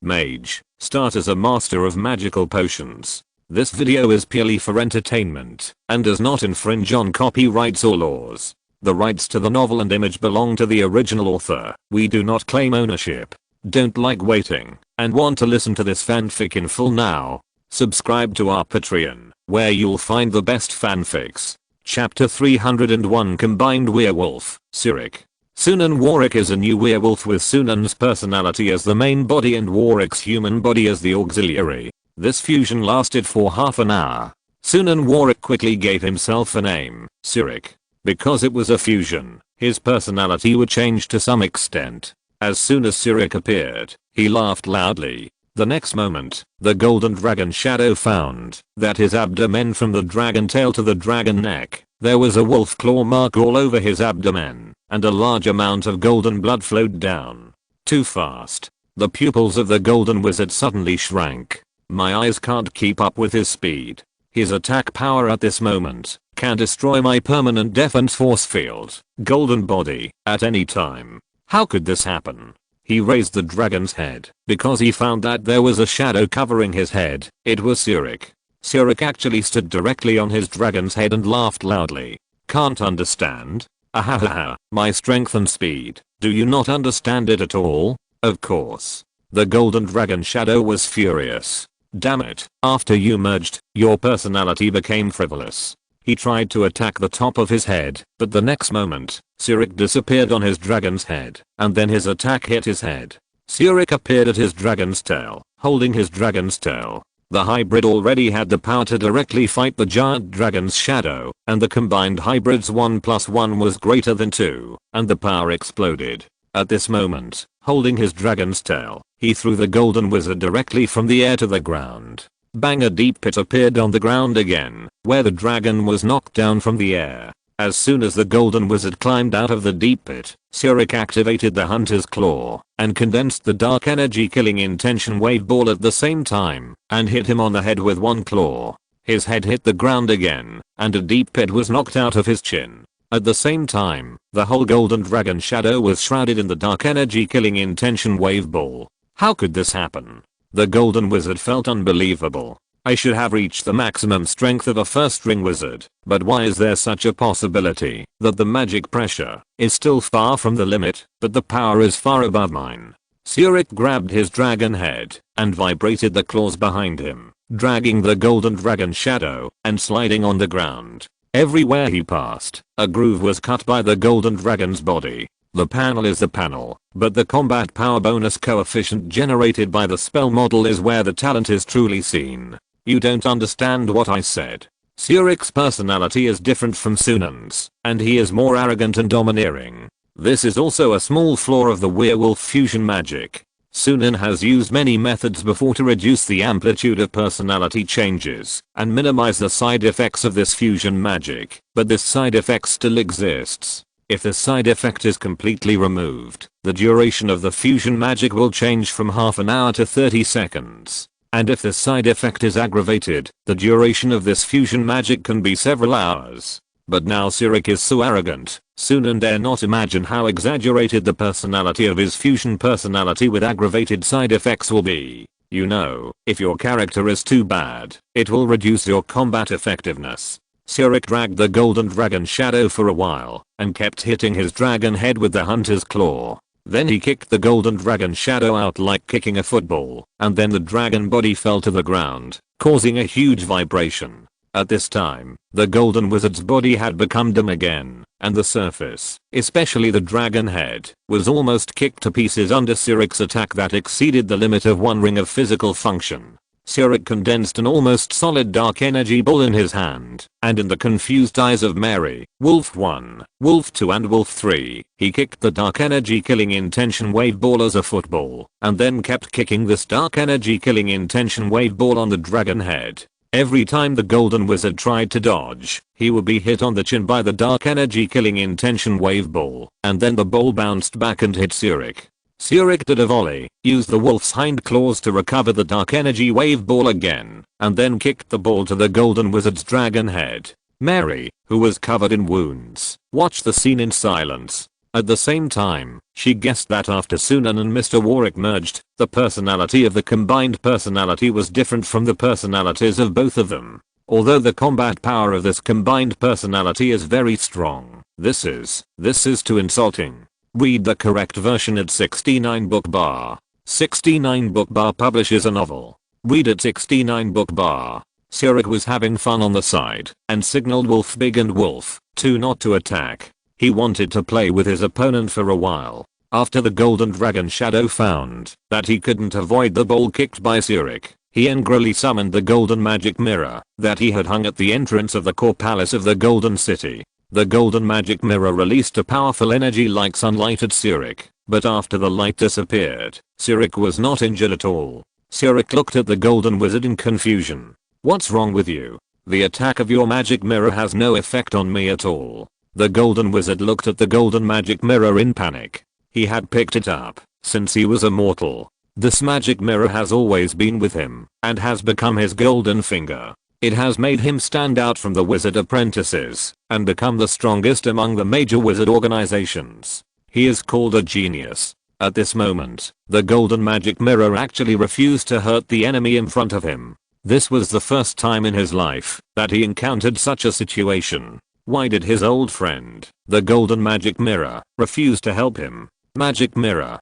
Mage, start as a master of magical potions. This video is purely for entertainment and does not infringe on copyrights or laws. The rights to the novel and image belong to the original author. We do not claim ownership. Don't like waiting and want to listen to this fanfic in full now? Subscribe to our Patreon, where you'll find the best fanfics. Chapter 301 Combined Werewolf, Cyric. Sunan Warwick is a new werewolf with Sunan's personality as the main body and Warwick's human body as the auxiliary. This fusion lasted for half an hour. Sunan Warwick quickly gave himself a name, Cyric. Because it was a fusion, his personality would change to some extent. As soon as Cyric appeared, he laughed loudly. The next moment, the golden dragon shadow found that his abdomen from the dragon tail to the dragon neck, there was a wolf claw mark all over his abdomen, and a large amount of golden blood flowed down. Too fast. The pupils of the golden wizard suddenly shrank. My eyes can't keep up with his speed. His attack power at this moment can destroy my permanent defense force field, golden body, at any time. How could this happen? He raised the dragon's head because he found that there was a shadow covering his head. It was Cyric. Cyric actually stood directly on his dragon's head and laughed loudly. Can't understand? Ahahaha, my strength and speed. Do you not understand it at all? Of course. The golden dragon shadow was furious. Damn it, after you merged, your personality became frivolous. He tried to attack the top of his head, but the next moment, Cyric disappeared on his dragon's head, and then his attack hit his head. Cyric appeared at his dragon's tail, holding his dragon's tail. The hybrid already had the power to directly fight the giant dragon's shadow, and the combined hybrid's 1+1 was greater than 2, and the power exploded. At this moment, holding his dragon's tail, he threw the golden wizard directly from the air to the ground. Bang, a deep pit appeared on the ground again, where the dragon was knocked down from the air. As soon as the golden wizard climbed out of the deep pit, Cyric activated the hunter's claw and condensed the dark energy killing intention wave ball at the same time and hit him on the head with one claw. His head hit the ground again and a deep pit was knocked out of his chin. At the same time, the whole golden dragon shadow was shrouded in the dark energy killing intention wave ball. How could this happen? The golden wizard felt unbelievable. I should have reached the maximum strength of a first ring wizard, but why is there such a possibility that the magic pressure is still far from the limit, but the power is far above mine? Cyric grabbed his dragon head and vibrated the claws behind him, dragging the golden dragon shadow and sliding on the ground. Everywhere he passed, a groove was cut by the golden dragon's body. The panel is the panel, but the combat power bonus coefficient generated by the spell model is where the talent is truly seen. You don't understand what I said. Cyric's personality is different from Sunan's, and he is more arrogant and domineering. This is also a small flaw of the werewolf fusion magic. Sunan has used many methods before to reduce the amplitude of personality changes and minimize the side effects of this fusion magic, but this side effect still exists. If the side effect is completely removed, the duration of the fusion magic will change from half an hour to 30 seconds. And if the side effect is aggravated, the duration of this fusion magic can be several hours. But now Cyric is so arrogant, Sunan dare not imagine how exaggerated the personality of his fusion personality with aggravated side effects will be. You know, if your character is too bad, it will reduce your combat effectiveness. Cyric dragged the golden dragon shadow for a while and kept hitting his dragon head with the hunter's claw. Then he kicked the golden dragon shadow out like kicking a football, and then the dragon body fell to the ground, causing a huge vibration. At this time, the golden wizard's body had become dim again, and the surface, especially the dragon head, was almost kicked to pieces under Cyric's attack that exceeded the limit of one ring of physical function. Cyric condensed an almost solid dark energy ball in his hand, and in the confused eyes of Mary, Wolf 1, Wolf 2 and Wolf 3, he kicked the dark energy killing intention wave ball as a football, and then kept kicking this dark energy killing intention wave ball on the dragon head. Every time the golden wizard tried to dodge, he would be hit on the chin by the dark energy killing intention wave ball, and then the ball bounced back and hit Cyric. Cyric did a volley, used the wolf's hind claws to recover the dark energy wave ball again, and then kicked the ball to the golden wizard's dragon head. Mary, who was covered in wounds, watched the scene in silence. At the same time, she guessed that after Sunan and Mr. Warwick merged, the personality of the combined personality was different from the personalities of both of them. Although the combat power of this combined personality is very strong, this is too insulting. Read the correct version at 69 book bar. 69 book bar publishes a novel. Read at 69 book bar. Cyric was having fun on the side and signaled Wolf Big and Wolf 2 not to attack. He wanted to play with his opponent for a while. After the golden dragon shadow found that he couldn't avoid the ball kicked by Cyric, he angrily summoned the golden magic mirror that he had hung at the entrance of the core palace of the golden city. The golden magic mirror released a powerful energy like sunlight at Cyric, but after the light disappeared, Cyric was not injured at all. Cyric looked at the golden wizard in confusion. "What's wrong with you? The attack of your magic mirror has no effect on me at all." The golden wizard looked at the golden magic mirror in panic. He had picked it up since he was a mortal. This magic mirror has always been with him and has become his golden finger. It has made him stand out from the wizard apprentices and become the strongest among the major wizard organizations. He is called a genius. At this moment, the golden magic mirror actually refused to hurt the enemy in front of him. This was the first time in his life that he encountered such a situation. Why did his old friend, the golden magic mirror, refuse to help him? Magic mirror,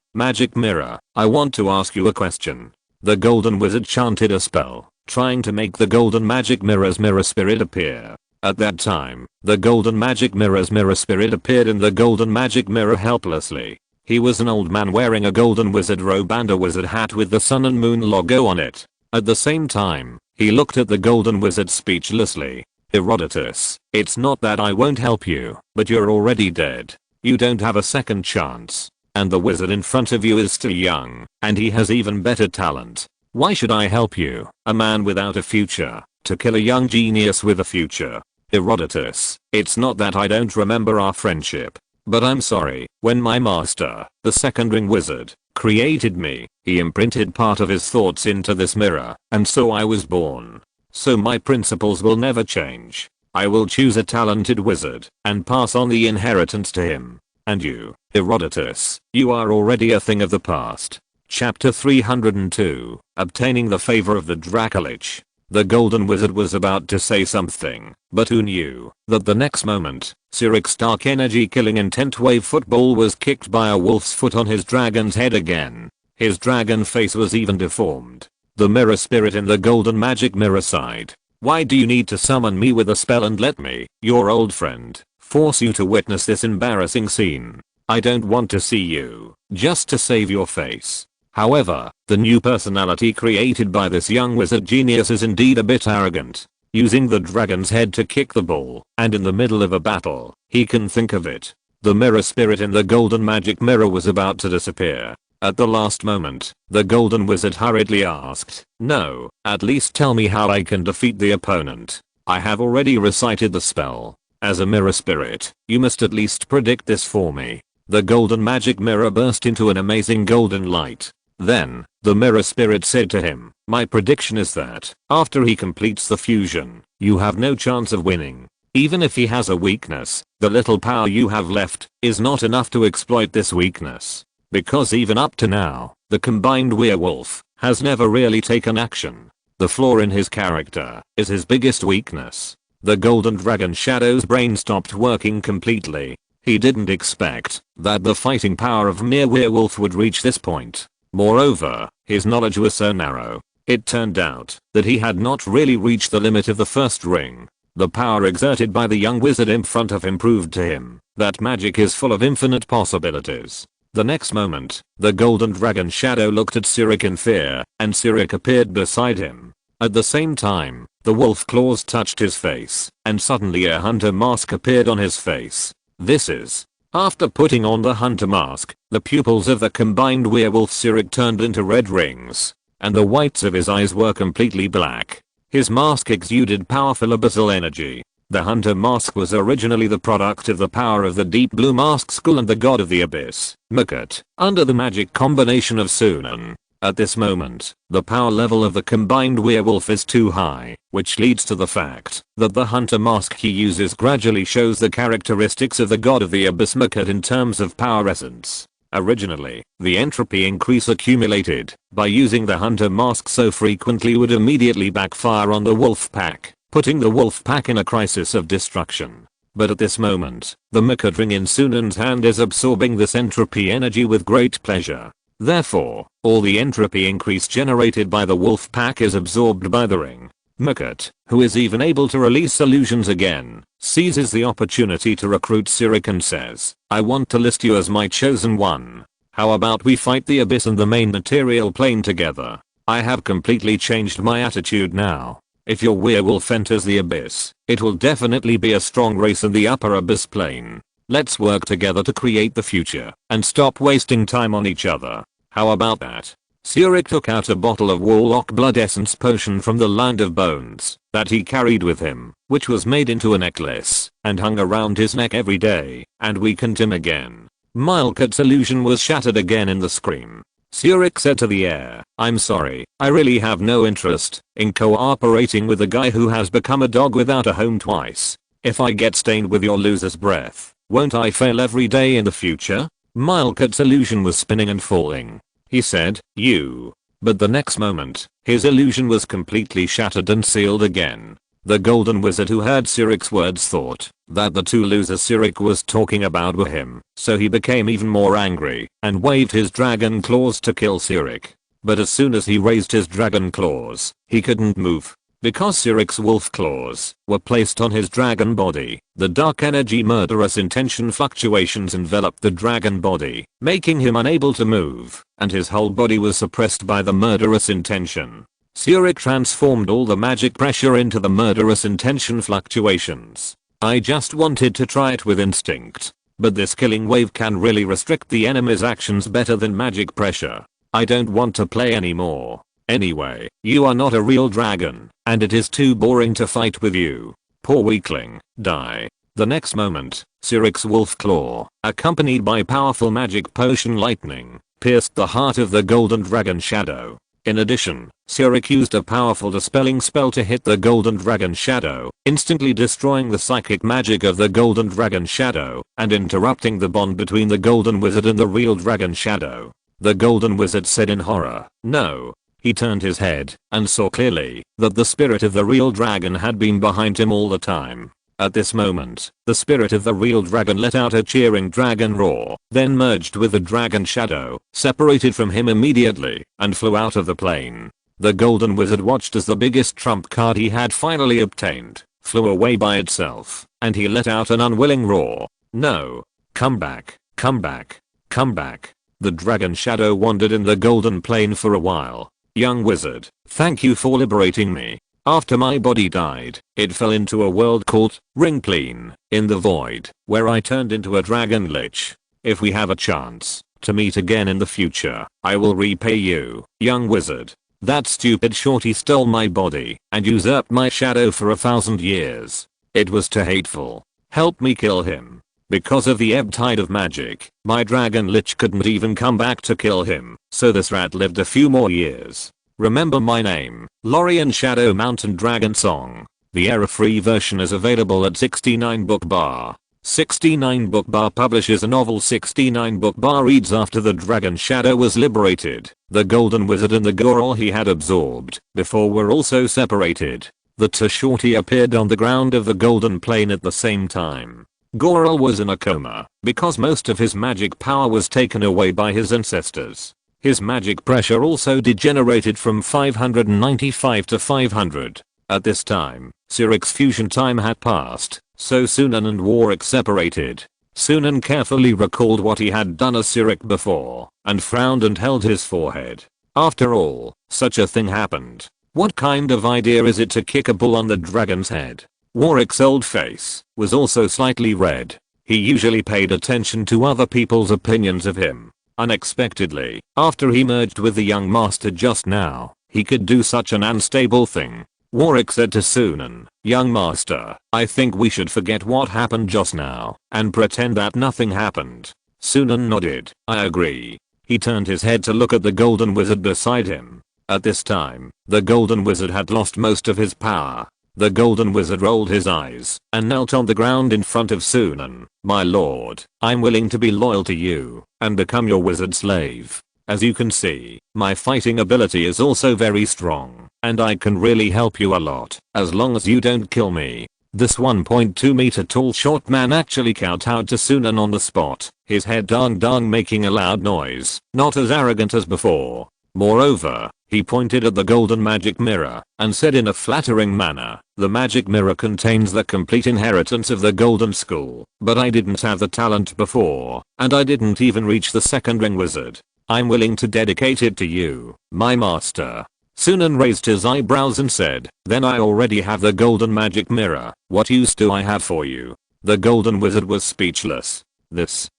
I want to ask you a question. The golden wizard chanted a spell, trying to make the golden magic mirror's mirror spirit appear. At that time, the golden magic mirror's mirror spirit appeared in the golden magic mirror helplessly. He was an old man wearing a golden wizard robe and a wizard hat with the sun and moon logo on it. At the same time, he looked at the golden wizard speechlessly. "Herodotus, it's not that I won't help you, but you're already dead. You don't have a second chance. And the wizard in front of you is still young, and he has even better talent. Why should I help you, a man without a future, to kill a young genius with a future? Herodotus, it's not that I don't remember our friendship, but I'm sorry, when my master, the second ring wizard, created me, he imprinted part of his thoughts into this mirror, and so I was born. So my principles will never change. I will choose a talented wizard and pass on the inheritance to him. And you, Herodotus, you are already a thing of the past." Chapter 302, Obtaining the Favor of the Dracolich. The golden wizard was about to say something, but who knew that the next moment, Cyric's dark energy killing intent wave football was kicked by a wolf's foot on his dragon's head again. His dragon face was even deformed. The mirror spirit in the golden magic mirror sighed. "Why do you need to summon me with a spell and let me, your old friend, force you to witness this embarrassing scene? I don't want to see you, just to save your face." However, the new personality created by this young wizard genius is indeed a bit arrogant. Using the dragon's head to kick the ball, and in the middle of a battle, he can think of it. The mirror spirit in the golden magic mirror was about to disappear. At the last moment, the golden wizard hurriedly asked, "No, at least tell me how I can defeat the opponent. I have already recited the spell. As a mirror spirit, you must at least predict this for me." The golden magic mirror burst into an amazing golden light. Then, the mirror spirit said to him, "My prediction is that, after he completes the fusion, you have no chance of winning. Even if he has a weakness, the little power you have left is not enough to exploit this weakness. Because even up to now, the combined werewolf has never really taken action. The flaw in his character is his biggest weakness." The golden dragon shadow's brain stopped working completely. He didn't expect that the fighting power of mere werewolf would reach this point. Moreover, his knowledge was so narrow. It turned out that he had not really reached the limit of the first ring. The power exerted by the young wizard in front of him proved to him that magic is full of infinite possibilities. The next moment, the golden dragon shadow looked at Cyric in fear, and Cyric appeared beside him. At the same time, the wolf claws touched his face, and suddenly a hunter mask appeared on his face. This is. After putting on the hunter mask, the pupils of the combined werewolf Cyric turned into red rings, and the whites of his eyes were completely black. His mask exuded powerful abyssal energy. The hunter mask was originally the product of the power of the deep blue mask skull and the god of the abyss, Mukut, under the magic combination of Sunan. At this moment, the power level of the combined werewolf is too high, which leads to the fact that the hunter mask he uses gradually shows the characteristics of the god of the abyss Mukad in terms of power essence. Originally, the entropy increase accumulated by using the hunter mask so frequently would immediately backfire on the wolf pack, putting the wolf pack in a crisis of destruction. But at this moment, the Mukad ring in Sunan's hand is absorbing this entropy energy with great pleasure. Therefore, all the entropy increase generated by the wolf pack is absorbed by the ring. Mukad, who is even able to release illusions again, seizes the opportunity to recruit Sirik and says, "I want to list you as my chosen one. How about we fight the abyss and the main material plane together? I have completely changed my attitude now. If your werewolf enters the abyss, it will definitely be a strong race in the upper abyss plane. Let's work together to create the future and stop wasting time on each other. How about that?" Sirik took out a bottle of Warlock blood essence potion from the Land of Bones that he carried with him, which was made into a necklace and hung around his neck every day, and weakened him again. Mukad's illusion was shattered again in the scream. Sirik said to the air, "I'm sorry, I really have no interest in cooperating with a guy who has become a dog without a home twice. If I get stained with your loser's breath, won't I fail every day in the future?" Mukad's illusion was spinning and falling. He said, "You." But the next moment, his illusion was completely shattered and sealed again. The golden wizard who heard Sirik's words thought that the two losers Sirik was talking about were him, so he became even more angry and waved his dragon claws to kill Sirik. But as soon as he raised his dragon claws, he couldn't move. Because Sirik's wolf claws were placed on his dragon body, the dark energy murderous intention fluctuations enveloped the dragon body, making him unable to move, and his whole body was suppressed by the murderous intention. Sirik transformed all the magic pressure into the murderous intention fluctuations. "I just wanted to try it with instinct. But this killing wave can really restrict the enemy's actions better than magic pressure. I don't want to play anymore. Anyway, you are not a real dragon, and it is too boring to fight with you. Poor weakling, die." The next moment, Sirik's wolf claw, accompanied by powerful magic potion lightning, pierced the heart of the golden dragon shadow. In addition, Sirik used a powerful dispelling spell to hit the golden dragon shadow, instantly destroying the psychic magic of the golden dragon shadow and interrupting the bond between the golden wizard and the real dragon shadow. The golden wizard said in horror, "No." He turned his head and saw clearly that the spirit of the real dragon had been behind him all the time. At this moment, the spirit of the real dragon let out a cheering dragon roar, then merged with the dragon shadow, separated from him immediately, and flew out of the plane. The golden wizard watched as the biggest trump card he had finally obtained flew away by itself, and he let out an unwilling roar. "No. Come back, come back, come back." The dragon shadow wandered in the golden plane for a while. "Young wizard, thank you for liberating me. After my body died, it fell into a world called Ringplane in the void, where I turned into a dragon lich. If we have a chance to meet again in the future, I will repay you, young wizard. That stupid shorty stole my body and usurped my shadow for 1,000 years. It was too hateful. Help me kill him. Because of the ebb tide of magic, my dragon lich couldn't even come back to kill him, so this rat lived a few more years. Remember my name, Lorien Shadow Mountain Dragon Song." The error-free version is available at 69 Book Bar. 69 Book Bar publishes a novel. 69 Book Bar reads after the dragon shadow was liberated, the golden wizard and the Goral he had absorbed before were also separated. The Tashorty appeared on the ground of the golden plane at the same time. Goral was in a coma because most of his magic power was taken away by his ancestors. His magic pressure also degenerated from 595 to 500. At this time, Sirik's fusion time had passed, so Sunan and Warwick separated. Sunan carefully recalled what he had done as Sirik before, and frowned and held his forehead. After all, such a thing happened. What kind of idea is it to kick a bull on the dragon's head? Warwick's old face was also slightly red. He usually paid attention to other people's opinions of him. Unexpectedly, after he merged with the young master just now, he could do such an unstable thing. Warwick said to Sunan, "Young master, I think we should forget what happened just now and pretend that nothing happened." Sunan nodded, "I agree." He turned his head to look at the golden wizard beside him. At this time, the golden wizard had lost most of his power. The golden wizard rolled his eyes and knelt on the ground in front of Sunan. "My lord, I'm willing to be loyal to you and become your wizard slave. As you can see, my fighting ability is also very strong, and I can really help you a lot, as long as you don't kill me." This 1.2 meter tall short man actually kowtowed to Sunan on the spot, his head dong making a loud noise, not as arrogant as before. Moreover, he pointed at the golden magic mirror and said in a flattering manner, "The magic mirror contains the complete inheritance of the golden school, but I didn't have the talent before, and I didn't even reach the second ring wizard. I'm willing to dedicate it to you, my master." Sunan raised his eyebrows and said, "Then I already have the golden magic mirror. What use do I have for you?" The golden wizard was speechless. This,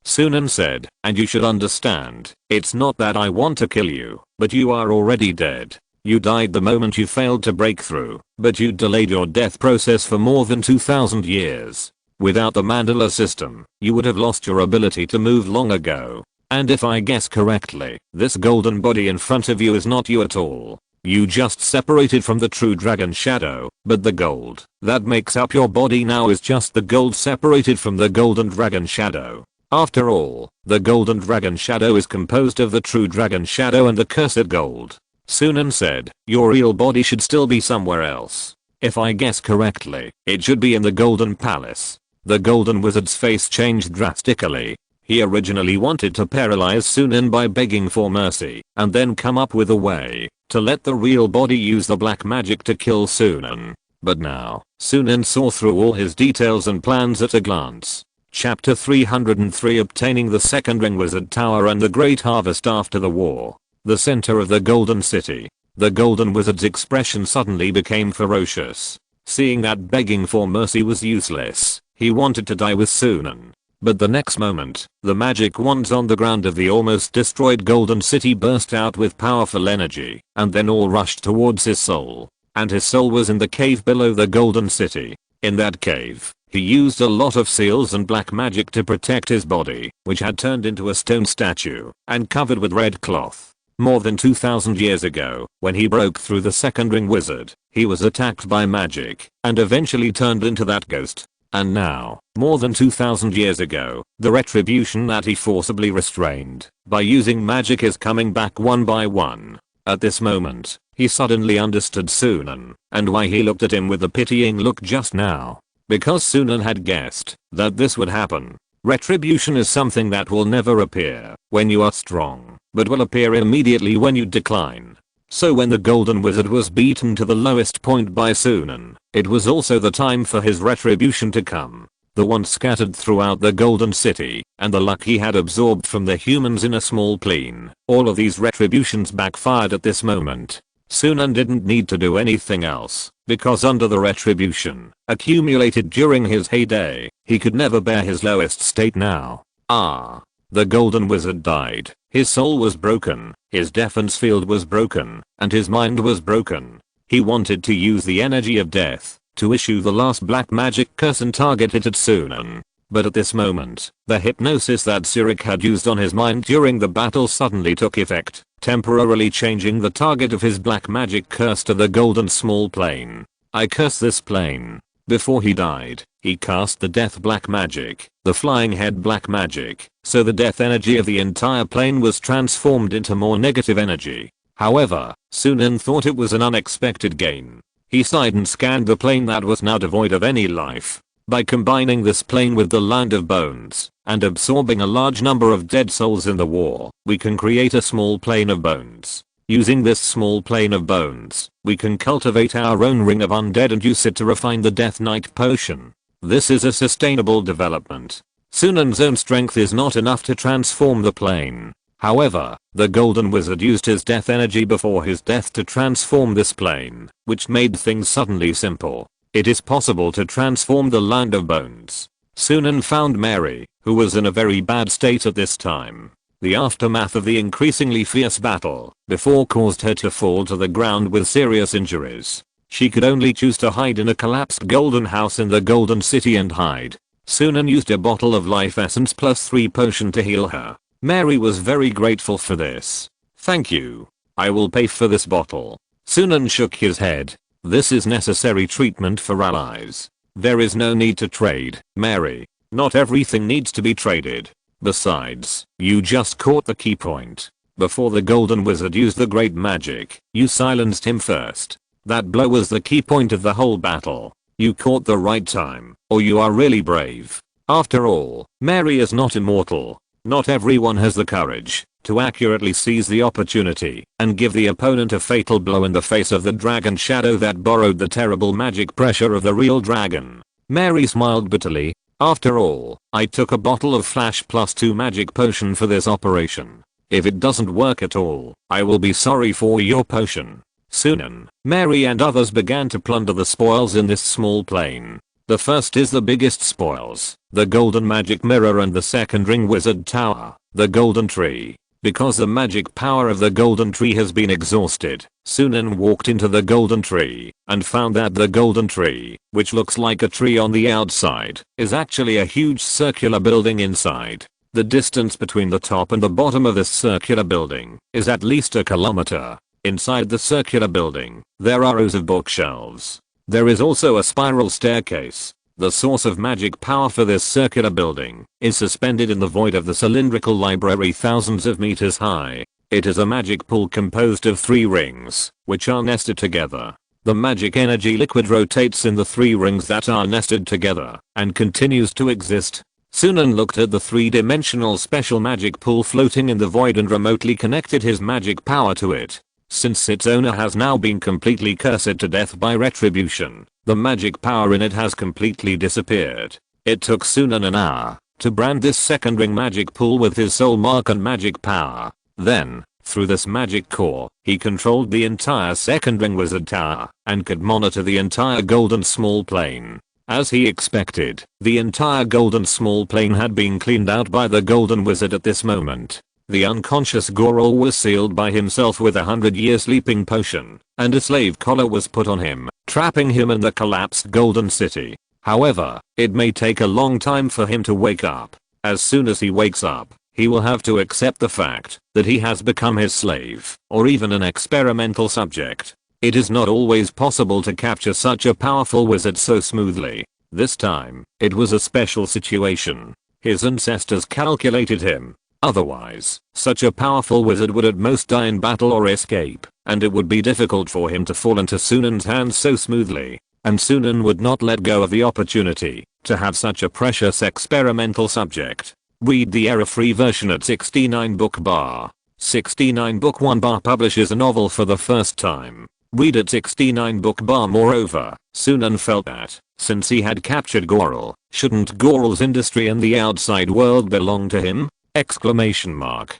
Sunan said, "And you should understand, it's not that I want to kill you, but you are already dead. You died the moment you failed to break through, but you delayed your death process for more than 2000 years. Without the mandala system, you would have lost your ability to move long ago. And if I guess correctly, this golden body in front of you is not you at all. You just separated from the true dragon shadow, but the gold that makes up your body now is just the gold separated from the golden dragon shadow. After all, the golden dragon shadow is composed of the true dragon shadow and the cursed gold." Sunan said, "Your real body should still be somewhere else. If I guess correctly, it should be in the golden palace." The golden wizard's face changed drastically. He originally wanted to paralyze Sunan by begging for mercy, and then come up with a way to let the real body use the black magic to kill Sunan. But now, Sunan saw through all his details and plans at a glance. Chapter 303 Obtaining the Second Ring Wizard Tower and the Great Harvest After the War. The center of the Golden City. The Golden Wizard's expression suddenly became ferocious. Seeing that begging for mercy was useless, he wanted to die with Sunan. But the next moment, the magic wands on the ground of the almost destroyed Golden City burst out with powerful energy, and then all rushed towards his soul. And his soul was in the cave below the Golden City. In that cave, he used a lot of seals and black magic to protect his body, which had turned into a stone statue, and covered with red cloth. More than 2000 years ago, when he broke through the second ring wizard, he was attacked by magic, and eventually turned into that ghost. And now, more than 2000 years ago, the retribution that he forcibly restrained by using magic is coming back one by one. At this moment, he suddenly understood Sunan, and why he looked at him with a pitying look just now. Because Sunan had guessed that this would happen. Retribution is something that will never appear when you are strong, but will appear immediately when you decline. So when the Golden Wizard was beaten to the lowest point by Sunan, it was also the time for his retribution to come. The one scattered throughout the Golden City, and the luck he had absorbed from the humans in a small plane. All of these retributions backfired at this moment. Sunan didn't need to do anything else, because under the retribution, accumulated during his heyday, he could never bear his lowest state now. The Golden Wizard died. His soul was broken, his defense field was broken, and his mind was broken. He wanted to use the energy of death to issue the last black magic curse and target it at Sunan. But at this moment, the hypnosis that Surik had used on his mind during the battle suddenly took effect, temporarily changing the target of his black magic curse to the golden small plane. "I curse this plane." Before he died, he cast the death black magic, the flying head black magic, so the death energy of the entire plane was transformed into more negative energy. However, Sunan thought it was an unexpected gain. He sighed and scanned the plane that was now devoid of any life. By combining this plane with the land of bones, and absorbing a large number of dead souls in the war, we can create a small plane of bones. Using this small plane of bones, we can cultivate our own ring of undead and use it to refine the Death Knight potion. This is a sustainable development. Sunan's own strength is not enough to transform the plane. However, the Golden Wizard used his death energy before his death to transform this plane, which made things suddenly simple. It is possible to transform the land of bones. Sunan found Mary, who was in a very bad state at this time. The aftermath of the increasingly fierce battle before caused her to fall to the ground with serious injuries. She could only choose to hide in a collapsed golden house in the Golden City and hide. Sunan used a bottle of life essence plus 3 potion to heal her. Mary was very grateful for this. "Thank you. I will pay for this bottle." Sunan shook his head. "This is necessary treatment for allies. There is no need to trade, Mary. Not everything needs to be traded. Besides, you just caught the key point. Before the golden wizard used the great magic, you silenced him first. That blow was the key point of the whole battle. You caught the right time, or you are really brave. After all, Mary is not immortal. Not everyone has the courage to accurately seize the opportunity and give the opponent a fatal blow in the face of the dragon shadow that borrowed the terrible magic pressure of the real dragon." Mary smiled bitterly. "After all, I took a bottle of flash +2 magic potion for this operation. If it doesn't work at all, I will be sorry for your potion." Sunan, Mary and others began to plunder the spoils in this small plain. The first is the biggest spoils, the golden magic mirror, and the second ring wizard tower, the golden tree. Because the magic power of the golden tree has been exhausted, Sunan walked into the golden tree and found that the golden tree, which looks like a tree on the outside, is actually a huge circular building inside. The distance between the top and the bottom of this circular building is at least a kilometer. Inside the circular building, there are rows of bookshelves. There is also a spiral staircase. The source of magic power for this circular building is suspended in the void of the cylindrical library thousands of meters high. It is a magic pool composed of 3 rings, which are nested together. The magic energy liquid rotates in the 3 rings that are nested together and continues to exist. Sunan looked at the 3-dimensional special magic pool floating in the void and remotely connected his magic power to it. Since its owner has now been completely cursed to death by retribution, the magic power in it has completely disappeared. It took Sunan an hour to brand this second ring magic pool with his soul mark and magic power. Then, through this magic core, he controlled the entire second ring wizard tower and could monitor the entire golden small plane. As he expected, the entire golden small plane had been cleaned out by the golden wizard at this moment. The unconscious Gorol was sealed by himself with a 100-year sleeping potion, and a slave collar was put on him, trapping him in the collapsed golden city. However, it may take a long time for him to wake up. As soon as he wakes up, he will have to accept the fact that he has become his slave, or even an experimental subject. It is not always possible to capture such a powerful wizard so smoothly. This time, it was a special situation. His ancestors calculated him. Otherwise, such a powerful wizard would at most die in battle or escape, and it would be difficult for him to fall into Sunan's hands so smoothly. And Sunan would not let go of the opportunity to have such a precious experimental subject. Read the error-free version at 69 book bar. 69 book 1 bar publishes a novel for the first time. Read at 69 book bar. Moreover, Sunan felt that, since he had captured Gorol, shouldn't Gorol's industry and the outside world belong to him? Exclamation mark.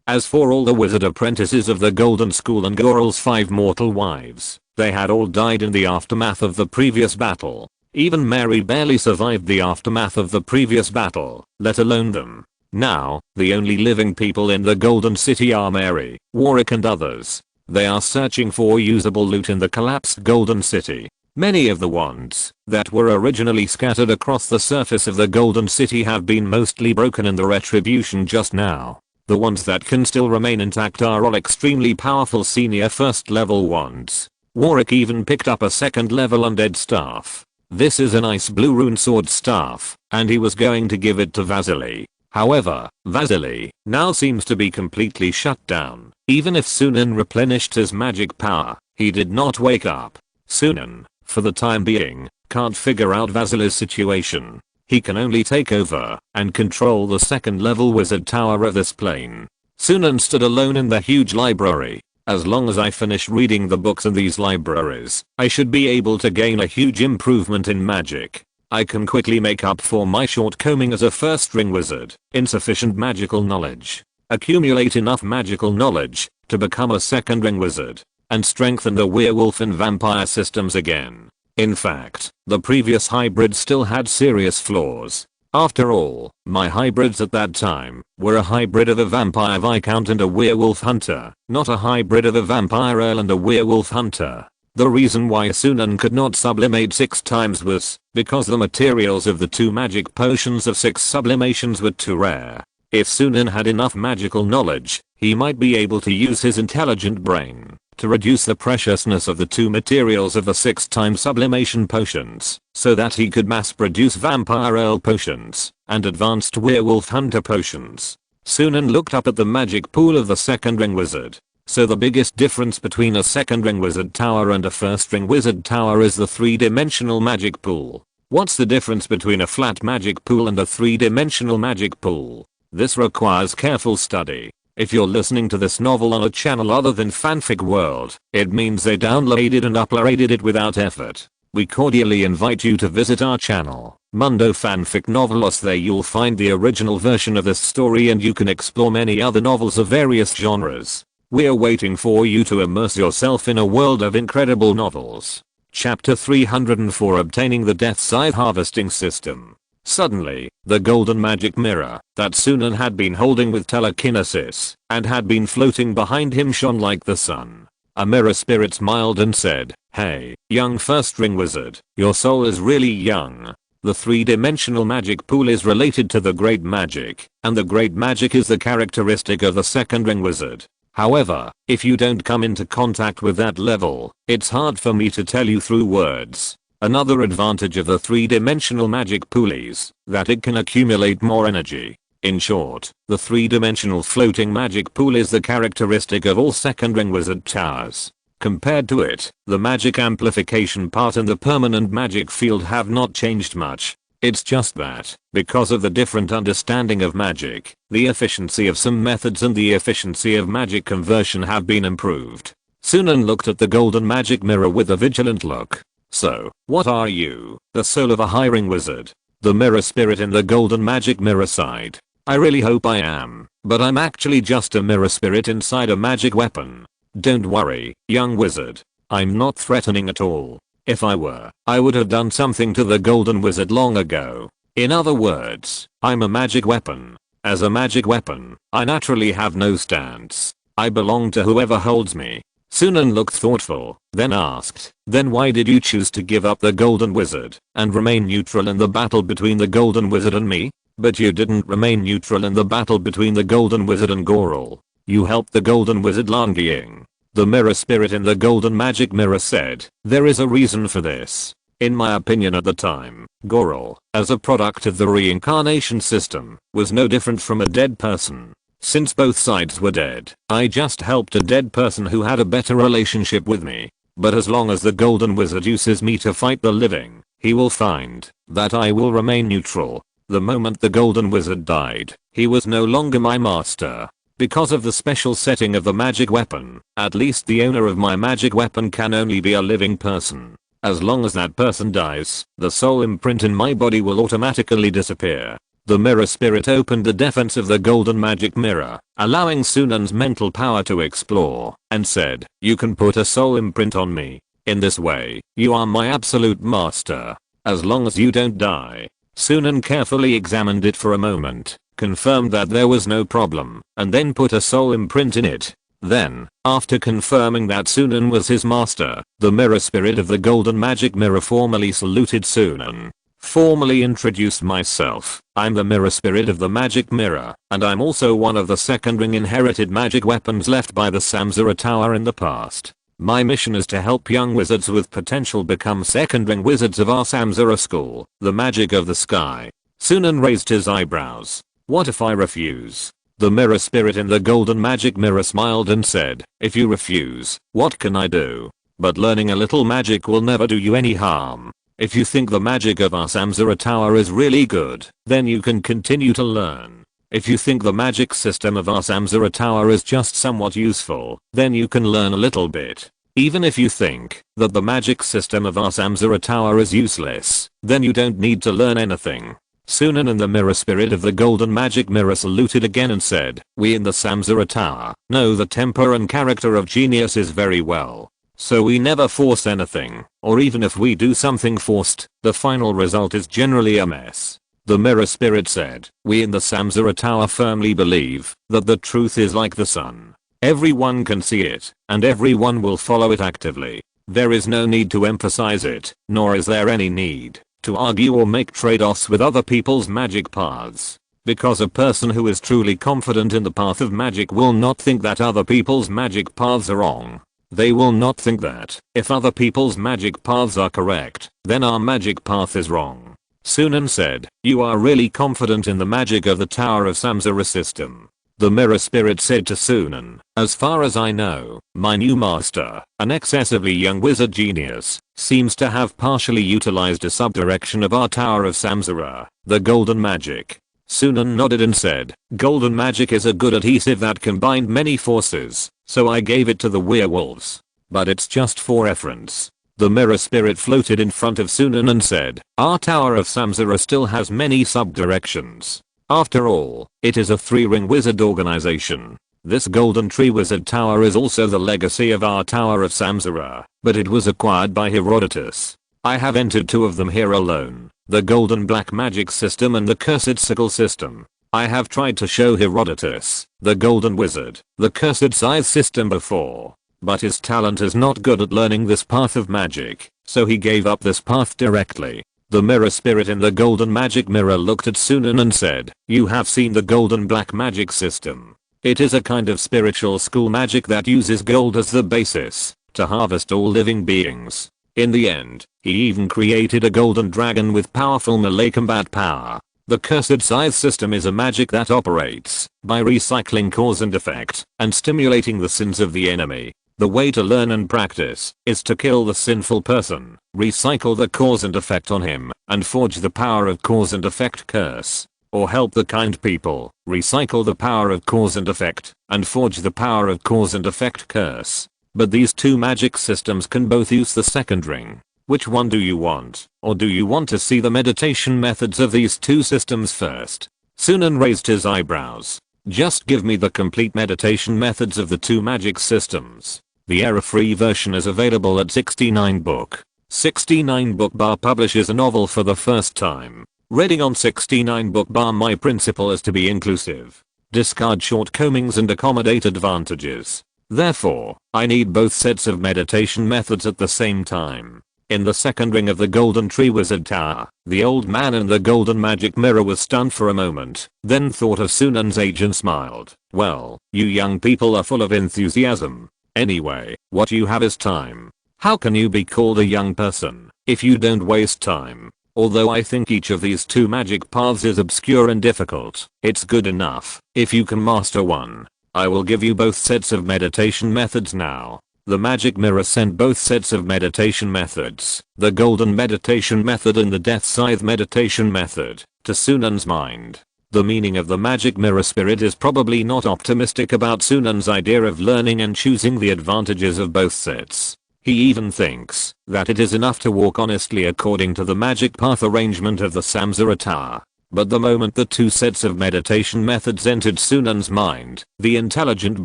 As for all the wizard apprentices of the Golden School and Gorol's 5 mortal wives, they had all died in the aftermath of the previous battle. Even Mary barely survived the aftermath of the previous battle, let alone them. Now, the only living people in the Golden City are Mary, Warwick and others. They are searching for usable loot in the collapsed Golden City. Many of the wands that were originally scattered across the surface of the Golden City have been mostly broken in the retribution just now. The ones that can still remain intact are all extremely powerful senior first level wands. Warwick even picked up a second level undead staff. This is an ice blue rune sword staff, and he was going to give it to Vasily. However, Vasily now seems to be completely shut down. Even if Sunan replenished his magic power, he did not wake up. Sunan, for the time being, can't figure out Vasily's situation. He can only take over and control the second level wizard tower of this plane. Sunan stood alone in the huge library. As long as I finish reading the books in these libraries, I should be able to gain a huge improvement in magic. I can quickly make up for my shortcoming as a first ring wizard, insufficient magical knowledge. Accumulate enough magical knowledge to become a second ring wizard and strengthen the werewolf and vampire systems again. In fact, the previous hybrid still had serious flaws. After all, my hybrids at that time were a hybrid of a vampire viscount and a werewolf hunter, not a hybrid of a vampire earl and a werewolf hunter. The reason why Sunan could not sublimate 6 times was because the materials of the 2 magic potions of 6 sublimations were too rare. If Sunan had enough magical knowledge, he might be able to use his intelligent brain to reduce the preciousness of the two materials of the 6-time sublimation potions, so that he could mass produce vampire ale potions and advanced werewolf hunter potions. Sunan looked up at the magic pool of the second ring wizard. So the biggest difference between a second ring wizard tower and a first ring wizard tower is the 3-dimensional magic pool. What's the difference between a flat magic pool and a 3-dimensional magic pool? This requires careful study. If you're listening to this novel on a channel other than Fanfic World, it means they downloaded and uploaded it without effort. We cordially invite you to visit our channel, Mundo Fanfic Novelos. There you'll find the original version of this story and you can explore many other novels of various genres. We're waiting for you to immerse yourself in a world of incredible novels. Chapter 304, Obtaining the Death Scythe Harvesting System. Suddenly, the golden magic mirror that Sunan had been holding with telekinesis and had been floating behind him shone like the sun. A mirror spirit smiled and said, "Hey, young first ring wizard, your soul is really young. The 3-dimensional magic pool is related to the great magic, and the great magic is the characteristic of the second ring wizard. However, if you don't come into contact with that level, it's hard for me to tell you through words." Another advantage of the 3-dimensional magic pool is that it can accumulate more energy. In short, the 3-dimensional floating magic pool is the characteristic of all second ring wizard towers. Compared to it, the magic amplification part and the permanent magic field have not changed much. It's just that, because of the different understanding of magic, the efficiency of some methods and the efficiency of magic conversion have been improved. Sunan looked at the golden magic mirror with a vigilant look. "So, what are you, the soul of a high ring wizard?" The mirror spirit in the golden magic mirror sighed. "I really hope I am, but I'm actually just a mirror spirit inside a magic weapon. Don't worry, young wizard. I'm not threatening at all. If I were, I would have done something to the golden wizard long ago. In other words, I'm a magic weapon. As a magic weapon, I naturally have no stance. I belong to whoever holds me." Sunan looked thoughtful, then asked, "Then why did you choose to give up the golden wizard and remain neutral in the battle between the golden wizard and me?" "But you didn't remain neutral in the battle between the golden wizard and Gorel. You helped the golden wizard Langying." The mirror spirit in the golden magic mirror said, "There is a reason for this. In my opinion at the time, Gorel, as a product of the reincarnation system, was no different from a dead person. Since both sides were dead, I just helped a dead person who had a better relationship with me. But as long as the golden wizard uses me to fight the living, he will find that I will remain neutral. The moment the golden wizard died, he was no longer my master. Because of the special setting of the magic weapon, at least the owner of my magic weapon can only be a living person. As long as that person dies, the soul imprint in my body will automatically disappear." The mirror spirit opened the defense of the golden magic mirror, allowing Sunan's mental power to explore, and said, "You can put a soul imprint on me. In this way, you are my absolute master. As long as you don't die." Sunan carefully examined it for a moment, confirmed that there was no problem, and then put a soul imprint in it. Then, after confirming that Sunan was his master, the mirror spirit of the golden magic mirror formally saluted Sunan. "Formally introduced myself. I'm the mirror spirit of the magic mirror, and I'm also one of the second ring inherited magic weapons left by the Samsara Tower in the past. My mission is to help young wizards with potential become second ring wizards of our Samsara school, the magic of the sky." Sunan raised his eyebrows. "What if I refuse?" The mirror spirit in the golden magic mirror smiled and said, "If you refuse, what can I do? But learning a little magic will never do you any harm. If you think the magic of our Samsara Tower is really good, then you can continue to learn. If you think the magic system of our Samsara Tower is just somewhat useful, then you can learn a little bit. Even if you think that the magic system of our Samsara Tower is useless, then you don't need to learn anything." Sunan and the mirror spirit of the golden magic mirror saluted again and said, "We in the Samsara Tower know the temper and character of geniuses very well. So we never force anything, or even if we do something forced, the final result is generally a mess." The mirror spirit said, "We in the Samsara Tower firmly believe that the truth is like the sun. Everyone can see it, and everyone will follow it actively. There is no need to emphasize it, nor is there any need to argue or make trade-offs with other people's magic paths. Because a person who is truly confident in the path of magic will not think that other people's magic paths are wrong. They will not think that if other people's magic paths are correct, then our magic path is wrong. Sunan said, "You are really confident in the magic of the Tower of Samsara system." The mirror spirit said to Sunan, "As far as I know, my new master, an excessively young wizard genius, seems to have partially utilized a subdirection of our Tower of Samsara, the golden magic." Sunan nodded and said, "Golden magic is a good adhesive that combined many forces, so I gave it to the werewolves. But it's just for reference." The mirror spirit floated in front of Sunan and said, "Our Tower of Samsara still has many subdirections. After all, it is a 3-ring wizard organization. This golden tree wizard tower is also the legacy of our Tower of Samsara, but it was acquired by Herodotus. I have entered 2 of them here alone, the golden black magic system and the cursed sickle system. I have tried to show Herodotus, the golden wizard, the cursed scythe system before, but his talent is not good at learning this path of magic, so he gave up this path directly." The mirror spirit in the golden magic mirror looked at Sunan and said, "You have seen the golden black magic system. It is a kind of spiritual school magic that uses gold as the basis to harvest all living beings. In the end, he even created a golden dragon with powerful melee combat power. The cursed scythe system is a magic that operates by recycling cause and effect and stimulating the sins of the enemy. The way to learn and practice is to kill the sinful person, recycle the cause and effect on him, and forge the power of cause and effect curse. Or help the kind people, recycle the power of cause and effect, and forge the power of cause and effect curse. But these 2 magic systems can both use the second ring. Which one do you want? Or do you want to see the meditation methods of these 2 systems first?" Sunan raised his eyebrows. "Just give me the complete meditation methods of the 2 magic systems." The error-free version is available at 69 book. 69 book bar publishes a novel for the first time. Reading on 69 book bar. My principle is to be inclusive, discard shortcomings and accommodate advantages. Therefore, I need both sets of meditation methods at the same time. In the second ring of the golden tree wizard tower, the old man in the golden magic mirror was stunned for a moment, then thought of Sunan's age and smiled. "Well, you young people are full of enthusiasm. Anyway, what you have is time. How can you be called a young person if you don't waste time? Although I think each of these 2 magic paths is obscure and difficult, it's good enough if you can master one. I will give you both sets of meditation methods now." The magic mirror sent both sets of meditation methods, the golden meditation method and the death scythe meditation method, to Sunan's mind. The meaning of the magic mirror spirit is probably not optimistic about Sunan's idea of learning and choosing the advantages of both sets. He even thinks that it is enough to walk honestly according to the magic path arrangement of the Samsara Tower. But the moment the 2 sets of meditation methods entered Sunan's mind, the intelligent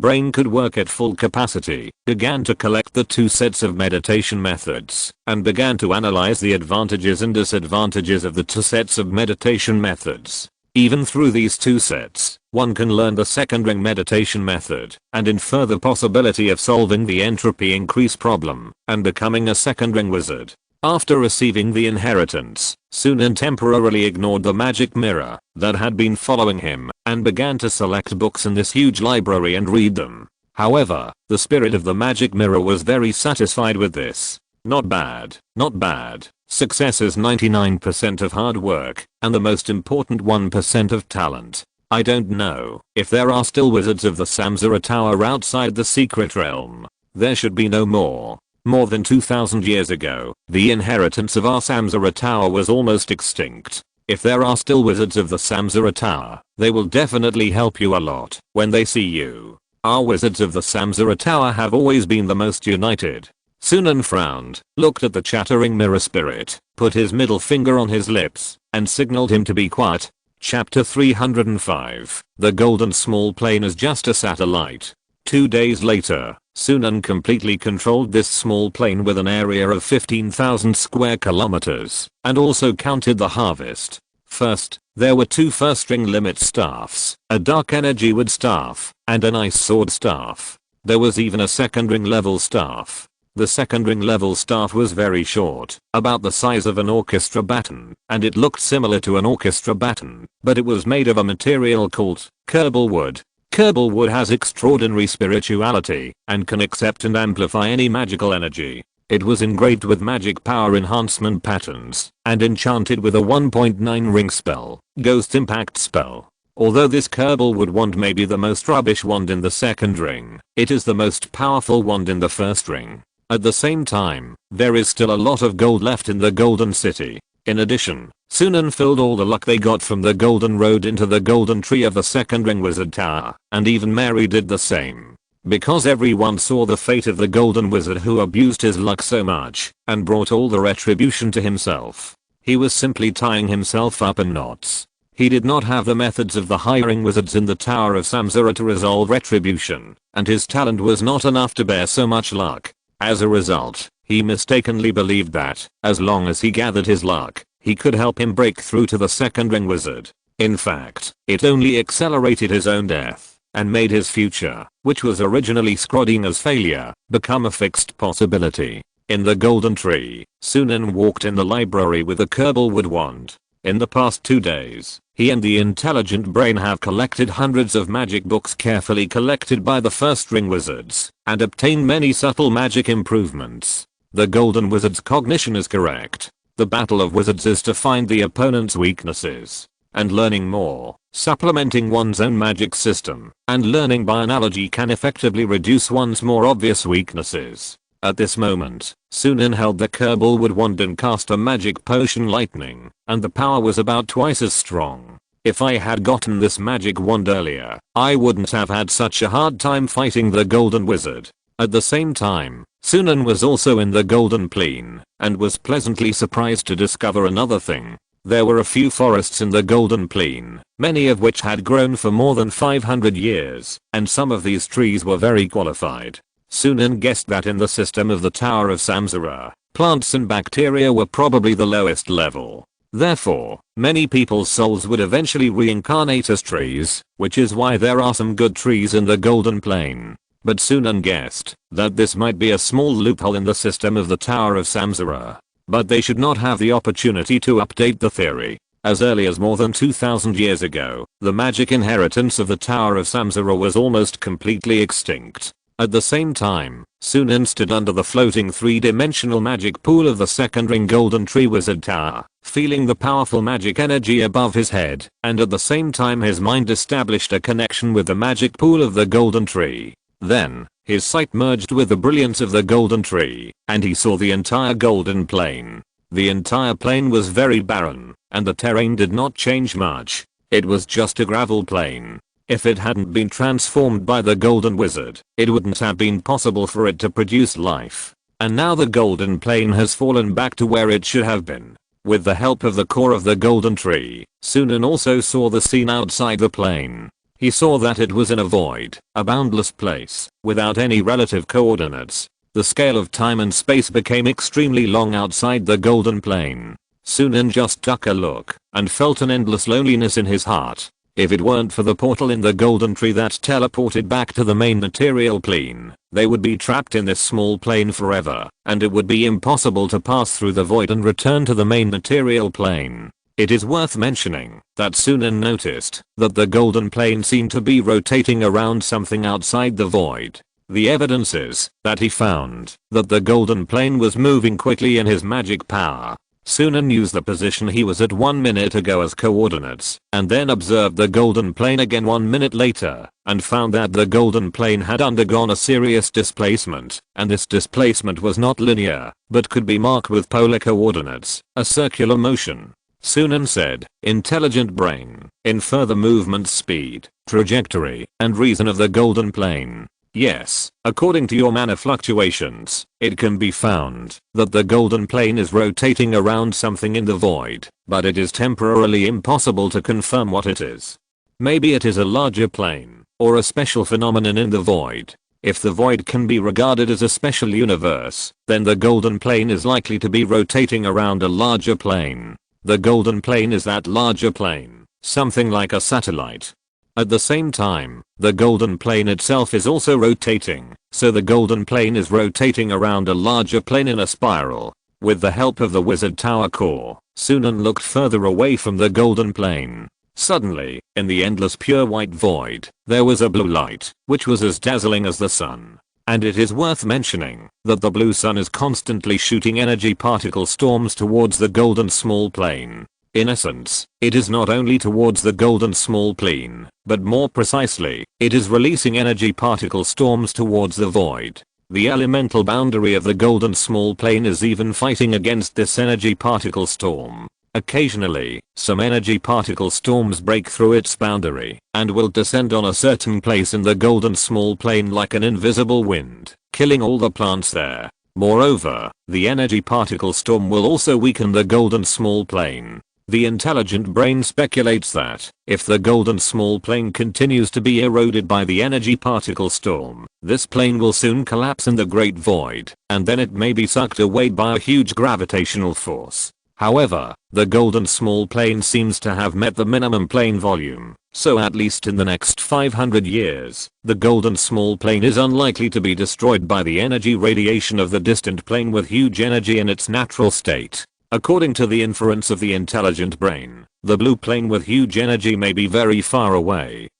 brain could work at full capacity, began to collect the 2 sets of meditation methods, and began to analyze the advantages and disadvantages of the 2 sets of meditation methods. Even through these 2 sets, one can learn the second ring meditation method, and infer the possibility of solving the entropy increase problem, and becoming a second ring wizard. After receiving the inheritance, Sunan temporarily ignored the magic mirror that had been following him and began to select books in this huge library and read them. However, the spirit of the magic mirror was very satisfied with this. "Not bad, not bad. Success is 99% of hard work and the most important 1% of talent. I don't know if there are still wizards of the Samsara Tower outside the secret realm. There should be no more. More than 2000 years ago, the inheritance of our Samsara Tower was almost extinct. If there are still wizards of the Samsara Tower, they will definitely help you a lot when they see you. Our wizards of the Samsara Tower have always been the most united." Sunan frowned, looked at the chattering mirror spirit, put his middle finger on his lips, and signaled him to be quiet. Chapter 305. The golden small plane is just a satellite. 2 days later, Sunan completely controlled this small plane with an area of 15,000 square kilometers, and also counted the harvest. First, there were 2 first-ring limit staffs, a dark energy wood staff, and an ice sword staff. There was even a second ring level staff. The second ring level staff was very short, about the size of an orchestra baton, and it looked similar to an orchestra baton, but it was made of a material called kerbal wood. Kerbal wood has extraordinary spirituality and can accept and amplify any magical energy. It was engraved with magic power enhancement patterns and enchanted with a 1.9 ring spell, Ghost Impact spell. Although this kerbal wood wand may be the most rubbish wand in the second ring, it is the most powerful wand in the first ring. At the same time, there is still a lot of gold left in the Golden City. In addition, Sunan filled all the luck they got from the Golden Road into the Golden Tree of the second ring Wizard Tower, and even Mary did the same. Because everyone saw the fate of the Golden Wizard who abused his luck so much, and brought all the retribution to himself. He was simply tying himself up in knots. He did not have the methods of the hiring wizards in the Tower of Samsara to resolve retribution, and his talent was not enough to bear so much luck. As a result, he mistakenly believed that, as long as he gathered his luck, he could help him break through to the second ring wizard. In fact, it only accelerated his own death, and made his future, which was originally scrodding as failure, become a fixed possibility. In the Golden Tree, Sunan walked in the library with a kerbal wood wand. In the past 2 days, he and the intelligent brain have collected hundreds of magic books carefully collected by the first ring wizards, and obtained many subtle magic improvements. The Golden Wizard's cognition is correct. The battle of wizards is to find the opponent's weaknesses, and learning more, supplementing one's own magic system, and learning by analogy can effectively reduce one's more obvious weaknesses. At this moment, Sunan held the kerbal wood wand and cast a magic potion lightning, and the power was about twice as strong. If I had gotten this magic wand earlier, I wouldn't have had such a hard time fighting the Golden Wizard. At the same time, Sunan was also in the Golden Plain, and was pleasantly surprised to discover another thing. There were a few forests in the Golden Plain, many of which had grown for more than 500 years, and some of these trees were very qualified. Sunan guessed that in the system of the Tower of Samsara, plants and bacteria were probably the lowest level. Therefore, many people's souls would eventually reincarnate as trees, which is why there are some good trees in the Golden Plain. But Sunan guessed that this might be a small loophole in the system of the Tower of Samsara. But they should not have the opportunity to update the theory. As early as more than 2000 years ago, the magic inheritance of the Tower of Samsara was almost completely extinct. At the same time, Sunan stood under the floating 3-dimensional magic pool of the second ring Golden Tree Wizard Tower, feeling the powerful magic energy above his head, and at the same time his mind established a connection with the magic pool of the Golden Tree. Then, his sight merged with the brilliance of the Golden Tree, and he saw the entire Golden Plain. The entire plain was very barren, and the terrain did not change much. It was just a gravel plain. If it hadn't been transformed by the Golden Wizard, it wouldn't have been possible for it to produce life. And now the Golden Plain has fallen back to where it should have been. With the help of the core of the Golden Tree, Sunan also saw the scene outside the plain. He saw that it was in a void, a boundless place, without any relative coordinates. The scale of time and space became extremely long outside the Golden Plain. Sunan just took a look, and felt an endless loneliness in his heart. If it weren't for the portal in the Golden Tree that teleported back to the main material plane, they would be trapped in this small plane forever, and it would be impossible to pass through the void and return to the main material plane. It is worth mentioning that Sunan noticed that the Golden Plane seemed to be rotating around something outside the void. The evidence is that he found that the Golden Plane was moving quickly in his magic power. Sunan used the position he was at 1 minute ago as coordinates, and then observed the Golden Plane again 1 minute later, and found that the Golden Plane had undergone a serious displacement, and this displacement was not linear, but could be marked with polar coordinates, a circular motion. Sunan said, "Intelligent brain, infer the movement speed, trajectory, and reason of the Golden Plane. Yes, according to your mana fluctuations, it can be found that the Golden Plane is rotating around something in the void, but it is temporarily impossible to confirm what it is. Maybe it is a larger plane, or a special phenomenon in the void. If the void can be regarded as a special universe, then the Golden Plane is likely to be rotating around a larger plane. The Golden Plane is that larger plane, something like a satellite." At the same time, the golden plane itself is also rotating, so the golden plane is rotating around a larger plane in a spiral. With the help of the wizard tower core, Sunan looked further away from the golden plane. Suddenly, in the endless pure white void, there was a blue light, which was as dazzling as the sun. And it is worth mentioning that the blue sun is constantly shooting energy particle storms towards the golden small plane. In essence, it is not only towards the golden small plane, but more precisely, it is releasing energy particle storms towards the void. The elemental boundary of the golden small plane is even fighting against this energy particle storm. Occasionally, some energy particle storms break through its boundary and will descend on a certain place in the golden small plane like an invisible wind, killing all the plants there. Moreover, the energy particle storm will also weaken the golden small plane. The intelligent brain speculates that, if the golden small plane continues to be eroded by the energy particle storm, this plane will soon collapse in the great void, and then it may be sucked away by a huge gravitational force. However, the golden small plane seems to have met the minimum plane volume, so at least in the next 500 years, the golden small plane is unlikely to be destroyed by the energy radiation of the distant plane with huge energy in its natural state. According to the inference of the intelligent brain, the blue plane with huge energy may be very far away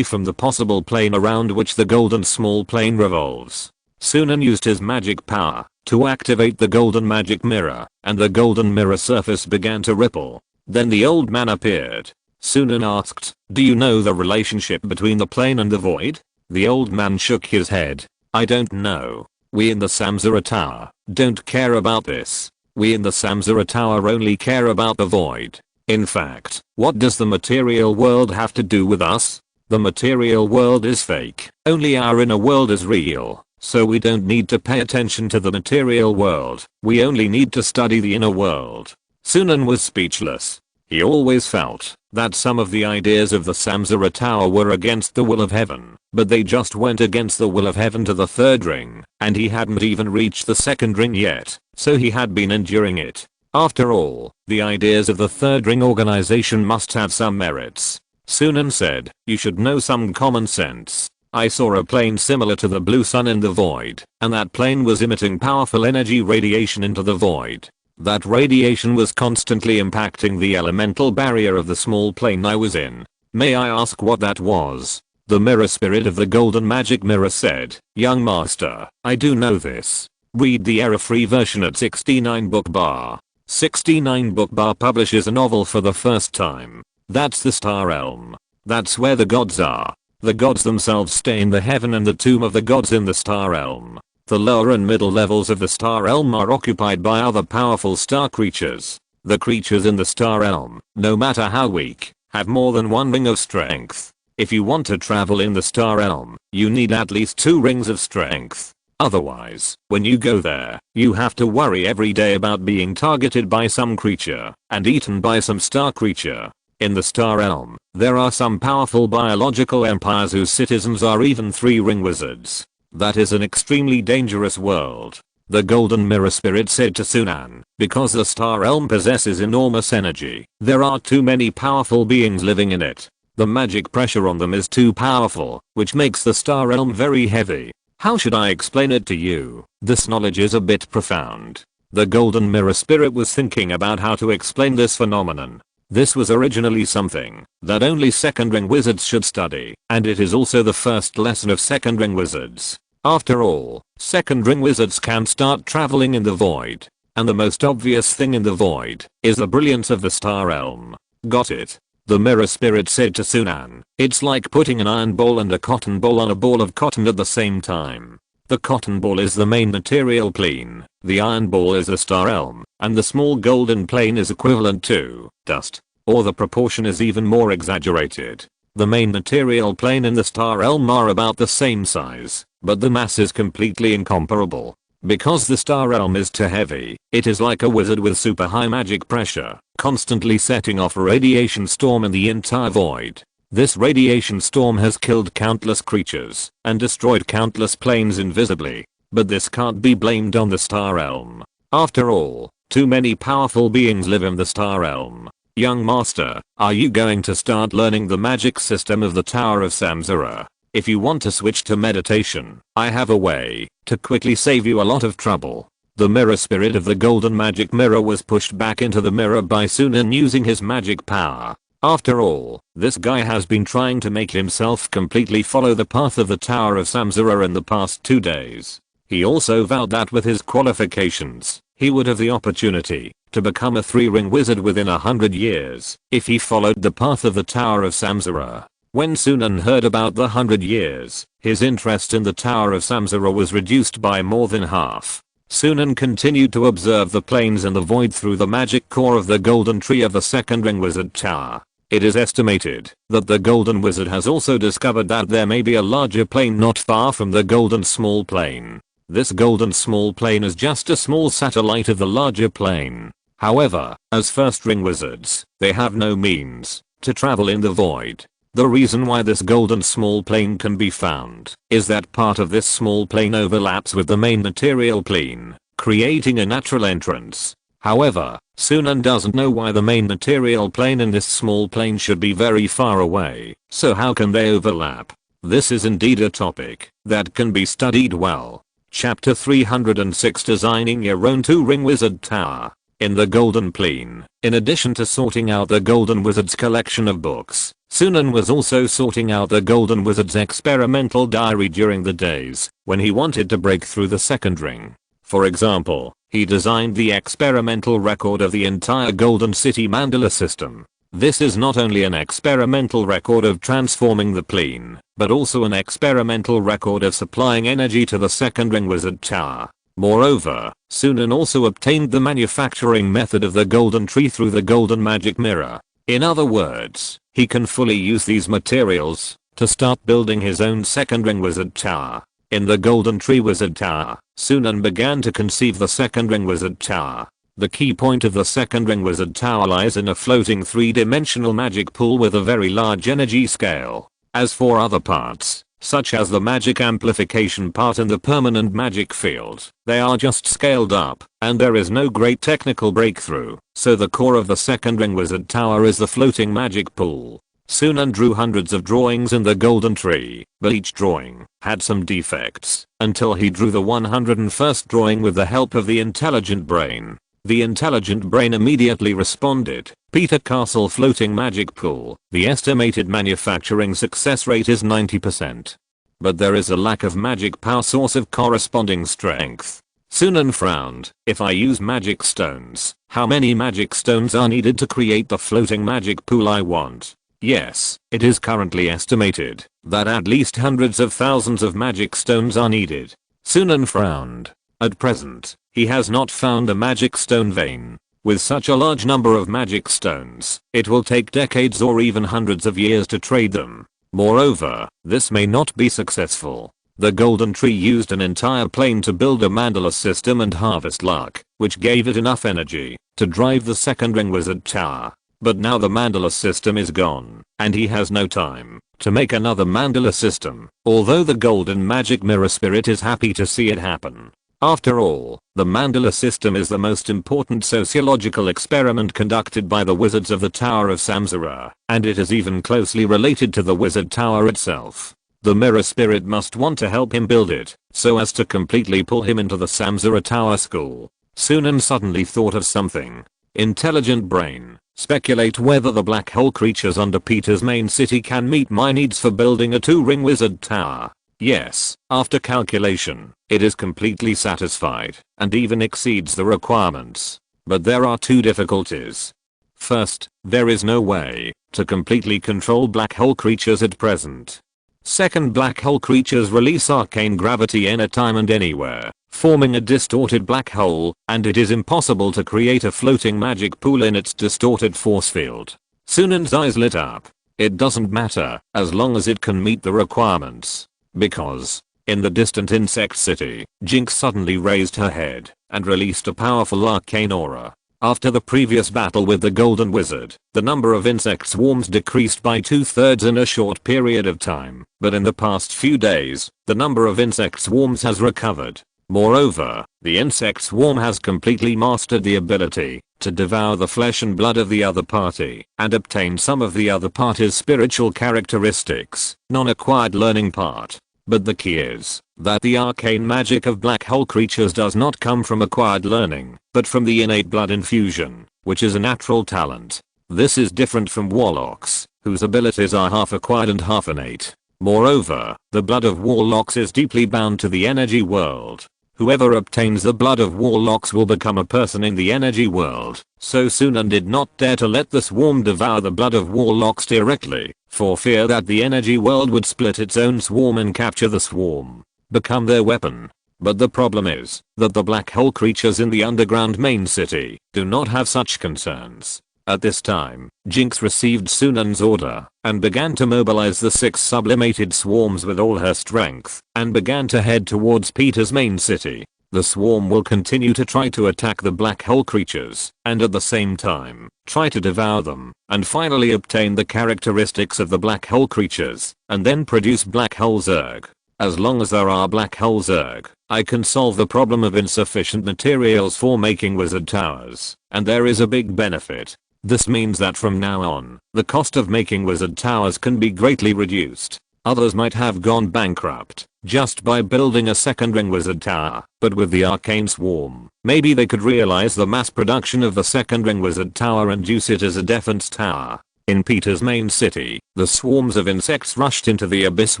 from the possible plane around which the golden small plane revolves. Sunan used his magic power to activate the golden magic mirror, and the golden mirror surface began to ripple. Then the old man appeared. Sunan asked, "Do you know the relationship between the plane and the void?" The old man shook his head. "I don't know. We in the Samsara Tower don't care about this. We in the Samsara Tower only care about the void. In fact, what does the material world have to do with us? The material world is fake. Only our inner world is real. So we don't need to pay attention to the material world. We only need to study the inner world." Sunan was speechless. He always felt that some of the ideas of the Samsara Tower were against the will of heaven, but they just went against the will of heaven to the third ring, and he hadn't even reached the second ring yet, so he had been enduring it. After all, the ideas of the third ring organization must have some merits. Sunan said, "You should know some common sense. I saw a plane similar to the blue sun in the void, and that plane was emitting powerful energy radiation into the void. That radiation was constantly impacting the elemental barrier of the small plane I was in. May I ask what that was?" The mirror spirit of the golden magic mirror said, "Young master, I do know this. Read the error-free version at 69 book bar. 69 book bar publishes a novel for the first time. That's the Star Realm. That's where the gods are. The gods themselves stay in the heaven and the tomb of the gods in the Star Realm. The lower and middle levels of the Star Realm are occupied by other powerful star creatures. The creatures in the Star Realm, no matter how weak, have more than one ring of strength. If you want to travel in the Star Realm, you need at least 2 rings of strength. Otherwise, when you go there, you have to worry every day about being targeted by some creature and eaten by some star creature. In the Star Realm, there are some powerful biological empires whose citizens are even 3-ring wizards. That is an extremely dangerous world." The golden mirror spirit said to Sunan, "Because the Star Realm possesses enormous energy, there are too many powerful beings living in it. The magic pressure on them is too powerful, which makes the Star Realm very heavy. How should I explain it to you? This knowledge is a bit profound." The golden mirror spirit was thinking about how to explain this phenomenon. This was originally something that only second-ring wizards should study, and it is also the first lesson of second-ring wizards. After all, second-ring wizards can start traveling in the void, and the most obvious thing in the void is the brilliance of the Star Realm. "Got it?" The mirror spirit said to Sunan. "It's like putting an iron ball and a cotton ball on a ball of cotton at the same time. The cotton ball is the main material plane, the iron ball is the Star Realm, and the small golden plane is equivalent to dust. Or the proportion is even more exaggerated. The main material plane and the Star Realm are about the same size, but the mass is completely incomparable. Because the Star Realm is too heavy, it is like a wizard with super high magic pressure, constantly setting off a radiation storm in the entire void. This radiation storm has killed countless creatures and destroyed countless planes invisibly. But this can't be blamed on the Star Realm. After all, too many powerful beings live in the Star Realm. Young master, are you going to start learning the magic system of the Tower of Samsara? If you want to switch to meditation, I have a way to quickly save you a lot of trouble. The mirror spirit of the golden magic mirror was pushed back into the mirror by Sunan using his magic power. After all, this guy has been trying to make himself completely follow the path of the Tower of Samsara in the past 2 days. He also vowed that with his qualifications, he would have the opportunity to become a 3-ring wizard within 100 years if he followed the path of the Tower of Samsara. When Sunan heard about the 100 years, his interest in the Tower of Samsara was reduced by more than half. Sunan continued to observe the planes and the void through the magic core of the golden tree of the second ring wizard tower. It is estimated that the golden wizard has also discovered that there may be a larger plane not far from the golden small plane. This golden small plane is just a small satellite of the larger plane. However, as first ring wizards, they have no means to travel in the void. The reason why this golden small plane can be found is that part of this small plane overlaps with the main material plane, creating a natural entrance. However, Sunan doesn't know why the main material plane and this small plane should be very far away, so how can they overlap? This is indeed a topic that can be studied well. Chapter 306, Designing Your Own 2-Ring Wizard Tower. In the Golden Plane, in addition to sorting out the Golden Wizard's collection of books, Sunan was also sorting out the Golden Wizard's experimental diary during the days when he wanted to break through the second ring. For example, he designed the experimental record of the entire Golden City mandala system. This is not only an experimental record of transforming the plane, but also an experimental record of supplying energy to the second ring wizard tower. Moreover, Sunan also obtained the manufacturing method of the golden tree through the golden magic mirror. In other words, he can fully use these materials to start building his own second ring wizard tower. In the golden tree wizard tower, Sunan began to conceive the second ring wizard tower. The key point of the second ring wizard tower lies in a floating 3-dimensional magic pool with a very large energy scale. As for other parts, such as the magic amplification part and the permanent magic field, they are just scaled up, and there is no great technical breakthrough, so the core of the second ring wizard tower is the floating magic pool. Sunan drew hundreds of drawings in the golden tree, but each drawing had some defects, until he drew the 101st drawing with the help of the intelligent brain. The intelligent brain immediately responded, "Peter Castle floating magic pool, the estimated manufacturing success rate is 90%. But there is a lack of magic power source of corresponding strength." Sunan frowned. "If I use magic stones, how many magic stones are needed to create the floating magic pool I want?" Yes, it is currently estimated that at least hundreds of thousands of magic stones are needed. Sunan frowned. At present, he has not found a magic stone vein. With such a large number of magic stones, it will take decades or even hundreds of years to trade them. Moreover, this may not be successful. The golden tree used an entire plane to build a mandala system and harvest luck, which gave it enough energy to drive the second ring wizard tower. But now the mandala system is gone, and he has no time to make another mandala system, although the golden magic mirror spirit is happy to see it happen. After all, the mandala system is the most important sociological experiment conducted by the wizards of the Tower of Samsara, and it is even closely related to the wizard tower itself. The mirror spirit must want to help him build it, so as to completely pull him into the Samsara Tower School. Sunan suddenly thought of something. Intelligent brain, speculate whether the black hole creatures under Peter's main city can meet my needs for building a 2-ring wizard tower. Yes, after calculation, it is completely satisfied, and even exceeds the requirements. But there are 2 difficulties. First, there is no way to completely control black hole creatures at present. Second, black hole creatures release arcane gravity anytime and anywhere, forming a distorted black hole, and it is impossible to create a floating magic pool in its distorted force field. Sunan's eyes lit up. It doesn't matter, as long as it can meet the requirements. Because, in the distant insect city, Jinx suddenly raised her head and released a powerful arcane aura. After the previous battle with the Golden Wizard, the number of insect swarms decreased by 2/3 in a short period of time, but in the past few days, the number of insect swarms has recovered. Moreover, the insect swarm has completely mastered the ability to devour the flesh and blood of the other party and obtain some of the other party's spiritual characteristics, non-acquired learning part. But the key is that the arcane magic of black hole creatures does not come from acquired learning, but from the innate blood infusion, which is a natural talent. This is different from warlocks, whose abilities are half acquired and half innate. Moreover, the blood of warlocks is deeply bound to the energy world. Whoever obtains the blood of warlocks will become a person in the energy world, so Sunan did not dare to let the swarm devour the blood of warlocks directly, for fear that the energy world would split its own swarm and capture the swarm, become their weapon. But the problem is that the black hole creatures in the underground main city do not have such concerns. At this time, Jinx received Sunan's order and began to mobilize the 6 sublimated swarms with all her strength and began to head towards Peter's main city. The swarm will continue to try to attack the black hole creatures and at the same time try to devour them and finally obtain the characteristics of the black hole creatures and then produce black hole Zerg. As long as there are black hole Zerg, I can solve the problem of insufficient materials for making wizard towers, and there is a big benefit. This means that from now on, the cost of making wizard towers can be greatly reduced. Others might have gone bankrupt just by building a second ring wizard tower, but with the arcane swarm, maybe they could realize the mass production of the second ring wizard tower and use it as a defense tower. In Peter's main city, the swarms of insects rushed into the abyss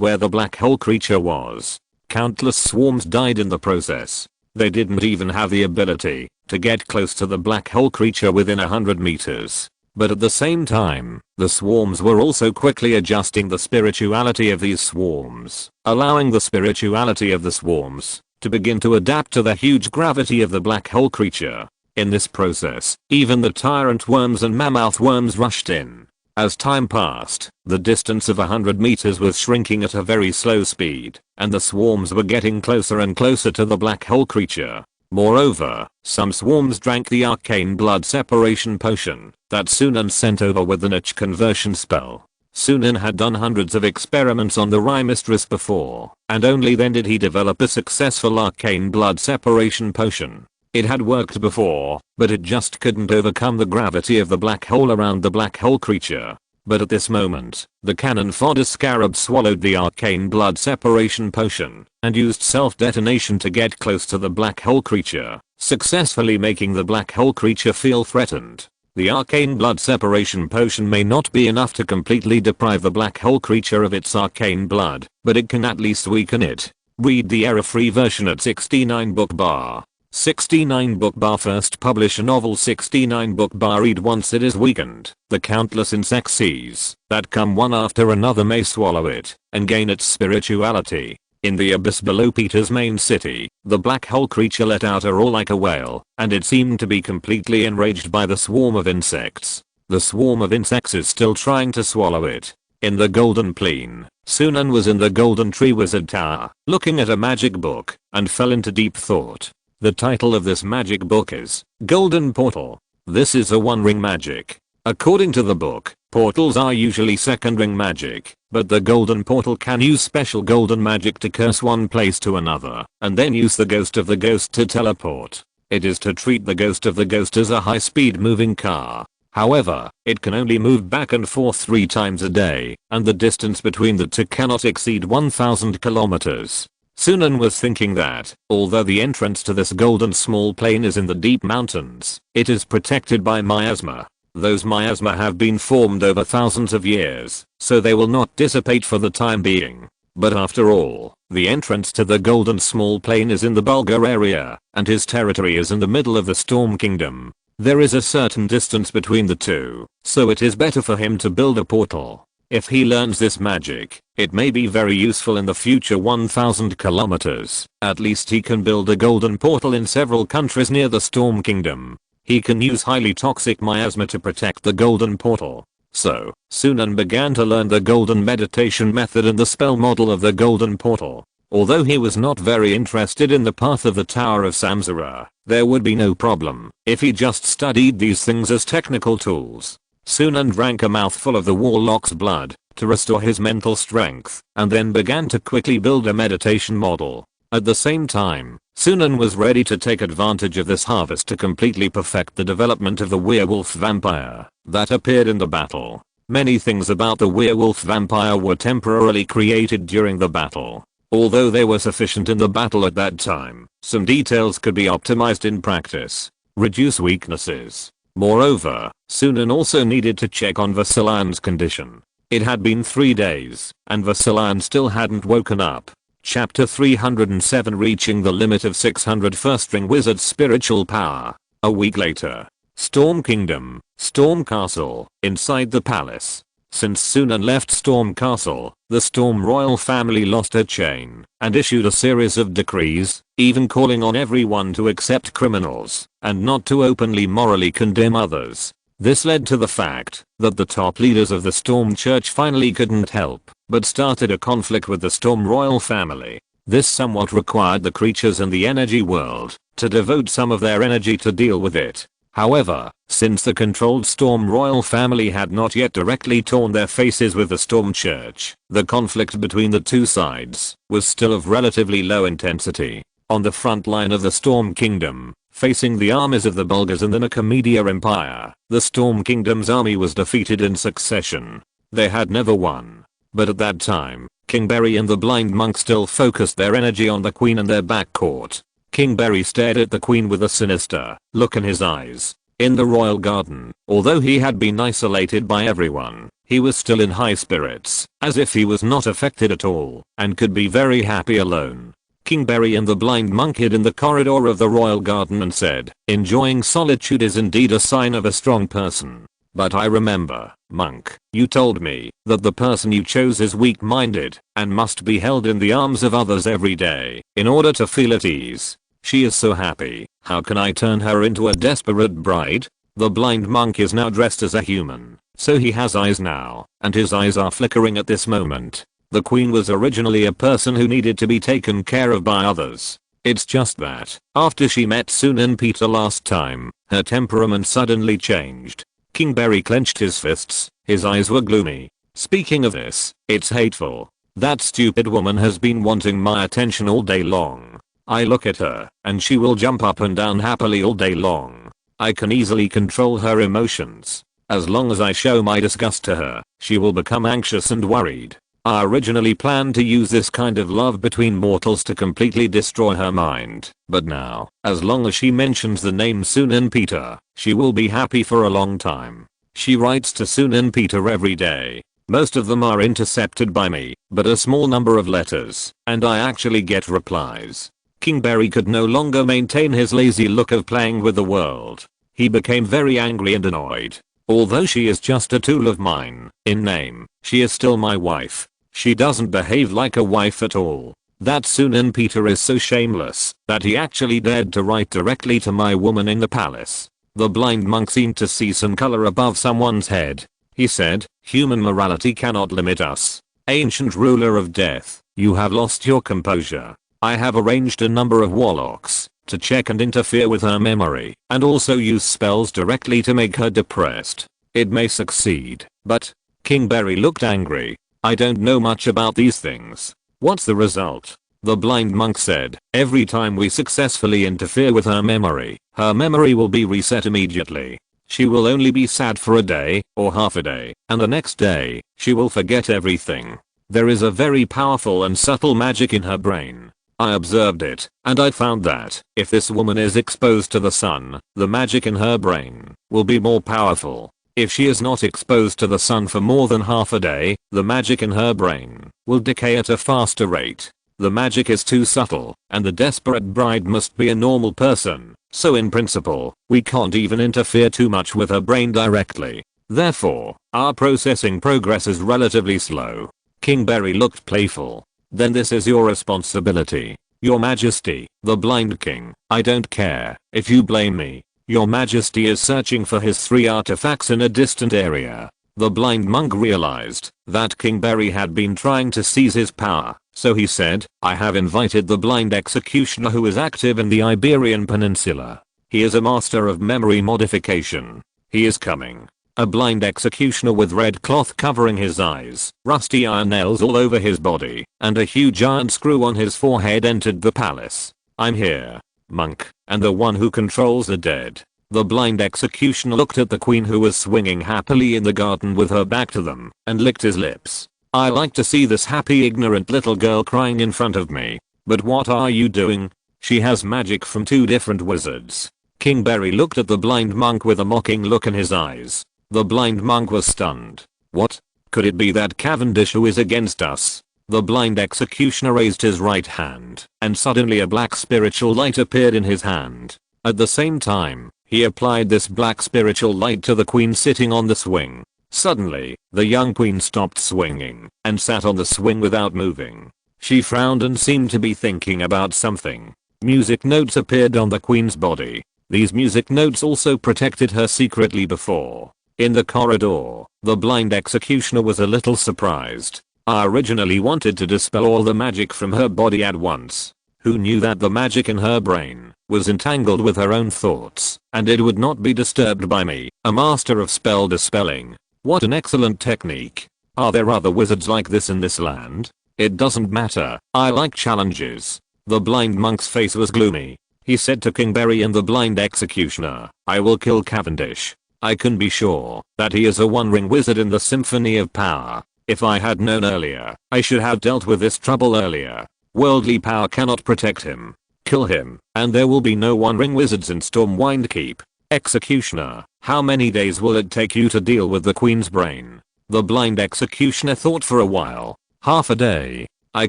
where the black hole creature was. Countless swarms died in the process. They didn't even have the ability to get close to the black hole creature within 100 meters. But at the same time, the swarms were also quickly adjusting the spirituality of these swarms, allowing the spirituality of the swarms to begin to adapt to the huge gravity of the black hole creature. In this process, even the tyrant worms and mammoth worms rushed in. As time passed, the distance of 100 meters was shrinking at a very slow speed, and the swarms were getting closer and closer to the black hole creature. Moreover, some swarms drank the arcane blood separation potion that Sunan sent over with the niche conversion spell. Sunan had done hundreds of experiments on the Rye Mistress before, and only then did he develop a successful arcane blood separation potion. It had worked before, but it just couldn't overcome the gravity of the black hole around the black hole creature. But at this moment, the cannon fodder scarab swallowed the arcane blood separation potion and used self-detonation to get close to the black hole creature, successfully making the black hole creature feel threatened. The arcane blood separation potion may not be enough to completely deprive the black hole creature of its arcane blood, but it can at least weaken it. Read the error-free version at 69 book bar. 69 book bar. First publish a novel. 69 book bar. Read once it is weakened. The countless insects that come one after another may swallow it and gain its spirituality. In the abyss below Peter's main city, the black hole creature let out a roar like a whale, and it seemed to be completely enraged by the swarm of insects. The swarm of insects is still trying to swallow it. In the Golden Plain, Sunan was in the Golden Tree Wizard Tower, looking at a magic book, and fell into deep thought. The title of this magic book is Golden Portal. This is a one-ring magic. According to the book, portals are usually second-ring magic, but the golden portal can use special golden magic to curse one place to another, and then use the ghost of the ghost to teleport. It is to treat the ghost of the ghost as a high-speed moving car. However, it can only move back and forth 3 times a day, and the distance between the two cannot exceed 1,000 kilometers. Sunan was thinking that, although the entrance to this golden small plain is in the deep mountains, it is protected by miasma. Those miasma have been formed over thousands of years, so they will not dissipate for the time being. But after all, the entrance to the golden small plain is in the Bulgar area, and his territory is in the middle of the Storm Kingdom. There is a certain distance between the two, so it is better for him to build a portal. If he learns this magic, it may be very useful in the future. 1,000 kilometers. At least he can build a golden portal in several countries near the Storm Kingdom. He can use highly toxic miasma to protect the golden portal. So, Sunan began to learn the golden meditation method and the spell model of the golden portal. Although he was not very interested in the path of the Tower of Samsara, there would be no problem if he just studied these things as technical tools. Sunan drank a mouthful of the warlock's blood to restore his mental strength, and then began to quickly build a meditation model. At the same time, Sunan was ready to take advantage of this harvest to completely perfect the development of the werewolf vampire that appeared in the battle. Many things about the werewolf vampire were temporarily created during the battle. Although they were sufficient in the battle at that time, some details could be optimized in practice. Reduce weaknesses. Moreover, Sunan also needed to check on Vasilan's condition. It had been 3 days, and Vasilan still hadn't woken up. Chapter 307 Reaching the limit of 600 first-ring wizard spiritual power. A week later. Storm Kingdom, Storm Castle, inside the palace. Since Sunan left Storm Castle, the Storm royal family lost her chain and issued a series of decrees, even calling on everyone to accept criminals and not to openly morally condemn others. This led to the fact that the top leaders of the Storm Church finally couldn't help but started a conflict with the Storm royal family. This somewhat required the creatures in the energy world to devote some of their energy to deal with it. However, since the controlled Storm royal family had not yet directly torn their faces with the Storm Church, the conflict between the two sides was still of relatively low intensity. On the front line of the Storm Kingdom, facing the armies of the Bulgars and the Nicomedia Empire, the Storm Kingdom's army was defeated in succession. They had never won. But at that time, King Berry and the blind monk still focused their energy on the queen and their backcourt. King Berry stared at the queen with a sinister look in his eyes. In the royal garden, although he had been isolated by everyone, he was still in high spirits, as if he was not affected at all, and could be very happy alone. King Berry and the blind monk hid in the corridor of the royal garden and said, "Enjoying solitude is indeed a sign of a strong person. But I remember, monk, you told me that the person you chose is weak-minded and must be held in the arms of others every day in order to feel at ease. She is so happy, how can I turn her into a desperate bride?" The blind monk is now dressed as a human, so he has eyes now, and his eyes are flickering at this moment. The queen was originally a person who needed to be taken care of by others. It's just that, after she met Sunan Peter last time, her temperament suddenly changed. King Berry clenched his fists, his eyes were gloomy. Speaking of this, it's hateful. That stupid woman has been wanting my attention all day long. I look at her, and she will jump up and down happily all day long. I can easily control her emotions. As long as I show my disgust to her, she will become anxious and worried. I originally planned to use this kind of love between mortals to completely destroy her mind, but now, as long as she mentions the name Sunan Peter, she will be happy for a long time. She writes to Sunan Peter every day. Most of them are intercepted by me, but a small number of letters, and I actually get replies. King Berry could no longer maintain his lazy look of playing with the world. He became very angry and annoyed. Although she is just a tool of mine, in name, she is still my wife. She doesn't behave like a wife at all. That Sunan Peter is so shameless that he actually dared to write directly to my woman in the palace. The blind monk seemed to see some color above someone's head. He said, "Human morality cannot limit us. Ancient ruler of death, you have lost your composure. I have arranged a number of warlocks to check and interfere with her memory and also use spells directly to make her depressed. It may succeed, but..." King Berry looked angry. "I don't know much about these things. What's the result?" The blind monk said, "Every time we successfully interfere with her memory will be reset immediately. She will only be sad for a day or half a day, and the next day, she will forget everything. There is a very powerful and subtle magic in her brain. I observed it, and I found that if this woman is exposed to the sun, the magic in her brain will be more powerful. If she is not exposed to the sun for more than half a day, the magic in her brain will decay at a faster rate. The magic is too subtle, and the desperate bride must be a normal person, so in principle, we can't even interfere too much with her brain directly. Therefore, our processing progress is relatively slow." King Berry looked playful. "Then this is your responsibility. Your Majesty, the blind king, I don't care if you blame me. Your Majesty is searching for his 3 artifacts in a distant area." The blind monk realized that King Berry had been trying to seize his power, so he said, "I have invited the blind executioner who is active in the Iberian Peninsula. He is a master of memory modification. He is coming. A blind executioner with red cloth covering his eyes, rusty iron nails all over his body, and a huge iron screw on his forehead entered the palace. "I'm here, monk, and the one who controls the dead." The blind executioner looked at the queen who was swinging happily in the garden with her back to them, and licked his lips. "I like to see this happy ignorant little girl crying in front of me. But what are you doing? She has magic from 2 different wizards." King Berry looked at the blind monk with a mocking look in his eyes. The blind monk was stunned. "What? Could it be that Cavendish who is against us?" The blind executioner raised his right hand, and suddenly a black spiritual light appeared in his hand. At the same time, he applied this black spiritual light to the queen sitting on the swing. Suddenly, the young queen stopped swinging, and sat on the swing without moving. She frowned and seemed to be thinking about something. Music notes appeared on the queen's body. These music notes also protected her secretly before. In the corridor, the blind executioner was a little surprised. "I originally wanted to dispel all the magic from her body at once. Who knew that the magic in her brain was entangled with her own thoughts, and it would not be disturbed by me, a master of spell dispelling? What an excellent technique. Are there other wizards like this in this land? It doesn't matter, I like challenges." The blind monk's face was gloomy. He said to King Berry and the blind executioner, "I will kill Cavendish. I can be sure that he is a one-ring wizard in the Symphony of Power. If I had known earlier, I should have dealt with this trouble earlier. Worldly power cannot protect him. Kill him, and there will be no one-ring wizards in Stormwind Keep." "Executioner, how many days will it take you to deal with the queen's brain?" The blind executioner thought for a while. "Half a day. I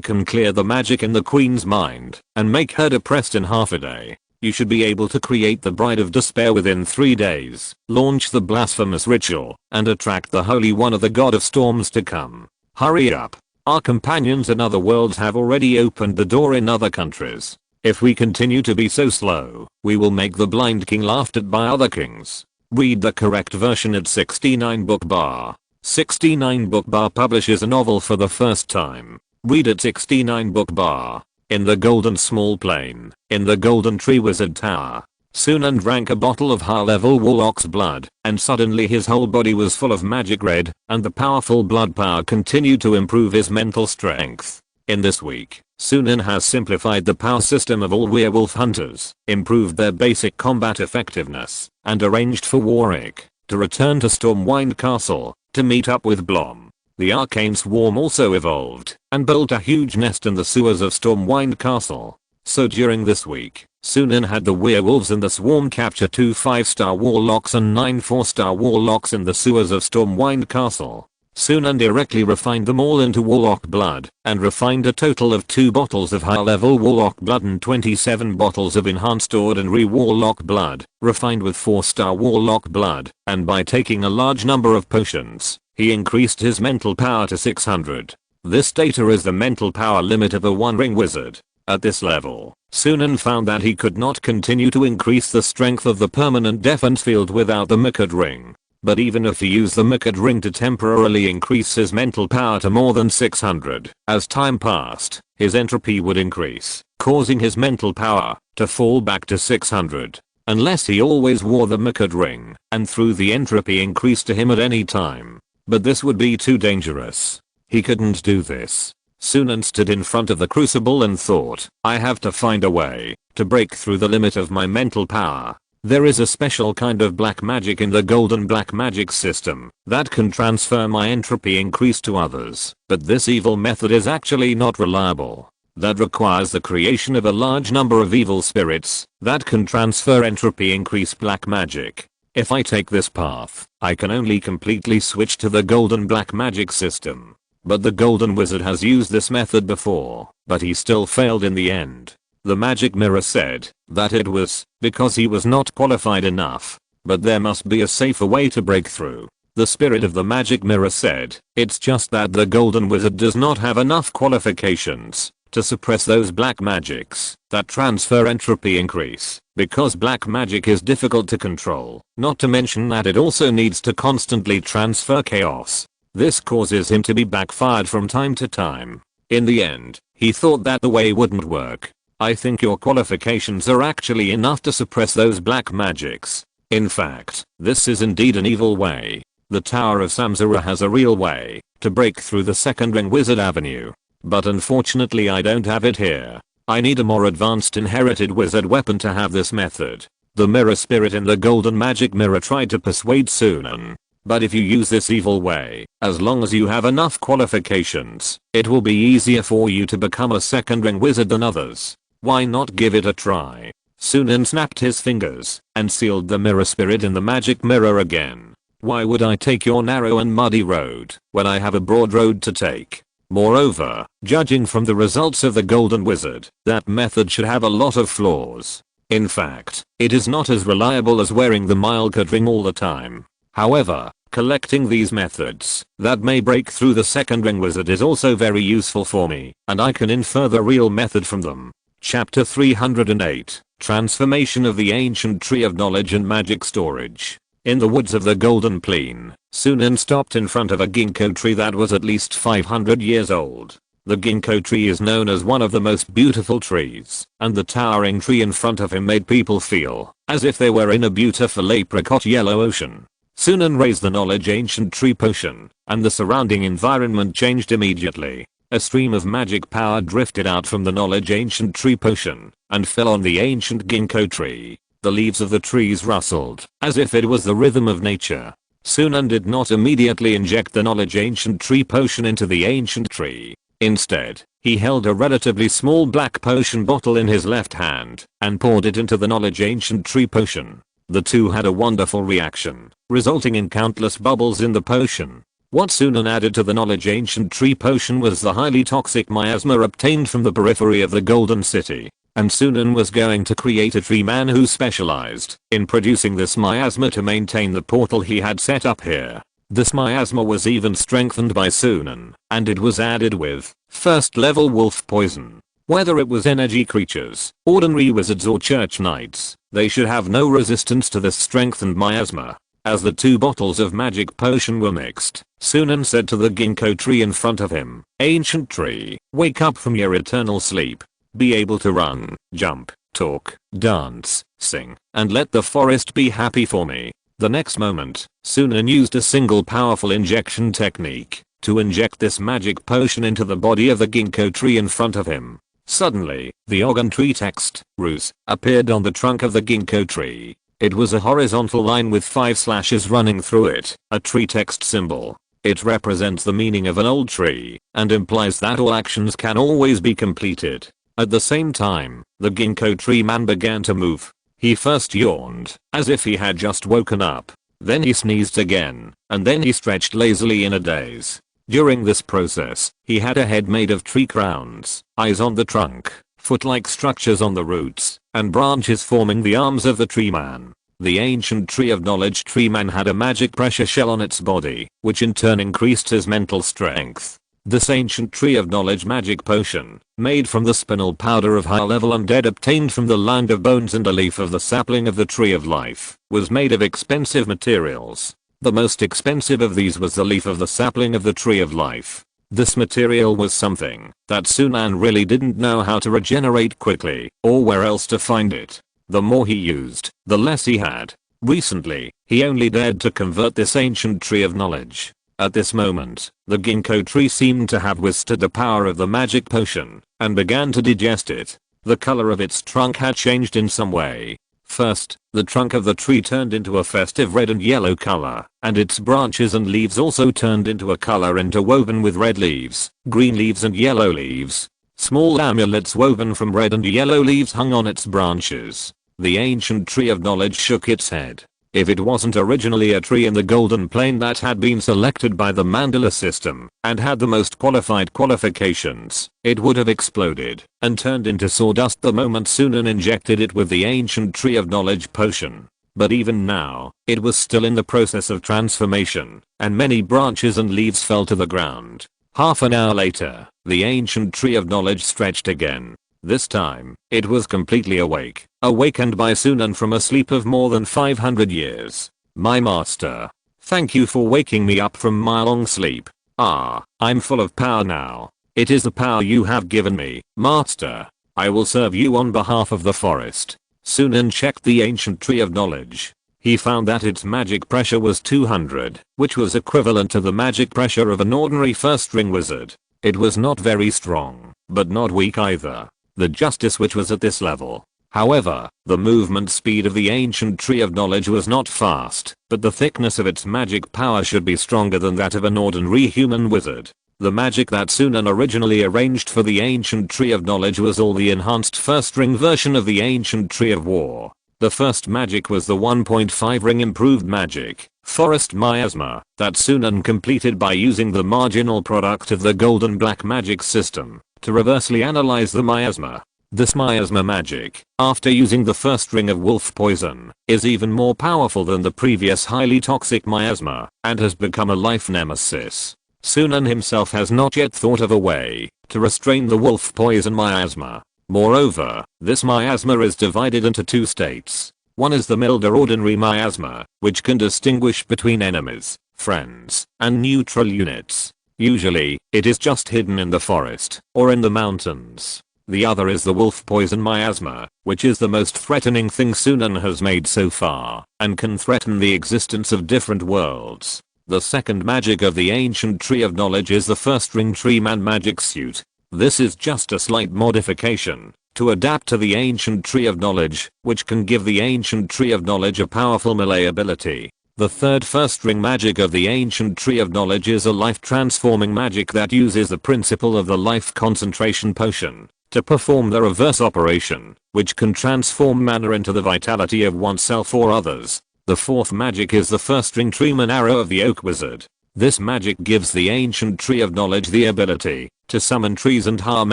can clear the magic in the queen's mind and make her depressed in half a day. You should be able to create the Bride of Despair within 3 days, launch the blasphemous ritual, and attract the Holy One of the God of Storms to come. Hurry up. Our companions in other worlds have already opened the door in other countries. If we continue to be so slow, we will make the blind king laughed at by other kings." Read the correct version at 69 Book Bar. 69 Book Bar publishes a novel for the first time. Read at 69 Book Bar. In the Golden Small Plane, in the Golden Tree Wizard Tower, Sunan drank a bottle of high-level warlock's blood, and suddenly his whole body was full of magic red, and the powerful blood power continued to improve his mental strength. In this week, Sunan has simplified the power system of all werewolf hunters, improved their basic combat effectiveness, and arranged for Warwick to return to Stormwind Castle to meet up with Blom. The arcane swarm also evolved and built a huge nest in the sewers of Stormwind Castle. So during this week, Sunan had the werewolves in the swarm capture 2 5-star warlocks and 9 4-star warlocks in the sewers of Stormwind Castle. Sunan directly refined them all into warlock blood and refined a total of 2 bottles of high-level warlock blood and 27 bottles of enhanced ordinary warlock blood, refined with 4-star warlock blood, and by taking a large number of potions, he increased his mental power to 600. This data is the mental power limit of a one-ring wizard. At this level, Sunan found that he could not continue to increase the strength of the permanent defense field without the Mikad ring. But even if he used the Mikad ring to temporarily increase his mental power to more than 600, as time passed, his entropy would increase, causing his mental power to fall back to 600. Unless he always wore the Mikad ring, and threw the entropy increase to him at any time. But this would be too dangerous. He couldn't do this. Sunan stood in front of the crucible and thought, I have to find a way to break through the limit of my mental power. There is a special kind of black magic in the golden black magic system that can transfer my entropy increase to others, but this evil method is actually not reliable. That requires the creation of a large number of evil spirits that can transfer entropy increase black magic. If I take this path, I can only completely switch to the golden black magic system. But the golden wizard has used this method before, but he still failed in the end. The magic mirror said that it was because he was not qualified enough. But there must be a safer way to break through. The spirit of the magic mirror said, it's just that the golden wizard does not have enough qualifications to suppress those black magics that transfer entropy increase, because black magic is difficult to control, not to mention that it also needs to constantly transfer chaos. This causes him to be backfired from time to time. In the end, he thought that the way wouldn't work. I think your qualifications are actually enough to suppress those black magics. In fact, this is indeed an evil way. the Tower of Samsara has a real way to break through the second ring wizard avenue. But unfortunately I don't have it here. I need a more advanced inherited wizard weapon to have this method. The mirror spirit in the golden magic mirror tried to persuade Sunan. But if you use this evil way, as long as you have enough qualifications, it will be easier for you to become a second ring wizard than others. Why not give it a try? Sunan snapped his fingers and sealed the mirror spirit in the magic mirror again. Why would I take your narrow and muddy road when I have a broad road to take? Moreover, judging from the results of the golden wizard, that method should have a lot of flaws. In fact, it is not as reliable as wearing the Milkard ring all the time. However, collecting these methods that may break through the second ring wizard is also very useful for me, and I can infer the real method from them. Chapter 308, Transformation of the Ancient Tree of Knowledge and Magic Storage. In the woods of the Golden Plain, Sunan stopped in front of a ginkgo tree that was at least 500 years old. The ginkgo tree is known as one of the most beautiful trees, and the towering tree in front of him made people feel as if they were in a beautiful apricot yellow ocean. Sunan raised the knowledge ancient tree potion, and the surrounding environment changed immediately. A stream of magic power drifted out from the knowledge ancient tree potion, and fell on the ancient ginkgo tree. The leaves of the trees rustled, as if it was the rhythm of nature. Sunan did not immediately inject the knowledge ancient tree potion into the ancient tree. Instead, he held a relatively small black potion bottle in his left hand, and poured it into the knowledge ancient tree potion. The two had a wonderful reaction, resulting in countless bubbles in the potion. What Sunan added to the knowledge ancient tree potion was the highly toxic miasma obtained from the periphery of the Golden City. And Sunan was going to create a tree man who specialized in producing this miasma to maintain the portal he had set up here. This miasma was even strengthened by Sunan, and it was added with first level wolf poison. Whether it was energy creatures, ordinary wizards or church knights, they should have no resistance to this strengthened miasma. As the two bottles of magic potion were mixed, Sunan said to the ginkgo tree in front of him, "Ancient tree, wake up from your eternal sleep. Be able to run, jump, talk, dance, sing, and let the forest be happy for me." The next moment, Sunan used a single powerful injection technique to inject this magic potion into the body of the ginkgo tree in front of him. Suddenly, the Ogun tree text, Ruse, appeared on the trunk of the ginkgo tree. It was a horizontal line with 5 slashes running through it, a tree text symbol. It represents the meaning of an old tree, and implies that all actions can always be completed. At the same time, the ginkgo tree man began to move. He first yawned, as if he had just woken up. Then he sneezed again, and then he stretched lazily in a daze. During this process, he had a head made of tree crowns, eyes on the trunk, foot-like structures on the roots, and branches forming the arms of the tree man. The ancient tree of knowledge tree man had a magic pressure shell on its body, which in turn increased his mental strength. This ancient tree of knowledge magic potion, made from the spinel powder of high level undead obtained from the land of bones and a leaf of the sapling of the tree of life, was made of expensive materials. The most expensive of these was the leaf of the sapling of the tree of life. This material was something that Sunan really didn't know how to regenerate quickly, or where else to find it. The more he used, the less he had. Recently, he only dared to convert this ancient tree of knowledge. At this moment, the ginkgo tree seemed to have withstood the power of the magic potion, and began to digest it. The color of its trunk had changed in some way. First, the trunk of the tree turned into a festive red and yellow color, and its branches and leaves also turned into a color interwoven with red leaves, green leaves and yellow leaves. Small amulets woven from red and yellow leaves hung on its branches. The ancient tree of knowledge shook its head. If it wasn't originally a tree in the Golden Plain that had been selected by the Mandala system and had the most qualified qualifications, it would have exploded and turned into sawdust the moment Sunan injected it with the ancient tree of knowledge potion. But even now, it was still in the process of transformation, and many branches and leaves fell to the ground. Half an hour later, the ancient tree of knowledge stretched again. This time, it was completely awake, awakened by Sunan from a sleep of more than 500 years. "My master. Thank you for waking me up from my long sleep. I'm full of power now. It is the power you have given me, master. I will serve you on behalf of the forest." Sunan checked the ancient tree of knowledge. He found that its magic pressure was 200, which was equivalent to the magic pressure of an ordinary first ring wizard. It was not very strong, but not weak either. The justice which was at this level. However, the movement speed of the ancient tree of knowledge was not fast, but the thickness of its magic power should be stronger than that of an ordinary human wizard. The magic that Sunan originally arranged for the ancient tree of knowledge was all the enhanced first ring version of the ancient tree of war. The first magic was the 1.5 ring improved magic, forest miasma, that Sunan completed by using the marginal product of the golden black magic system to reversely analyze the miasma. This miasma magic, after using the first ring of wolf poison, is even more powerful than the previous highly toxic miasma, and has become a life nemesis. Sunan himself has not yet thought of a way to restrain the wolf poison miasma. Moreover, this miasma is divided into two states. One is the milder ordinary miasma, which can distinguish between enemies, friends, and neutral units. Usually, it is just hidden in the forest or in the mountains. The other is the wolf poison miasma, which is the most threatening thing Sunan has made so far, and can threaten the existence of different worlds. The second magic of the ancient tree of knowledge is the first ring tree man magic suit. This is just a slight modification to adapt to the ancient tree of knowledge, which can give the ancient tree of knowledge a powerful melee ability. The third first ring magic of the ancient tree of knowledge is a life transforming magic that uses the principle of the life concentration potion to perform the reverse operation, which can transform mana into the vitality of oneself or others. The fourth magic is the first ring treeman arrow of the oak wizard. This magic gives the ancient tree of knowledge the ability to summon trees and harm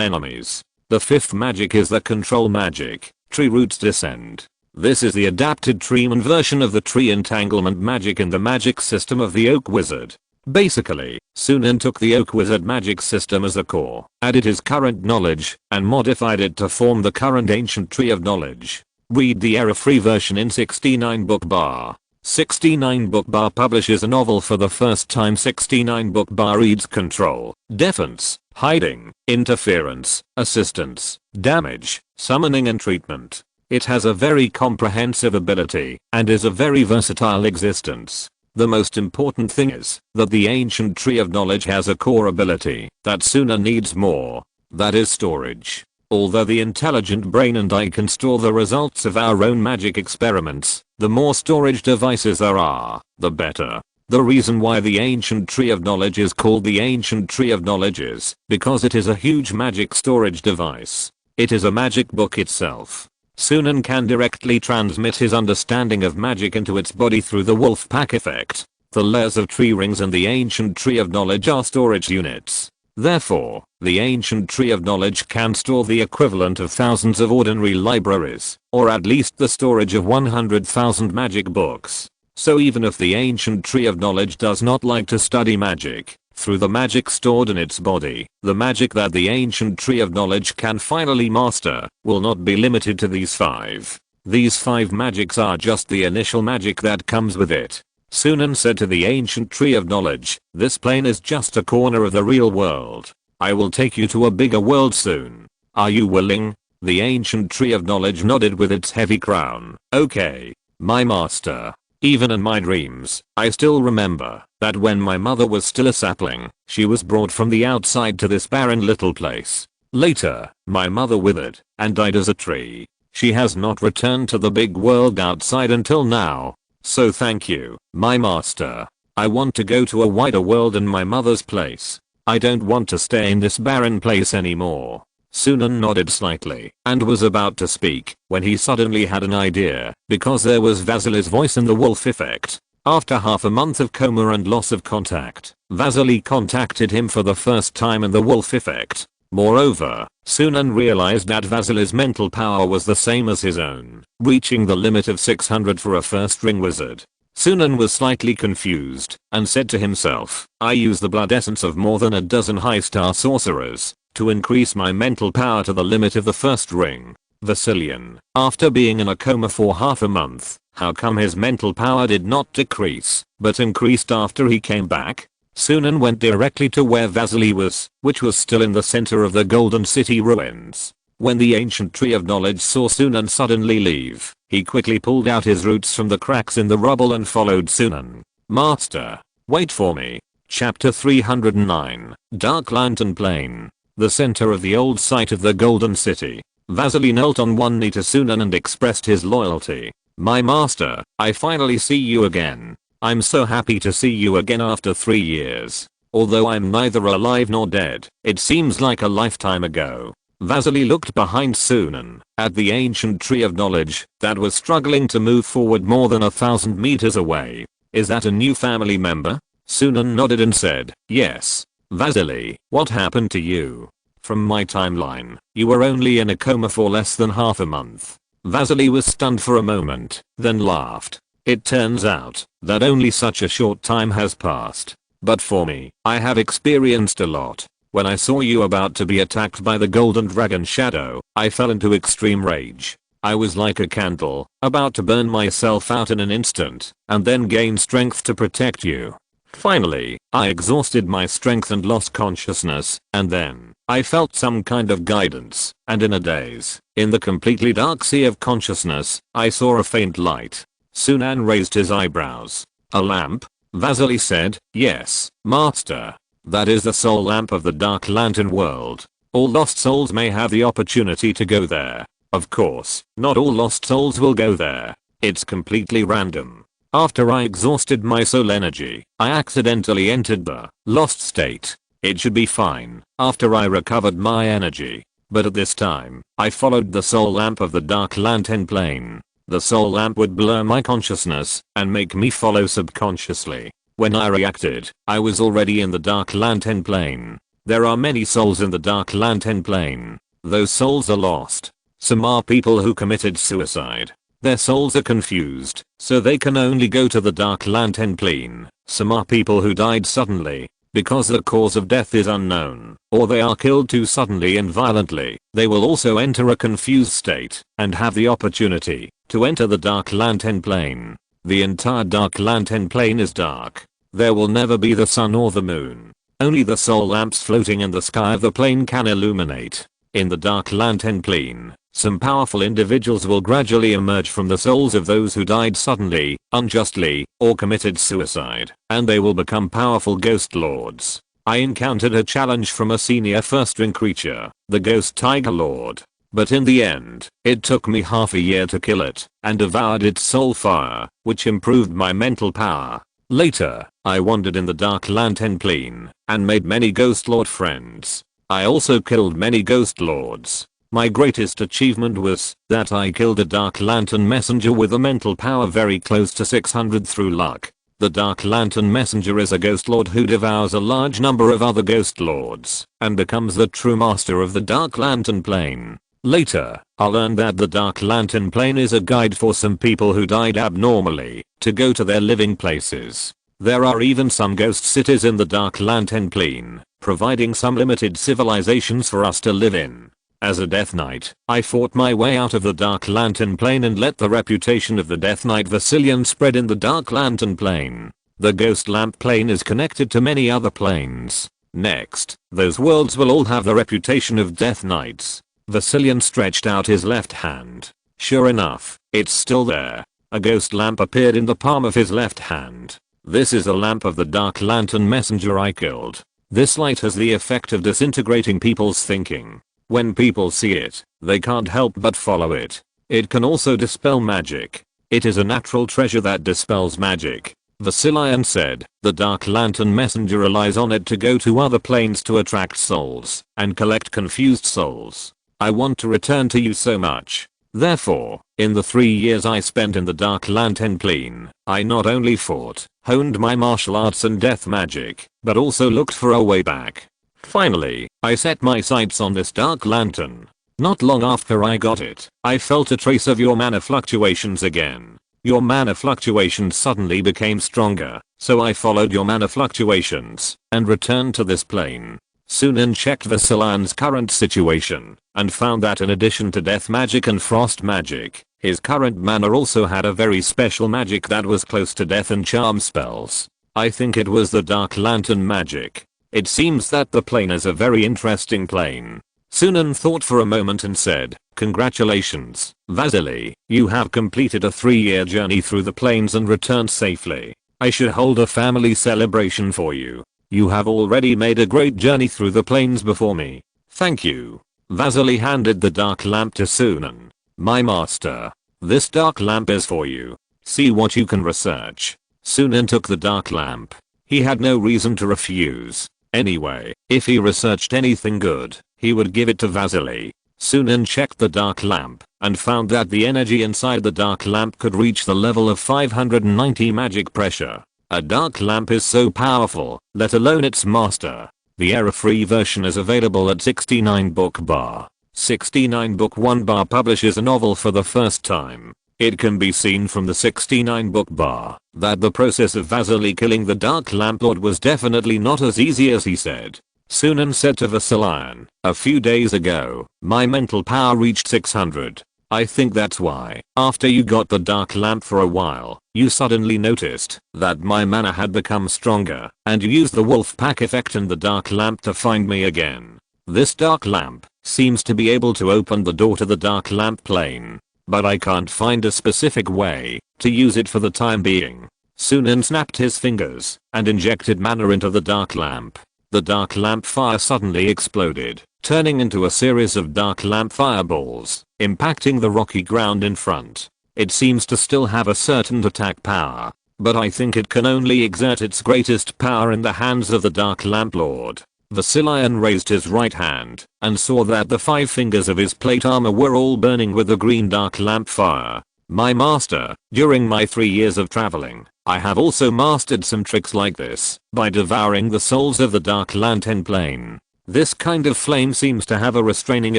enemies. The fifth magic is the control magic, tree roots descend. This is the adapted treeman version of the tree entanglement magic in the magic system of the oak wizard. Basically, Sunan took the oak wizard magic system as a core, added his current knowledge, and modified it to form the current ancient tree of knowledge. Read the error-free version in 69 book bar. 69 book bar publishes a novel for the first time. 69 book bar reads control, defense, hiding, interference, assistance, damage, summoning and treatment. It has a very comprehensive ability and is a very versatile existence. The most important thing is that the ancient tree of knowledge has a core ability that Sunan needs more. That is storage. Although the intelligent brain and I can store the results of our own magic experiments, the more storage devices there are, the better. The reason why the ancient tree of knowledge is called the ancient tree of knowledge is because it is a huge magic storage device. It is a magic book itself. Sunan can directly transmit his understanding of magic into its body through the wolf pack effect. The layers of tree rings and the ancient tree of knowledge are storage units. Therefore, the ancient tree of knowledge can store the equivalent of thousands of ordinary libraries, or at least the storage of 100,000 magic books. So even if the ancient tree of knowledge does not like to study magic, through the magic stored in its body, the magic that the ancient tree of knowledge can finally master will not be limited to these 5. These 5 magics are just the initial magic that comes with it. Sunan said to the ancient tree of knowledge, "This plane is just a corner of the real world. I will take you to a bigger world soon. Are you willing?" The ancient tree of knowledge nodded with its heavy crown. "Okay, my master." Even in my dreams, I still remember that when my mother was still a sapling, she was brought from the outside to this barren little place. Later, my mother withered and died as a tree. She has not returned to the big world outside until now. So thank you, my master. I want to go to a wider world in my mother's place. I don't want to stay in this barren place anymore. Sunan nodded slightly and was about to speak when he suddenly had an idea, because there was Vasily's voice in the wolf effect. After half a month of coma and loss of contact, Vasily contacted him for the first time in the wolf effect. Moreover, Sunan realized that Vasily's mental power was the same as his own, reaching the limit of 600 for a first ring wizard. Sunan was slightly confused and said to himself, "I use the blood essence of more than a dozen high star sorcerers to increase my mental power to the limit of the first ring." Vasilian, after being in a coma for half a month, how come his mental power did not decrease, but increased after he came back? Sunan went directly to where Vasily was, which was still in the center of the Golden City ruins. When the ancient tree of knowledge saw Sunan suddenly leave, He quickly pulled out his roots from the cracks in the rubble and followed Sunan. Master, wait for me. Chapter 309, Dark Lantern Plain. The center of the old site of the Golden City. Vasily knelt on one knee to Sunan and expressed his loyalty. My master, I finally see you again. I'm so happy to see you again after 3 years. Although I'm neither alive nor dead, it seems like a lifetime ago. Vasily looked behind Sunan, at the ancient tree of knowledge that was struggling to move forward more than 1,000 meters away. Is that a new family member? Sunan nodded and said, yes. Vasily, what happened to you? From my timeline, you were only in a coma for less than half a month. Vasily was stunned for a moment, then laughed. It turns out that only such a short time has passed. But for me, I have experienced a lot. When I saw you about to be attacked by the golden dragon shadow, I fell into extreme rage. I was like a candle, about to burn myself out in an instant, and then gain strength to protect you. Finally, I exhausted my strength and lost consciousness, and then, I felt some kind of guidance, and in a daze, in the completely dark sea of consciousness, I saw a faint light. Sunan raised his eyebrows. A lamp? Vasily said, yes, master. That is the soul lamp of the Dark Lantern world. All lost souls may have the opportunity to go there. Of course, not all lost souls will go there. It's completely random. After I exhausted my soul energy, I accidentally entered the lost state. It should be fine after I recovered my energy. But at this time, I followed the soul lamp of the Dark Lantern plane. The soul lamp would blur my consciousness and make me follow subconsciously. When I reacted, I was already in the Dark Lantern plane. There are many souls in the Dark Lantern plane. Those souls are lost. Some are people who committed suicide. Their souls are confused, so they can only go to the Dark Lantern plane. Some are people who died suddenly, because the cause of death is unknown, or they are killed too suddenly and violently. They will also enter a confused state, and have the opportunity to enter the Dark Lantern plane. The entire Dark Lantern plane is dark. There will never be the sun or the moon. Only the soul lamps floating in the sky of the plane can illuminate. In the Dark Lantern plane, some powerful individuals will gradually emerge from the souls of those who died suddenly, unjustly, or committed suicide, and they will become powerful ghost lords. I encountered a challenge from a senior first-ring creature, the Ghost Tiger Lord. But in the end, it took me half a year to kill it, and devoured its soul fire, which improved my mental power. Later, I wandered in the Dark Lantern plane, and made many Ghost Lord friends. I also killed many Ghost Lords. My greatest achievement was that I killed a Dark Lantern messenger with a mental power very close to 600 through luck. The Dark Lantern messenger is a Ghost Lord who devours a large number of other Ghost Lords, and becomes the true master of the Dark Lantern plane. Later, I learned that the Dark Lantern plane is a guide for some people who died abnormally, to go to their living places. There are even some ghost cities in the Dark Lantern plane, providing some limited civilizations for us to live in. As a Death Knight, I fought my way out of the Dark Lantern plane and let the reputation of the Death Knight Vasilian spread in the Dark Lantern plane. The Ghost Lamp plane is connected to many other planes. Next, those worlds will all have the reputation of Death Knights. Vasilian stretched out his left hand. Sure enough, it's still there. A ghost lamp appeared in the palm of his left hand. This is a lamp of the Dark Lantern messenger I killed. This light has the effect of disintegrating people's thinking. When people see it, they can't help but follow it. It can also dispel magic. It is a natural treasure that dispels magic. Vasilian said, the Dark Lantern messenger relies on it to go to other planes to attract souls, and collect confused souls. I want to return to you so much. Therefore, in the 3 years I spent in the Dark Lantern plane, I not only fought, honed my martial arts and death magic, but also looked for a way back. Finally, I set my sights on this Dark Lantern. Not long after I got it, I felt a trace of your mana fluctuations again. Your mana fluctuations suddenly became stronger, so I followed your mana fluctuations, and returned to this plane. Sunan checked Vasilian's current situation, and found that in addition to death magic and frost magic, his current mana also had a very special magic that was close to death and charm spells. I think it was the Dark Lantern magic. It seems that the plane is a very interesting plane. Sunan thought for a moment and said, Congratulations, Vasily, you have completed a 3-year journey through the plains and returned safely. I should hold a family celebration for you. You have already made a great journey through the plains before me. Thank you. Vasily handed the dark lamp to Sunan. My master. This dark lamp is for you. See what you can research. Sunan took the dark lamp. He had no reason to refuse. Anyway, if he researched anything good, he would give it to Vasily. Sunan checked the dark lamp and found that the energy inside the dark lamp could reach the level of 590 magic pressure. A dark lamp is so powerful, let alone its master. The error-free version is available at 69 book bar. 69 book 1 bar publishes a novel for the first time. It can be seen from the 69 book bar that the process of Vasily killing the Dark Lamp Lord was definitely not as easy as he said. Sunan said to Vasily, a few days ago, my mental power reached 600. I think that's why, after you got the dark lamp for a while, you suddenly noticed that my mana had become stronger, and you used the wolf pack effect and the dark lamp to find me again. This dark lamp seems to be able to open the door to the dark lamp plane, but I can't find a specific way to use it for the time being. Sunan snapped his fingers and injected mana into the dark lamp. The dark lamp fire suddenly exploded, turning into a series of dark lamp fireballs, impacting the rocky ground in front. It seems to still have a certain attack power, but I think it can only exert its greatest power in the hands of the Dark Lamp Lord. Vasily raised his right hand and saw that the 5 fingers of his plate armor were all burning with the green dark lamp fire. My master, during my 3 years of traveling, I have also mastered some tricks like this by devouring the souls of the Dark Lantern plane. This kind of flame seems to have a restraining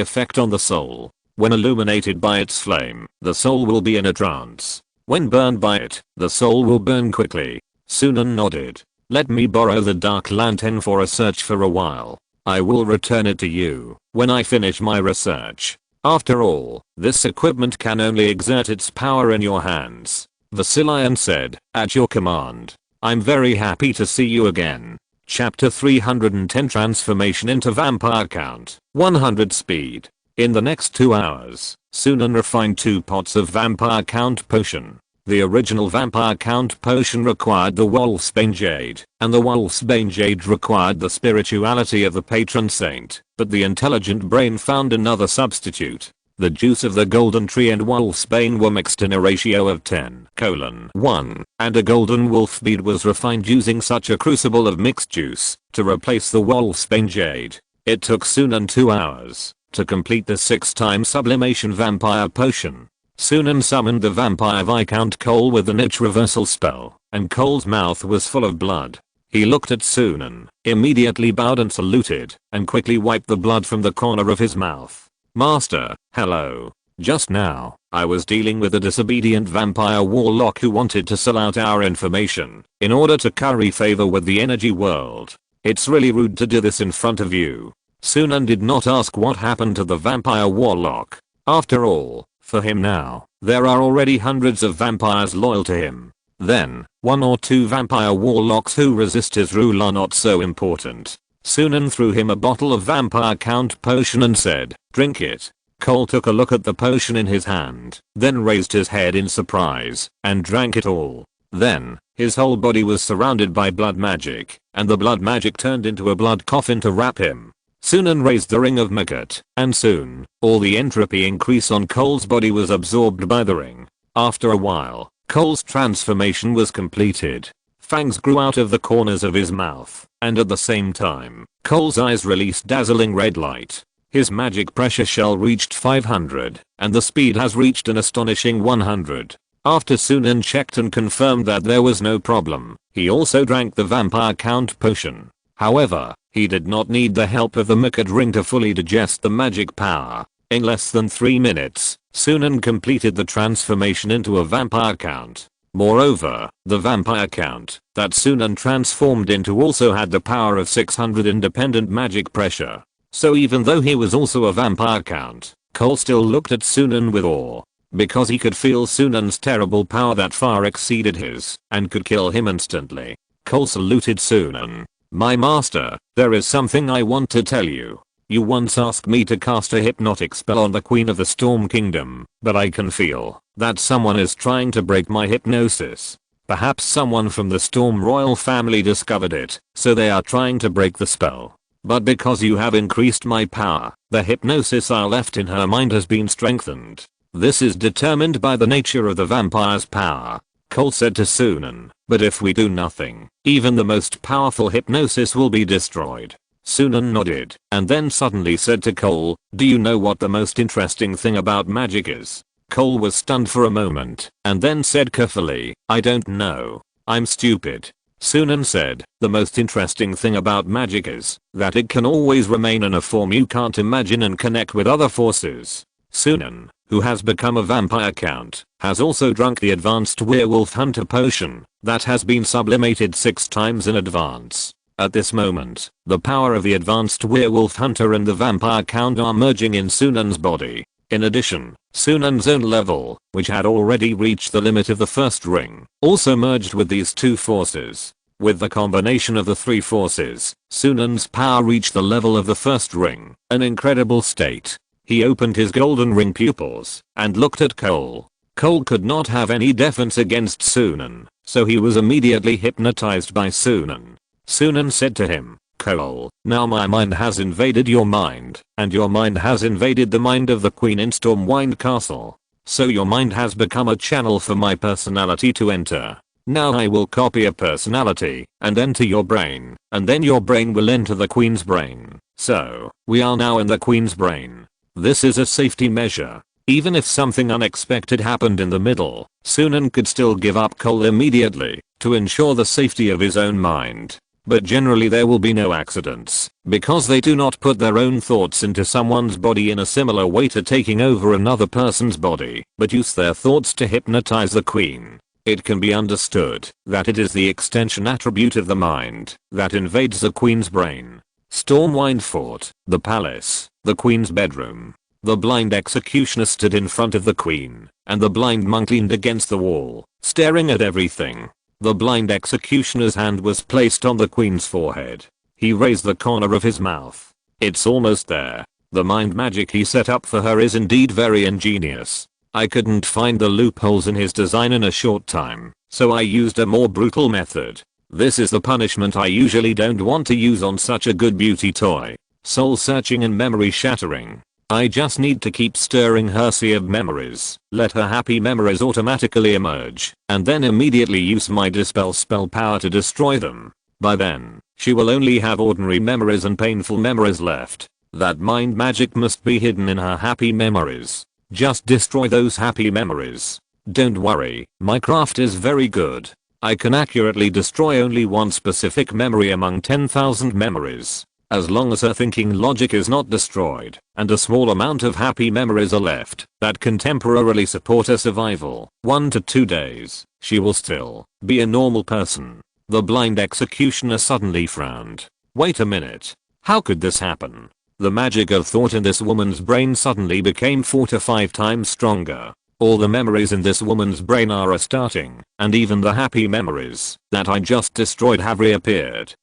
effect on the soul. When illuminated by its flame, the soul will be in a trance. When burned by it, the soul will burn quickly. Sunan nodded. Let me borrow the Dark Lantern for a search for a while. I will return it to you when I finish my research. After all, this equipment can only exert its power in your hands. Vasily said, at your command. I'm very happy to see you again. Chapter 310 Transformation into Vampire Count, 100 speed. In the next 2 hours, Sunan refined 2 pots of Vampire Count potion. The original Vampire Count potion required the Wolfsbane Jade, and the Wolfsbane Jade required the spirituality of the patron saint, but the intelligent brain found another substitute. The juice of the golden tree and Wolfsbane were mixed in a ratio of 10:1, and a golden wolf bead was refined using such a crucible of mixed juice to replace the Wolfsbane Jade. It took Sunan 2 hours to complete the 6-time sublimation vampire potion. Sunan summoned the vampire Viscount Cole with an itch reversal spell, and Cole's mouth was full of blood. He looked at Sunan, immediately bowed and saluted, and quickly wiped the blood from the corner of his mouth. Master, hello. Just now, I was dealing with a disobedient vampire warlock who wanted to sell out our information in order to curry favor with the energy world. It's really rude to do this in front of you. Sunan did not ask what happened to the vampire warlock. After all, for him now, there are already hundreds of vampires loyal to him. Then, 1 or 2 vampire warlocks who resist his rule are not so important. Sunan threw him a bottle of Vampire Count potion and said, drink it. Cole took a look at the potion in his hand, then raised his head in surprise, and drank it all. Then, his whole body was surrounded by blood magic, and the blood magic turned into a blood coffin to wrap him. Sunan raised the ring of Magat, and soon, all the entropy increase on Cole's body was absorbed by the ring. After a while, Cole's transformation was completed. Fangs grew out of the corners of his mouth, and at the same time, Cole's eyes released dazzling red light. His magic pressure shell reached 500, and the speed has reached an astonishing 100. After Sunan checked and confirmed that there was no problem, he also drank the Vampire Count potion. However, he did not need the help of the Magat ring to fully digest the magic power. In less than 3 minutes, Sunan completed the transformation into a Vampire Count. Moreover, the Vampire Count that Sunan transformed into also had the power of 600 independent magic pressure. So even though he was also a Vampire Count, Cole still looked at Sunan with awe, because he could feel Sunan's terrible power that far exceeded his, and could kill him instantly. Cole saluted Sunan. My master, there is something I want to tell you. You once asked me to cast a hypnotic spell on the Queen of the Storm Kingdom, but I can feel that someone is trying to break my hypnosis. Perhaps someone from the Storm royal family discovered it, so they are trying to break the spell. But because you have increased my power, the hypnosis I left in her mind has been strengthened. This is determined by the nature of the vampire's power, Cole said to Sunan, but if we do nothing, even the most powerful hypnosis will be destroyed. Sunan nodded, and then suddenly said to Cole, do you know what the most interesting thing about magic is? Cole was stunned for a moment, and then said carefully, I don't know. I'm stupid. Sunan said, the most interesting thing about magic is that it can always remain in a form you can't imagine and connect with other forces. Sunan, who has become a vampire count, has also drunk the advanced werewolf hunter potion that has been sublimated 6 times in advance. At this moment, the power of the advanced werewolf hunter and the vampire count are merging in Sunan's body. In addition, Sunan's own level, which had already reached the limit of the first ring, also merged with these two forces. With the combination of the 3 forces, Sunan's power reached the level of the first ring, an incredible state. He opened his golden ring pupils and looked at Cole. Cole could not have any defense against Sunan, so he was immediately hypnotized by Sunan. Sunan said to him, Cole, now my mind has invaded your mind, and your mind has invaded the mind of the Queen in Stormwind Castle. So your mind has become a channel for my personality to enter. Now I will copy a personality and enter your brain, and then your brain will enter the Queen's brain. So, we are now in the Queen's brain. This is a safety measure. Even if something unexpected happened in the middle, Sunan could still give up Cole immediately to ensure the safety of his own mind. But generally there will be no accidents, because they do not put their own thoughts into someone's body in a similar way to taking over another person's body, but use their thoughts to hypnotize the Queen. It can be understood that it is the extension attribute of the mind that invades the Queen's brain. Stormwind Fort, the palace, the Queen's bedroom. The blind executioner stood in front of the Queen, and the blind monk leaned against the wall, staring at everything. The blind executioner's hand was placed on the Queen's forehead. He raised the corner of his mouth. It's almost there. The mind magic he set up for her is indeed very ingenious. I couldn't find the loopholes in his design in a short time, so I used a more brutal method. This is the punishment I usually don't want to use on such a good beauty toy. Soul searching and memory shattering. I just need to keep stirring her sea of memories, let her happy memories automatically emerge, and then immediately use my dispel spell power to destroy them. By then, she will only have ordinary memories and painful memories left. That mind magic must be hidden in her happy memories. Just destroy those happy memories. Don't worry, my craft is very good. I can accurately destroy only one specific memory among 10,000 memories. As long as her thinking logic is not destroyed, and a small amount of happy memories are left that can temporarily support her survival, 1 to 2 days, she will still be a normal person. The blind executioner suddenly frowned. Wait a minute. How could this happen? The magic of thought in this woman's brain suddenly became 4 to 5 times stronger. All the memories in this woman's brain are restarting, and even the happy memories that I just destroyed have reappeared.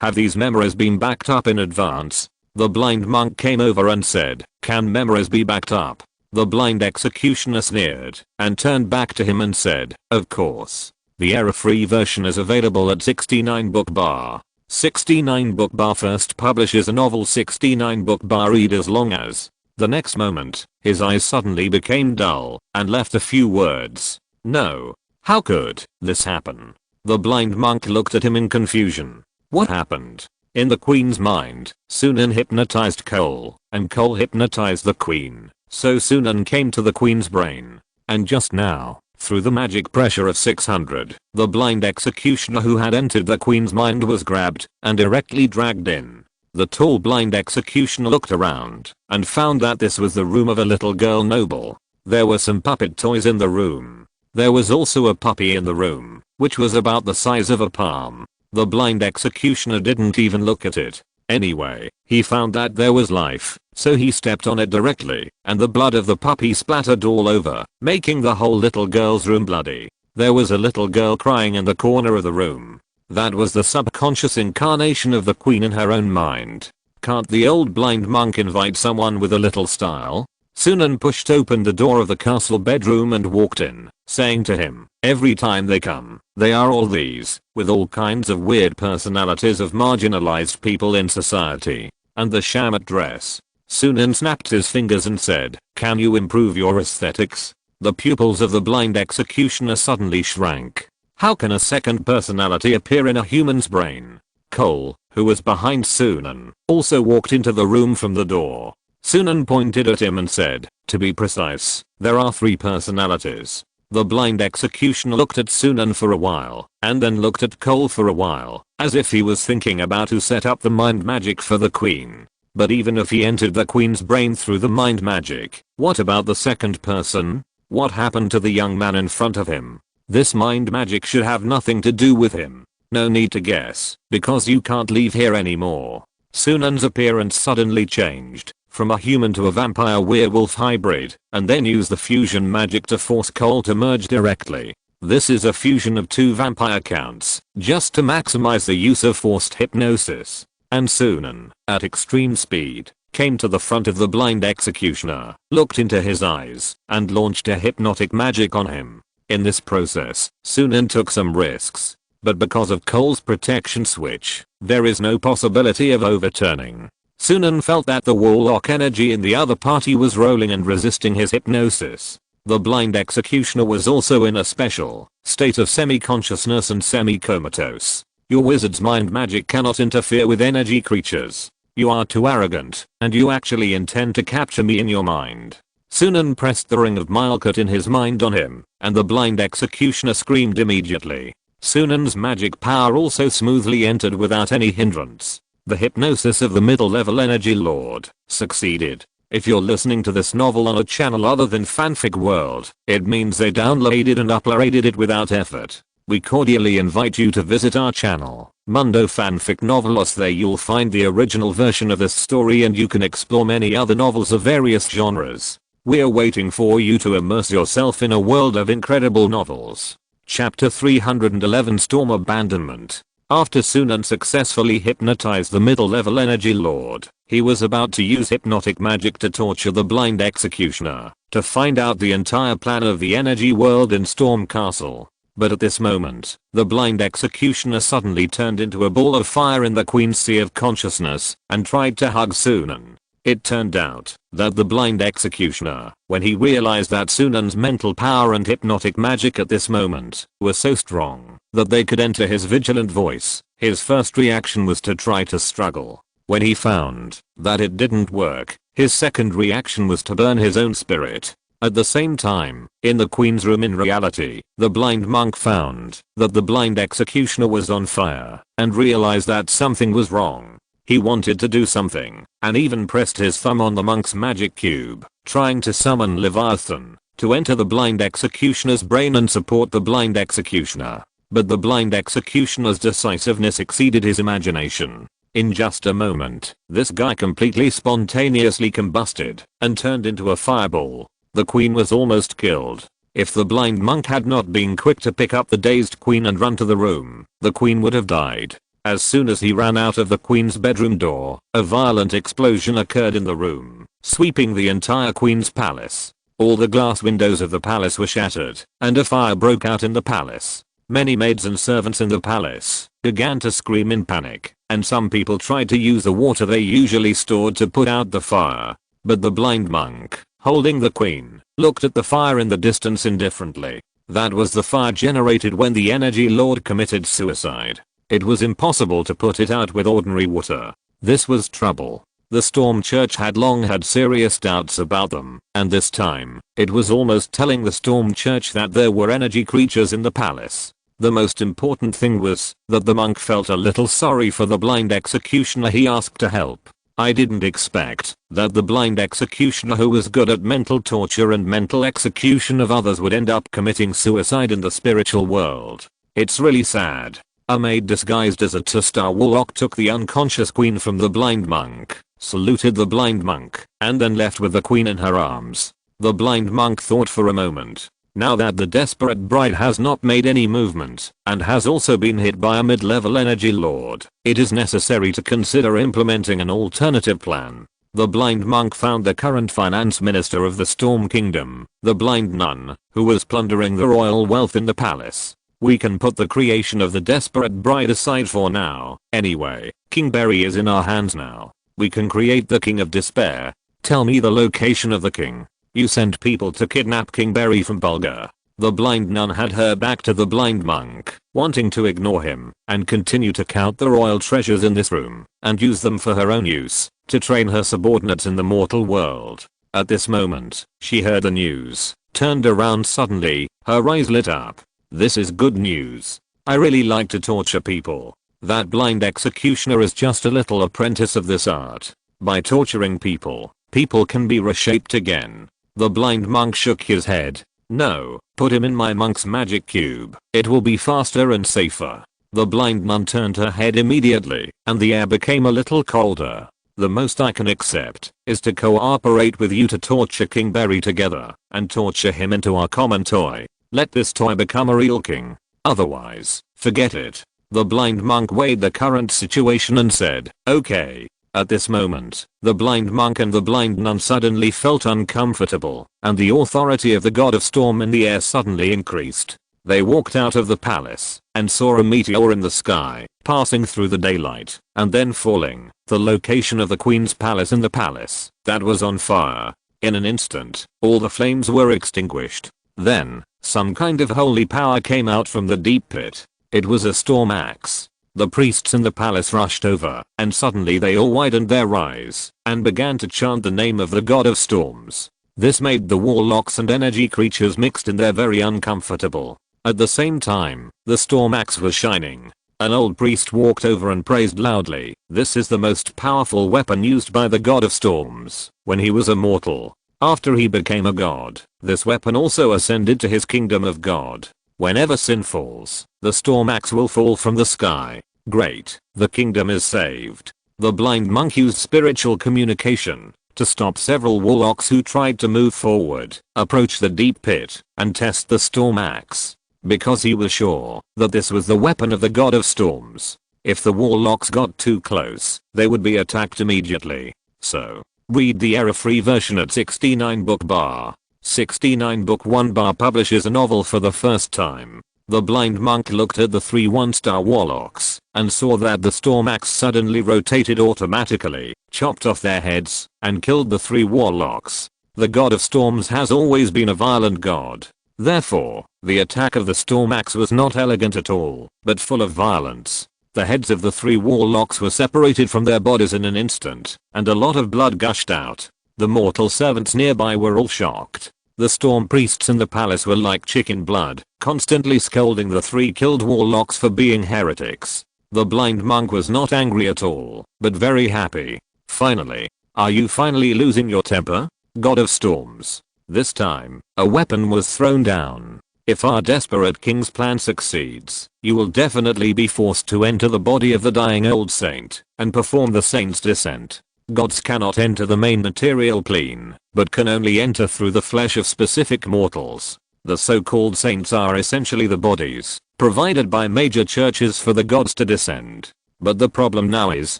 Have these memories been backed up in advance? The blind monk came over and said, can memories be backed up? The blind executioner sneered and turned back to him and said, of course. The error-free version is available at 69 Book Bar. 69 Book Bar first publishes a novel 69 Book Bar read as long as. The next moment, his eyes suddenly became dull and left a few words. No. How could this happen? The blind monk looked at him in confusion. What happened? In the Queen's mind, Sunan hypnotized Cole, and Cole hypnotized the Queen, so Sunan came to the Queen's brain. And just now, through the magic pressure of 600, the blind executioner who had entered the Queen's mind was grabbed and directly dragged in. The tall blind executioner looked around and found that this was the room of a little girl noble. There were some puppet toys in the room. There was also a puppy in the room, which was about the size of a palm. The blind executioner didn't even look at it. Anyway, he found that there was life, so he stepped on it directly, and the blood of the puppy splattered all over, making the whole little girl's room bloody. There was a little girl crying in the corner of the room. That was the subconscious incarnation of the Queen in her own mind. Can't the old blind monk invite someone with a little style? Sunan pushed open the door of the castle bedroom and walked in, saying to him, every time they come, they are all these, with all kinds of weird personalities of marginalized people in society. And the shamat dress. Sunan snapped his fingers and said, can you improve your aesthetics? The pupils of the blind executioner suddenly shrank. How can a second personality appear in a human's brain? Cole, who was behind Sunan, also walked into the room from the door. Sunan pointed at him and said, to be precise, there are 3 personalities. The blind executioner looked at Sunan for a while, and then looked at Cole for a while, as if he was thinking about who set up the mind magic for the queen. But even if he entered the queen's brain through the mind magic, what about the second person? What happened to the young man in front of him? This mind magic should have nothing to do with him. No need to guess, because you can't leave here anymore. Sunan's appearance suddenly changed, from a human to a vampire werewolf hybrid, and then used the fusion magic to force Cole to merge directly. This is a fusion of 2 vampire counts, just to maximize the use of forced hypnosis. And Sunan, at extreme speed, came to the front of the blind executioner, looked into his eyes, and launched a hypnotic magic on him. In this process, Sunan took some risks. But because of Cole's protection switch, there is no possibility of overturning. Sunan felt that the warlock energy in the other party was rolling and resisting his hypnosis. The blind executioner was also in a special state of semi-consciousness and semi-comatose. Your wizard's mind magic cannot interfere with energy creatures. You are too arrogant, and you actually intend to capture me in your mind. Sunan pressed the ring of Malkut in his mind on him, and the blind executioner screamed immediately. Sunan's magic power also smoothly entered without any hindrance. The hypnosis of the middle-level energy lord succeeded. If you're listening to this novel on a channel other than Fanfic World, it means they downloaded and uploaded it without effort. We cordially invite you to visit our channel, Mundo Fanfic Novelos. There you'll find the original version of this story and you can explore many other novels of various genres. We're waiting for you to immerse yourself in a world of incredible novels. Chapter 311 Storm Abandonment. After Sunan successfully hypnotized the middle-level energy lord, he was about to use hypnotic magic to torture the blind executioner, to find out the entire plan of the energy world in Storm Castle. But at this moment, the blind executioner suddenly turned into a ball of fire in the Queen's Sea of Consciousness, and tried to hug Sunan. It turned out that the blind executioner, when he realized that Sunan's mental power and hypnotic magic at this moment were so strong that they could enter his vigilant voice, his first reaction was to try to struggle. When he found that it didn't work, his second reaction was to burn his own spirit. At the same time, in the Queen's room in reality, the blind monk found that the blind executioner was on fire and realized that something was wrong. He wanted to do something, and even pressed his thumb on the monk's magic cube, trying to summon Leviathan to enter the blind executioner's brain and support the blind executioner. But the blind executioner's decisiveness exceeded his imagination. In just a moment, this guy completely spontaneously combusted and turned into a fireball. The queen was almost killed. If the blind monk had not been quick to pick up the dazed queen and run to the room, the queen would have died. As soon as he ran out of the queen's bedroom door, a violent explosion occurred in the room, sweeping the entire queen's palace. All the glass windows of the palace were shattered, and a fire broke out in the palace. Many maids and servants in the palace began to scream in panic, and some people tried to use the water they usually stored to put out the fire. But the blind monk, holding the queen, looked at the fire in the distance indifferently. That was the fire generated when the energy lord committed suicide. It was impossible to put it out with ordinary water. This was trouble. The Storm Church had long had serious doubts about them, and this time, it was almost telling the Storm Church that there were energy creatures in the palace. The most important thing was that the monk felt a little sorry for the blind executioner he asked to help. I didn't expect that the blind executioner who was good at mental torture and mental execution of others would end up committing suicide in the spiritual world. It's really sad. A maid disguised as a 2-star warlock took the unconscious queen from the blind monk, saluted the blind monk, and then left with the queen in her arms. The blind monk thought for a moment. Now that the desperate bride has not made any movement and has also been hit by a mid-level energy lord, it is necessary to consider implementing an alternative plan. The blind monk found the current finance minister of the Storm Kingdom, the blind nun, who was plundering the royal wealth in the palace. We can put the creation of the desperate bride aside for now. Anyway, King Berry is in our hands now. We can create the King of Despair. Tell me the location of the king. You sent people to kidnap King Berry from Bulgar. The blind nun had her back to the blind monk, wanting to ignore him and continue to count the royal treasures in this room and use them for her own use to train her subordinates in the mortal world. At this moment, she heard the news, turned around suddenly, her eyes lit up. This is good news. I really like to torture people. That blind executioner is just a little apprentice of this art. By torturing people, people can be reshaped again. The blind monk shook his head. No, put him in my monk's magic cube. It will be faster and safer. The blind nun turned her head immediately, and the air became a little colder. The most I can accept is to cooperate with you to torture King Berry together, and torture him into our common toy. Let this toy become a real king. Otherwise, forget it. The blind monk weighed the current situation and said, okay. At this moment, the blind monk and the blind nun suddenly felt uncomfortable, and the authority of the god of storm in the air suddenly increased. They walked out of the palace and saw a meteor in the sky, passing through the daylight and then falling. The location of the queen's palace in the palace that was on fire. In an instant, all the flames were extinguished. Then, some kind of holy power came out from the deep pit. It was a storm axe. The priests in the palace rushed over, and suddenly they all widened their eyes and began to chant the name of the god of storms. This made the warlocks and energy creatures mixed in there very uncomfortable. At the same time, the storm axe was shining. An old priest walked over and praised loudly. This is the most powerful weapon used by the god of storms when he was a mortal. After he became a god, this weapon also ascended to his kingdom of god. Whenever sin falls, the storm axe will fall from the sky. Great, the kingdom is saved. The blind monk used spiritual communication to stop several warlocks who tried to move forward, approach the deep pit, and test the storm axe. Because he was sure that this was the weapon of the god of storms. If the warlocks got too close, they would be attacked immediately. So, read the error-free version at 69 book bar. 69 book 1 bar publishes a novel for the first time. The blind monk looked at the 3 1-star warlocks and saw that the storm axe suddenly rotated automatically, chopped off their heads, and killed the 3 warlocks. The god of storms has always been a violent god. Therefore, the attack of the storm axe was not elegant at all, but full of violence. The heads of the 3 warlocks were separated from their bodies in an instant, and a lot of blood gushed out. The mortal servants nearby were all shocked. The storm priests in the palace were like chicken blood, constantly scolding the 3 killed warlocks for being heretics. The blind monk was not angry at all, but very happy. Finally. Are you finally losing your temper? God of storms. This time, a weapon was thrown down. If our desperate king's plan succeeds, you will definitely be forced to enter the body of the dying old saint and perform the saint's descent. Gods cannot enter the main material plane, but can only enter through the flesh of specific mortals. The so-called saints are essentially the bodies provided by major churches for the gods to descend. But the problem now is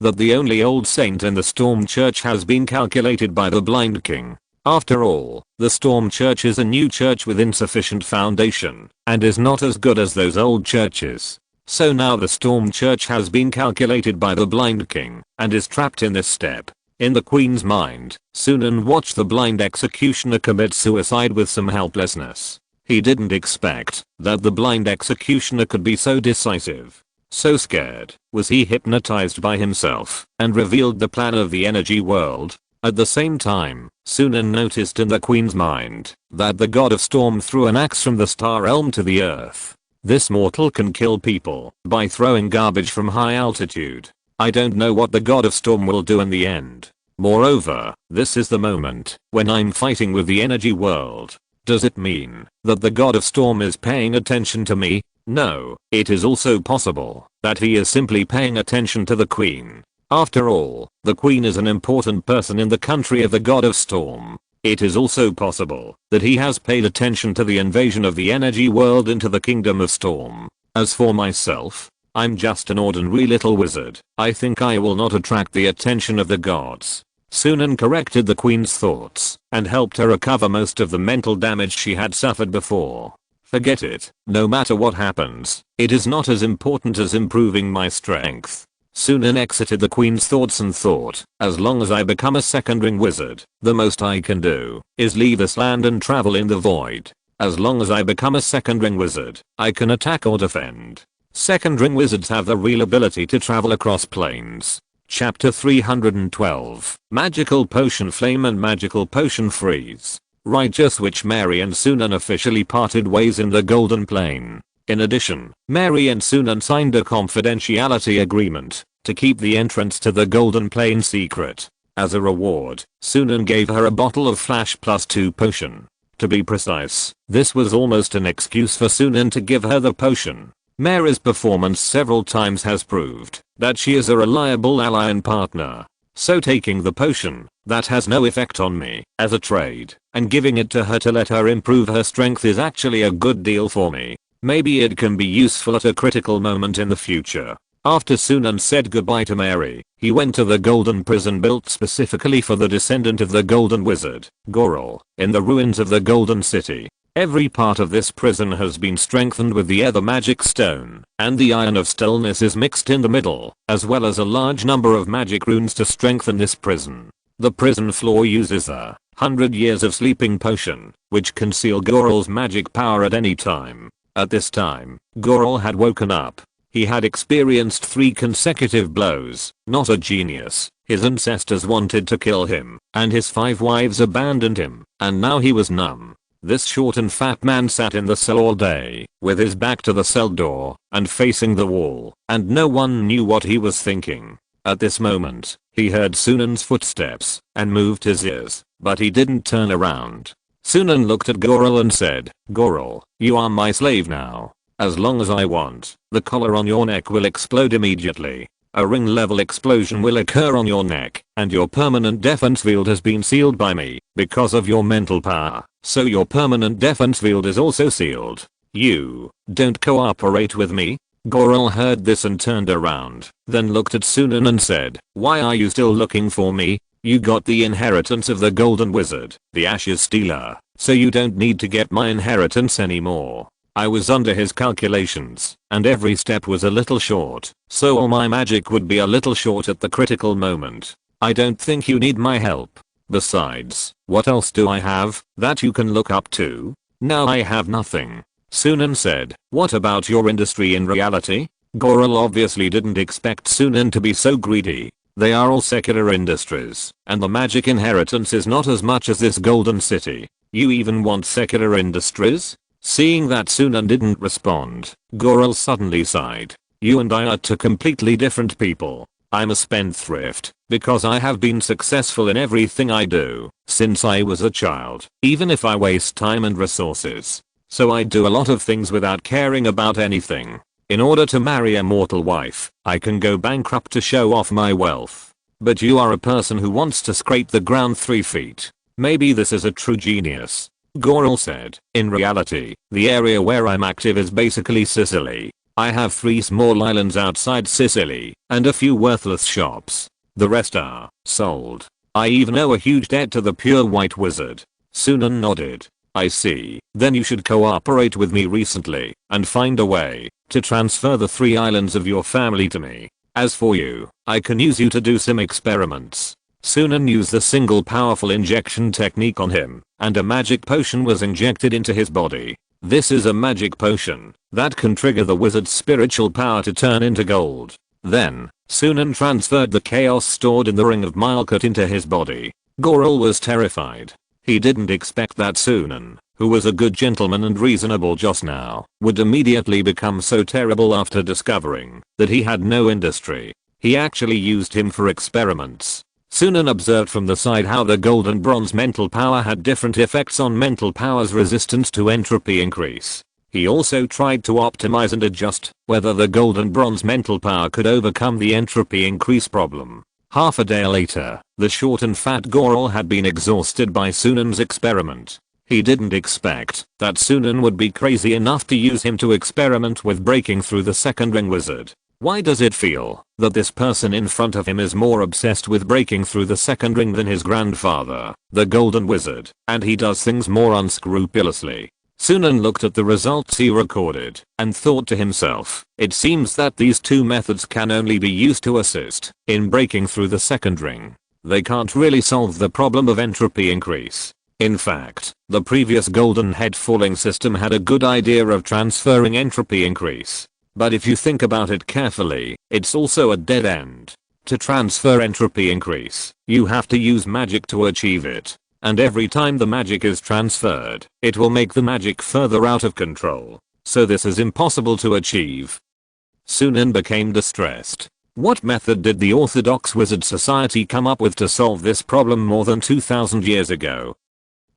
that the only old saint in the Storm Church has been calculated by the blind king. After all, the Storm Church is a new church with insufficient foundation and is not as good as those old churches. So now the Storm Church has been calculated by the blind king and is trapped in this step. In the queen's mind, Sunan watched the blind executioner commit suicide with some helplessness. He didn't expect that the blind executioner could be so decisive. So scared was he hypnotized by himself and revealed the plan of the energy world. At the same time, Sunan noticed in the queen's mind that the god of storm threw an axe from the star realm to the earth. This mortal can kill people by throwing garbage from high altitude. I don't know what the god of storm will do in the end. Moreover, this is the moment when I'm fighting with the energy world. Does it mean that the god of storm is paying attention to me? No, it is also possible that he is simply paying attention to the queen. After all, the queen is an important person in the country of the god of storm. It is also possible that he has paid attention to the invasion of the energy world into the Kingdom of Storm. As for myself, I'm just an ordinary little wizard. I think I will not attract the attention of the gods. Sunan corrected the queen's thoughts and helped her recover most of the mental damage she had suffered before. Forget it. No matter what happens, it is not as important as improving my strength. Sunan exited the queen's thoughts and thought, as long as I become a second ring wizard, the most I can do is leave this land and travel in the void. As long as I become a second ring wizard, I can attack or defend. Second ring wizards have the real ability to travel across planes. Chapter 312. Magical Potion Flame and Magical Potion Freeze. Right, just which Mary and Sunan officially parted ways in the Golden Plane. In addition, Mary and Sunan signed a confidentiality agreement to keep the entrance to the Golden Plane secret. As a reward, Sunan gave her a bottle of Flash +2 potion. To be precise, this was almost an excuse for Sunan to give her the potion. Mary's performance several times has proved that she is a reliable ally and partner. So taking the potion, that has no effect on me, as a trade, and giving it to her to let her improve her strength is actually a good deal for me. Maybe it can be useful at a critical moment in the future. After Sunan said goodbye to Mary, he went to the golden prison built specifically for the descendant of the golden wizard, Gorel, in the ruins of the golden city. Every part of this prison has been strengthened with the ether magic stone, and the iron of stillness is mixed in the middle, as well as a large number of magic runes to strengthen this prison. The prison floor uses a 100 years of sleeping potion, which can seal Gorel's magic power at any time. At this time, Gorel had woken up. He had experienced 3 consecutive blows. Not a genius. His ancestors wanted to kill him, and his 5 wives abandoned him, and now he was numb. This short and fat man sat in the cell all day, with his back to the cell door, and facing the wall, and no one knew what he was thinking. At this moment, he heard Sunan's footsteps, and moved his ears, but he didn't turn around. Sunan looked at Gorel and said, "Gorel, you are my slave now. As long as I want, the collar on your neck will explode immediately. A ring level explosion will occur on your neck, and your permanent defense field has been sealed by me, because of your mental power, so your permanent defense field is also sealed. You don't cooperate with me?" Gorel heard this and turned around, then looked at Sunan and said, "Why are you still looking for me? You got the inheritance of the golden wizard, the Ashes Stealer, so you don't need to get my inheritance anymore. I was under his calculations, and every step was a little short, so all my magic would be a little short at the critical moment. I don't think you need my help. Besides, what else do I have that you can look up to? Now I have nothing." Sunan said, "What about your industry in reality?" Gorel obviously didn't expect Sunan to be so greedy. They are all secular industries, and the magic inheritance is not as much as this golden city. You even want secular industries? Seeing that Sunan didn't respond, Gorel suddenly sighed. "You and I are 2 completely different people. I'm a spendthrift, because I have been successful in everything I do, since I was a child, even if I waste time and resources. So I do a lot of things without caring about anything. In order to marry a mortal wife, I can go bankrupt to show off my wealth. But you are a person who wants to scrape the ground 3 feet. Maybe this is a true genius." Gorel said, "In reality, the area where I'm active is basically Sicily. I have 3 small islands outside Sicily, and a few worthless shops. The rest are sold. I even owe a huge debt to the pure white wizard." Sunan nodded. "I see. Then you should cooperate with me recently, and find a way to transfer the 3 islands of your family to me. As for you, I can use you to do some experiments." Sunan used the single powerful injection technique on him, and a magic potion was injected into his body. This is a magic potion that can trigger the wizard's spiritual power to turn into gold. Then, Sunan transferred the chaos stored in the ring of Malkut into his body. Gorel was terrified. He didn't expect that Sunan, who was a good gentleman and reasonable just now, would immediately become so terrible after discovering that he had no industry. He actually used him for experiments. Sunan observed from the side how the gold and bronze mental power had different effects on mental power's resistance to entropy increase. He also tried to optimize and adjust whether the gold and bronze mental power could overcome the entropy increase problem. Half a day later, the short and fat Goral had been exhausted by Sunan's experiment. He didn't expect that Sunan would be crazy enough to use him to experiment with breaking through the second ring wizard. Why does it feel that this person in front of him is more obsessed with breaking through the second ring than his grandfather, the golden wizard, and he does things more unscrupulously? Sunan looked at the results he recorded and thought to himself, it seems that these two methods can only be used to assist in breaking through the second ring. They can't really solve the problem of entropy increase. In fact, the previous golden head falling system had a good idea of transferring entropy increase. But if you think about it carefully, it's also a dead end. To transfer entropy increase, you have to use magic to achieve it. And every time the magic is transferred, it will make the magic further out of control. So this is impossible to achieve. Sunan became distressed. What method did the Orthodox Wizard Society come up with to solve this problem more than 2000 years ago?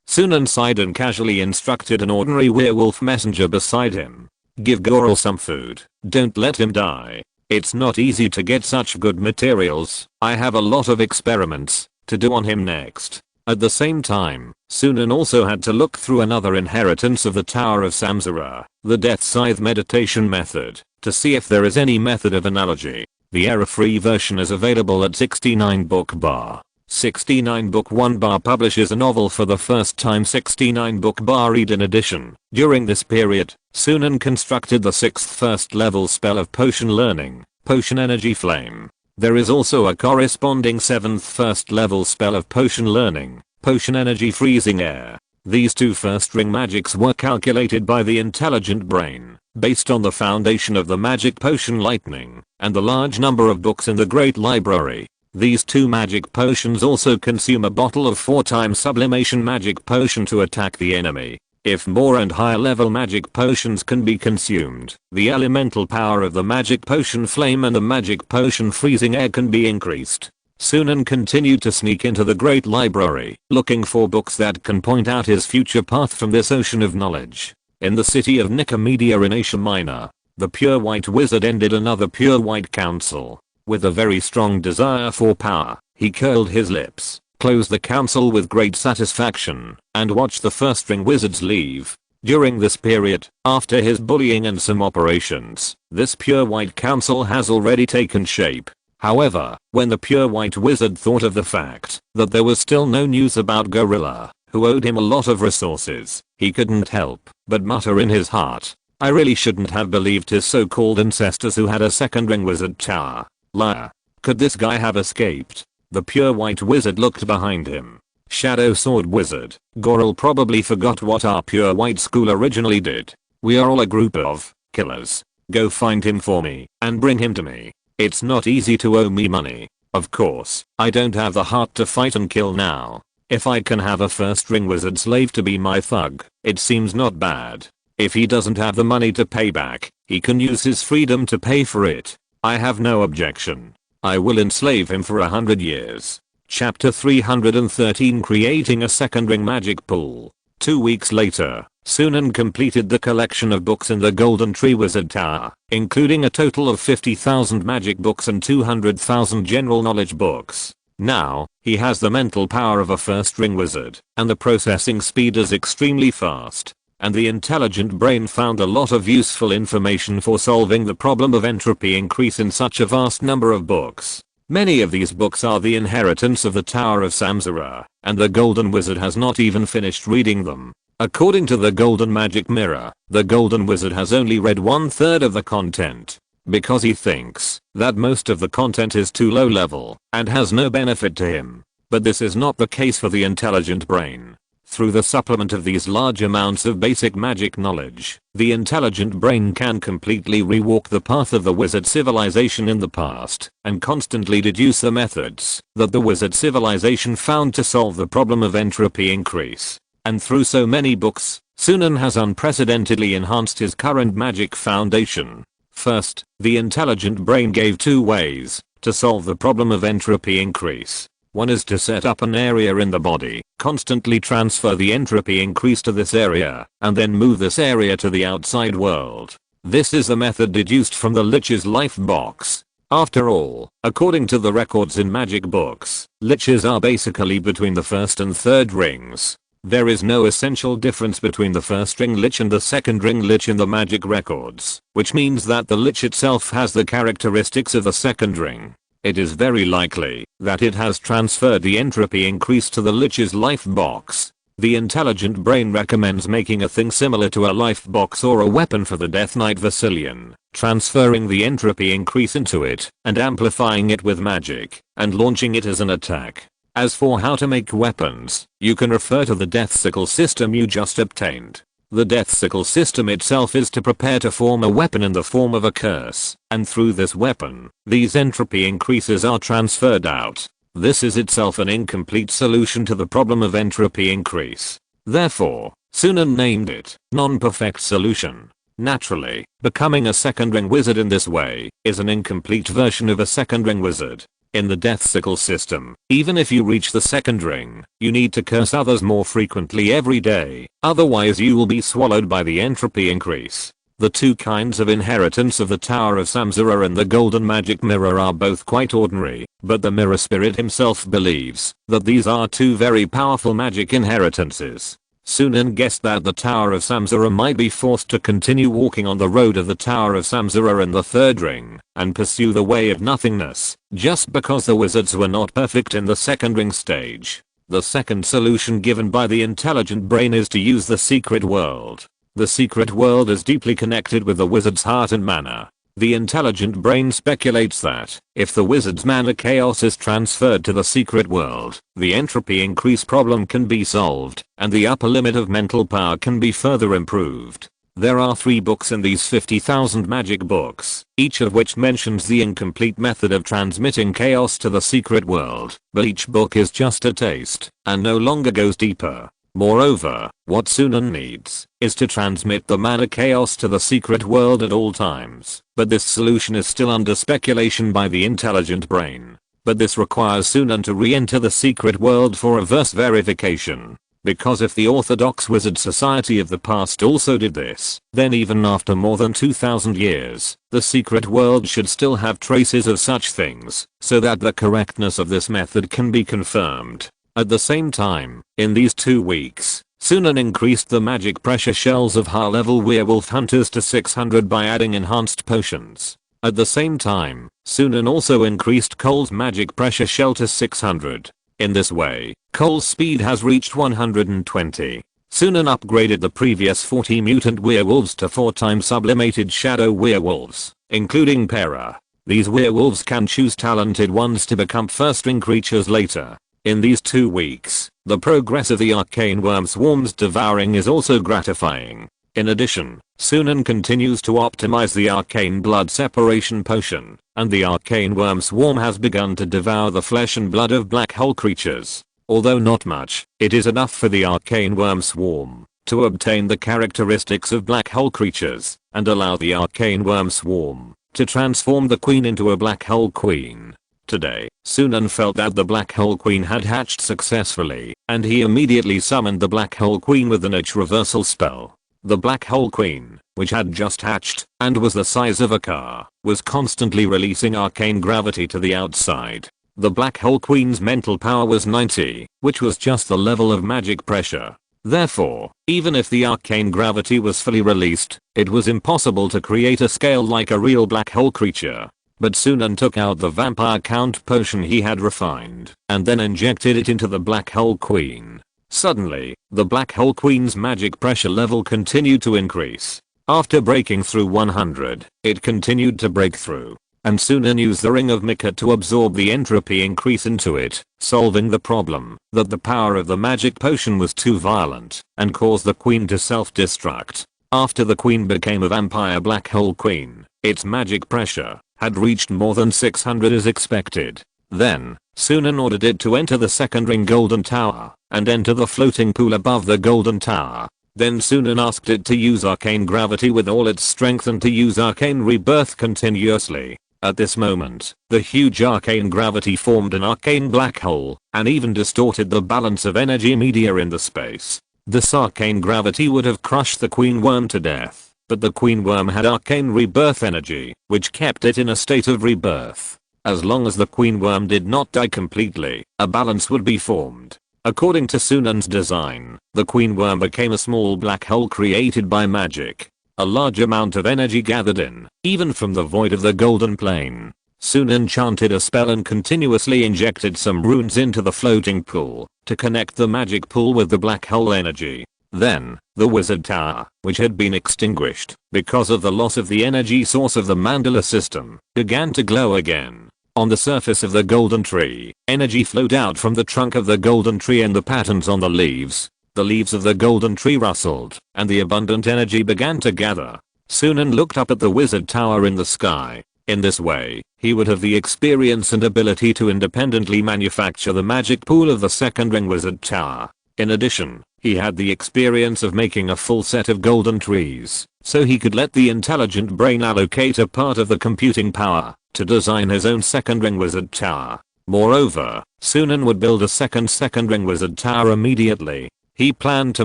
Sunan sighed and casually instructed an ordinary werewolf messenger beside him. Give Goral some food. Don't let him die. It's not easy to get such good materials. I have a lot of experiments to do on him next. At the same time, Sunan also had to look through another inheritance of the Tower of Samsara, the Death Scythe meditation method, to see if there is any method of analogy. The error-free version is available at 69 book bar. 69 book 1 bar publishes a novel for the first time. 69 book bar read in addition. During this period, Sunan constructed the 6th first level spell of potion learning, Potion Energy Flame. There is also a corresponding 7th first level spell of potion learning, Potion Energy Freezing Air. These two first ring magics were calculated by the intelligent brain, based on the foundation of the magic potion lightning, and the large number of books in the Great Library. These two magic potions also consume a bottle of 4 times sublimation magic potion to attack the enemy. If more and higher level magic potions can be consumed, the elemental power of the magic potion flame and the magic potion freezing air can be increased. Sunan continued to sneak into the Great Library, looking for books that can point out his future path from this ocean of knowledge. In the city of Nicomedia in Asia Minor, the Pure White Wizard ended another Pure White Council. With a very strong desire for power, he curled his lips, closed the council with great satisfaction, and watched the first ring wizards leave. During this period, after his bullying and some operations, this Pure White Council has already taken shape. However, when the Pure White Wizard thought of the fact that there was still no news about Gorilla, who owed him a lot of resources, he couldn't help but mutter in his heart, I really shouldn't have believed his so-called ancestors who had a second ring wizard tower. Liar. Could this guy have escaped? The Pure White Wizard looked behind him. Shadow Sword Wizard, Goral probably forgot what our Pure White School originally did. We are all a group of killers. Go find him for me and bring him to me. It's not easy to owe me money. Of course, I don't have the heart to fight and kill now. If I can have a first ring wizard slave to be my thug, it seems not bad. If he doesn't have the money to pay back, he can use his freedom to pay for it. I have no objection. I will enslave him for 100 years. Chapter 313 Creating a Second Ring Magic Pool. 2 weeks later, Sunan completed the collection of books in the Golden Tree Wizard Tower, including a total of 50,000 magic books and 200,000 general knowledge books. Now, he has the mental power of a first ring wizard, and the processing speed is extremely fast. And the intelligent brain found a lot of useful information for solving the problem of entropy increase in such a vast number of books. Many of these books are the inheritance of the Tower of Samsara, and the Golden Wizard has not even finished reading them. According to the Golden Magic Mirror, the Golden Wizard has only read 1/3 of the content, because he thinks that most of the content is too low level and has no benefit to him. But this is not the case for the intelligent brain. Through the supplement of these large amounts of basic magic knowledge, the intelligent brain can completely rewalk the path of the wizard civilization in the past, and constantly deduce the methods that the wizard civilization found to solve the problem of entropy increase. And through so many books, Sunan has unprecedentedly enhanced his current magic foundation. First, the intelligent brain gave 2 ways to solve the problem of entropy increase. One is to set up an area in the body, constantly transfer the entropy increase to this area, and then move this area to the outside world. This is the method deduced from the Lich's life box. After all, according to the records in magic books, liches are basically between the first and third rings. There is no essential difference between the first ring lich and the second ring lich in the magic records, which means that the lich itself has the characteristics of the second ring. It is very likely that it has transferred the entropy increase to the lich's life box. The intelligent brain recommends making a thing similar to a life box or a weapon for the Death Knight Vasilian, transferring the entropy increase into it, and amplifying it with magic, and launching it as an attack. As for how to make weapons, you can refer to the death sickle system you just obtained. The death sickle system itself is to prepare to form a weapon in the form of a curse, and through this weapon, these entropy increases are transferred out. This is itself an incomplete solution to the problem of entropy increase. Therefore, Sunan named it non-perfect solution. Naturally, becoming a second ring wizard in this way is an incomplete version of a second ring wizard. In the death sickle system, even if you reach the second ring, you need to curse others more frequently every day, otherwise you will be swallowed by the entropy increase. The two kinds of inheritance of the Tower of Samsara and the Golden Magic Mirror are both quite ordinary, but the Mirror Spirit himself believes that these are two very powerful magic inheritances. Sunan guessed that the Tower of Samsara might be forced to continue walking on the road of the Tower of Samsara in the third ring, and pursue the way of nothingness, just because the wizards were not perfect in the second ring stage. The second solution given by the intelligent brain is to use the secret world. The secret world is deeply connected with the wizard's heart and mana. The intelligent brain speculates that, if the wizard's mana chaos is transferred to the secret world, the entropy increase problem can be solved, and the upper limit of mental power can be further improved. There are 3 books in these 50,000 magic books, each of which mentions the incomplete method of transmitting chaos to the secret world, but each book is just a taste, and no longer goes deeper. Moreover, what Sunan needs is to transmit the mana chaos to the secret world at all times, but this solution is still under speculation by the intelligent brain. But this requires Sunan to re-enter the secret world for reverse verification. Because if the Orthodox Wizard Society of the past also did this, then even after more than 2000 years, the secret world should still have traces of such things, so that the correctness of this method can be confirmed. At the same time, in these 2 weeks, Sunan increased the magic pressure shells of high-level werewolf hunters to 600 by adding enhanced potions. At the same time, Sunan also increased Cole's magic pressure shell to 600. In this way, Cole's speed has reached 120. Sunan upgraded the previous 40 mutant werewolves to 4 times sublimated shadow werewolves, including Para. These werewolves can choose talented ones to become first-ring creatures later. In these 2 weeks, the progress of the arcane worm swarm's devouring is also gratifying. In addition, Sunan continues to optimize the arcane blood separation potion, and the arcane worm swarm has begun to devour the flesh and blood of black hole creatures. Although not much, it is enough for the arcane worm swarm to obtain the characteristics of black hole creatures, and allow the arcane worm swarm to transform the queen into a black hole queen. Today, Sunan felt that the black hole queen had hatched successfully, and he immediately summoned the black hole queen with an H reversal spell. The black hole queen, which had just hatched, and was the size of a car, was constantly releasing arcane gravity to the outside. The black hole queen's mental power was 90, which was just the level of magic pressure. Therefore, even if the arcane gravity was fully released, it was impossible to create a scale like a real black hole creature. But Sunan took out the vampire count potion he had refined, and then injected it into the black hole queen. Suddenly, the black hole queen's magic pressure level continued to increase. After breaking through 100, it continued to break through, and Sunan used the Ring of Mikot to absorb the entropy increase into it, solving the problem that the power of the magic potion was too violent, and caused the queen to self-destruct. After the queen became a vampire black hole queen, its magic pressure had reached more than 600 as expected. Then, Sunan ordered it to enter the second ring golden tower, and enter the floating pool above the golden tower. Then Sunan asked it to use arcane gravity with all its strength and to use arcane rebirth continuously. At this moment, the huge arcane gravity formed an arcane black hole, and even distorted the balance of energy media in the space. This arcane gravity would have crushed the queen worm to death. but the queen worm had arcane rebirth energy, which kept it in a state of rebirth. As long as the queen worm did not die completely, a balance would be formed. According to Sunan's design, the queen worm became a small black hole created by magic. A large amount of energy gathered in, even from the void of the golden plane. Sunan chanted a spell and continuously injected some runes into the floating pool to connect the magic pool with the black hole energy. Then, the wizard tower, which had been extinguished because of the loss of the energy source of the mandala system, began to glow again. On the surface of the golden tree, energy flowed out from the trunk of the golden tree and the patterns on the leaves. The leaves of the golden tree rustled, and the abundant energy began to gather. Sunan looked up at the wizard tower in the sky. In this way, he would have the experience and ability to independently manufacture the magic pool of the second ring wizard tower. In addition, he had the experience of making a full set of golden trees, so he could let the intelligent brain allocate a part of the computing power to design his own second ring wizard tower. Moreover, Sunan would build a second ring wizard tower immediately. He planned to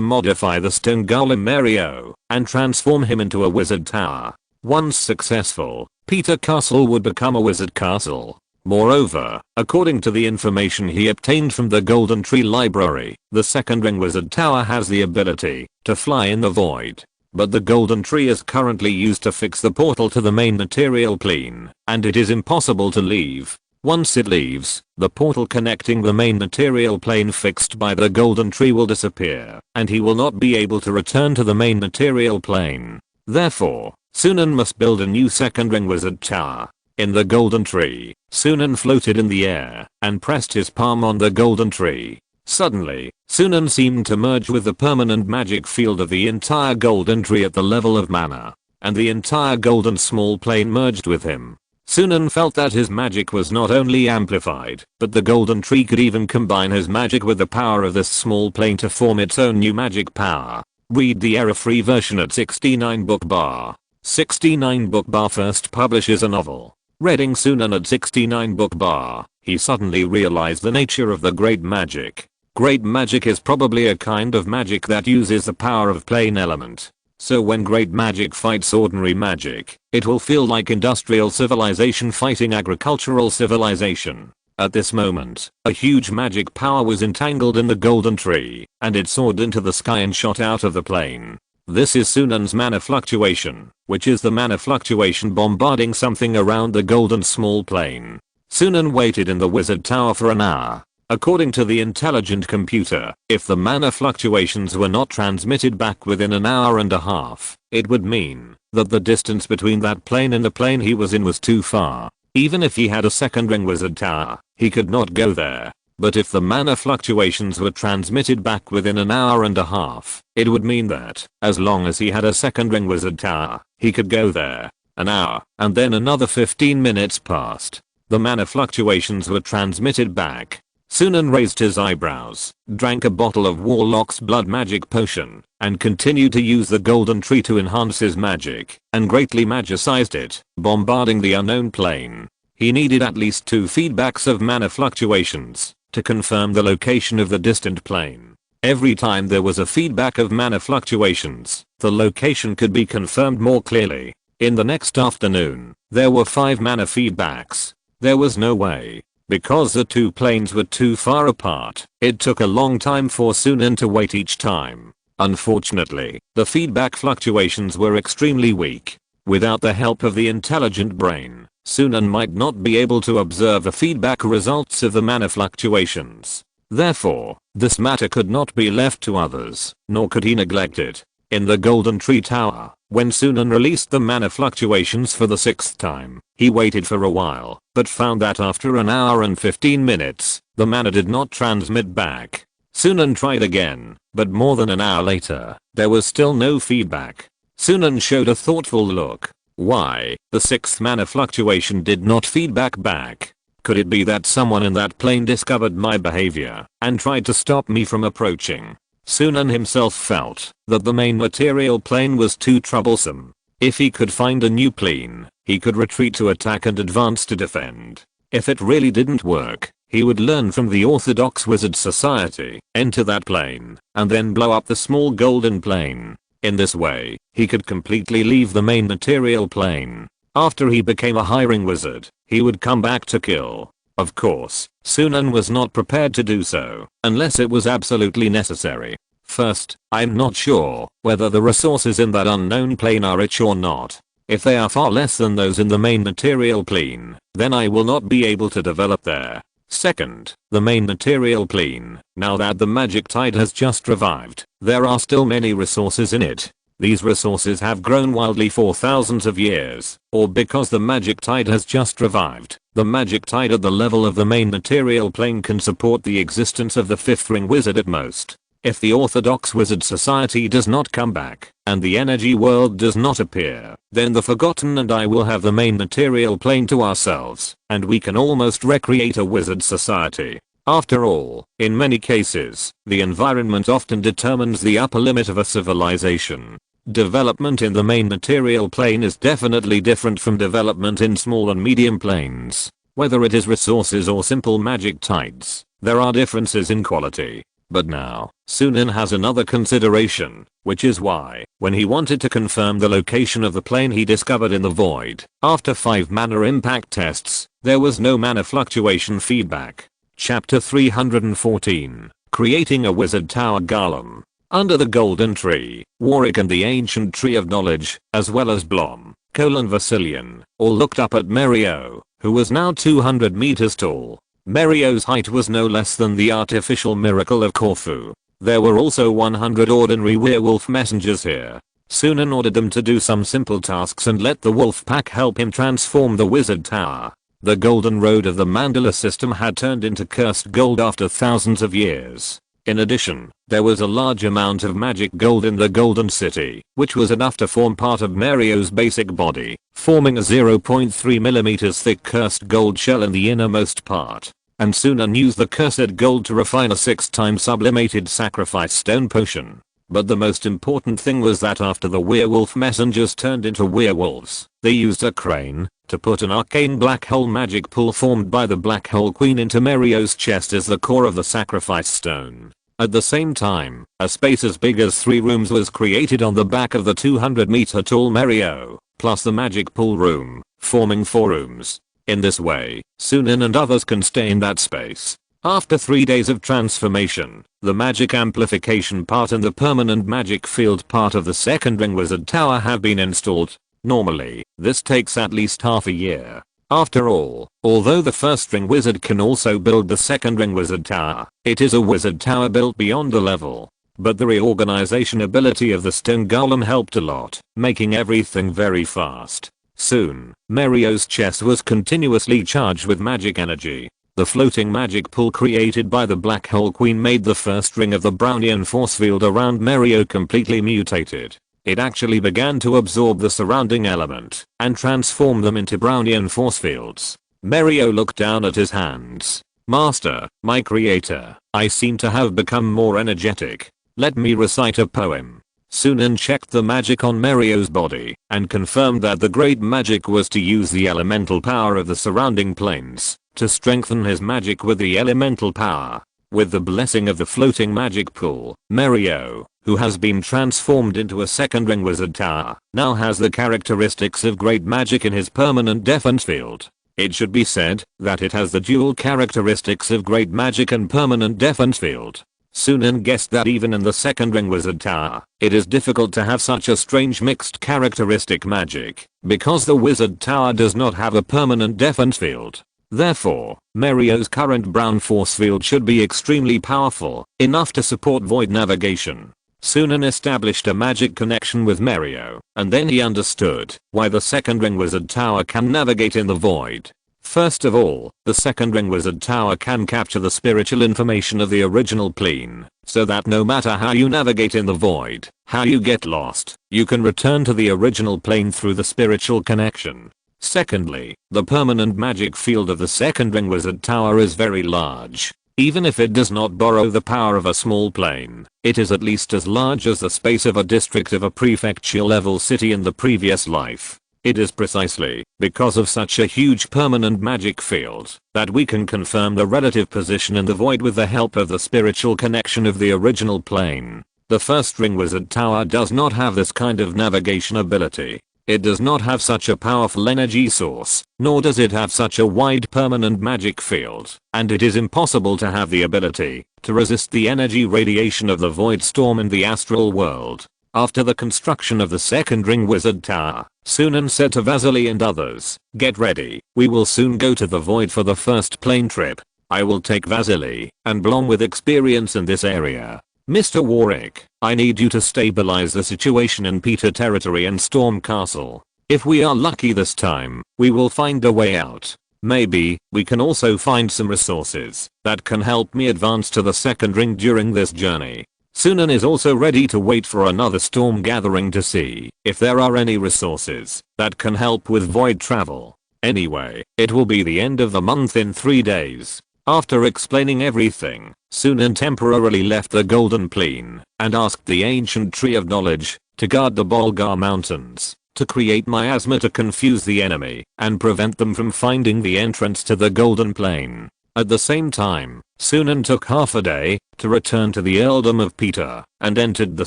modify the stone golem Mario and transform him into a wizard tower. Once successful, Peter Castle would become a wizard castle. Moreover, according to the information he obtained from the Golden Tree Library, the second ring wizard tower has the ability to fly in the void. But the golden tree is currently used to fix the portal to the main material plane, and it is impossible to leave. Once it leaves, the portal connecting the main material plane fixed by the golden tree will disappear, and he will not be able to return to the main material plane. Therefore, Sunan must build a new second ring wizard tower. In the golden tree, Sunan floated in the air and pressed his palm on the golden tree. Suddenly, Sunan seemed to merge with the permanent magic field of the entire golden tree at the level of mana, and the entire golden small plane merged with him. Sunan felt that his magic was not only amplified, but the golden tree could even combine his magic with the power of this small plane to form its own new magic power. Read the error-free version at 69 book bar. 69 book bar first publishes a novel. Reading Sunan at 69 book bar, he suddenly realized the nature of the great magic. Great magic is probably a kind of magic that uses the power of plane element. So when great magic fights ordinary magic, it will feel like industrial civilization fighting agricultural civilization. At this moment, a huge magic power was entangled in the golden tree, and it soared into the sky and shot out of the plane. This is Sunan's mana fluctuation, which is the mana fluctuation bombarding something around the golden small plane. Sunan waited in the wizard tower for an hour. According to the intelligent computer, if the mana fluctuations were not transmitted back within an hour and a half, it would mean that the distance between that plane and the plane he was in was too far. Even if he had a second ring wizard tower, he could not go there. But if the mana fluctuations were transmitted back within an hour and a half, it would mean that, as long as he had a second ring wizard tower, he could go there. An hour, and then another 15 minutes passed. The mana fluctuations were transmitted back. Sunan raised his eyebrows, drank a bottle of Warlock's blood magic potion, and continued to use the golden tree to enhance his magic, and greatly magicized it, bombarding the unknown plane. He needed at least 2 feedbacks of mana fluctuations to confirm the location of the distant plane. Every time there was a feedback of mana fluctuations, the location could be confirmed more clearly. In the next afternoon, there were 5 mana feedbacks. There was no way. Because the 2 planes were too far apart, it took a long time for Sunan to wait each time. Unfortunately, the feedback fluctuations were extremely weak. Without the help of the intelligent brain, Sunan might not be able to observe the feedback results of the mana fluctuations. Therefore, this matter could not be left to others, nor could he neglect it. In the Golden Tree Tower, when Sunan released the mana fluctuations for the 6th time, he waited for a while, but found that after an hour and 15 minutes, the mana did not transmit back. Sunan tried again, but more than an hour later, there was still no feedback. Sunan showed a thoughtful look. Why, the 6th mana fluctuation did not feedback back? Could it be that someone in that plane discovered my behavior and tried to stop me from approaching? Sunan himself felt that the main material plane was too troublesome. If he could find a new plane, he could retreat to attack and advance to defend. If it really didn't work, he would learn from the Orthodox Wizard Society, enter that plane, and then blow up the small golden plane. In this way, he could completely leave the main material plane. After he became a hiring wizard, he would come back to kill. Of course, Sunan was not prepared to do so, unless it was absolutely necessary. First, I'm not sure whether the resources in that unknown plane are rich or not. If they are far less than those in the main material plane, then I will not be able to develop there. Second, the main material plane, now that the magic tide has just revived, there are still many resources in it. These resources have grown wildly for thousands of years, or because the magic tide has just revived, the magic tide at the level of the main material plane can support the existence of the fifth ring wizard at most. If the orthodox wizard society does not come back, and the energy world does not appear, then the Forgotten and I will have the main material plane to ourselves, and we can almost recreate a wizard society. After all, in many cases, the environment often determines the upper limit of a civilization. Development in the main material plane is definitely different from development in small and medium planes. Whether it is resources or simple magic tides, there are differences in quality. But now, Sunan has another consideration, which is why, when he wanted to confirm the location of the plane he discovered in the void, after 5 mana impact tests, there was no mana fluctuation feedback. Chapter 314, Creating a Wizard Tower Golem. Under the Golden Tree, Warwick and the Ancient Tree of Knowledge, as well as Blom, Vasilian, all looked up at Merio, who was now 200 meters tall. Merio's height was no less than the artificial miracle of Corfu. There were also 100 ordinary werewolf messengers here. Sunan ordered them to do some simple tasks and let the wolf pack help him transform the wizard tower. The golden road of the mandala system had turned into cursed gold after thousands of years. In addition, there was a large amount of magic gold in the Golden City, which was enough to form part of Merio's basic body, forming a 0.3mm thick cursed gold shell in the innermost part. And Sunan used the cursed gold to refine a 6-time sublimated sacrifice stone potion. But the most important thing was that after the werewolf messengers turned into werewolves, they used a crane to put an arcane black hole magic pool formed by the black hole queen into Merio's chest as the core of the sacrifice stone. At the same time, a space as big as 3 rooms was created on the back of the 200-meter tall Merio, plus the magic pool room, forming 4 rooms. In this way, Sunan and others can stay in that space. After 3 days of transformation, the magic amplification part and the permanent magic field part of the second ring wizard tower have been installed. Normally, this takes at least half a year. After all, although the first ring wizard can also build the second ring wizard tower, it is a wizard tower built beyond the level. But the reorganization ability of the stone golem helped a lot, making everything very fast. Soon, Merio's chest was continuously charged with magic energy. The floating magic pool created by the Black Hole Queen made the first ring of the Brownian force field around Merio completely mutated. It actually began to absorb the surrounding element and transform them into Brownian force fields. Merio looked down at his hands. Master, my creator, I seem to have become more energetic. Let me recite a poem. Sunan checked the magic on Merio's body and confirmed that the great magic was to use the elemental power of the surrounding planes to strengthen his magic with the elemental power. With the blessing of the floating magic pool, Merio, who has been transformed into a second ring wizard tower, now has the characteristics of great magic in his permanent defense field. It should be said that it has the dual characteristics of great magic and permanent defense field. Sunan guessed that even in the second ring wizard tower, it is difficult to have such a strange mixed characteristic magic, because the wizard tower does not have a permanent defense field. Therefore, Merio's current brown force field should be extremely powerful, enough to support void navigation. Sunan established a magic connection with Merio, and then he understood why the second ring wizard tower can navigate in the void. First of all, the second ring wizard tower can capture the spiritual information of the original plane, so that no matter how you navigate in the void, how you get lost, you can return to the original plane through the spiritual connection. Secondly, the permanent magic field of the second ring wizard tower is very large. Even if it does not borrow the power of a small plane, it is at least as large as the space of a district of a prefecture level city in the previous life. It is precisely because of such a huge permanent magic field that we can confirm the relative position in the void with the help of the spiritual connection of the original plane. The first ring wizard tower does not have this kind of navigation ability. It does not have such a powerful energy source, nor does it have such a wide permanent magic field, and it is impossible to have the ability to resist the energy radiation of the void storm in the astral world. After the construction of the second ring wizard tower, Sunan said to Vasily and others, "Get ready, we will soon go to the void for the first plane trip. I will take Vasily and Blom with experience in this area. Mr. Warwick, I need you to stabilize the situation in Peter territory and Storm Castle. If we are lucky this time, we will find a way out. Maybe we can also find some resources that can help me advance to the second ring during this journey." Sunan is also ready to wait for another storm gathering to see if there are any resources that can help with void travel. Anyway, it will be the end of the month in 3 days. After explaining everything, Sunan temporarily left the Golden Plain and asked the ancient tree of knowledge to guard the Bolgar mountains, to create miasma to confuse the enemy and prevent them from finding the entrance to the Golden Plain. At the same time, Sunan took half a day to return to the earldom of Peter and entered the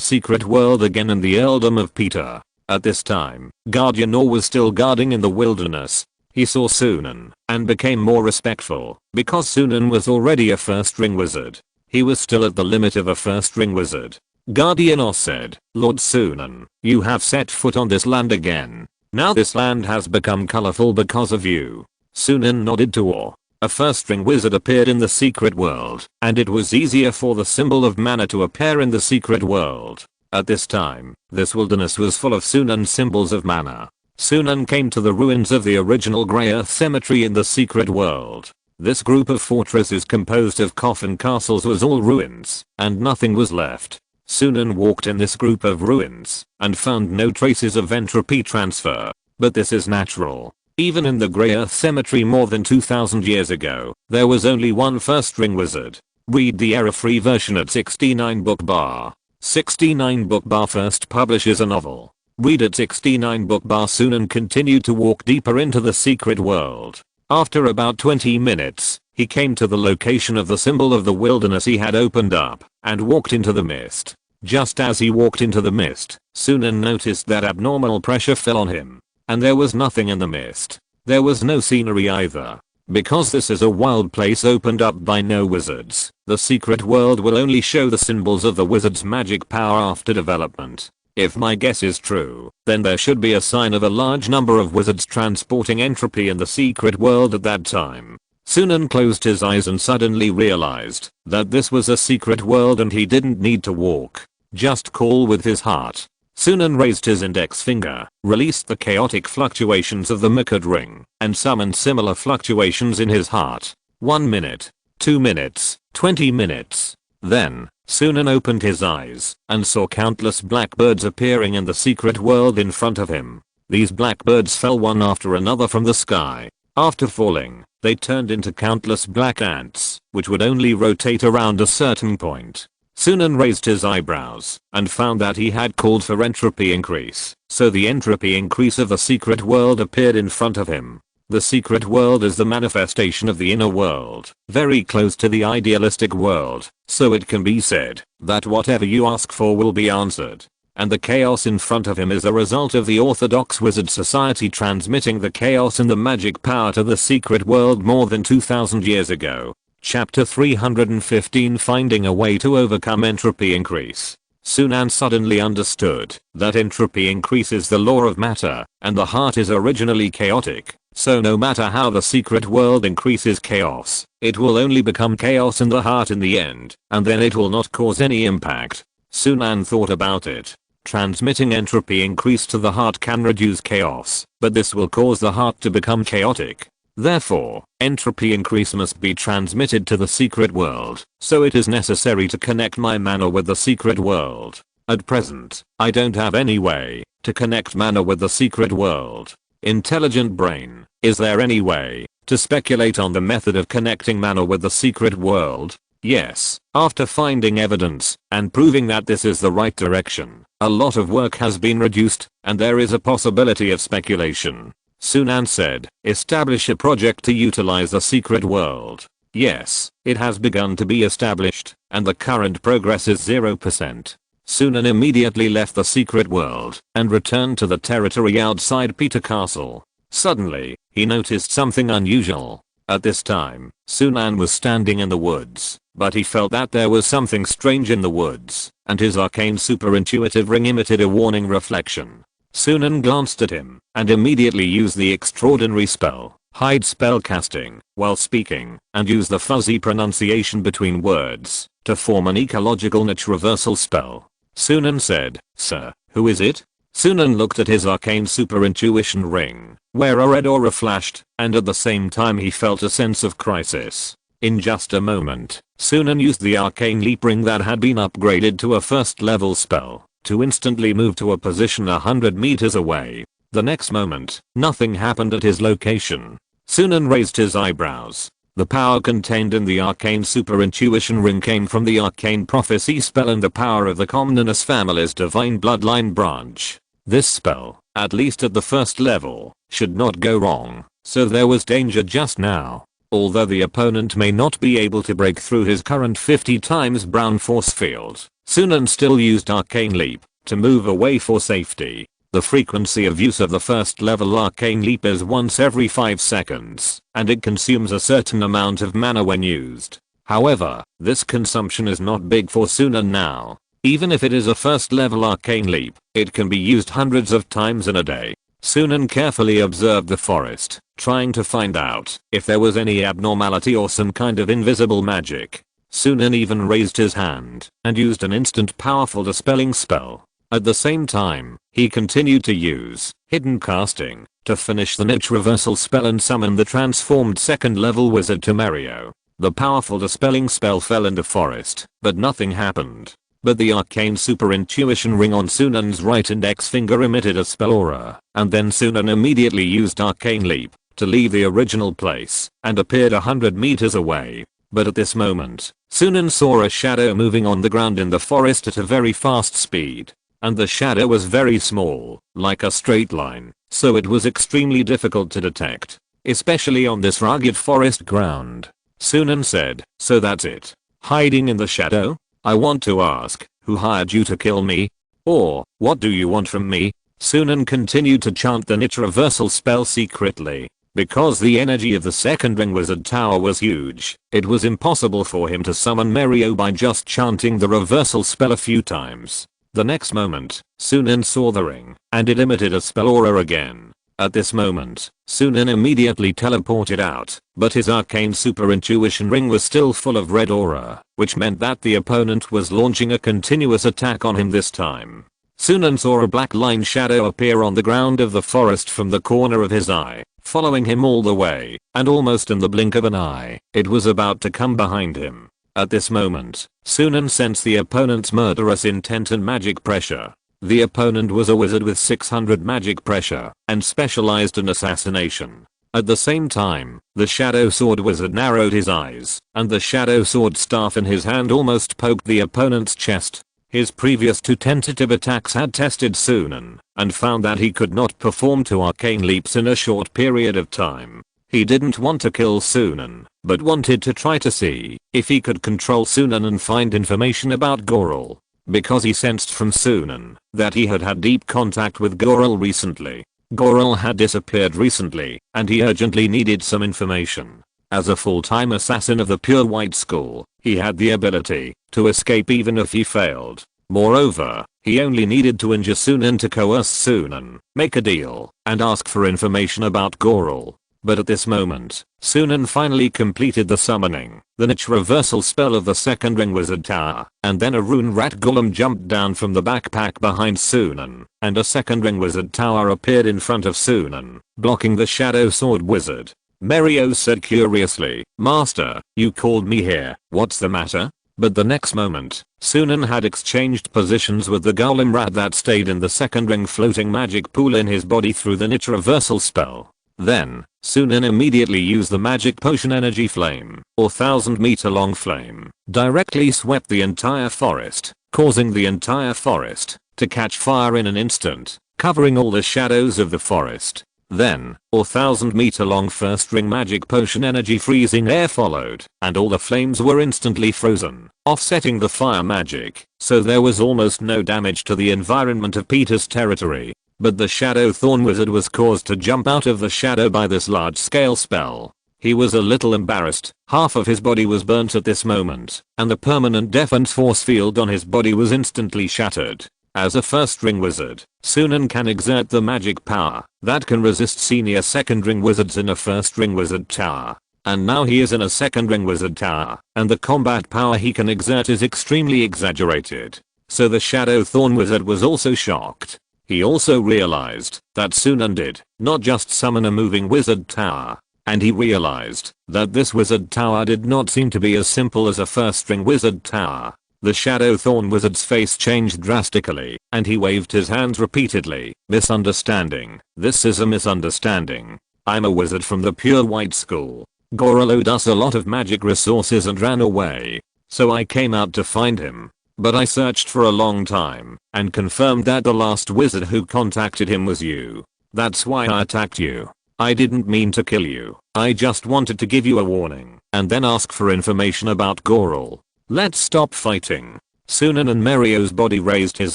secret world again in the earldom of Peter. At this time, Guardian Or was still guarding in the wilderness. He saw Sunan and became more respectful because Sunan was already a first ring wizard. He was still at the limit of a first ring wizard. Guardian Or said, "Lord Sunan, you have set foot on this land again. Now this land has become colorful because of you." Sunan nodded to Or. A first ring wizard appeared in the secret world, and it was easier for the symbol of mana to appear in the secret world. At this time, this wilderness was full of Sunan symbols of mana. Sunan came to the ruins of the original Grey Earth Cemetery in the secret world. This group of fortresses composed of coffin castles was all ruins, and nothing was left. Sunan walked in this group of ruins and found no traces of entropy transfer. But this is natural. Even in the Grey Earth Cemetery more than 2000 years ago, there was only one first ring wizard. Read the error-free version at 69 book bar. 69 book bar first publishes a novel. Read at 69 book bar. Sunan continued to walk deeper into the secret world. After about 20 minutes, he came to the location of the symbol of the wilderness he had opened up and walked into the mist. Just as he walked into the mist, Sunan noticed that abnormal pressure fell on him. And there was nothing in the mist. There was no scenery either. Because this is a wild place opened up by no wizards, the secret world will only show the symbols of the wizard's magic power after development. If my guess is true, then there should be a sign of a large number of wizards transporting entropy in the secret world at that time. Sunan closed his eyes and suddenly realized that this was a secret world and he didn't need to walk. Just call with his heart. Sunan raised his index finger, released the chaotic fluctuations of the Mikad ring, and summoned similar fluctuations in his heart. 1 minute, 2 minutes, 20 minutes. Then, Sunan opened his eyes and saw countless blackbirds appearing in the secret world in front of him. These blackbirds fell one after another from the sky. After falling, they turned into countless black ants, which would only rotate around a certain point. Sunan raised his eyebrows and found that he had called for entropy increase, so the entropy increase of the secret world appeared in front of him. The secret world is the manifestation of the inner world, very close to the idealistic world, so it can be said that whatever you ask for will be answered. And the chaos in front of him is a result of the Orthodox Wizard Society transmitting the chaos and the magic power to the secret world more than 2000 years ago. Chapter 315 Finding a way to overcome entropy increase. Sunan suddenly understood that entropy increases the law of matter, and the heart is originally chaotic, so no matter how the secret world increases chaos, it will only become chaos in the heart in the end, and then it will not cause any impact. Sunan thought about it. Transmitting entropy increase to the heart can reduce chaos, but this will cause the heart to become chaotic. Therefore, entropy increase must be transmitted to the secret world, so it is necessary to connect my mana with the secret world. At present, I don't have any way to connect mana with the secret world. Intelligent brain, is there any way to speculate on the method of connecting mana with the secret world? Yes, after finding evidence and proving that this is the right direction, a lot of work has been reduced, and there is a possibility of speculation. Sunan said, establish a project to utilize the secret world. Yes, it has begun to be established, and the current progress is 0%. Sunan immediately left the secret world and returned to the territory outside Peter Castle. Suddenly, he noticed something unusual. At this time, Sunan was standing in the woods, but he felt that there was something strange in the woods, and his arcane superintuitive ring emitted a warning reflection. Sunan glanced at him and immediately used the extraordinary spell, hide spell casting, while speaking, and used the fuzzy pronunciation between words to form an ecological niche reversal spell. Sunan said, "Sir, who is it?" Sunan looked at his arcane superintuition ring, where a red aura flashed, and at the same time he felt a sense of crisis. In just a moment, Sunan used the arcane leap ring that had been upgraded to a first level spell to instantly move to a position 100 meters away. The next moment, nothing happened at his location. Sunan raised his eyebrows. The power contained in the arcane superintuition ring came from the arcane prophecy spell and the power of the Comnenus family's divine bloodline branch. This spell, at least at the first level, should not go wrong, so there was danger just now. Although the opponent may not be able to break through his current 50 times brown force field, Sunan still used arcane leap to move away for safety. The frequency of use of the first level arcane leap is once every 5 seconds, and it consumes a certain amount of mana when used. However, this consumption is not big for Sunan now. Even if it is a first level arcane leap, it can be used hundreds of times in a day. Sunan carefully observed the forest, trying to find out if there was any abnormality or some kind of invisible magic. Sunan even raised his hand and used an instant powerful dispelling spell. At the same time, he continued to use hidden casting to finish the niche reversal spell and summon the transformed second level wizard to Mario. The powerful dispelling spell fell in the forest, but nothing happened. But the arcane superintuition ring on Sunan's right index finger emitted a spell aura, and then Sunan immediately used arcane leap to leave the original place and appeared 100 meters away. But at this moment, Sunan saw a shadow moving on the ground in the forest at a very fast speed. And the shadow was very small, like a straight line, so it was extremely difficult to detect, especially on this rugged forest ground. Sunan said, "So that's it? Hiding in the shadow? I want to ask, who hired you to kill me? Or, what do you want from me?" Sunan continued to chant the niche reversal spell secretly. Because the energy of the second ring wizard tower was huge, it was impossible for him to summon Mario by just chanting the reversal spell a few times. The next moment, Sunan saw the ring, and it emitted a spell aura again. At this moment, Sunan immediately teleported out, but his arcane superintuition ring was still full of red aura, which meant that the opponent was launching a continuous attack on him this time. Sunan saw a black line shadow appear on the ground of the forest from the corner of his eye, following him all the way, and almost in the blink of an eye, it was about to come behind him. At this moment, Sunan sensed the opponent's murderous intent and magic pressure. The opponent was a wizard with 600 magic pressure and specialized in assassination. At the same time, the shadow sword wizard narrowed his eyes, and the shadow sword staff in his hand almost poked the opponent's chest. His previous 2 tentative attacks had tested Sunan and found that he could not perform 2 arcane leaps in a short period of time. He didn't want to kill Sunan, but wanted to try to see if he could control Sunan and find information about Goral. Because he sensed from Sunan that he had had deep contact with Goral recently. Goral had disappeared recently, and he urgently needed some information. As a full-time assassin of the Pure White School, he had the ability to escape even if he failed. Moreover, he only needed to injure Sunan to coerce Sunan, make a deal, and ask for information about Goral. But at this moment, Sunan finally completed the summoning, the niche reversal spell of the second ring wizard tower, and then a rune rat golem jumped down from the backpack behind Sunan, and a second ring wizard tower appeared in front of Sunan, blocking the shadow sword wizard. Mario said curiously, "Master, you called me here, what's the matter?" But the next moment, Sunan had exchanged positions with the golem rat that stayed in the second ring floating magic pool in his body through the niche reversal spell. Then, Sunan immediately used the magic potion energy flame, or 1000-meter long flame, directly swept the entire forest, causing the entire forest to catch fire in an instant, covering all the shadows of the forest. Then, a 1,000-meter long first ring magic potion energy freezing air followed, and all the flames were instantly frozen, offsetting the fire magic, so there was almost no damage to the environment of Peter's territory. But the Shadow Thorn Wizard was caused to jump out of the shadow by this large-scale spell. He was a little embarrassed, half of his body was burnt at this moment, and the permanent defense force field on his body was instantly shattered. As a first ring wizard, Sunan can exert the magic power that can resist senior second ring wizards in a first ring wizard tower. And now he is in a second ring wizard tower, and the combat power he can exert is extremely exaggerated. So the Shadow Thorn Wizard was also shocked. He also realized that Sunan did not just summon a moving wizard tower, and he realized that this wizard tower did not seem to be as simple as a first ring wizard tower. The Shadow Thorn Wizard's face changed drastically, and he waved his hands repeatedly. Misunderstanding. This is a misunderstanding. I'm a wizard from the pure white school. Gorol owed us a lot of magic resources and ran away. So I came out to find him. But I searched for a long time, and confirmed that the last wizard who contacted him was you. That's why I attacked you. I didn't mean to kill you. I just wanted to give you a warning, and then ask for information about Gorol. Let's stop fighting. Sunan and Mario's body raised his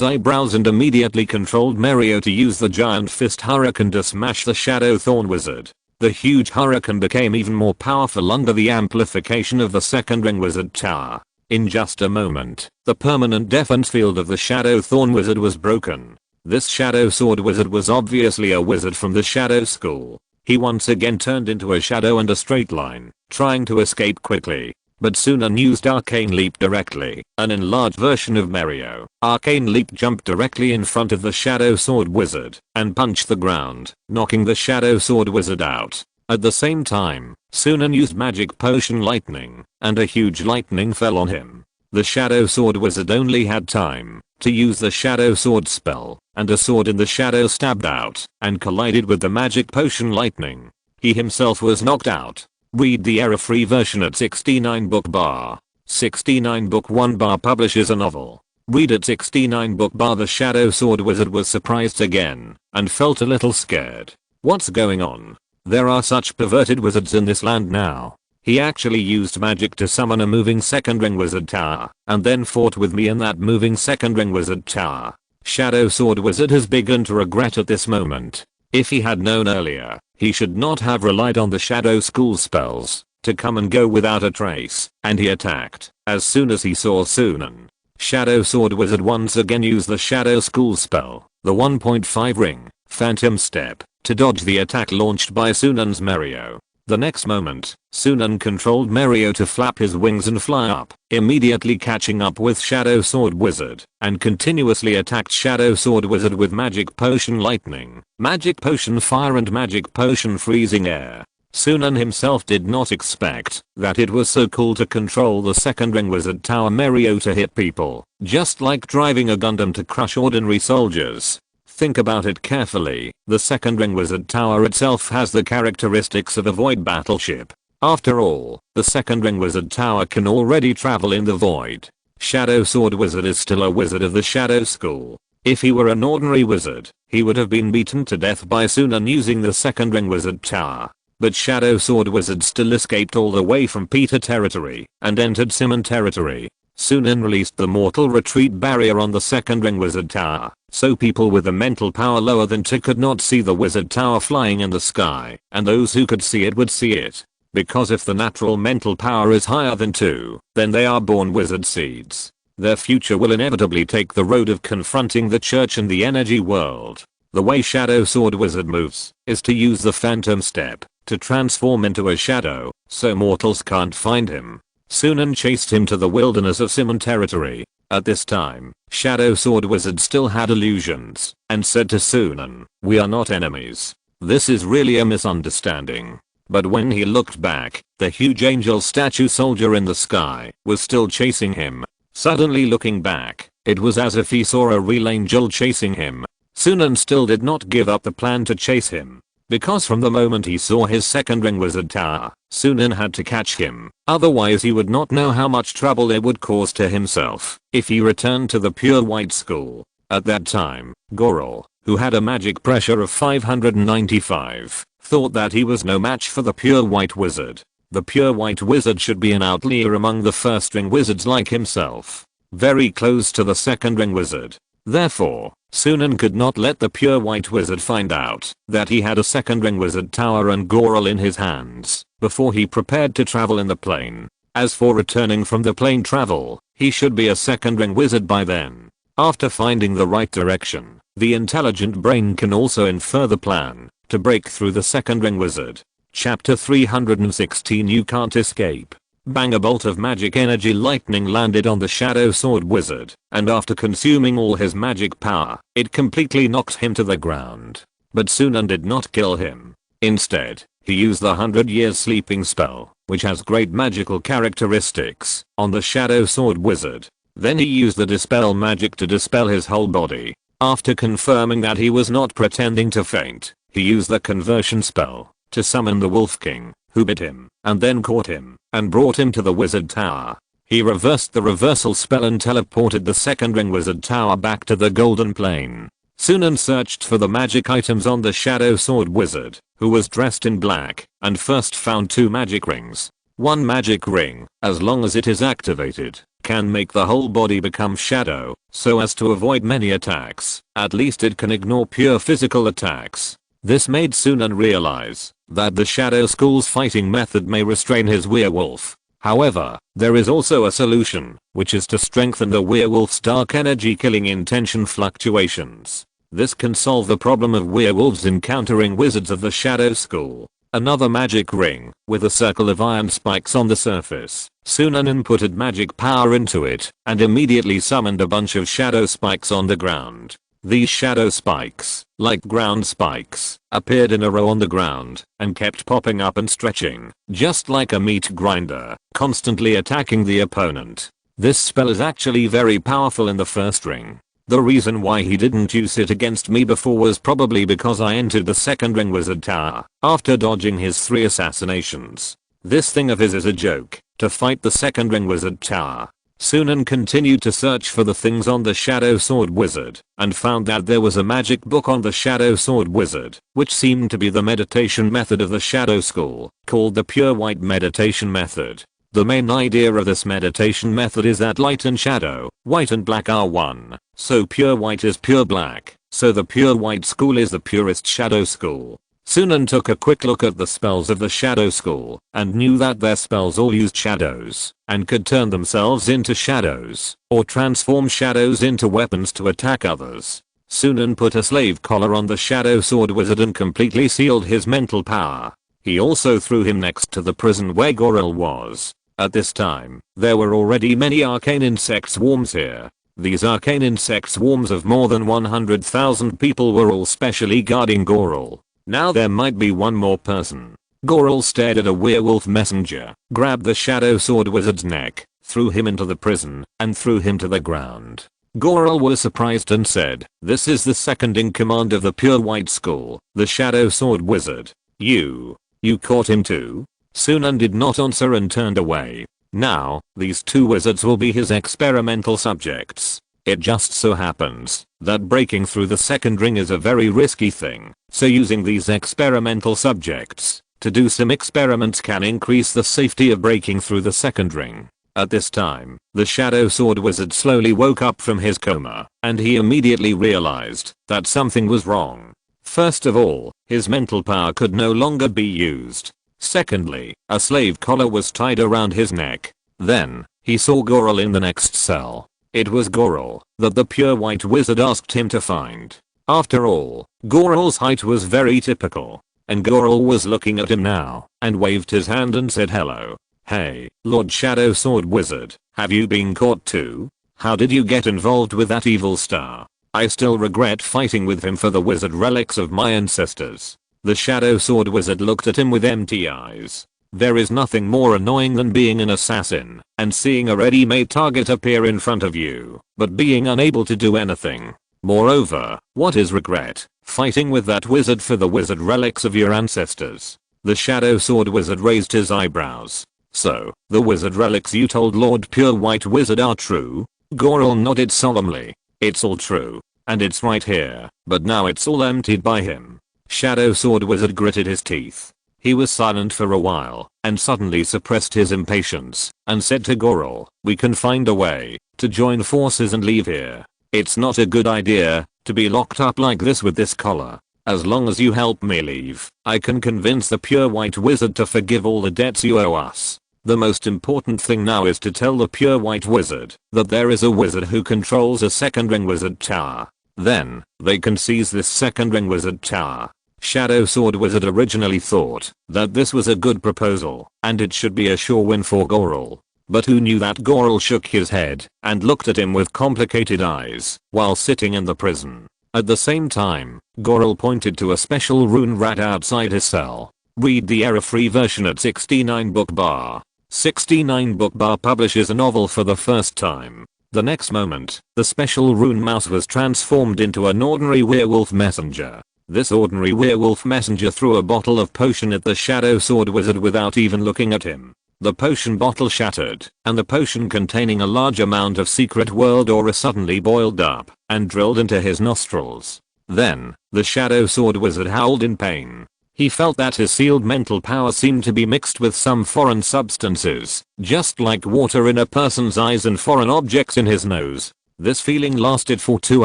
eyebrows and immediately controlled Mario to use the giant fist hurricane to smash the Shadow Thorn Wizard. The huge hurricane became even more powerful under the amplification of the second ring wizard tower. In just a moment, the permanent defense field of the Shadow Thorn Wizard was broken. This Shadow Sword Wizard was obviously a wizard from the Shadow School. He once again turned into a shadow and a straight line, trying to escape quickly. But Sunan used Arcane Leap directly, an enlarged version of Mario. Arcane Leap jumped directly in front of the Shadow Sword Wizard and punched the ground, knocking the Shadow Sword Wizard out. At the same time, Sunan used Magic Potion Lightning, and a huge lightning fell on him. The Shadow Sword Wizard only had time to use the Shadow Sword spell, and a sword in the shadow stabbed out and collided with the Magic Potion Lightning. He himself was knocked out. Read the error-free version at 69 book bar. 69 book 1 bar publishes a novel. Read at 69 book bar. The Shadow Sword Wizard was surprised again and felt a little scared. What's going on? There are such perverted wizards in this land now. He actually used magic to summon a moving second ring wizard tower and then fought with me in that moving second ring wizard tower. Shadow Sword Wizard has begun to regret at this moment. If he had known earlier, he should not have relied on the Shadow School spells to come and go without a trace, and he attacked as soon as he saw Sunan. Shadow Sword Wizard once again used the Shadow School spell, the 1.5 ring, Phantom Step, to dodge the attack launched by Sunan's Mario. The next moment, Sunan controlled Mario to flap his wings and fly up, immediately catching up with Shadow Sword Wizard, and continuously attacked Shadow Sword Wizard with Magic Potion Lightning, Magic Potion Fire and Magic Potion Freezing Air. Sunan himself did not expect that it was so cool to control the second ring wizard tower Mario to hit people, just like driving a Gundam to crush ordinary soldiers. Think about it carefully, the second ring wizard tower itself has the characteristics of a void battleship. After all, the second ring wizard tower can already travel in the void. Shadow Sword Wizard is still a wizard of the Shadow School. If he were an ordinary wizard, he would have been beaten to death by Sunan using the second ring wizard tower. But Shadow Sword Wizard still escaped all the way from Peter territory and entered Simon territory. Sunan released the mortal retreat barrier on the second ring wizard tower, so people with a mental power lower than 2 could not see the wizard tower flying in the sky, and those who could see it would see it. Because if the natural mental power is higher than 2, then they are born wizard seeds. Their future will inevitably take the road of confronting the church and the energy world. The way Shadow Sword Wizard moves is to use the Phantom Step to transform into a shadow, so mortals can't find him. Sunan chased him to the wilderness of Simon territory. At this time, Shadow Sword Wizard still had illusions, and said to Sunan, "We are not enemies. This is really a misunderstanding." But when he looked back, the huge angel statue soldier in the sky was still chasing him. Suddenly looking back, it was as if he saw a real angel chasing him. Sunan still did not give up the plan to chase him. Because from the moment he saw his second ring wizard tower, Sunan had to catch him, otherwise he would not know how much trouble it would cause to himself if he returned to the pure white school. At that time, Gorol, who had a magic pressure of 595, thought that he was no match for the pure white wizard. The pure white wizard should be an outlier among the first ring wizards like himself, very close to the second ring wizard. Therefore, Sunan could not let the pure white wizard find out that he had a second ring wizard tower and Goral in his hands before he prepared to travel in the plane. As for returning from the plane travel, he should be a second ring wizard by then. After finding the right direction, the intelligent brain can also infer the plan to break through the second ring wizard. Chapter 316 You Can't Escape. Bang, a bolt of magic energy lightning landed on the shadow sword wizard, and after consuming all his magic power, it completely knocked him to the ground. But Sunan did not kill him. Instead, he used the 100 years sleeping spell, which has great magical characteristics, on the shadow sword wizard. Then he used the dispel magic to dispel his whole body. After confirming that he was not pretending to faint, he used the conversion spell to summon the Wolf King, who bit him, and then caught him, and brought him to the wizard tower. He reversed the reversal spell and teleported the second ring wizard tower back to the golden plane. Sunan searched for the magic items on the shadow sword wizard, who was dressed in black, and first found 2 magic rings. One magic ring, as long as it is activated, can make the whole body become shadow, so as to avoid many attacks. At least it can ignore pure physical attacks. This made Sunan realize that the Shadow School's fighting method may restrain his werewolf. However, there is also a solution, which is to strengthen the werewolf's dark energy killing intention fluctuations. This can solve the problem of werewolves encountering wizards of the Shadow School. Another magic ring, with a circle of iron spikes on the surface. Sunan inputted magic power into it, and immediately summoned a bunch of shadow spikes on the ground. These shadow spikes, like ground spikes, appeared in a row on the ground, and kept popping up and stretching, just like a meat grinder, constantly attacking the opponent. This spell is actually very powerful in the first ring. The reason why he didn't use it against me before was probably because I entered the second ring wizard tower, after dodging his 3 assassinations. This thing of his is a joke, to fight the second ring wizard tower. Sunan continued to search for the things on the shadow sword wizard, and found that there was a magic book on the shadow sword wizard, which seemed to be the meditation method of the Shadow School, called the Pure White Meditation Method. The main idea of this meditation method is that light and shadow, white and black are one, so pure white is pure black, so the Pure White School is the purest Shadow School. Sunan took a quick look at the spells of the Shadow School, and knew that their spells all used shadows, and could turn themselves into shadows, or transform shadows into weapons to attack others. Sunan put a slave collar on the shadow sword wizard and completely sealed his mental power. He also threw him next to the prison where Goral was. At this time, there were already many arcane insect swarms here. These arcane insect swarms of more than 100,000 people were all specially guarding Goral. Now there might be one more person. Goral stared at a werewolf messenger, grabbed the shadow sword wizard's neck, threw him into the prison, and threw him to the ground. Goral was surprised and said, "This is the second in command of the Pure White School, the shadow sword wizard. You caught him too?" Sunan did not answer and turned away. Now, these 2 wizards will be his experimental subjects. It just so happens that breaking through the second ring is a very risky thing, so using these experimental subjects to do some experiments can increase the safety of breaking through the second ring. At this time, the shadow sword wizard slowly woke up from his coma, and he immediately realized that something was wrong. First of all, his mental power could no longer be used. Secondly, a slave collar was tied around his neck. Then, he saw Goral in the next cell. It was Goral that the Pure White Wizard asked him to find. After all, Goral's height was very typical, and Goral was looking at him now, and waved his hand and said hello. "Hey, Lord Shadow Sword Wizard, have you been caught too? How did you get involved with that evil star? I still regret fighting with him for the wizard relics of my ancestors." The Shadow Sword Wizard looked at him with empty eyes. There is nothing more annoying than being an assassin and seeing a ready-made target appear in front of you, but being unable to do anything. Moreover, what is regret? Fighting with that wizard for the wizard relics of your ancestors. The Shadow Sword Wizard raised his eyebrows. So, the wizard relics you told Lord Pure White Wizard are true? Goral nodded solemnly. It's all true. and it's right here, but now it's all emptied by him. Shadow Sword Wizard gritted his teeth. He was silent for a while, and suddenly suppressed his impatience, and said to Goral, "We can find a way to join forces and leave here. It's not a good idea to be locked up like this with this collar. As long as you help me leave, I can convince the Pure White Wizard to forgive all the debts you owe us. The most important thing now is to tell the Pure White Wizard that there is a wizard who controls a second ring wizard tower. Then, they can seize this second ring wizard tower." Shadow Sword Wizard originally thought that this was a good proposal, and it should be a sure win for Goral. But who knew that Goral shook his head and looked at him with complicated eyes while sitting in the prison. At the same time, Goral pointed to a special rune rat outside his cell. Read the error-free version at 69 book bar. 69 book bar publishes a novel for the first time. The next moment, the special rune mouse was transformed into an ordinary werewolf messenger. This ordinary werewolf messenger threw a bottle of potion at the Shadow Sword Wizard without even looking at him. The potion bottle shattered, and the potion containing a large amount of secret world aura suddenly boiled up and drilled into his nostrils. Then, the Shadow Sword Wizard howled in pain. He felt that his sealed mental power seemed to be mixed with some foreign substances, just like water in a person's eyes and foreign objects in his nose. This feeling lasted for 2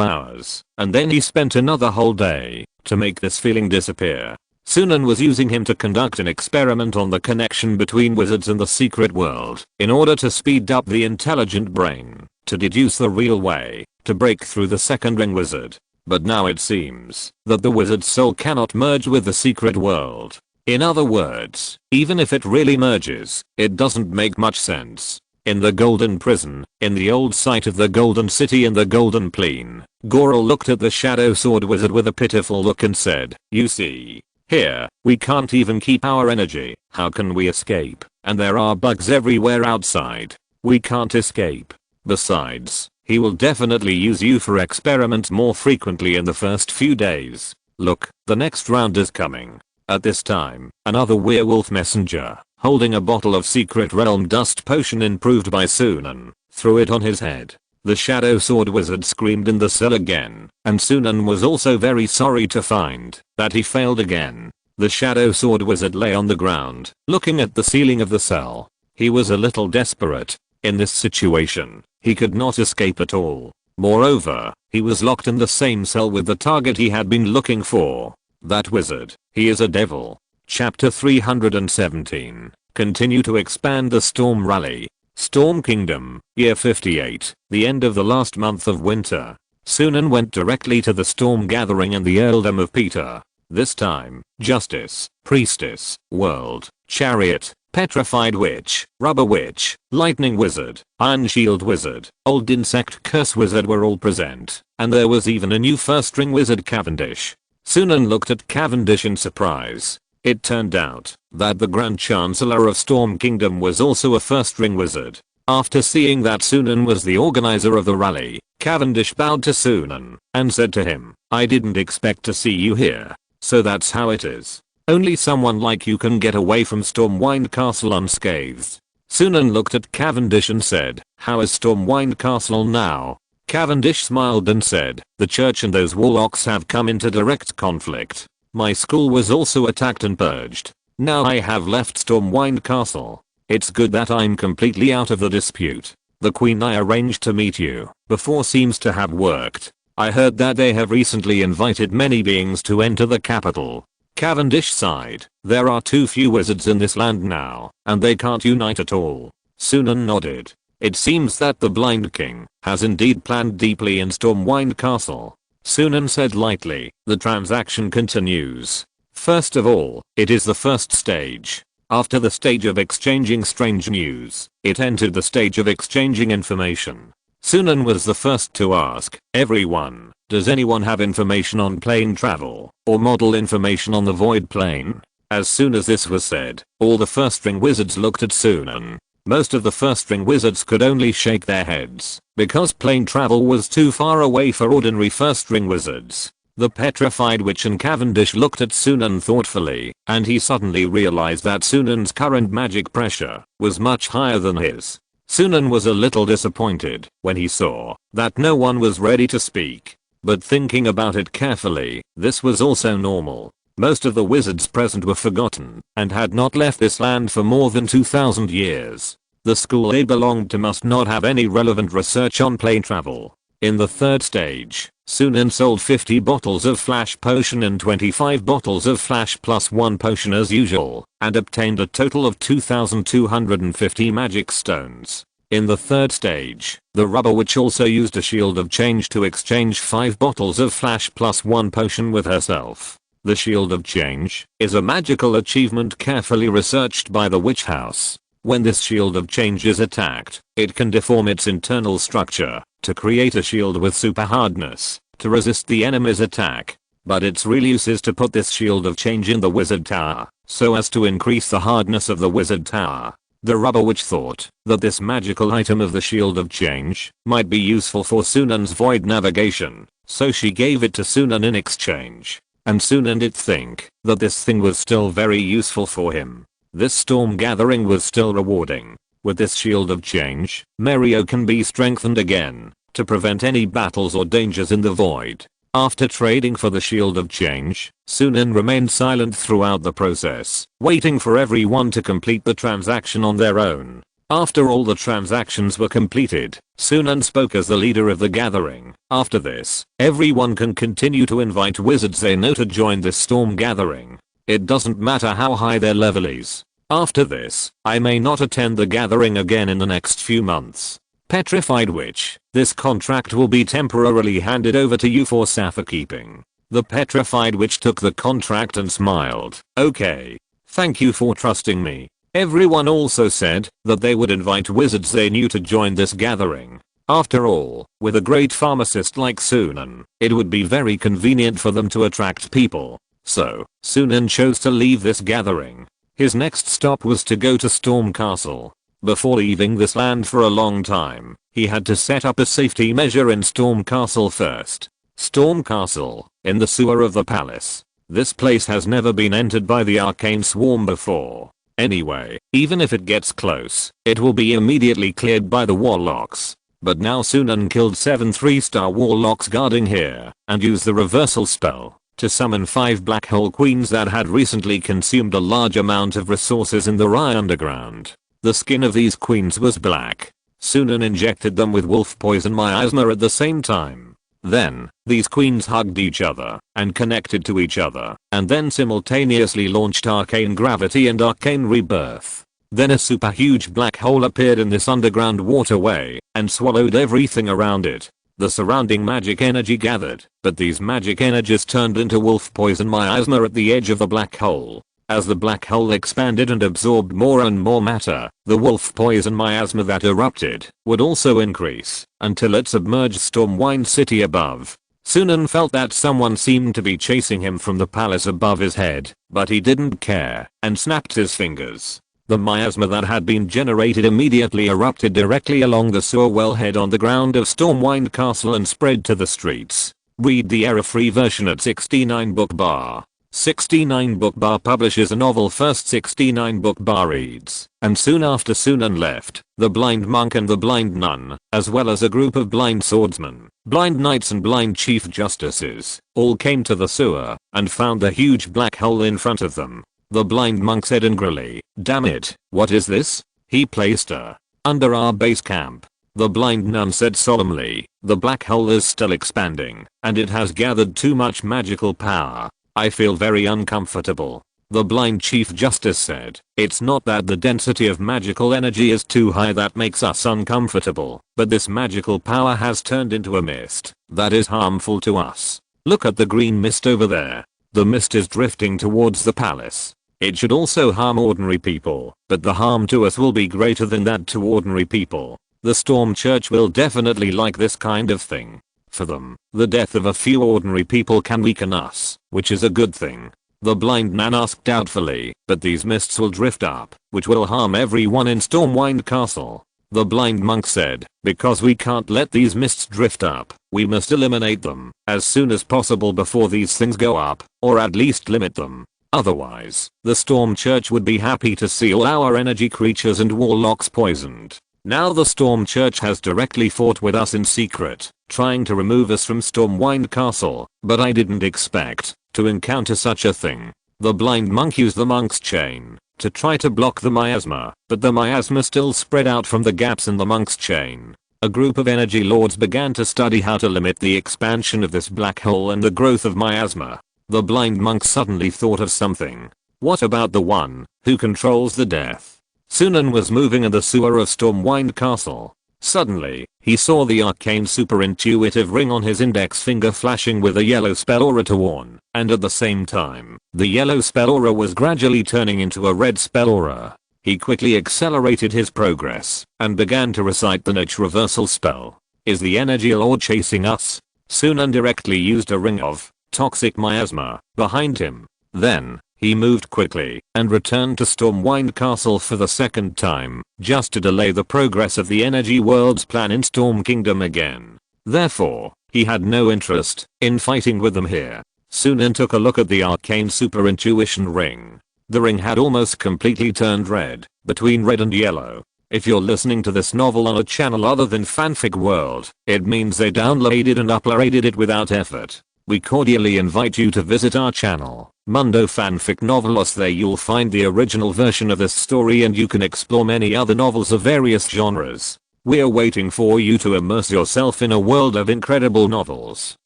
hours, and then he spent another whole day to make this feeling disappear. Sunan was using him to conduct an experiment on the connection between wizards and the secret world, in order to speed up the intelligent brain, to deduce the real way to break through the second ring wizard. But now it seems that the wizard's soul cannot merge with the secret world. In other words, even if it really merges, it doesn't make much sense. In the Golden Prison, in the old site of the Golden City in the Golden Plain, Goral looked at the Shadow Sword Wizard with a pitiful look and said, "You see, here, we can't even keep our energy. How can we escape? And there are bugs everywhere outside. We can't escape. Besides, he will definitely use you for experiments more frequently in the first few days. Look, the next round is coming." At this time, another werewolf messenger, holding a bottle of secret realm dust potion improved by Sunan, threw it on his head. The Shadow Sword Wizard screamed in the cell again, and Sunan was also very sorry to find that he failed again. The Shadow Sword Wizard lay on the ground, looking at the ceiling of the cell. He was a little desperate. In this situation, he could not escape at all. Moreover, he was locked in the same cell with the target he had been looking for. That wizard, he is a devil. Chapter 317. Continue to expand the Storm Rally. Storm Kingdom, Year 58, the end of the last month of winter. Sunan went directly to the Storm Gathering and the Earldom of Peter. This time, Justice, Priestess, World, Chariot, Petrified Witch, Rubber Witch, Lightning Wizard, Iron Shield Wizard, Old Insect Curse Wizard were all present, and there was even a new first ring wizard, Cavendish. Sunan looked at Cavendish in surprise. It turned out that the Grand Chancellor of Storm Kingdom was also a first ring wizard. After seeing that Sunan was the organizer of the rally, Cavendish bowed to Sunan and said to him, "I didn't expect to see you here. So that's how it is. Only someone like you can get away from Stormwind Castle unscathed." Sunan looked at Cavendish and said, "How is Stormwind Castle now?" Cavendish smiled and said, "The church and those warlocks have come into direct conflict. My school was also attacked and purged. Now I have left Stormwind Castle. It's good that I'm completely out of the dispute. The queen I arranged to meet you before seems to have worked. I heard that they have recently invited many beings to enter the capital." Cavendish sighed. "There are too few wizards in this land now, and they can't unite at all." Sunan nodded. "It seems that the Blind King has indeed planned deeply in Stormwind Castle." Sunan said lightly, "The transaction continues. First of all, it is the first stage. After the stage of exchanging strange news, it entered the stage of exchanging information." Sunan was the first to ask, "Everyone, does anyone have information on plane travel, or model information on the void plane?" As soon as this was said, all the first ring wizards looked at Sunan. Most of the first ring wizards could only shake their heads, because plane travel was too far away for ordinary first ring wizards. The Petrified Witch and Cavendish looked at Sunan thoughtfully, and he suddenly realized that Sunan's current magic pressure was much higher than his. Sunan was a little disappointed when he saw that no one was ready to speak. But thinking about it carefully, this was also normal. Most of the wizards present were forgotten and had not left this land for more than 2000 years. The school they belonged to must not have any relevant research on plane travel. In the third stage, Sunan sold 50 bottles of flash potion and 25 bottles of flash plus 1 potion as usual, and obtained a total of 2250 magic stones. In the third stage, the rubber witch also used a shield of change to exchange 5 bottles of flash plus 1 potion with herself. The shield of change is a magical achievement carefully researched by the witch house. When this shield of change is attacked, it can deform its internal structure to create a shield with super hardness to resist the enemy's attack. But its real use is to put this shield of change in the wizard tower so as to increase the hardness of the wizard tower. The rubber witch thought that this magical item of the shield of change might be useful for Sunan's void navigation, so she gave it to Sunan in exchange. And Sunan did think that this thing was still very useful for him. This storm gathering was still rewarding. With this shield of change, Merio can be strengthened again to prevent any battles or dangers in the void. After trading for the shield of change, Sunan remained silent throughout the process, waiting for everyone to complete the transaction on their own. After all the transactions were completed, Sunan spoke as the leader of the gathering. After this, everyone can continue to invite wizards they know to join this storm gathering. It doesn't matter how high their level is. After this, I may not attend the gathering again in the next few months. Petrified Witch, this contract will be temporarily handed over to you for safekeeping. The Petrified Witch took the contract and smiled. Okay. Thank you for trusting me. Everyone also said that they would invite wizards they knew to join this gathering. After all, with a great pharmacist like Sunan, it would be very convenient for them to attract people. So, Sunan chose to leave this gathering. His next stop was to go to Storm Castle. Before leaving this land for a long time, he had to set up a safety measure in Storm Castle first. Storm Castle, in the sewer of the palace. This place has never been entered by the arcane swarm before. Anyway, even if it gets close, it will be immediately cleared by the warlocks. But now Sunan killed 7 3-star warlocks guarding here, and used the reversal spell to summon 5 black hole queens that had recently consumed a large amount of resources in the Rye underground. The skin of these queens was black. Sunan injected them with wolf poison miasma at the same time. Then, these queens hugged each other and connected to each other, and then simultaneously launched arcane gravity and arcane rebirth. Then a super huge black hole appeared in this underground waterway and swallowed everything around it. The surrounding magic energy gathered, but these magic energies turned into wolf poison miasma at the edge of the black hole. As the black hole expanded and absorbed more and more matter, the wolf poison miasma that erupted would also increase until it submerged Stormwind City above. Sunan felt that someone seemed to be chasing him from the palace above his head, but he didn't care and snapped his fingers. The miasma that had been generated immediately erupted directly along the sewer wellhead on the ground of Stormwind Castle and spread to the streets. Read the error-free version at 69 Book Bar. 69 Book Bar publishes a novel first 69 Book Bar reads, and soon after Sunan left, the blind monk and the blind nun, as well as a group of blind swordsmen, blind knights and blind chief justices, all came to the sewer and found the huge black hole in front of them. The blind monk said angrily, "Damn it, what is this?" He placed her under our base camp. The blind nun said solemnly, "The black hole is still expanding, and it has gathered too much magical power. I feel very uncomfortable." The blind chief justice said, "It's not that the density of magical energy is too high that makes us uncomfortable, but this magical power has turned into a mist that is harmful to us. Look at the green mist over there. The mist is drifting towards the palace. It should also harm ordinary people, but the harm to us will be greater than that to ordinary people. The Storm Church will definitely like this kind of thing. For them, the death of a few ordinary people can weaken us, which is a good thing." The blind man asked doubtfully, "But these mists will drift up, which will harm everyone in Stormwind Castle." The blind monk said, "Because we can't let these mists drift up, we must eliminate them as soon as possible before these things go up, or at least limit them. Otherwise, the Storm Church would be happy to see all our energy creatures and warlocks poisoned." Now the Storm Church has directly fought with us in secret, trying to remove us from Stormwind Castle, but I didn't expect to encounter such a thing. The blind monk used the monk's chain to try to block the miasma, but the miasma still spread out from the gaps in the monk's chain. A group of energy lords began to study how to limit the expansion of this black hole and the growth of miasma. The blind monk suddenly thought of something. What about the one who controls the death? Sunan was moving in the sewer of Stormwind Castle. Suddenly, he saw the arcane super-intuitive ring on his index finger flashing with a yellow spell aura to warn, and at the same time, the yellow spell aura was gradually turning into a red spell aura. He quickly accelerated his progress and began to recite the niche reversal spell. Is the energy lord chasing us? Sunan directly used a ring of toxic miasma behind him. Then, he moved quickly and returned to Stormwind Castle for the second time, just to delay the progress of the energy world's plan in Storm Kingdom again. Therefore, he had no interest in fighting with them here. Sunan took a look at the arcane super intuition ring. The ring had almost completely turned red, between red and yellow. If you're listening to this novel on a channel other than Fanfic World, it means they downloaded and uploaded it without effort. We cordially invite you to visit our channel, Mundo Fanfic Novelos. There you'll find the original version of this story and you can explore many other novels of various genres. We're waiting for you to immerse yourself in a world of incredible novels.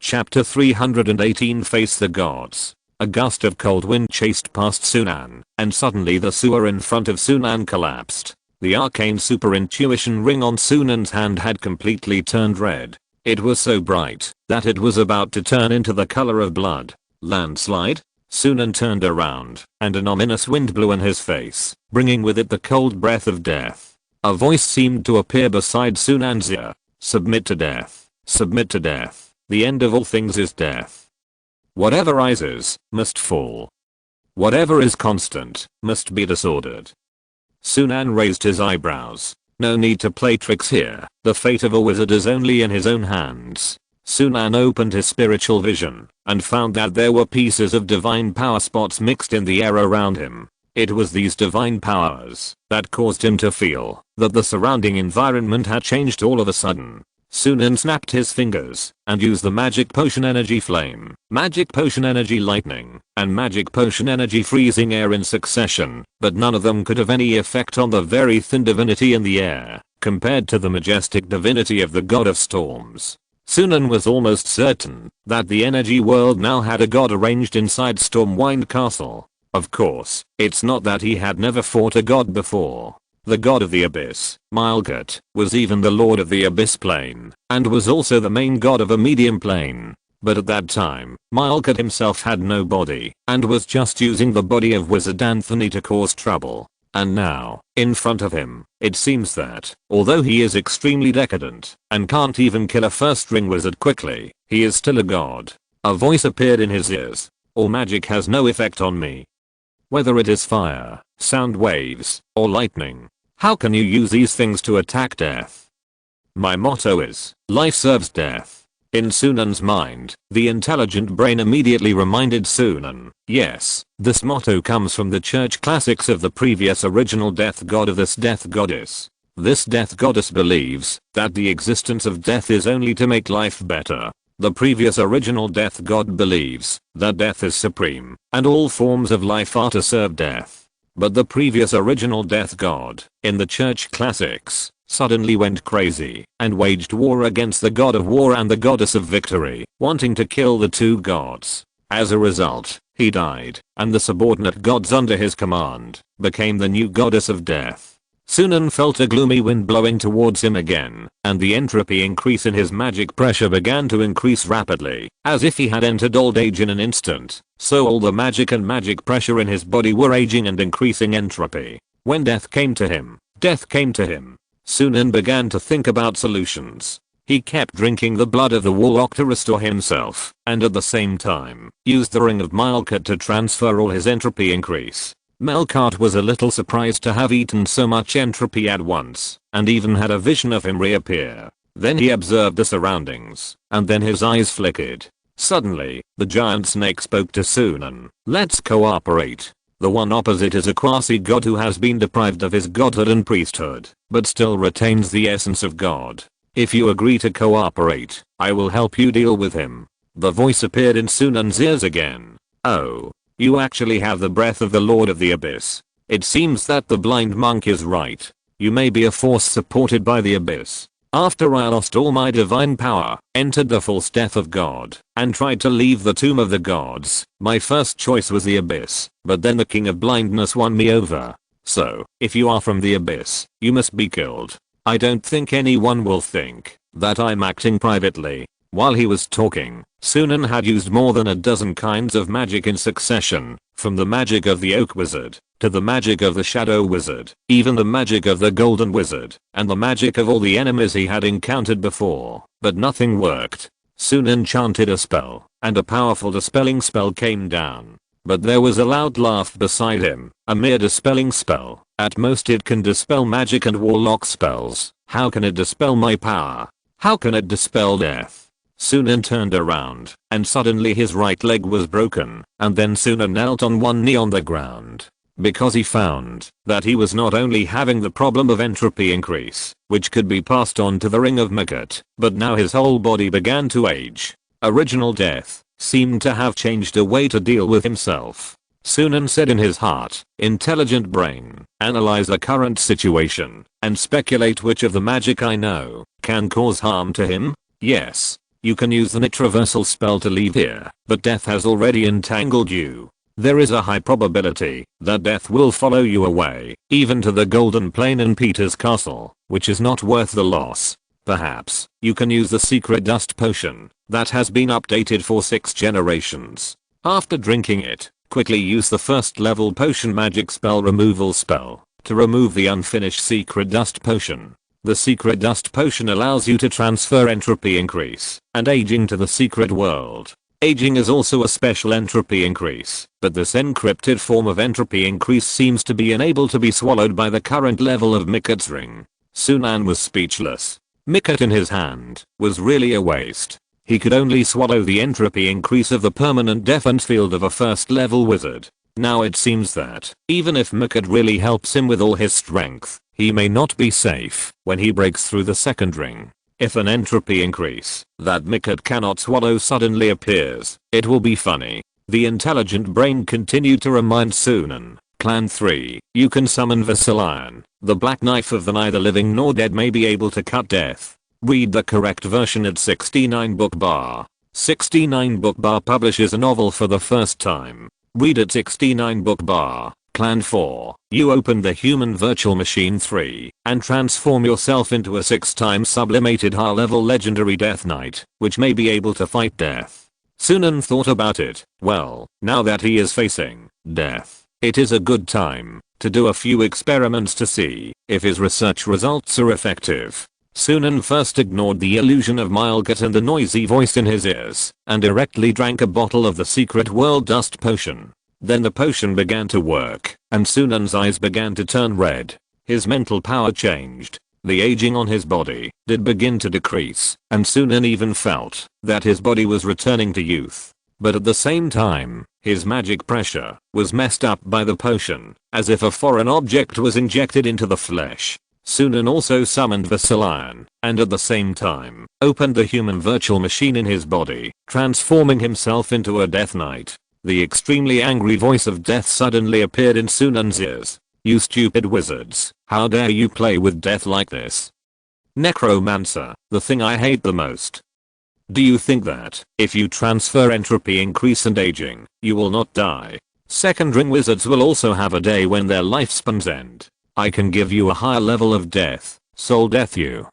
Chapter 318 Face the Gods. A gust of cold wind chased past Sunan, and suddenly the sewer in front of Sunan collapsed. The arcane super intuition ring on Sunan's hand had completely turned red. It was so bright that it was about to turn into the color of blood. Landslide? Sunan turned around, and an ominous wind blew in his face, bringing with it the cold breath of death. A voice seemed to appear beside Sunan's ear. Submit to death. Submit to death. The end of all things is death. Whatever rises, must fall. Whatever is constant, must be disordered. Sunan raised his eyebrows. No need to play tricks here. The fate of a wizard is only in his own hands. Sunan opened his spiritual vision and found that there were pieces of divine power spots mixed in the air around him. It was these divine powers that caused him to feel that the surrounding environment had changed all of a sudden. Sunan snapped his fingers and used the magic potion energy flame, magic potion energy lightning, and magic potion energy freezing air in succession, but none of them could have any effect on the very thin divinity in the air, compared to the majestic divinity of the god of storms. Sunan was almost certain that the energy world now had a god arranged inside Stormwind Castle. Of course, it's not that he had never fought a god before. The god of the abyss, Malgut, was even the lord of the abyss plane, and was also the main god of a medium plane. But at that time, Malgut himself had no body, and was just using the body of Wizard Anthony to cause trouble. And now, in front of him, it seems that, although he is extremely decadent, and can't even kill a first-ring wizard quickly, he is still a god. A voice appeared in his ears. All magic has no effect on me. Whether it is fire, sound waves, or lightning. How can you use these things to attack death? My motto is, life serves death. In Sunan's mind, the intelligent brain immediately reminded Sunan, yes, this motto comes from the church classics of the previous original death god of this death goddess. This death goddess believes that the existence of death is only to make life better. The previous original death god believes that death is supreme, and all forms of life are to serve death. But the previous original death god, in the church classics, suddenly went crazy and waged war against the god of war and the goddess of victory, wanting to kill the two gods. As a result, he died, and the subordinate gods under his command became the new goddess of death. Sunan felt a gloomy wind blowing towards him again, and the entropy increase in his magic pressure began to increase rapidly, as if he had entered old age in an instant. So all the magic and magic pressure in his body were aging and increasing entropy. When death came to him, Sunan began to think about solutions. He kept drinking the blood of the warlock to restore himself, and at the same time, used the ring of Malkut to transfer all his entropy increase. Melkart was a little surprised to have eaten so much entropy at once, and even had a vision of him reappear. Then he observed the surroundings, and then his eyes flickered. Suddenly, the giant snake spoke to Sunan. Let's cooperate. The one opposite is a quasi-god who has been deprived of his godhood and priesthood, but still retains the essence of God. If you agree to cooperate, I will help you deal with him. The voice appeared in Sunan's ears again. Oh, you actually have the breath of the Lord of the Abyss. It seems that the blind monk is right. You may be a force supported by the Abyss. After I lost all my divine power, entered the false death of God, and tried to leave the tomb of the gods, my first choice was the Abyss, but then the King of Blindness won me over. So, if you are from the Abyss, you must be killed. I don't think anyone will think that I'm acting privately. While he was talking, Sunan had used more than a dozen kinds of magic in succession, from the magic of the Oak Wizard, to the magic of the Shadow Wizard, even the magic of the Golden Wizard, and the magic of all the enemies he had encountered before, but nothing worked. Sunan chanted a spell, and a powerful dispelling spell came down. But there was a loud laugh beside him, a mere dispelling spell. At most it can dispel magic and warlock spells. How can it dispel my power? How can it dispel death? Sunan turned around, and suddenly his right leg was broken, and then Sunan knelt on one knee on the ground. Because he found that he was not only having the problem of entropy increase, which could be passed on to the ring of Mikut, but now his whole body began to age. Original death seemed to have changed a way to deal with himself. Sunan said in his heart, intelligent brain, analyze the current situation, and speculate which of the magic I know can cause harm to him. Yes, you can use the Nitraversal spell to leave here, but death has already entangled you. There is a high probability that death will follow you away, even to the Golden Plane and Peter's castle, which is not worth the loss. Perhaps you can use the secret dust potion that has been updated for 6 generations. After drinking it, quickly use the first level potion magic spell removal spell to remove the unfinished secret dust potion. The secret dust potion allows you to transfer entropy increase and aging to the secret world. Aging is also a special entropy increase, but this encrypted form of entropy increase seems to be unable to be swallowed by the current level of Mikut's ring. Sunan was speechless. Mikut in his hand was really a waste. He could only swallow the entropy increase of the permanent defense field of a first level wizard. Now it seems that, even if Mikut really helps him with all his strength, he may not be safe when he breaks through the second ring. If an entropy increase that Mikut cannot swallow suddenly appears, it will be funny. The intelligent brain continued to remind Sunan. Clan 3, you can summon Vasilion. The black knife of the neither living nor dead may be able to cut death. Read the correct version at 69 book bar. 69 book bar publishes a novel for the first time. Read at 69 book bar. Clan 4, you open the human virtual machine 3 and transform yourself into a 6 times sublimated high level legendary death knight, which may be able to fight death. Sunan thought about it. Well, now that he is facing death, it is a good time to do a few experiments to see if his research results are effective. Sunan first ignored the illusion of Milgut and the noisy voice in his ears, and directly drank a bottle of the secret world dust potion. Then the potion began to work, and Sunan's eyes began to turn red. His mental power changed. The aging on his body did begin to decrease, and Sunan even felt that his body was returning to youth. But at the same time, his magic pressure was messed up by the potion, as if a foreign object was injected into the flesh. Sunan also summoned Vasilion, and at the same time, opened the human virtual machine in his body, transforming himself into a death knight. The extremely angry voice of death suddenly appeared in Sunan's ears. You stupid wizards, how dare you play with death like this? Necromancer, the thing I hate the most. Do you think that, if you transfer entropy increase and aging, you will not die? Second ring wizards will also have a day when their lifespans end. I can give you a higher level of death, soul death you.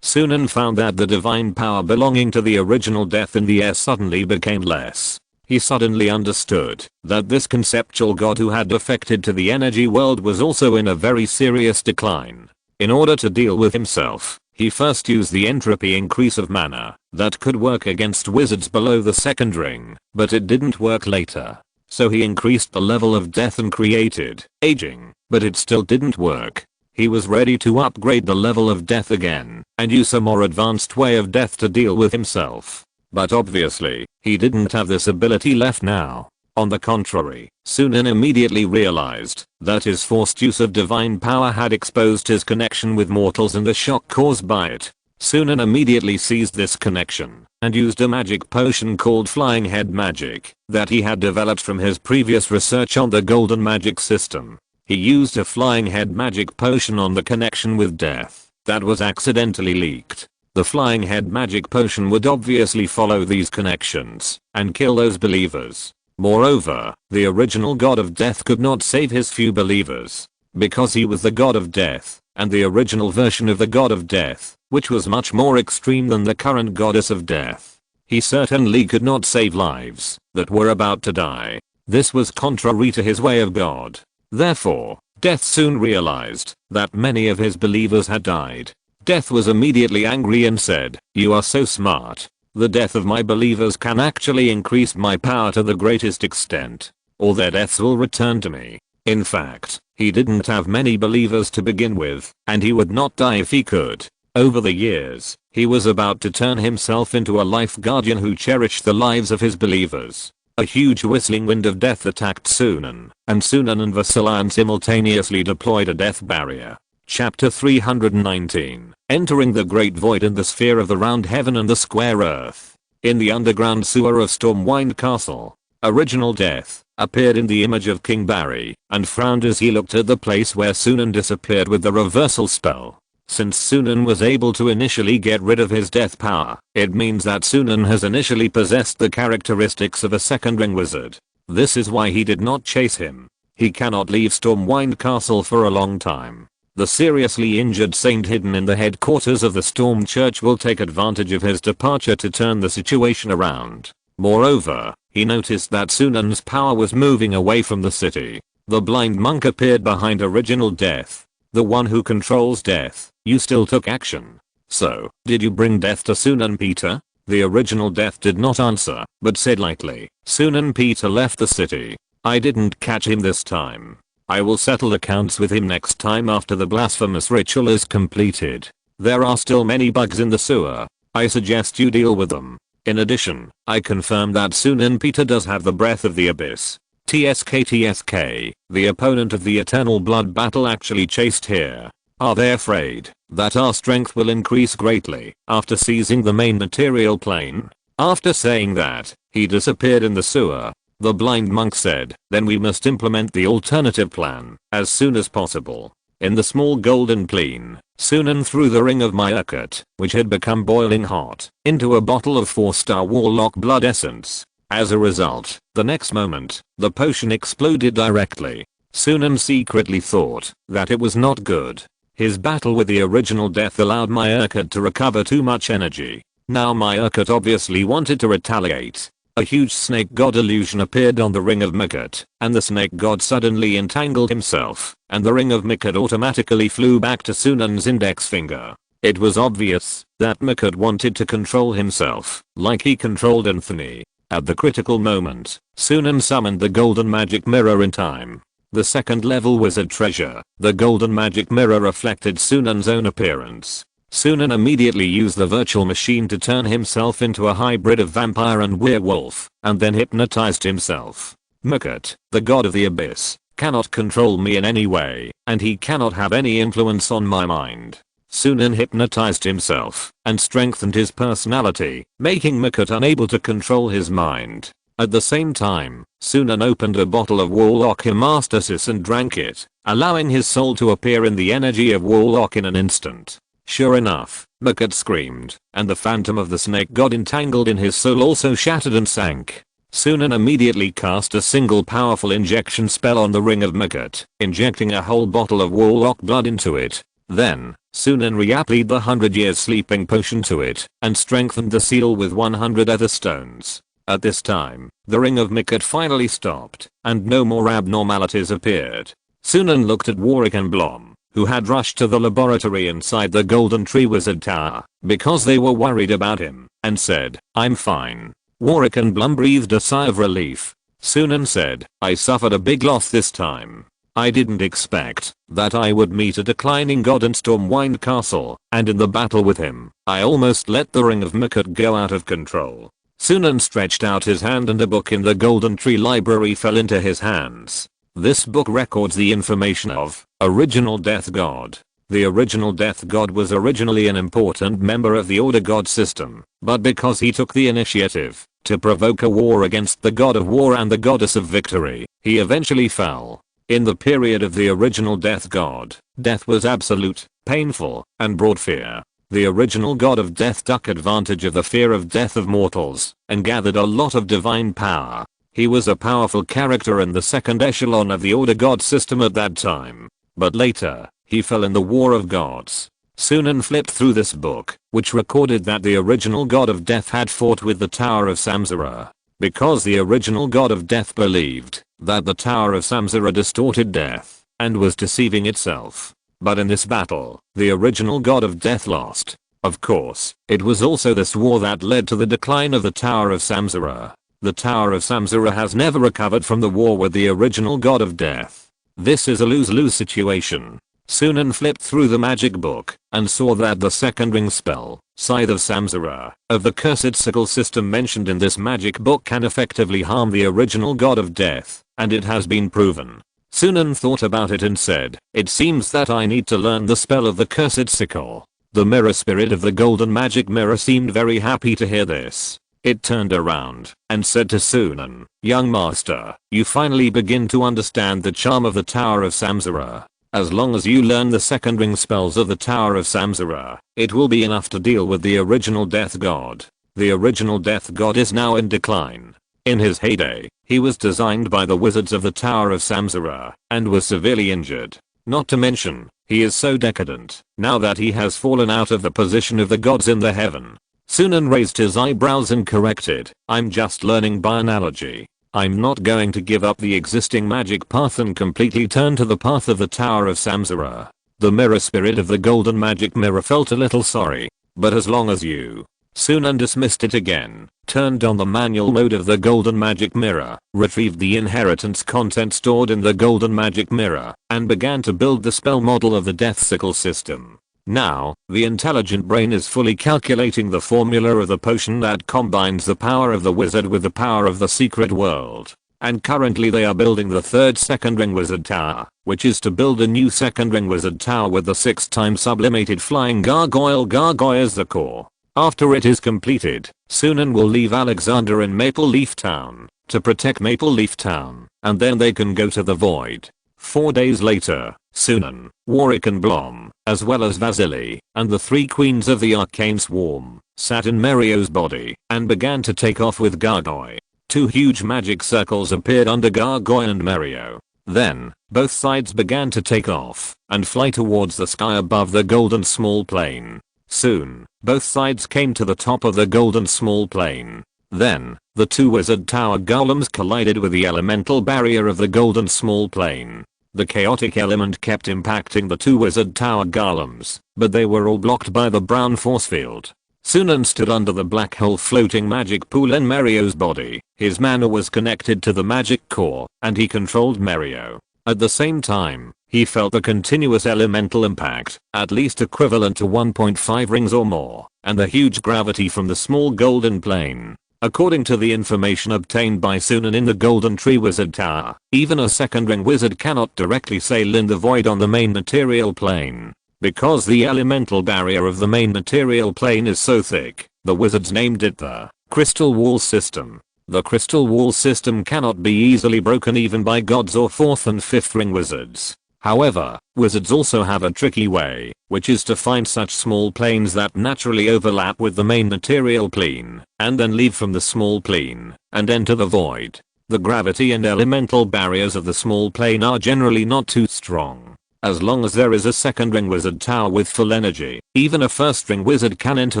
Sunan found that the divine power belonging to the original death in the air suddenly became less. He suddenly understood that this conceptual god who had defected to the energy world was also in a very serious decline. In order to deal with himself, he first used the entropy increase of mana that could work against wizards below the second ring, but it didn't work later. So he increased the level of death and created aging, but it still didn't work. He was ready to upgrade the level of death again and use a more advanced way of death to deal with himself. But obviously, he didn't have this ability left now. On the contrary, Sunan immediately realized that his forced use of divine power had exposed his connection with mortals and the shock caused by it. Sunan immediately seized this connection and used a magic potion called Flying Head Magic that he had developed from his previous research on the golden magic system. He used a Flying Head Magic potion on the connection with death that was accidentally leaked. The Flying Head Magic potion would obviously follow these connections and kill those believers. Moreover, the original god of death could not save his few believers because he was the god of death, and the original version of the god of death, which was much more extreme than the current goddess of death. He certainly could not save lives that were about to die. This was contrary to his way of God. Therefore, Death soon realized that many of his believers had died. Death was immediately angry and said, "You are so smart. The death of my believers can actually increase my power to the greatest extent. All their deaths will return to me." In fact, he didn't have many believers to begin with, and he would not die if he could. Over the years, he was about to turn himself into a life guardian who cherished the lives of his believers. A huge whistling wind of death attacked Sunan, and Sunan and Vasilian simultaneously deployed a death barrier. Chapter 319. Entering the Great Void in the sphere of the round heaven and the square earth. In the underground sewer of Stormwind Castle, original death appeared in the image of King Barry and frowned as he looked at the place where Sunan disappeared with the reversal spell. Since Sunan was able to initially get rid of his death power, it means that Sunan has initially possessed the characteristics of a second ring wizard. This is why he did not chase him. He cannot leave Stormwind Castle for a long time. The seriously injured saint hidden in the headquarters of the Storm Church will take advantage of his departure to turn the situation around. Moreover, he noticed that Sunan's power was moving away from the city. The blind monk appeared behind original death. The one who controls death. You still took action. So, did you bring death to Sunan Peter? The original death did not answer, but said lightly, "Sunan Peter left the city. I didn't catch him this time. I will settle accounts with him next time after the blasphemous ritual is completed. There are still many bugs in the sewer. I suggest you deal with them. In addition, I confirm that Sunan Peter does have the breath of the abyss. TSK, the opponent of the eternal blood battle actually chased here. Are they afraid that our strength will increase greatly after seizing the main material plane?" After saying that, he disappeared in the sewer. The blind monk said, "Then we must implement the alternative plan as soon as possible." In the small golden plane, Sunan threw the ring of Myurkut, which had become boiling hot, into a bottle of 4-star warlock blood essence. As a result, the next moment, the potion exploded directly. Sunan secretly thought that it was not good. His battle with the original death allowed Myurkut to recover too much energy. Now Myurkut obviously wanted to retaliate. A huge snake god illusion appeared on the ring of Myurkut, and the snake god suddenly entangled himself, and the ring of Myurkut automatically flew back to Sunan's index finger. It was obvious that Myurkut wanted to control himself, like he controlled Anthony. At the critical moment, Sunan summoned the golden magic mirror in time. The second level wizard treasure, the golden magic mirror reflected Sunan's own appearance. Sunan immediately used the virtual machine to turn himself into a hybrid of vampire and werewolf, and then hypnotized himself. Myurkut, the god of the abyss, cannot control me in any way, and he cannot have any influence on my mind. Sunan hypnotized himself and strengthened his personality, making Myurkut unable to control his mind. At the same time, Sunan opened a bottle of warlock hemastasis and drank it, allowing his soul to appear in the energy of warlock in an instant. Sure enough, Myurkut screamed, and the phantom of the snake god entangled in his soul also shattered and sank. Sunan immediately cast a single powerful injection spell on the ring of Myurkut, injecting a whole bottle of warlock blood into it. Then, Sunan reapplied the 100 years sleeping potion to it, and strengthened the seal with 100 other stones. At this time, the ring of Myurkut finally stopped, and no more abnormalities appeared. Sunan looked at Warwick and Blom, who had rushed to the laboratory inside the Golden Tree Wizard Tower, because they were worried about him, and said, "I'm fine." Warwick and Blom breathed a sigh of relief. Sunan said, "I suffered a big loss this time. I didn't expect that I would meet a declining god in Stormwind Castle, and in the battle with him, I almost let the ring of Myurkut go out of control." Sunan stretched out his hand and a book in the Golden Tree Library fell into his hands. This book records the information of original death god. The original death god was originally an important member of the order god system, but because he took the initiative to provoke a war against the god of war and the goddess of victory, he eventually fell. In the period of the original death god, death was absolute, painful, and brought fear. The original god of death took advantage of the fear of death of mortals and gathered a lot of divine power. He was a powerful character in the second echelon of the order god system at that time. But later, he fell in the war of gods. Sunan flipped through this book, which recorded that the original god of death had fought with the Tower of Samsara. Because the original god of death believed that the Tower of Samsara distorted death and was deceiving itself. But in this battle, the original god of death lost. Of course, it was also this war that led to the decline of the Tower of Samsara. The Tower of Samsara has never recovered from the war with the original god of death. This is a lose-lose situation. Sunan flipped through the magic book and saw that the second ring spell, Scythe of Samsara, of the cursed sickle system mentioned in this magic book can effectively harm the original god of death, and it has been proven. Sunan thought about it and said, "It seems that I need to learn the spell of the cursed sickle." The mirror spirit of the golden magic mirror seemed very happy to hear this. It turned around and said to Sunan, "Young master, you finally begin to understand the charm of the Tower of Samsara. As long as you learn the second ring spells of the Tower of Samsara, it will be enough to deal with the original death god. The original death god is now in decline. In his heyday, he was designed by the wizards of the Tower of Samsara and was severely injured. Not to mention, he is so decadent now that he has fallen out of the position of the gods in the heaven." Sunan raised his eyebrows and corrected, "I'm just learning by analogy. I'm not going to give up the existing magic path and completely turn to the path of the Tower of Samsara." The mirror spirit of the golden magic mirror felt a little sorry, but as long as you. Sunan dismissed it again, turned on the manual mode of the golden magic mirror, retrieved the inheritance content stored in the golden magic mirror, and began to build the spell model of the death sickle system. Now, the intelligent brain is fully calculating the formula of the potion that combines the power of the wizard with the power of the secret world. And currently they are building the third second ring wizard tower, which is to build a new second ring wizard tower with the 6-time sublimated flying gargoyle as the core. After it is completed, Sunan will leave Alexander in Maple Leaf Town to protect Maple Leaf Town, and then they can go to the void. 4 days later, Sunan, Warwick and Blom, as well as Vasily, and the 3 queens of the arcane swarm, sat in Mario's body and began to take off with Gargoyle. 2 huge magic circles appeared under Gargoyle and Mario. Then, both sides began to take off and fly towards the sky above the golden small plane. Soon, both sides came to the top of the golden small plane. Then, the 2 wizard tower golems collided with the elemental barrier of the golden small plane. The chaotic element kept impacting the 2 wizard tower golems, but they were all blocked by the brown force field. Sunan stood under the black hole floating magic pool in Mario's body. His mana was connected to the magic core, and he controlled Mario. At the same time, he felt the continuous elemental impact, at least equivalent to 1.5 rings or more, and the huge gravity from the small golden plane. According to the information obtained by Sunan in the Golden Tree Wizard Tower, even a second ring wizard cannot directly sail in the void on the main material plane. Because the elemental barrier of the main material plane is so thick, the wizards named it the Crystal Wall System. The Crystal Wall System cannot be easily broken even by gods or 4th and 5th ring wizards. However, wizards also have a tricky way, which is to find such small planes that naturally overlap with the main material plane, and then leave from the small plane, and enter the void. The gravity and elemental barriers of the small plane are generally not too strong. As long as there is a second ring wizard tower with full energy, even a first ring wizard can enter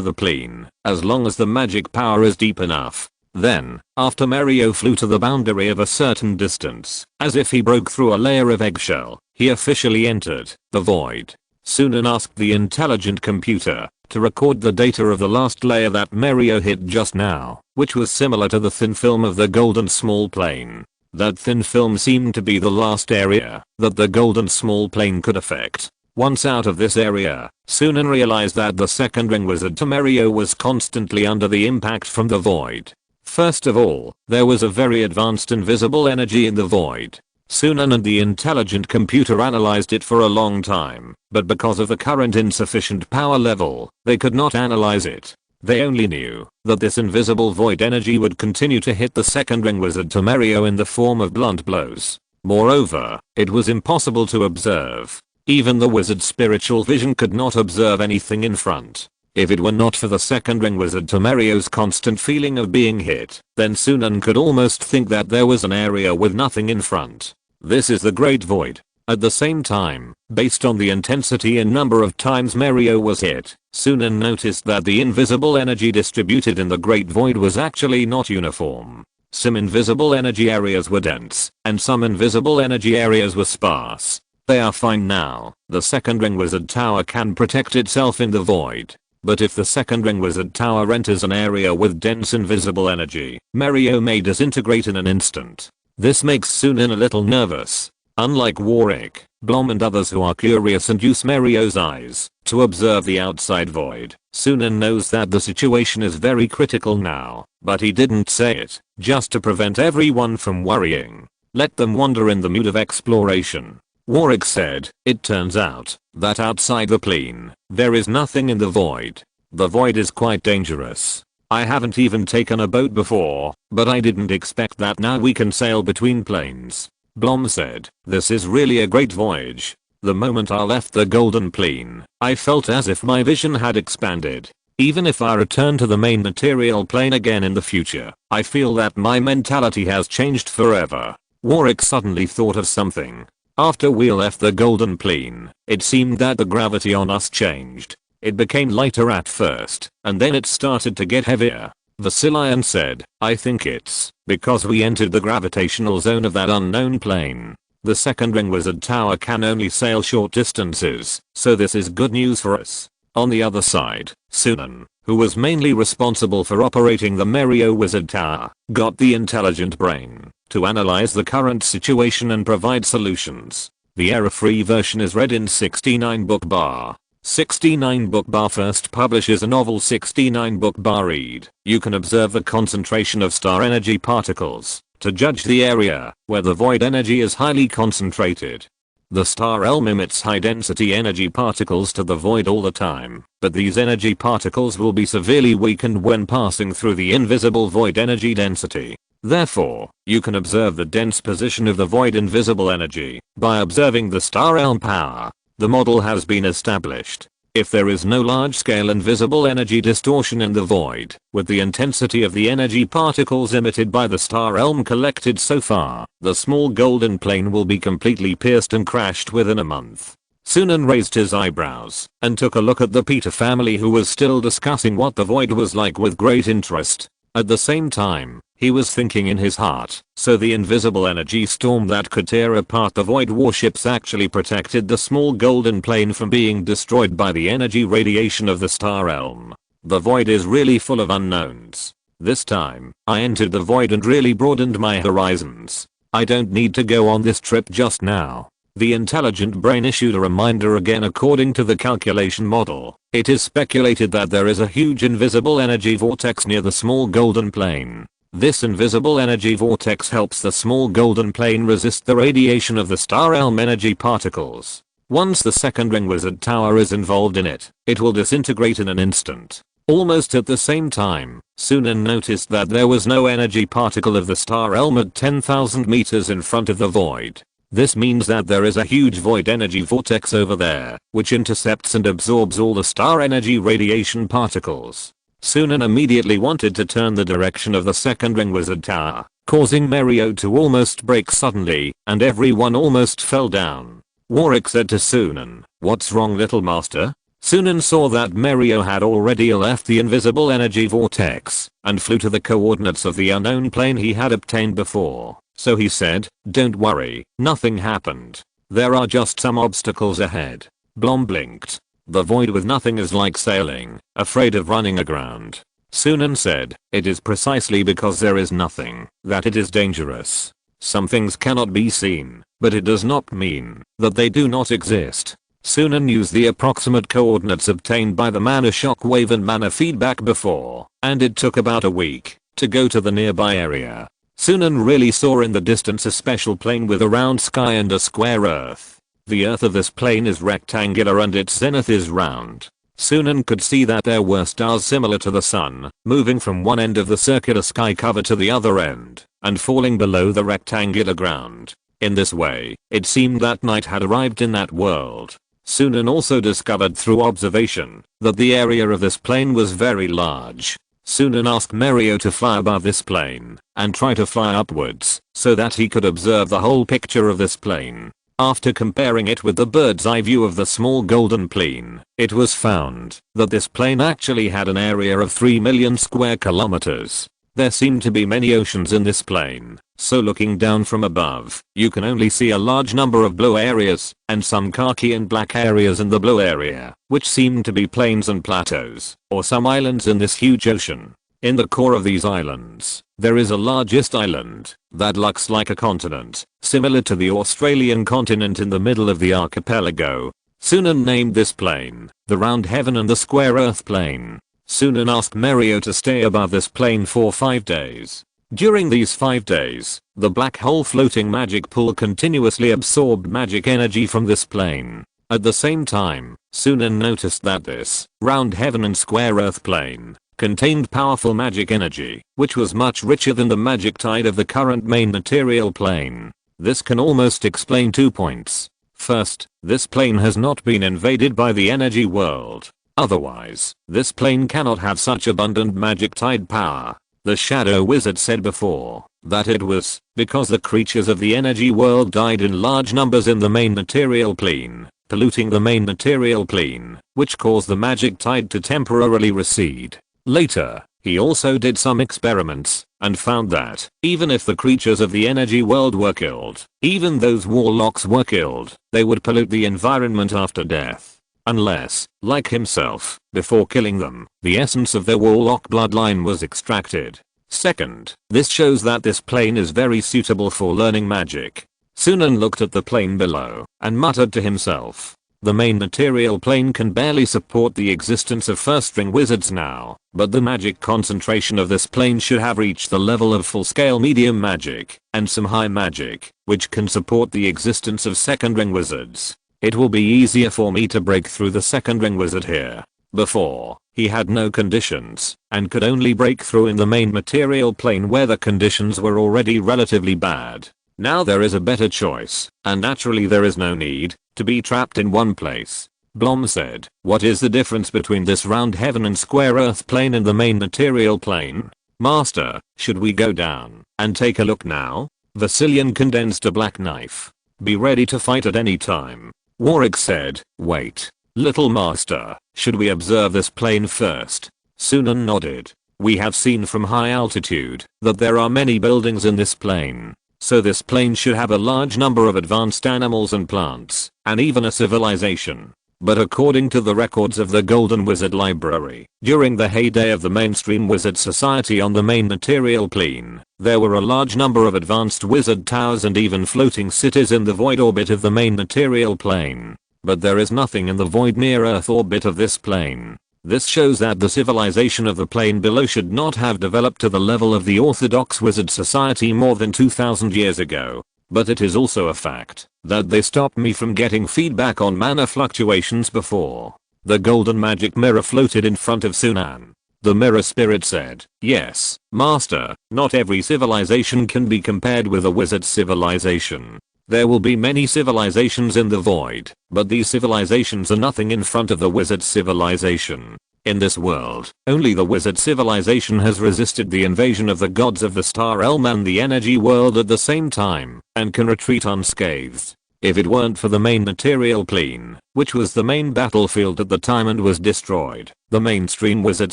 the plane, as long as the magic power is deep enough. Then, after Mario flew to the boundary of a certain distance, as if he broke through a layer of eggshell, he officially entered the void. Sunan asked the intelligent computer to record the data of the last layer that Mario hit just now, which was similar to the thin film of the golden small plane. That thin film seemed to be the last area that the golden small plane could affect. Once out of this area, Sunan realized that the second ring wizard to Mario was constantly under the impact from the void. First of all, there was a very advanced invisible energy in the void. Sunan and the intelligent computer analyzed it for a long time, but because of the current insufficient power level, they could not analyze it. They only knew that this invisible void energy would continue to hit the second ring wizard Temerio in the form of blunt blows. Moreover, it was impossible to observe. Even the wizard's spiritual vision could not observe anything in front. If it were not for the second ring wizard Temerio's constant feeling of being hit, then Sunan could almost think that there was an area with nothing in front. This is the Great Void. At the same time, based on the intensity and number of times Merio was hit, Sunan noticed that the invisible energy distributed in the Great Void was actually not uniform. Some invisible energy areas were dense, and some invisible energy areas were sparse. They are fine now. The second ring wizard tower can protect itself in the void. But if the second ring wizard tower enters an area with dense invisible energy, Merio may disintegrate in an instant. This makes Sunan a little nervous. Unlike Warwick, Blom and others who are curious and use Merio's eyes to observe the outside void, Sunan knows that the situation is very critical now, but he didn't say it, just to prevent everyone from worrying. Let them wander in the mood of exploration. Warwick said, "It turns out that outside the plane, there is nothing in the void. The void is quite dangerous. I haven't even taken a boat before, but I didn't expect that now we can sail between planes." Blom said, "This is really a great voyage. The moment I left the golden plane, I felt as if my vision had expanded. Even if I return to the main material plane again in the future, I feel that my mentality has changed forever." Warwick suddenly thought of something. After we left the golden plane, it seemed that the gravity on us changed. It became lighter at first, and then it started to get heavier. Vasilian said, "I think it's because we entered the gravitational zone of that unknown plane. The second ring wizard tower can only sail short distances, so this is good news for us." On the other side, Sunan, who was mainly responsible for operating the Merio wizard tower, got the intelligent brain to analyze the current situation and provide solutions. The error-free version is read in 69 book bar. 69 book bar first publishes a novel 69 book bar read. You can observe the concentration of star energy particles to judge the area where the void energy is highly concentrated. The star realm emits high density energy particles to the void all the time, but these energy particles will be severely weakened when passing through the invisible void energy density. Therefore, you can observe the dense position of the void invisible energy by observing the star realm power. The model has been established. If there is no large-scale invisible energy distortion in the void, with the intensity of the energy particles emitted by the star realm collected so far, the small golden plane will be completely pierced and crashed within a month. Sunan raised his eyebrows and took a look at the Peter family, who was still discussing what the void was like with great interest. At the same time, he was thinking in his heart, so the invisible energy storm that could tear apart the void warships actually protected the small golden plane from being destroyed by the energy radiation of the star realm. The void is really full of unknowns. This time, I entered the void and really broadened my horizons. I don't need to go on this trip just now. The intelligent brain issued a reminder again. According to the calculation model, it is speculated that there is a huge invisible energy vortex near the small golden plane. This invisible energy vortex helps the small golden plane resist the radiation of the star realm energy particles. Once the second ring wizard tower is involved in it, it will disintegrate in an instant. Almost at the same time, Sunan noticed that there was no energy particle of the star realm at 10,000 meters in front of the void. This means that there is a huge void energy vortex over there, which intercepts and absorbs all the star energy radiation particles. Sunan immediately wanted to turn the direction of the second ring wizard tower, causing Merio to almost break suddenly, and everyone almost fell down. Warwick said to Sunan, "What's wrong, little master?" Sunan saw that Merio had already left the invisible energy vortex and flew to the coordinates of the unknown plane he had obtained before. So he said, "Don't worry, nothing happened. There are just some obstacles ahead." Blom blinked. The void with nothing is like sailing, afraid of running aground. Sunan said, "It is precisely because there is nothing that it is dangerous. Some things cannot be seen, but it does not mean that they do not exist." Sunan used the approximate coordinates obtained by the mana shockwave and mana feedback before, and it took about a week to go to the nearby area. Sunan really saw in the distance a special plane with a round sky and a square earth. The earth of this plane is rectangular and its zenith is round. Sunan could see that there were stars similar to the sun, moving from one end of the circular sky cover to the other end, and falling below the rectangular ground. In this way, it seemed that night had arrived in that world. Sunan also discovered through observation that the area of this plane was very large. Sunan asked Merio to fly above this plane and try to fly upwards so that he could observe the whole picture of this plane. After comparing it with the bird's eye view of the small golden plane, it was found that this plane actually had an area of 3 million square kilometers. There seemed to be many oceans in this plane, so looking down from above, you can only see a large number of blue areas and some khaki and black areas in the blue area, which seem to be plains and plateaus, or some islands in this huge ocean. In the core of these islands, there is a largest island that looks like a continent, similar to the Australian continent in the middle of the archipelago. Sunan named this plane the round heaven and the square earth plane. Sunan asked Merio to stay above this plane for 5 days. During these 5 days, the black hole floating magic pool continuously absorbed magic energy from this plane. At the same time, Sunan noticed that this round heaven and square earth plane contained powerful magic energy, which was much richer than the magic tide of the current main material plane. This can almost explain 2 points. First, this plane has not been invaded by the energy world. Otherwise, this plane cannot have such abundant magic tide power. The Shadow Wizard said before that it was because the creatures of the energy world died in large numbers in the main material plane, polluting the main material plane, which caused the magic tide to temporarily recede. Later, he also did some experiments and found that even if the creatures of the energy world were killed, even those warlocks were killed, they would pollute the environment after death. Unless, like himself, before killing them, the essence of their warlock bloodline was extracted. Second, this shows that this plane is very suitable for learning magic. Sunan looked at the plane below and muttered to himself. The main material plane can barely support the existence of first-ring wizards now, but the magic concentration of this plane should have reached the level of full-scale medium magic and some high magic, which can support the existence of second-ring wizards. It will be easier for me to break through the second-ring wizard here. Before, he had no conditions and could only break through in the main material plane where the conditions were already relatively bad. Now there is a better choice, and naturally there is no need to be trapped in one place. Blom said, "What is the difference between this round heaven and square earth plane and the main material plane? Master, should we go down and take a look now?" Vasilian condensed a black knife. "Be ready to fight at any time." Warwick said, "Wait, little master, should we observe this plane first?" Sunan nodded. "We have seen from high altitude that there are many buildings in this plane. So this plane should have a large number of advanced animals and plants, and even a civilization. But according to the records of the Golden Wizard Library, during the heyday of the mainstream wizard society on the main material plane, there were a large number of advanced wizard towers and even floating cities in the void orbit of the main material plane. But there is nothing in the void near Earth orbit of this plane. This shows that the civilization of the plane below should not have developed to the level of the orthodox wizard society more than 2000 years ago. But it is also a fact that they stopped me from getting feedback on mana fluctuations before." The golden magic mirror floated in front of Sunan. The mirror spirit said, "Yes, master, not every civilization can be compared with a wizard civilization. There will be many civilizations in the void, but these civilizations are nothing in front of the wizard civilization. In this world, only the wizard civilization has resisted the invasion of the gods of the star realm and the energy world at the same time, and can retreat unscathed. If it weren't for the main material plane, which was the main battlefield at the time and was destroyed, the mainstream wizard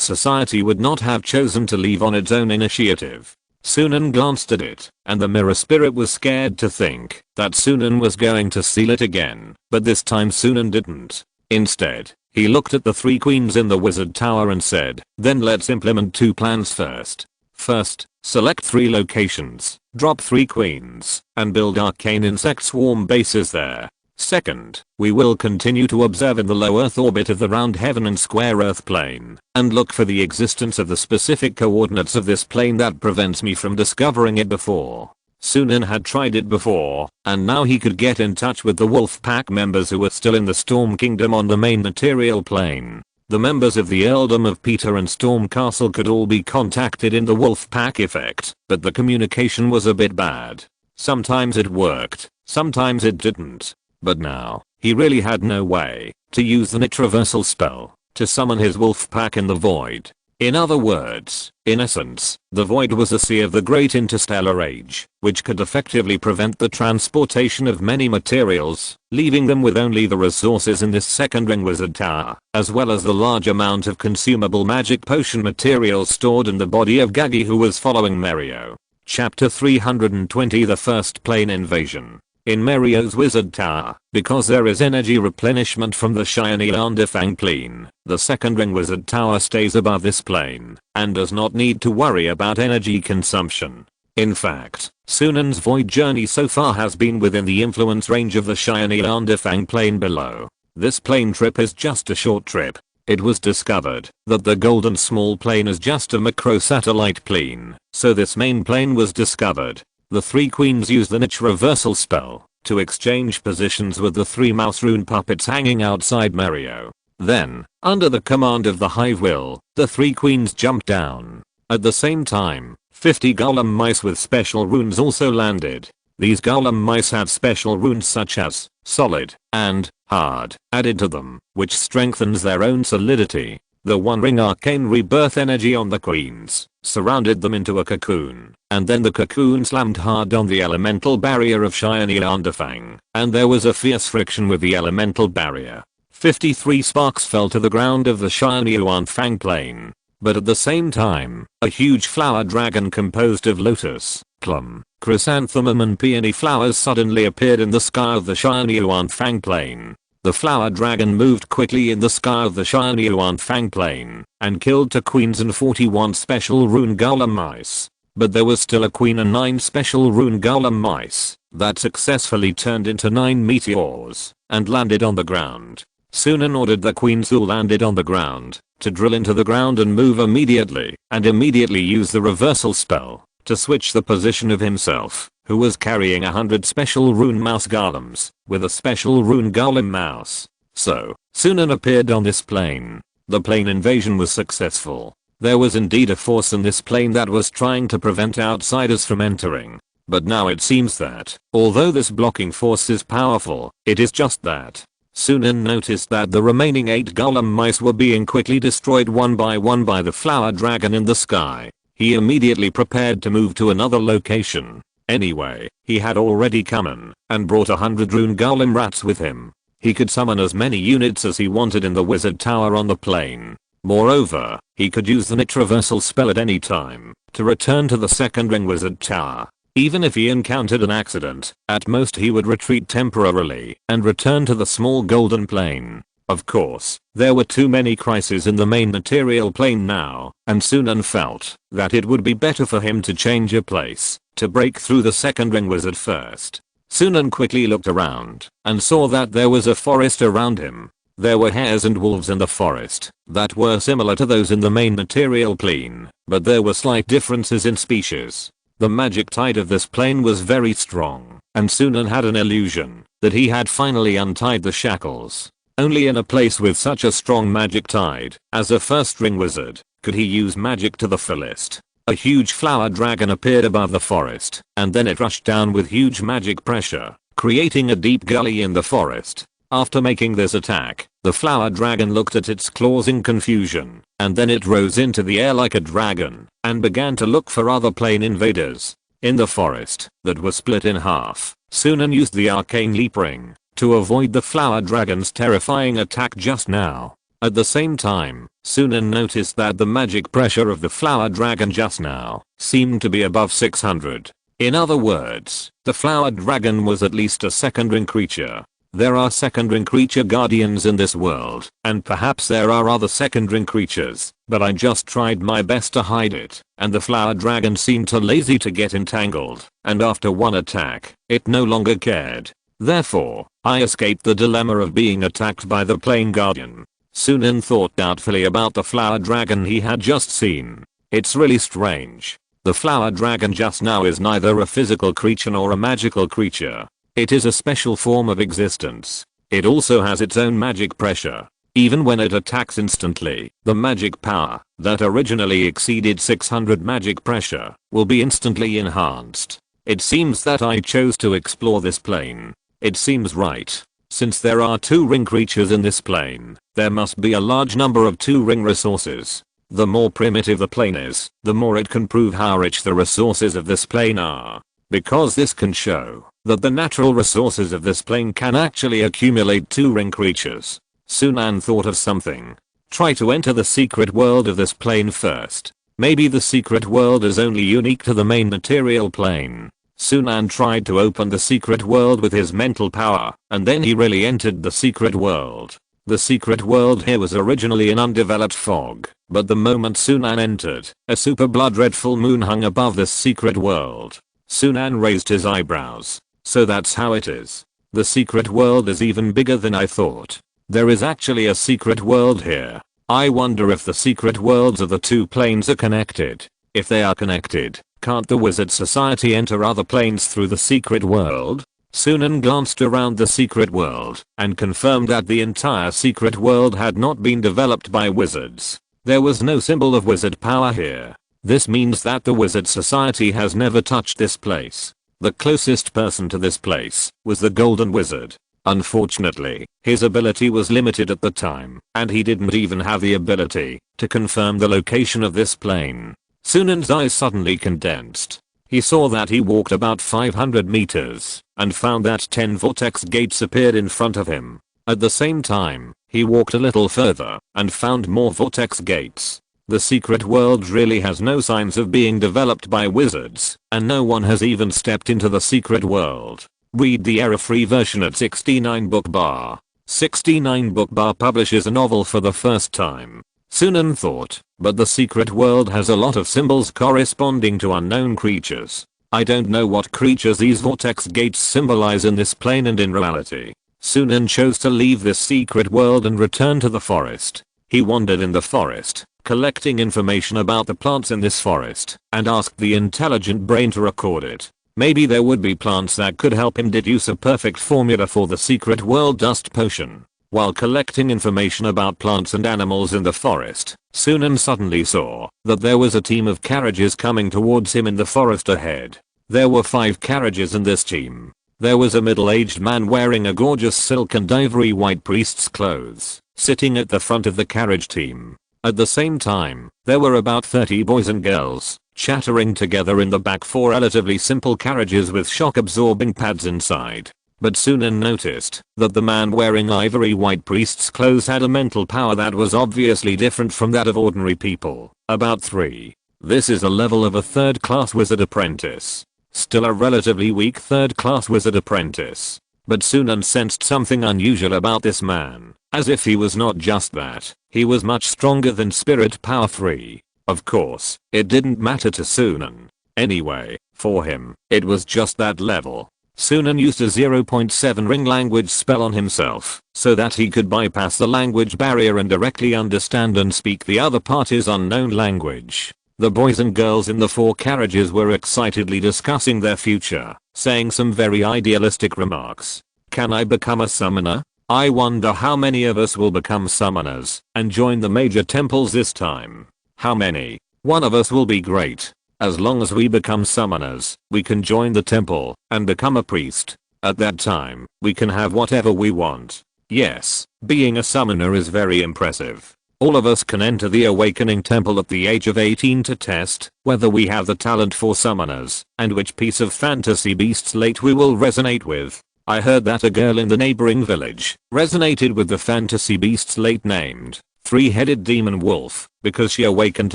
society would not have chosen to leave on its own initiative." Sunan glanced at it, and the mirror spirit was scared to think that Sunan was going to seal it again, but this time Sunan didn't. Instead, he looked at the 3 queens in the wizard tower and said, "Then let's implement 2 plans first. First, select 3 locations, drop 3 queens, and build arcane insect swarm bases there. Second, we will continue to observe in the low Earth orbit of the round heaven and square Earth plane, and look for the existence of the specific coordinates of this plane that prevents me from discovering it before. Sunan had tried it before, and now he could get in touch with the wolf pack members who were still in the Storm Kingdom on the main material plane. The members of the Earldom of Peter and Storm Castle could all be contacted in the wolf pack effect, but the communication was a bit bad. Sometimes it worked, sometimes it didn't. But now, he really had no way to use the traversal spell to summon his wolf pack in the void. In other words, in essence, the void was a sea of the great interstellar age, which could effectively prevent the transportation of many materials, leaving them with only the resources in this second ring wizard tower, as well as the large amount of consumable magic potion materials stored in the body of Gagi, who was following Mario. Chapter 320, The First Plane Invasion. In Mario's wizard tower, because there is energy replenishment from the shiny Underfang plane, the second ring wizard tower stays above this plane, and does not need to worry about energy consumption. In fact, Sunan's void journey so far has been within the influence range of the shiny Underfang plane below. This plane trip is just a short trip. It was discovered that the golden small plane is just a macro-satellite plane, so this main plane was discovered. The three queens used the niche reversal spell to exchange positions with the three mouse rune puppets hanging outside Mario. Then, under the command of the hive will, the three queens jumped down. At the same time, 50 golem mice with special runes also landed. These golem mice had special runes such as solid and hard added to them, which strengthens their own solidity. The One Ring arcane rebirth energy on the queens surrounded them into a cocoon, and then the cocoon slammed hard on the elemental barrier of shiny Underfang, and there was a fierce friction with the elemental barrier. 53 sparks fell to the ground of the shiny Underfang plane. But at the same time, a huge flower dragon composed of lotus, plum, chrysanthemum and peony flowers suddenly appeared in the sky of the shiny Underfang plane. The flower dragon moved quickly in the sky of the shiny Underfang plane and killed 2 queens and 41 special rune golem mice. But there was still a queen and 9 special rune golem mice that successfully turned into 9 meteors and landed on the ground. Sunan ordered the queens who landed on the ground to drill into the ground and move immediately, and immediately use the reversal spell to switch the position of himself, who was carrying 100 special rune mouse golems, with a special rune golem mouse. So, Sunan appeared on this plane. The plane invasion was successful. There was indeed a force in this plane that was trying to prevent outsiders from entering. But now it seems that, although this blocking force is powerful, it is just that. Sunan noticed that the remaining 8 golem mice were being quickly destroyed one by the flower dragon in the sky. He immediately prepared to move to another location. Anyway, he had already come in and brought 100 rune golem rats with him. He could summon as many units as he wanted in the wizard tower on the plane. Moreover, he could use the niche reversal spell at any time to return to the second ring wizard tower. Even if he encountered an accident, at most he would retreat temporarily and return to the small golden plane. Of course, there were too many crises in the main material plane now, and Sunan felt that it would be better for him to change a place to break through the second ring wizard first. Sunan quickly looked around and saw that there was a forest around him. There were hares and wolves in the forest that were similar to those in the main material plane, but there were slight differences in species. The magic tide of this plane was very strong, and Sunan had an illusion that he had finally untied the shackles. Only in a place with such a strong magic tide, as a first ring wizard, could he use magic to the fullest. A huge flower dragon appeared above the forest, and then it rushed down with huge magic pressure, creating a deep gully in the forest. After making this attack, the flower dragon looked at its claws in confusion, and then it rose into the air like a dragon, and began to look for other plane invaders. In the forest, that was split in half, Sunan used the arcane leap ring to avoid the flower dragon's terrifying attack just now. At the same time, Sunan noticed that the magic pressure of the flower dragon just now seemed to be above 600. In other words, the flower dragon was at least a second ring creature. There are second ring creature guardians in this world, and perhaps there are other second ring creatures, but I just tried my best to hide it, and the flower dragon seemed too lazy to get entangled, and after one attack, it no longer cared. Therefore, I escaped the dilemma of being attacked by the plane guardian. Sunan thought doubtfully about the flower dragon he had just seen. It's really strange. The flower dragon just now is neither a physical creature nor a magical creature. It is a special form of existence. It also has its own magic pressure. Even when it attacks instantly, the magic power, that originally exceeded 600 magic pressure, will be instantly enhanced. It seems that I chose to explore this plane. It seems right. Since there are 2-ring creatures in this plane, there must be a large number of 2-ring resources. The more primitive the plane is, the more it can prove how rich the resources of this plane are. Because this can show that the natural resources of this plane can actually accumulate 2-ring creatures. Sunan thought of something. Try to enter the secret world of this plane first. Maybe the secret world is only unique to the main material plane. Sunan tried to open the secret world with his mental power, and then he really entered the secret world. The secret world here was originally an undeveloped fog, but the moment Sunan entered, a super blood red full moon hung above this secret world. Sunan raised his eyebrows. So that's how it is. The secret world is even bigger than I thought. There is actually a secret world here. I wonder if the secret worlds of the 2 planes are connected. If they are connected, can't the wizard society enter other planes through the secret world? Sunan glanced around the secret world and confirmed that the entire secret world had not been developed by wizards. There was no symbol of wizard power here. This means that the wizard society has never touched this place. The closest person to this place was the golden wizard. Unfortunately, his ability was limited at the time, and he didn't even have the ability to confirm the location of this plane. Sunan's eyes suddenly condensed. He saw that he walked about 500 meters and found that 10 vortex gates appeared in front of him. At the same time, he walked a little further and found more vortex gates. The secret world really has no signs of being developed by wizards, and no one has even stepped into the secret world. Read the error-free version at 69 Book Bar. 69 Book Bar publishes a novel for the first time. Sunan thought, but the secret world has a lot of symbols corresponding to unknown creatures. I don't know what creatures these vortex gates symbolize in this plane and in reality. Sunan chose to leave this secret world and return to the forest. He wandered in the forest, collecting information about the plants in this forest, and asked the intelligent brain to record it. Maybe there would be plants that could help him deduce a perfect formula for the secret world dust potion. While collecting information about plants and animals in the forest, Sunan suddenly saw that there was a team of carriages coming towards him in the forest ahead. There were 5 carriages in this team. There was a middle-aged man wearing a gorgeous silk and ivory white priest's clothes, sitting at the front of the carriage team. At the same time, there were about 30 boys and girls, chattering together in the back 4 relatively simple carriages with shock-absorbing pads inside. But Sunan noticed that the man wearing ivory white priest's clothes had a mental power that was obviously different from that of ordinary people. About 3. This is a level of a 3rd class wizard apprentice. Still a relatively weak 3rd class wizard apprentice. But Sunan sensed something unusual about this man, as if he was not just that, he was much stronger than spirit power 3. Of course, it didn't matter to Sunan. Anyway, for him, it was just that level. Sunan used a 0.7 ring language spell on himself, so that he could bypass the language barrier and directly understand and speak the other party's unknown language. The boys and girls in the 4 carriages were excitedly discussing their future, saying some very idealistic remarks. Can I become a summoner? I wonder how many of us will become summoners and join the major temples this time. How many? One of us will be great. As long as we become summoners, we can join the temple and become a priest. At that time, we can have whatever we want. Yes, being a summoner is very impressive. All of us can enter the awakening temple at the age of 18 to test whether we have the talent for summoners and which piece of fantasy beast slate we will resonate with. I heard that a girl in the neighboring village resonated with the fantasy beast slate named 3-headed demon wolf because she awakened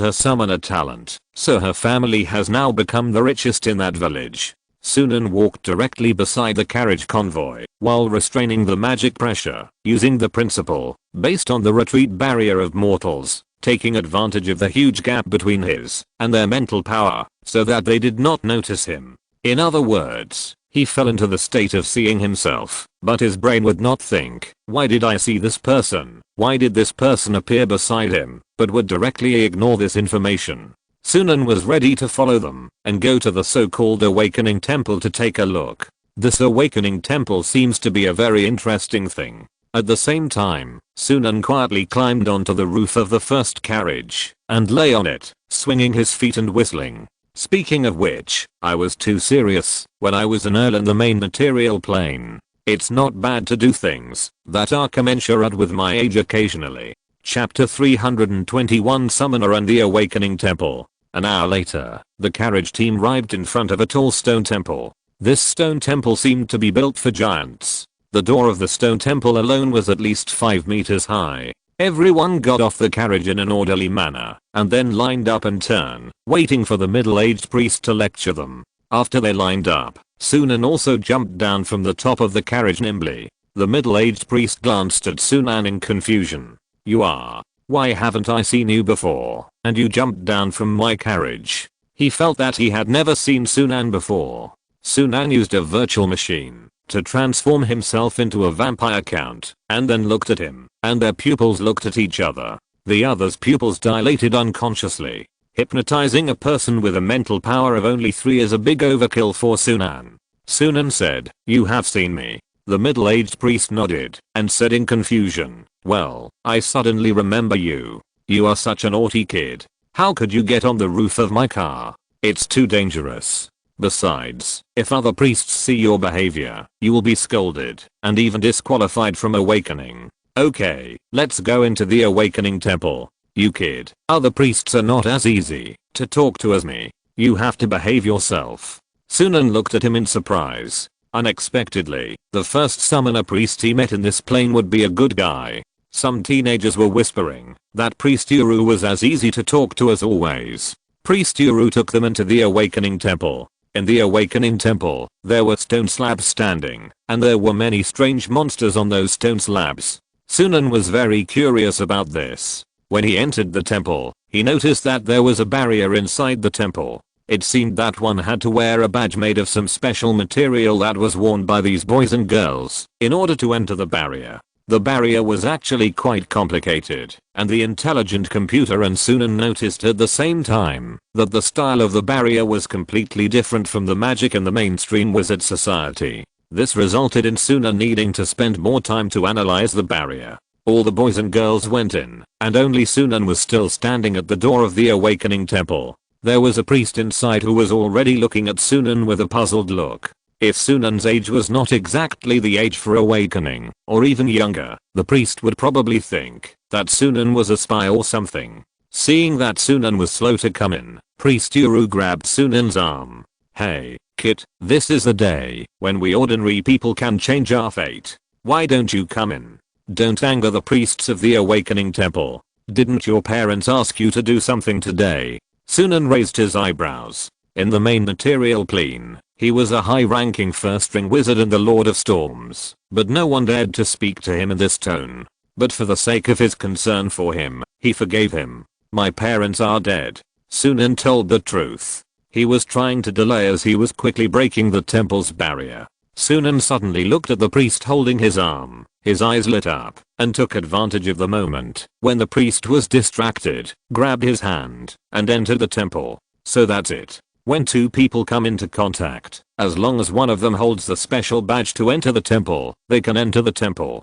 her summoner talent, so her family has now become the richest in that village. Sunan walked directly beside the carriage convoy while restraining the magic pressure, using the principle based on the retreat barrier of mortals, taking advantage of the huge gap between his and their mental power so that they did not notice him. In other words, He fell into the state of seeing himself, but his brain would not think, why did I see this person? Why did this person appear beside him? But would directly ignore this information. Sunan was ready to follow them and go to the so-called awakening temple to take a look. This awakening temple seems to be a very interesting thing. At the same time, Sunan quietly climbed onto the roof of the first carriage and lay on it, swinging his feet and whistling. Speaking of which, I was too serious when I was an Earl in the main material plane. It's not bad to do things that are commensurate with my age occasionally. Chapter 321 Summoner and the Awakening Temple. An hour later, the carriage team arrived in front of a tall stone temple. This stone temple seemed to be built for giants. The door of the stone temple alone was at least 5 meters high. Everyone got off the carriage in an orderly manner, and then lined up in turn, waiting for the middle-aged priest to lecture them. After they lined up, Sunan also jumped down from the top of the carriage nimbly. The middle-aged priest glanced at Sunan in confusion. You are? Why haven't I seen you before? And you jumped down from my carriage. He felt that he had never seen Sunan before. Sunan used a virtual machine to transform himself into a vampire count, and then looked at him, and their pupils looked at each other. The other's pupils dilated unconsciously. Hypnotizing a person with a mental power of only 3 is a big overkill for Sunan. Sunan said, you have seen me. The middle-aged priest nodded and said in confusion, well, I suddenly remember you. You are such a naughty kid. How could you get on the roof of my car? It's too dangerous. Besides, if other priests see your behavior, you will be scolded and even disqualified from awakening. Okay, let's go into the awakening temple. You kid, other priests are not as easy to talk to as me. You have to behave yourself. Sunan looked at him in surprise. Unexpectedly, the first summoner priest he met in this plane would be a good guy. Some teenagers were whispering that Priest Uru was as easy to talk to as always. Priest Uru took them into the awakening temple. In the awakening temple, there were stone slabs standing, and there were many strange monsters on those stone slabs. Sunan was very curious about this. When he entered the temple, he noticed that there was a barrier inside the temple. It seemed that one had to wear a badge made of some special material that was worn by these boys and girls in order to enter the barrier. The barrier was actually quite complicated, and the intelligent computer and Sunan noticed at the same time that the style of the barrier was completely different from the magic in the mainstream wizard society. This resulted in Sunan needing to spend more time to analyze the barrier. All the boys and girls went in, and only Sunan was still standing at the door of the awakening temple. There was a priest inside who was already looking at Sunan with a puzzled look. If Sunan's age was not exactly the age for awakening, or even younger, the priest would probably think that Sunan was a spy or something. Seeing that Sunan was slow to come in, Priest Uru grabbed Sunan's arm. Hey, kid, this is the day when we ordinary people can change our fate. Why don't you come in? Don't anger the priests of the awakening temple. Didn't your parents ask you to do something today? Sunan raised his eyebrows. In the main material plane, he was a high-ranking first-ring wizard and the Lord of Storms, but no one dared to speak to him in this tone. But for the sake of his concern for him, he forgave him. My parents are dead. Sunan told the truth. He was trying to delay as he was quickly breaking the temple's barrier. Sunan suddenly looked at the priest holding his arm. His eyes lit up and took advantage of the moment when the priest was distracted, grabbed his hand, and entered the temple. So that's it. When two people come into contact, as long as one of them holds the special badge to enter the temple, they can enter the temple.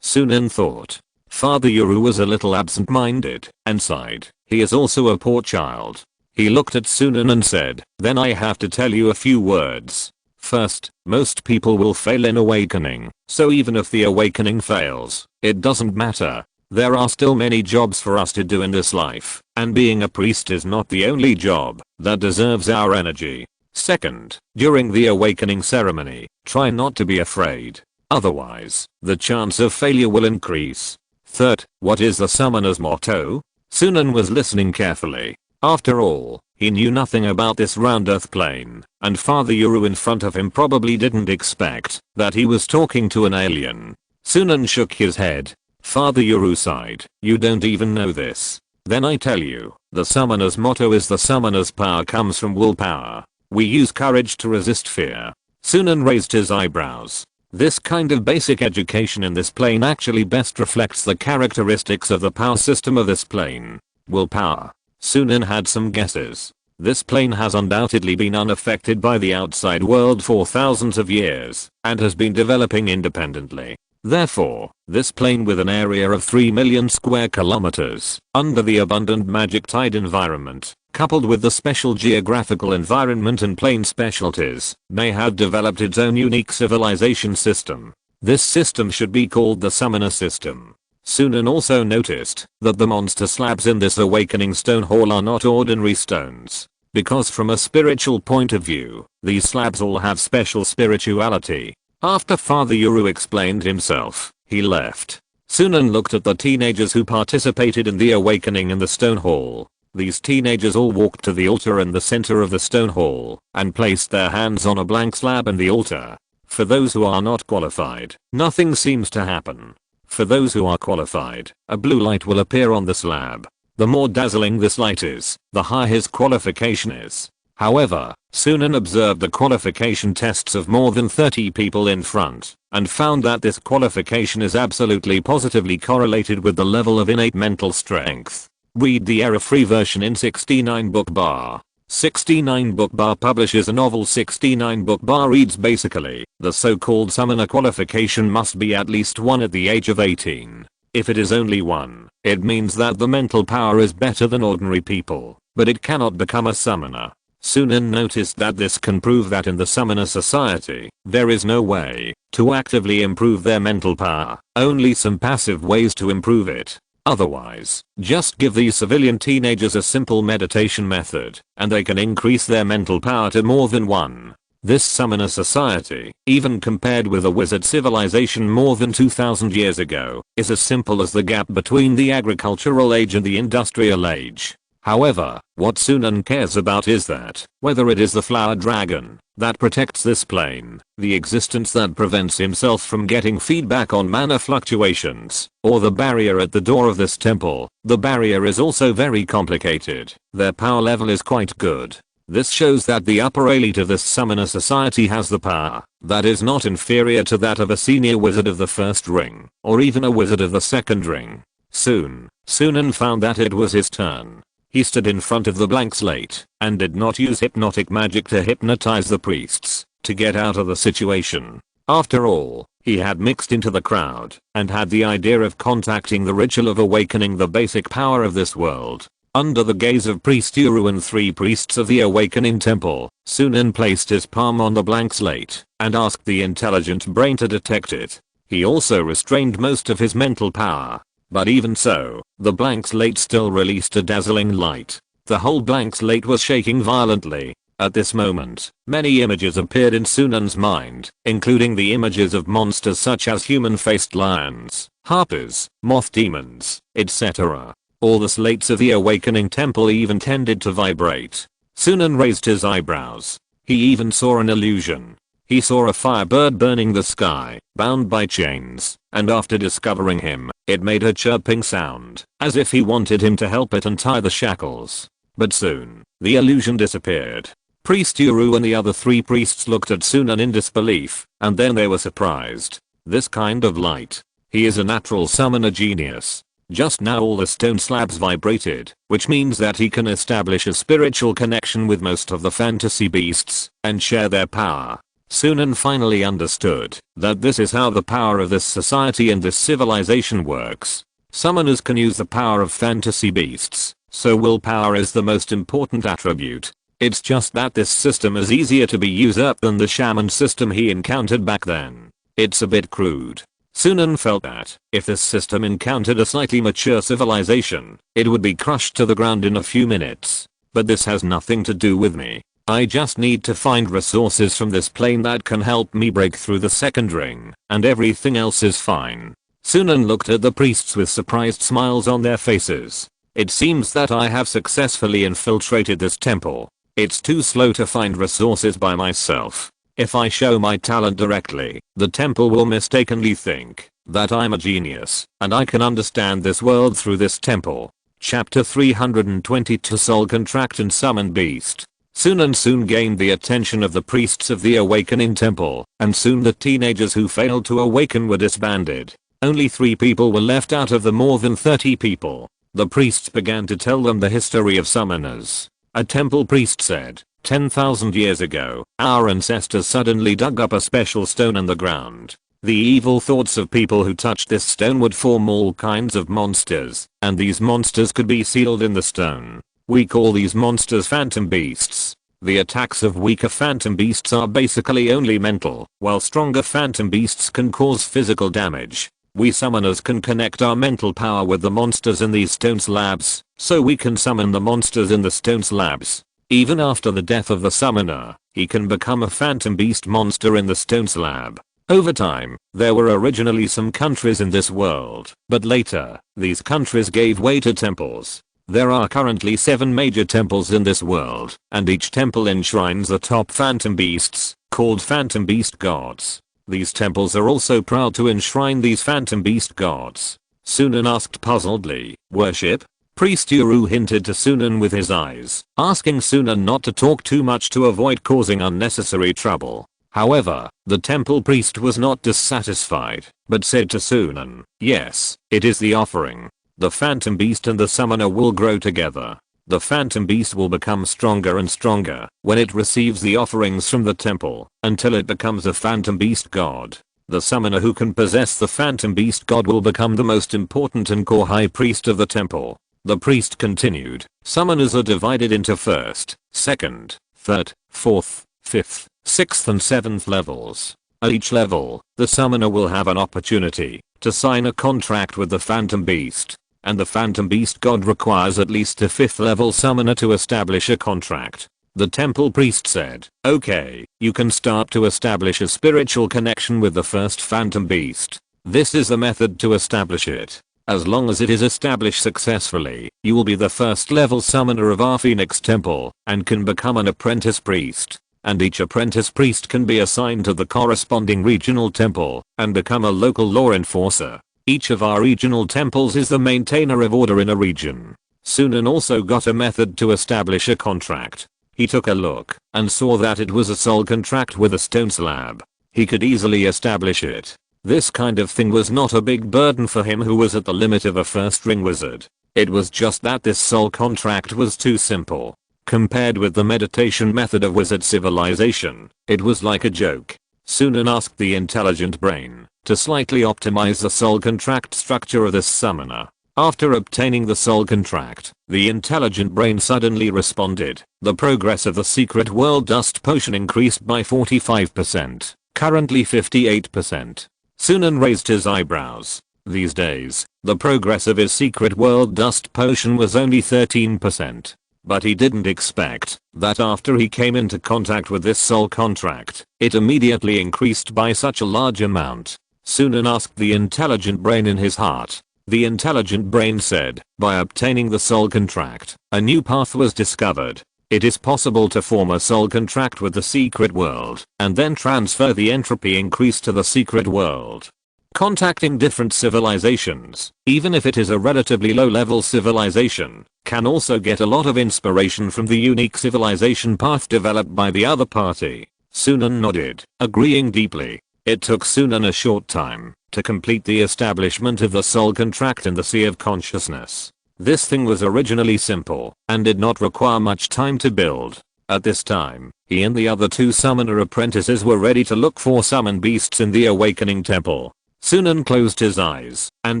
Sunan thought. Father Uru was a little absent-minded and sighed. He is also a poor child. He looked at Sunan and said, then I have to tell you a few words. First, most people will fail in awakening, so even if the awakening fails, it doesn't matter. There are still many jobs for us to do in this life, and being a priest is not the only job that deserves our energy. Second, during the awakening ceremony, try not to be afraid. Otherwise, the chance of failure will increase. Third, what is the summoner's motto? Sunan was listening carefully. After all, he knew nothing about this round earth plane, and Father Uru in front of him probably didn't expect that he was talking to an alien. Sunan shook his head. Father Uru sighed. You don't even know this. Then I tell you, the summoner's motto is the summoner's power comes from willpower. We use courage to resist fear. Sunan raised his eyebrows. This kind of basic education in this plane actually best reflects the characteristics of the power system of this plane. Willpower. Sunan had some guesses. This plane has undoubtedly been unaffected by the outside world for thousands of years and has been developing independently. Therefore, this plane with an area of 3 million square kilometers under the abundant magic tide environment, coupled with the special geographical environment and plane specialties, may have developed its own unique civilization system. This system should be called the Summoner System. Sunan also noticed that the monster slabs in this awakening stone hall are not ordinary stones, because from a spiritual point of view, these slabs all have special spirituality. After Father Uru explained himself, he left. Sunan looked at the teenagers who participated in the awakening in the stone hall. These teenagers all walked to the altar in the center of the stone hall and placed their hands on a blank slab in the altar. For those who are not qualified, nothing seems to happen. For those who are qualified, a blue light will appear on the slab. The more dazzling this light is, the higher his qualification is. However, Sunan observed the qualification tests of more than 30 people in front and found that this qualification is absolutely positively correlated with the level of innate mental strength. Read the error-free version in 69 Book Bar. 69 Book Bar publishes a novel. 69 Book Bar reads basically, the so-called summoner qualification must be at least 1 at the age of 18. If it is only 1, it means that the mental power is better than ordinary people, but it cannot become a summoner. Sunan noticed that this can prove that in the Summoner Society, there is no way to actively improve their mental power, only some passive ways to improve it. Otherwise, just give these civilian teenagers a simple meditation method, and they can increase their mental power to more than 1. This Summoner Society, even compared with a wizard civilization more than 2000 years ago, is as simple as the gap between the agricultural age and the industrial age. However, what Sunan cares about is that, whether it is the flower dragon that protects this plane, the existence that prevents himself from getting feedback on mana fluctuations, or the barrier at the door of this temple, the barrier is also very complicated. Their power level is quite good. This shows that the upper elite of this Summoner Society has the power that is not inferior to that of a senior wizard of the first ring, or even a wizard of the second ring. Soon, Sunan found that it was his turn. He stood in front of the blank slate and did not use hypnotic magic to hypnotize the priests to get out of the situation. After all, he had mixed into the crowd and had the idea of contacting the ritual of awakening the basic power of this world. Under the gaze of Priest Uru and 3 priests of the Awakening Temple, Sunan placed his palm on the blank slate and asked the intelligent brain to detect it. He also restrained most of his mental power. But even so, the blank slate still released a dazzling light. The whole blank slate was shaking violently. At this moment, many images appeared in Sunan's mind, including the images of monsters such as human-faced lions, harpers, moth demons, etc. All the slates of the Awakening Temple even tended to vibrate. Sunan raised his eyebrows. He even saw an illusion. He saw a firebird burning the sky, bound by chains, and after discovering him, it made a chirping sound, as if he wanted him to help it untie the shackles. But soon, the illusion disappeared. Priest Uru and the other 3 priests looked at Sunan in disbelief, and then they were surprised. This kind of light. He is a natural summoner genius. Just now all the stone slabs vibrated, which means that he can establish a spiritual connection with most of the fantasy beasts, and share their power. Sunan finally understood that this is how the power of this society and this civilization works. Summoners can use the power of fantasy beasts, so willpower is the most important attribute. It's just that this system is easier to be usurped than the shaman system he encountered back then. It's a bit crude. Sunan felt that, if this system encountered a slightly mature civilization, it would be crushed to the ground in a few minutes. But this has nothing to do with me. I just need to find resources from this plane that can help me break through the second ring, and everything else is fine. Sunan looked at the priests with surprised smiles on their faces. It seems that I have successfully infiltrated this temple. It's too slow to find resources by myself. If I show my talent directly, the temple will mistakenly think that I'm a genius, and I can understand this world through this temple. Chapter 322 Soul Contract and Summon Beast. Sunan soon gained the attention of the priests of the Awakening Temple, and soon the teenagers who failed to awaken were disbanded. Only 3 people were left out of the more than 30 people. The priests began to tell them the history of summoners. A temple priest said, 10,000 years ago, our ancestors suddenly dug up a special stone in the ground. The evil thoughts of people who touched this stone would form all kinds of monsters, and these monsters could be sealed in the stone. We call these monsters phantom beasts. The attacks of weaker phantom beasts are basically only mental, while stronger phantom beasts can cause physical damage. We summoners can connect our mental power with the monsters in these stone slabs, so we can summon the monsters in the stone slabs. Even after the death of the summoner, he can become a phantom beast monster in the stone slab. Over time, there were originally some countries in this world, but later, these countries gave way to temples. There are currently 7 major temples in this world, and each temple enshrines the top phantom beasts, called phantom beast gods. These temples are also proud to enshrine these phantom beast gods. Sunan asked puzzledly, worship? Priest Uru hinted to Sunan with his eyes, asking Sunan not to talk too much to avoid causing unnecessary trouble. However, the temple priest was not dissatisfied, but said to Sunan, yes, it is the offering. The phantom beast and the summoner will grow together. The phantom beast will become stronger and stronger when it receives the offerings from the temple, until it becomes a phantom beast god. The summoner who can possess the phantom beast god will become the most important and core high priest of the temple. The priest continued, summoners are divided into 1st, 2nd, 3rd, 4th, 5th, 6th and 7th levels. At each level, the summoner will have an opportunity to sign a contract with the phantom beast, and the phantom beast god requires at least a 5th level summoner to establish a contract. The temple priest said, okay, you can start to establish a spiritual connection with the first phantom beast. This is the method to establish it. As long as it is established successfully, you will be the 1st level summoner of our Phoenix Temple, and can become an apprentice priest. And each apprentice priest can be assigned to the corresponding regional temple, and become a local law enforcer. Each of our regional temples is the maintainer of order in a region. Sunan also got a method to establish a contract. He took a look, and saw that it was a soul contract with a stone slab. He could easily establish it. This kind of thing was not a big burden for him who was at the limit of a 1st ring wizard. It was just that this soul contract was too simple. Compared with the meditation method of wizard civilization, it was like a joke. Sunan asked the intelligent brain to slightly optimize the soul contract structure of this summoner. After obtaining the soul contract, the intelligent brain suddenly responded. The progress of the secret world dust potion increased by 45%, currently 58%. Sunan raised his eyebrows. These days, the progress of his secret world dust potion was only 13%. But he didn't expect that after he came into contact with this soul contract, it immediately increased by such a large amount. Sunan asked the intelligent brain in his heart. The intelligent brain said, by obtaining the soul contract, a new path was discovered. It is possible to form a soul contract with the secret world, and then transfer the entropy increase to the secret world. Contacting different civilizations, even if it is a relatively low-level civilization, can also get a lot of inspiration from the unique civilization path developed by the other party. Sunan nodded, agreeing deeply. It took Sunan a short time to complete the establishment of the soul contract in the Sea of Consciousness. This thing was originally simple, and did not require much time to build. At this time, he and the other 2 summoner apprentices were ready to look for summon beasts in the Awakening Temple. Sunan closed his eyes and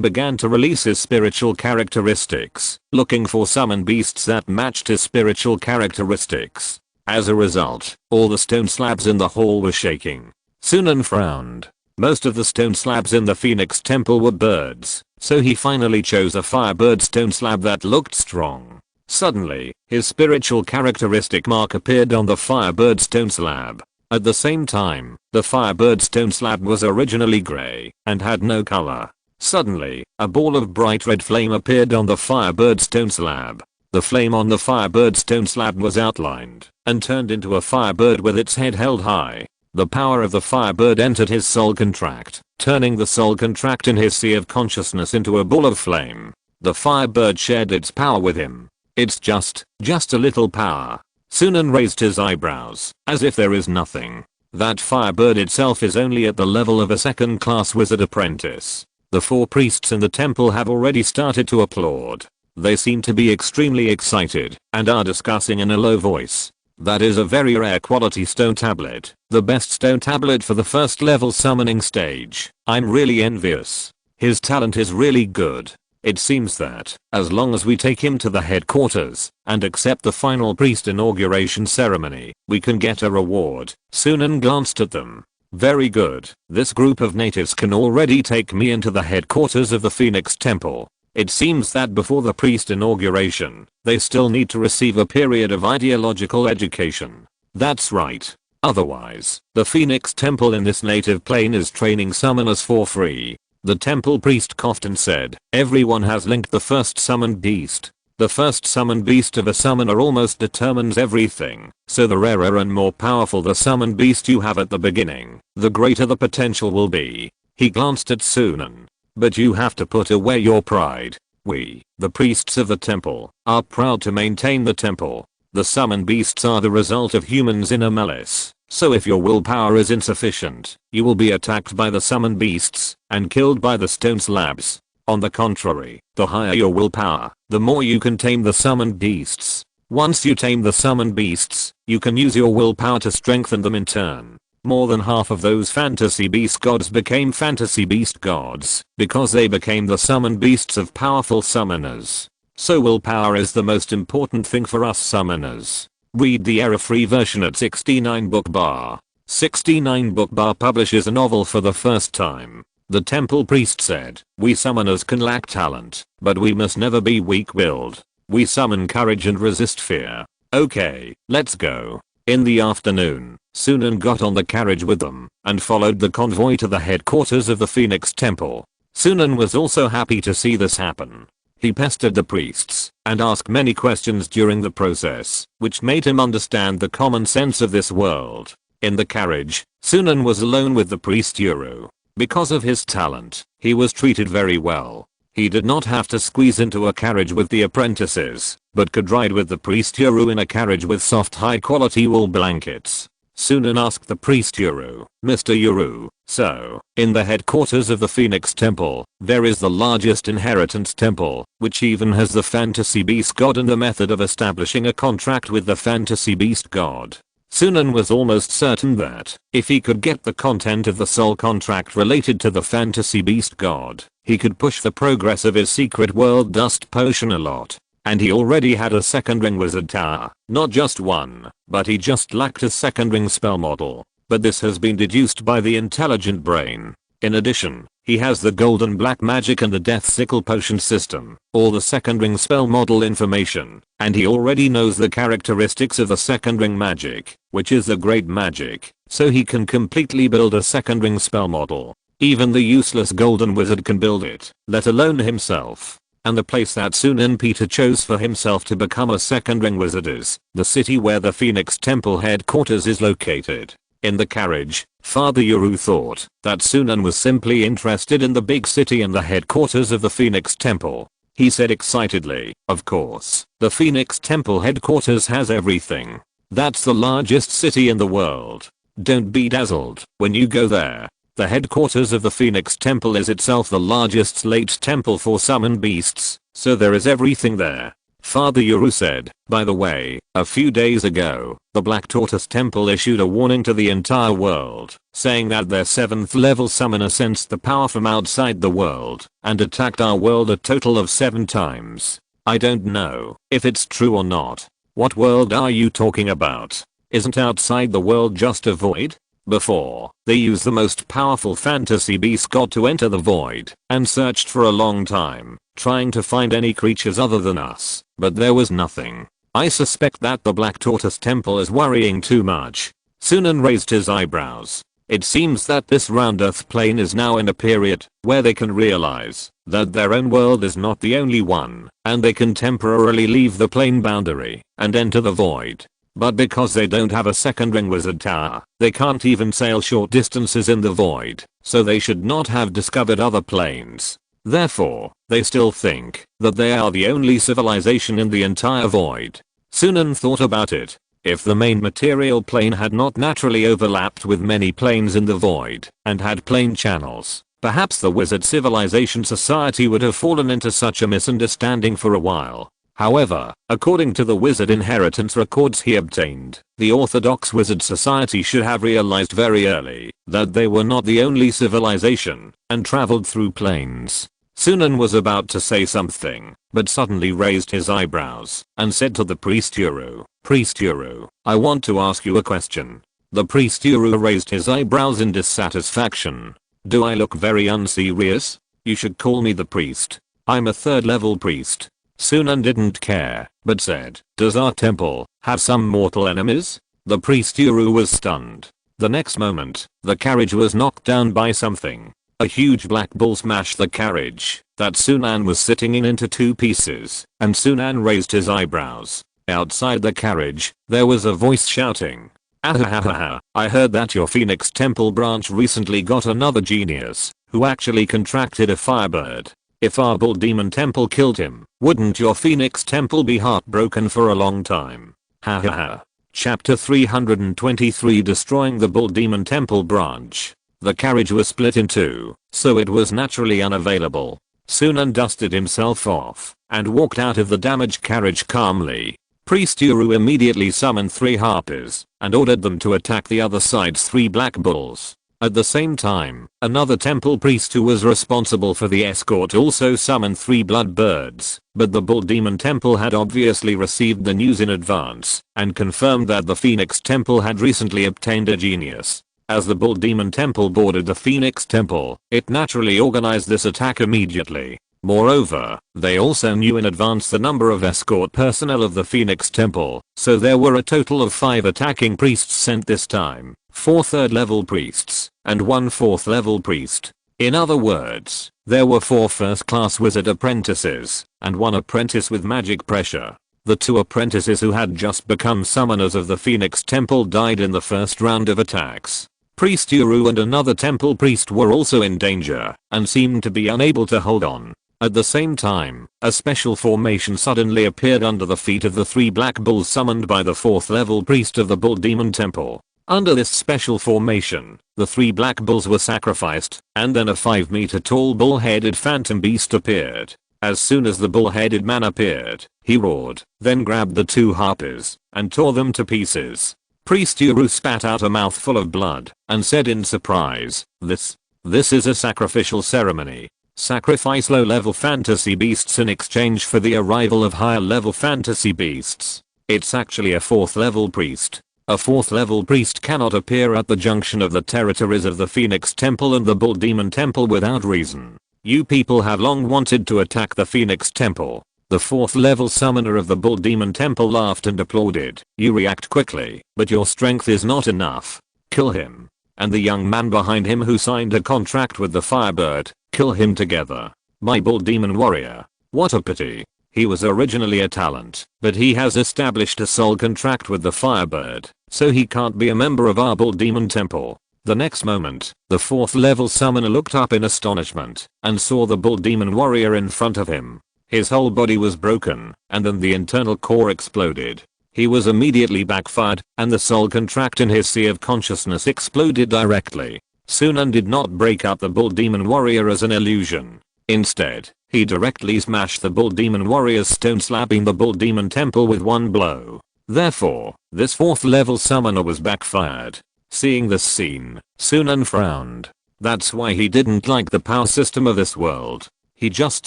began to release his spiritual characteristics, looking for summon beasts that matched his spiritual characteristics. As a result, all the stone slabs in the hall were shaking. Sunan frowned. Most of the stone slabs in the Phoenix Temple were birds, so he finally chose a firebird stone slab that looked strong. Suddenly, his spiritual characteristic mark appeared on the firebird stone slab. At the same time, the firebird stone slab was originally grey and had no color. Suddenly, a ball of bright red flame appeared on the firebird stone slab. The flame on the firebird stone slab was outlined and turned into a firebird with its head held high. The power of the firebird entered his soul contract, turning the soul contract in his sea of consciousness into a ball of flame. The firebird shared its power with him. It's just a little power. Sunan raised his eyebrows, as if there is nothing. That firebird itself is only at the level of a second-class wizard apprentice. The 4 priests in the temple have already started to applaud. They seem to be extremely excited and are discussing in a low voice. That is a very rare quality stone tablet, the best stone tablet for the first level summoning stage. I'm really envious. His talent is really good. It seems that, as long as we take him to the headquarters and accept the final priest inauguration ceremony, we can get a reward. Sunan glanced at them. Very good. This group of natives can already take me into the headquarters of the Phoenix Temple. It seems that before the priest inauguration, they still need to receive a period of ideological education. That's right. Otherwise, the Phoenix Temple in this native plane is training summoners for free. The temple priest coughed and said, everyone has linked the first summoned beast. The first summoned beast of a summoner almost determines everything, so the rarer and more powerful the summoned beast you have at the beginning, the greater the potential will be. He glanced at Sunan. But you have to put away your pride. We, the priests of the temple, are proud to maintain the temple. The summoned beasts are the result of humans' inner malice. So if your willpower is insufficient, you will be attacked by the summoned beasts and killed by the stone slabs. On the contrary, the higher your willpower, the more you can tame the summoned beasts. Once you tame the summoned beasts, you can use your willpower to strengthen them in turn. More than half of those fantasy beast gods became fantasy beast gods because they became the summoned beasts of powerful summoners. So willpower is the most important thing for us summoners. Read the error-free version at 69 book bar. 69 book bar publishes a novel for the first time. The temple priest said, we summoners can lack talent, but we must never be weak-willed. We summon courage and resist fear. Okay, let's go. In the afternoon, Sunan got on the carriage with them and followed the convoy to the headquarters of the Phoenix Temple. Sunan was also happy to see this happen. He pestered the priests and asked many questions during the process, which made him understand the common sense of this world. In the carriage, Sunan was alone with the priest Uru. Because of his talent, he was treated very well. He did not have to squeeze into a carriage with the apprentices, but could ride with the priest Uru in a carriage with soft high-quality wool blankets. Sunan asked the priest Uru, Mr. Uru, so, in the headquarters of the Phoenix Temple, there is the largest inheritance temple, which even has the fantasy beast god and the method of establishing a contract with the fantasy beast god. Sunan was almost certain that, if he could get the content of the soul contract related to the fantasy beast god, he could push the progress of his secret world dust potion a lot. And he already had a second ring wizard tower, not just one, but he just lacked a second ring spell model. But this has been deduced by the intelligent brain. In addition, he has the golden black magic and the death sickle potion system, all the second ring spell model information, and he already knows the characteristics of the second ring magic, which is the great magic, so he can completely build a second ring spell model. Even the useless golden wizard can build it, let alone himself. And the place that Sunan Peter chose for himself to become a second ring wizard is the city where the Phoenix Temple headquarters is located. In the carriage, Father Uru thought that Sunan was simply interested in the big city and the headquarters of the Phoenix Temple. He said excitedly, of course, the Phoenix Temple headquarters has everything. That's the largest city in the world. Don't be dazzled when you go there. The headquarters of the Phoenix Temple is itself the largest slate temple for summoned beasts, so there is everything there. Father Uru said, by the way, a few days ago, the Black Tortoise Temple issued a warning to the entire world, saying that their 7th level summoner sensed the power from outside the world, and attacked our world a total of 7 times. I don't know if it's true or not. What world are you talking about? Isn't outside the world just a void? Before, they used the most powerful fantasy beast god to enter the void, and searched for a long time, trying to find any creatures other than us, but there was nothing. I suspect that the Black Tortoise Temple is worrying too much. Sunan raised his eyebrows. It seems that this round earth plane is now in a period where they can realize that their own world is not the only one, and they can temporarily leave the plane boundary and enter the void. But because they don't have a second ring wizard tower, they can't even sail short distances in the void, so they should not have discovered other planes. Therefore, they still think that they are the only civilization in the entire void. Sunan thought about it. If the main material plane had not naturally overlapped with many planes in the void and had plane channels, perhaps the wizard civilization society would have fallen into such a misunderstanding for a while. However, according to the wizard inheritance records he obtained, the Orthodox Wizard Society should have realized very early that they were not the only civilization and traveled through planes. Sunan was about to say something, but suddenly raised his eyebrows and said to the priest Uru, "Priest Uru, I want to ask you a question." The priest Uru raised his eyebrows in dissatisfaction. "Do I look very unserious? You should call me the priest. I'm a 3rd level priest." Sunan didn't care, but said, "Does our temple have some mortal enemies?" The priest Uru was stunned. The next moment, the carriage was knocked down by something. A huge black bull smashed the carriage that Sunan was sitting in into 2 pieces, and Sunan raised his eyebrows. Outside the carriage, there was a voice shouting, "Ahahaha, I heard that your Phoenix Temple branch recently got another genius, who actually contracted a firebird. If our bull demon temple killed him, wouldn't your Phoenix Temple be heartbroken for a long time? Hahaha." Chapter 323 Destroying the Bull Demon Temple Branch. The carriage was split in 2, so it was naturally unavailable. Sunan dusted himself off and walked out of the damaged carriage calmly. Priest Uru immediately summoned 3 harpies and ordered them to attack the other side's 3 black bulls. At the same time, another temple priest who was responsible for the escort also summoned 3 blood birds, but the Bull Demon Temple had obviously received the news in advance and confirmed that the Phoenix Temple had recently obtained a genius. As the Bull Demon Temple boarded the Phoenix Temple, it naturally organized this attack immediately. Moreover, they also knew in advance the number of escort personnel of the Phoenix Temple, so there were a total of 5 attacking priests sent this time, 4 3rd level priests, and 1 4th level priest. In other words, there were 4 first-class wizard apprentices, and 1 apprentice with magic pressure. The 2 apprentices who had just become summoners of the Phoenix Temple died in the first round of attacks. Priest Uru and another temple priest were also in danger and seemed to be unable to hold on. At the same time, a special formation suddenly appeared under the feet of the 3 black bulls summoned by the 4th level priest of the Bull Demon Temple. Under this special formation, the 3 black bulls were sacrificed, and then a 5-meter tall bull-headed phantom beast appeared. As soon as the bull-headed man appeared, he roared, then grabbed the 2 harpies and tore them to pieces. Priest Uru spat out a mouthful of blood and said in surprise, This is a sacrificial ceremony. Sacrifice low-level fantasy beasts in exchange for the arrival of higher-level fantasy beasts. It's actually a 4th level priest. A 4th level priest cannot appear at the junction of the territories of the Phoenix Temple and the Bull Demon Temple without reason. You people have long wanted to attack the Phoenix Temple. The 4th level summoner of the Bull Demon Temple laughed and applauded. You react quickly, but your strength is not enough. Kill him. And the young man behind him who signed a contract with the Firebird, kill him together. My Bull Demon warrior. What a pity. He was originally a talent, but he has established a soul contract with the Firebird, so he can't be a member of our Bull Demon Temple. The next moment, the 4th level summoner looked up in astonishment and saw the Bull Demon warrior in front of him. His whole body was broken, and then the internal core exploded. He was immediately backfired, and the soul contract in his sea of consciousness exploded directly. Sunan did not break up the Bull Demon warrior as an illusion. Instead, he directly smashed the Bull Demon warrior's stone, slapping the Bull Demon Temple with 1 blow. Therefore, this 4th level summoner was backfired. Seeing this scene, Sunan frowned. That's why he didn't like the power system of this world. He just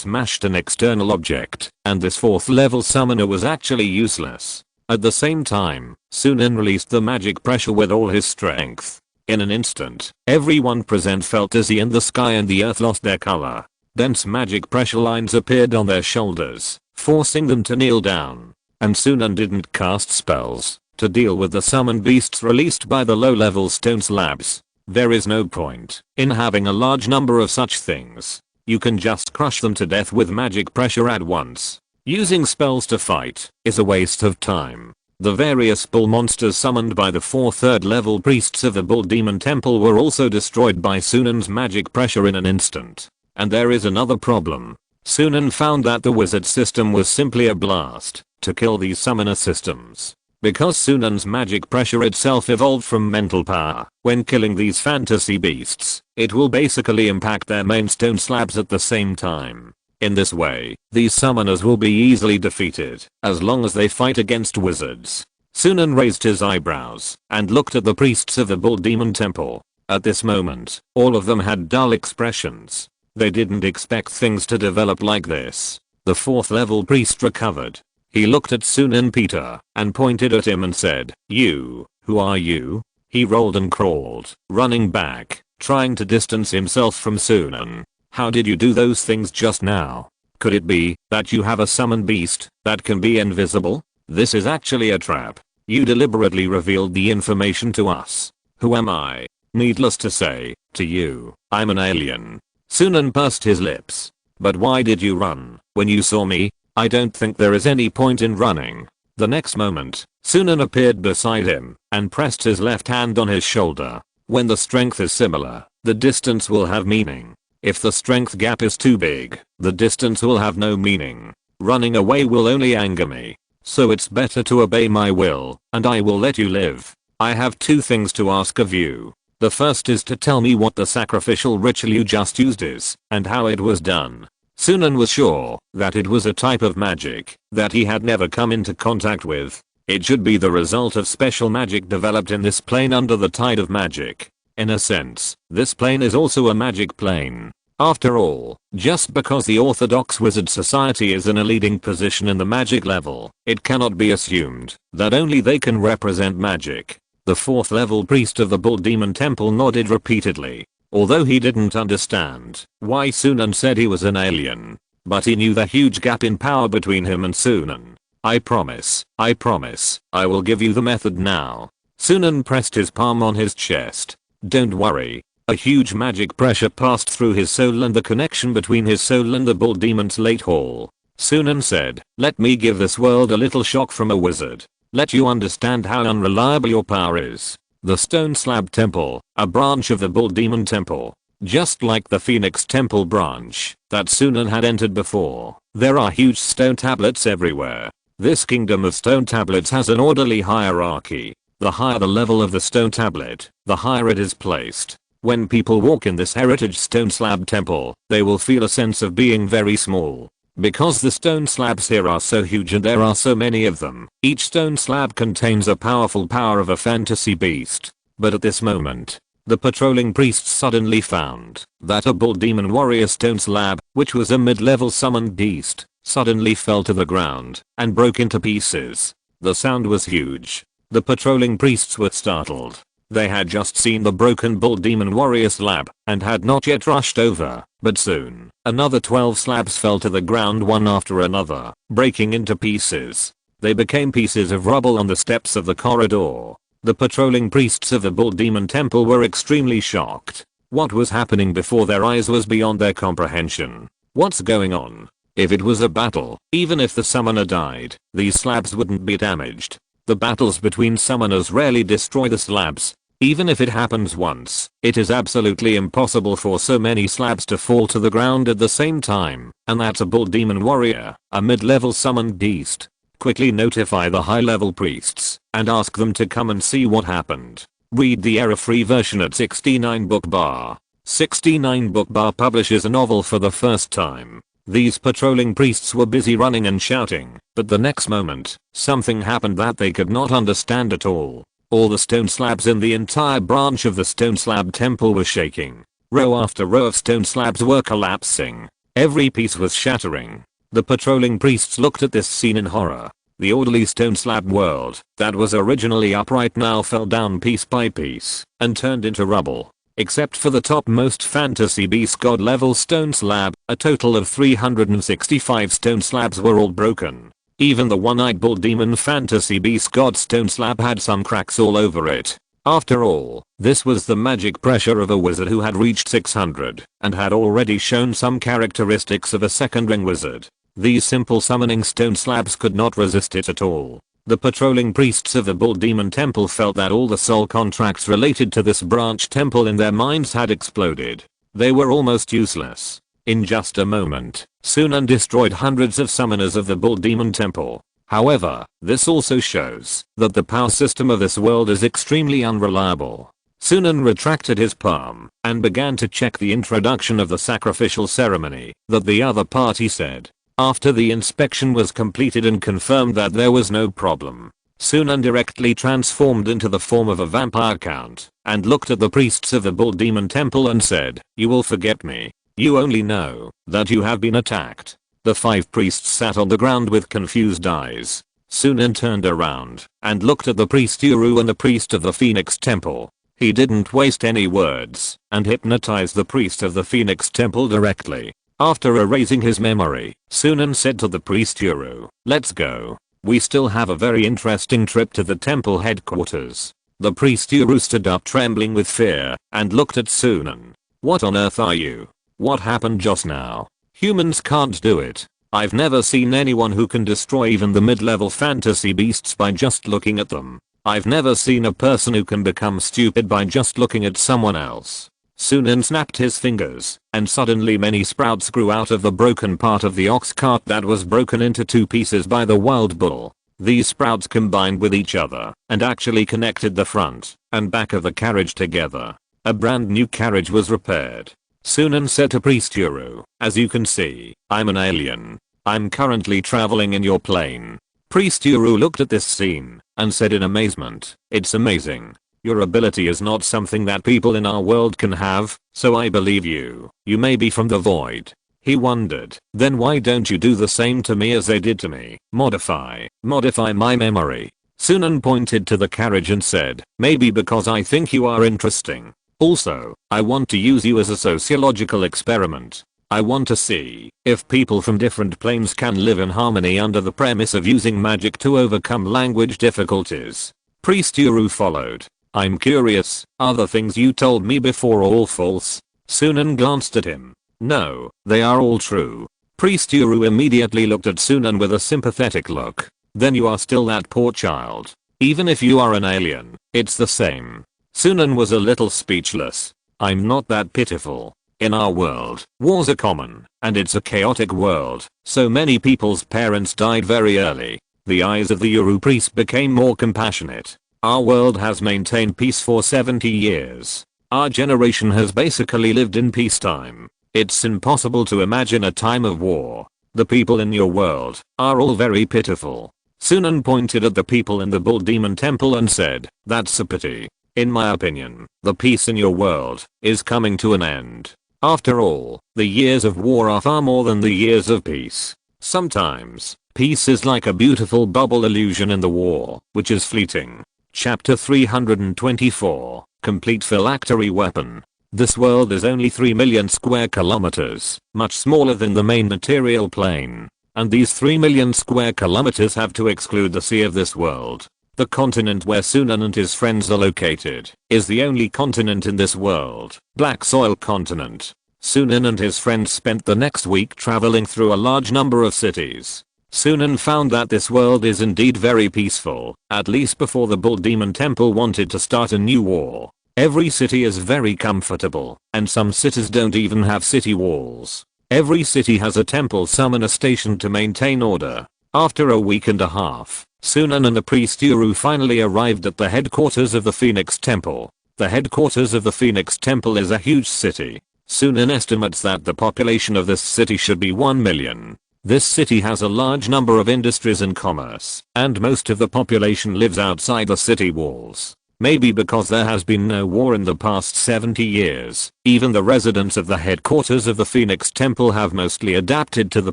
smashed an external object, and this 4th level summoner was actually useless. At the same time, Sunan released the magic pressure with all his strength. In an instant, everyone present felt dizzy and the sky and the earth lost their color. Dense magic pressure lines appeared on their shoulders, forcing them to kneel down. And Sunan didn't cast spells to deal with the summoned beasts released by the low-level stone slabs. There is no point in having a large number of such things. You can just crush them to death with magic pressure at once. Using spells to fight is a waste of time. The various bull monsters summoned by the 4th3rd level priests of the Bull Demon Temple were also destroyed by Sunan's magic pressure in an instant. And there is another problem. Sunan found that the wizard system was simply a blast to kill these summoner systems. Because Sunan's magic pressure itself evolved from mental power. When killing these fantasy beasts, it will basically impact their main stone slabs at the same time. In this way, these summoners will be easily defeated as long as they fight against wizards. Sunan raised his eyebrows and looked at the priests of the Bull Demon Temple. At this moment, all of them had dull expressions. They didn't expect things to develop like this. The 4th level priest recovered. He looked at Sunan Peter and pointed at him and said, "You, who are you?" He rolled and crawled, running back, trying to distance himself from Sunan. "How did you do those things just now? Could it be that you have a summon beast that can be invisible? This is actually a trap. You deliberately revealed the information to us. Who am I? Needless to say, to you, I'm an alien." Sunan pursed his lips. "But why did you run when you saw me? I don't think there is any point in running." The next moment, Sunan appeared beside him and pressed his left hand on his shoulder. When the strength is similar, the distance will have meaning. If the strength gap is too big, the distance will have no meaning. Running away will only anger me. So it's better to obey my will, and I will let you live. I have 2 things to ask of you. The first is to tell me what the sacrificial ritual you just used is, and how it was done. Sunan was sure that it was a type of magic that he had never come into contact with. It should be the result of special magic developed in this plane under the tide of magic. In a sense, this plane is also a magic plane. After all, just because the Orthodox Wizard Society is in a leading position in the magic level, it cannot be assumed that only they can represent magic. The 4th level priest of the Bull Demon Temple nodded repeatedly. Although he didn't understand why Sunan said he was an alien, but he knew the huge gap in power between him and Sunan. I promise, I will give you the method now." Sunan pressed his palm on his chest. "Don't worry." A huge magic pressure passed through his soul and the connection between his soul and the Bull Demon's late hall. Sunan said, "Let me give this world a little shock from a wizard. Let you understand how unreliable your power is. The Stone Slab Temple, a branch of the Bull Demon Temple. Just like the Phoenix Temple branch that Sunan had entered before, there are huge stone tablets everywhere. This kingdom of stone tablets has an orderly hierarchy. The higher the level of the stone tablet, the higher it is placed. When people walk in this heritage stone slab temple, they will feel a sense of being very small. Because the stone slabs here are so huge and there are so many of them, each stone slab contains a powerful power of a fantasy beast. But at this moment, the patrolling priests suddenly found that a bull demon warrior stone slab, which was a mid-level summoned beast, suddenly fell to the ground and broke into pieces. The sound was huge. The patrolling priests were startled. They had just seen the broken bull demon warrior slab and had not yet rushed over, but soon, another 12 slabs fell to the ground one after another, breaking into pieces. They became pieces of rubble on the steps of the corridor. The patrolling priests of the Bull Demon Temple were extremely shocked. What was happening before their eyes was beyond their comprehension. What's going on? If it was a battle, even if the summoner died, these slabs wouldn't be damaged. The battles between summoners rarely destroy the slabs. Even if it happens once, it is absolutely impossible for so many slabs to fall to the ground at the same time, and that's a bull demon warrior, a mid-level summoned beast. Quickly notify the high-level priests and ask them to come and see what happened. Read the error-free version at 69 Book Bar. 69 Book Bar publishes a novel for the first time. These patrolling priests were busy running and shouting, but the next moment, something happened that they could not understand at all. All the stone slabs in the entire branch of the Stone Slab Temple were shaking. Row after row of stone slabs were collapsing. Every piece was shattering. The patrolling priests looked at this scene in horror. The orderly stone slab world that was originally upright now fell down piece by piece and turned into rubble. Except for the topmost fantasy beast god level stone slab, a total of 365 stone slabs were all broken. Even the one-eyed bull demon fantasy beast god stone slab had some cracks all over it. After all, this was the magic pressure of a wizard who had reached 600 and had already shown some characteristics of a second ring wizard. These simple summoning stone slabs could not resist it at all. The patrolling priests of the Bull Demon Temple felt that all the soul contracts related to this branch temple in their minds had exploded. They were almost useless. In just a moment, Sunan destroyed hundreds of summoners of the Bull Demon Temple. However, this also shows that the power system of this world is extremely unreliable. Sunan retracted his palm and began to check the introduction of the sacrificial ceremony that the other party said. After the inspection was completed and confirmed that there was no problem, Sunan directly transformed into the form of a vampire count and looked at the priests of the Bull Demon Temple and said, "You will forget me. You only know that you have been attacked." The 5 priests sat on the ground with confused eyes. Sunan turned around and looked at the priest Uru and the priest of the Phoenix Temple. He didn't waste any words and hypnotized the priest of the Phoenix Temple directly. After erasing his memory, Sunan said to the priest Uru, "Let's go. We still have a very interesting trip to the temple headquarters." The priest Uru stood up trembling with fear and looked at Sunan. "What on earth are you? What happened just now? Humans can't do it. I've never seen anyone who can destroy even the mid-level fantasy beasts by just looking at them. I've never seen a person who can become stupid by just looking at someone else." Sunan snapped his fingers, and suddenly many sprouts grew out of the broken part of the ox cart that was broken into 2 pieces by the wild bull. These sprouts combined with each other and actually connected the front and back of the carriage together. A brand new carriage was repaired. Sunan said to Priest Uru, "As you can see, I'm an alien. I'm currently traveling in your plane." Priest Uru looked at this scene and said in amazement, "It's amazing. Your ability is not something that people in our world can have, so I believe you. You may be from the void." He wondered, "Then why don't you do the same to me as they did to me? Modify my memory." Sunan pointed to the carriage and said, "Maybe because I think you are interesting. Also, I want to use you as a sociological experiment. I want to see if people from different planes can live in harmony under the premise of using magic to overcome language difficulties." Priest Uru followed. "I'm curious, are the things you told me before all false?" Sunan glanced at him. "No, they are all true." Priest Uru immediately looked at Sunan with a sympathetic look. "Then you are still that poor child. Even if you are an alien, it's the same." Sunan was a little speechless. "I'm not that pitiful. In our world, wars are common, and it's a chaotic world, so many people's parents died very early." The eyes of the Uru priest became more compassionate. "Our world has maintained peace for 70 years. Our generation has basically lived in peacetime. It's impossible to imagine a time of war. The people in your world are all very pitiful." Sunan pointed at the people in the Bull Demon Temple and said, "That's a pity. In my opinion, the peace in your world is coming to an end. After all, the years of war are far more than the years of peace. Sometimes, peace is like a beautiful bubble illusion in the war, which is fleeting." Chapter 324, Complete Phylactery Weapon. This world is only 3 million square kilometers, much smaller than the main material plane. And these 3 million square kilometers have to exclude the sea of this world. The continent where Sunan and his friends are located is the only continent in this world, Black Soil Continent. Sunan and his friends spent the next week traveling through a large number of cities. Sunan found that this world is indeed very peaceful, at least before the Bull Demon Temple wanted to start a new war. Every city is very comfortable, and some cities don't even have city walls. Every city has a temple summoner station to maintain order. After a week and a half, Sunan and the priest Uru finally arrived at the headquarters of the Phoenix Temple. The headquarters of the Phoenix Temple is a huge city. Sunan estimates that the population of this city should be 1 million. This city has a large number of industries and commerce, and most of the population lives outside the city walls. Maybe because there has been no war in the past 70 years, even the residents of the headquarters of the Phoenix Temple have mostly adapted to the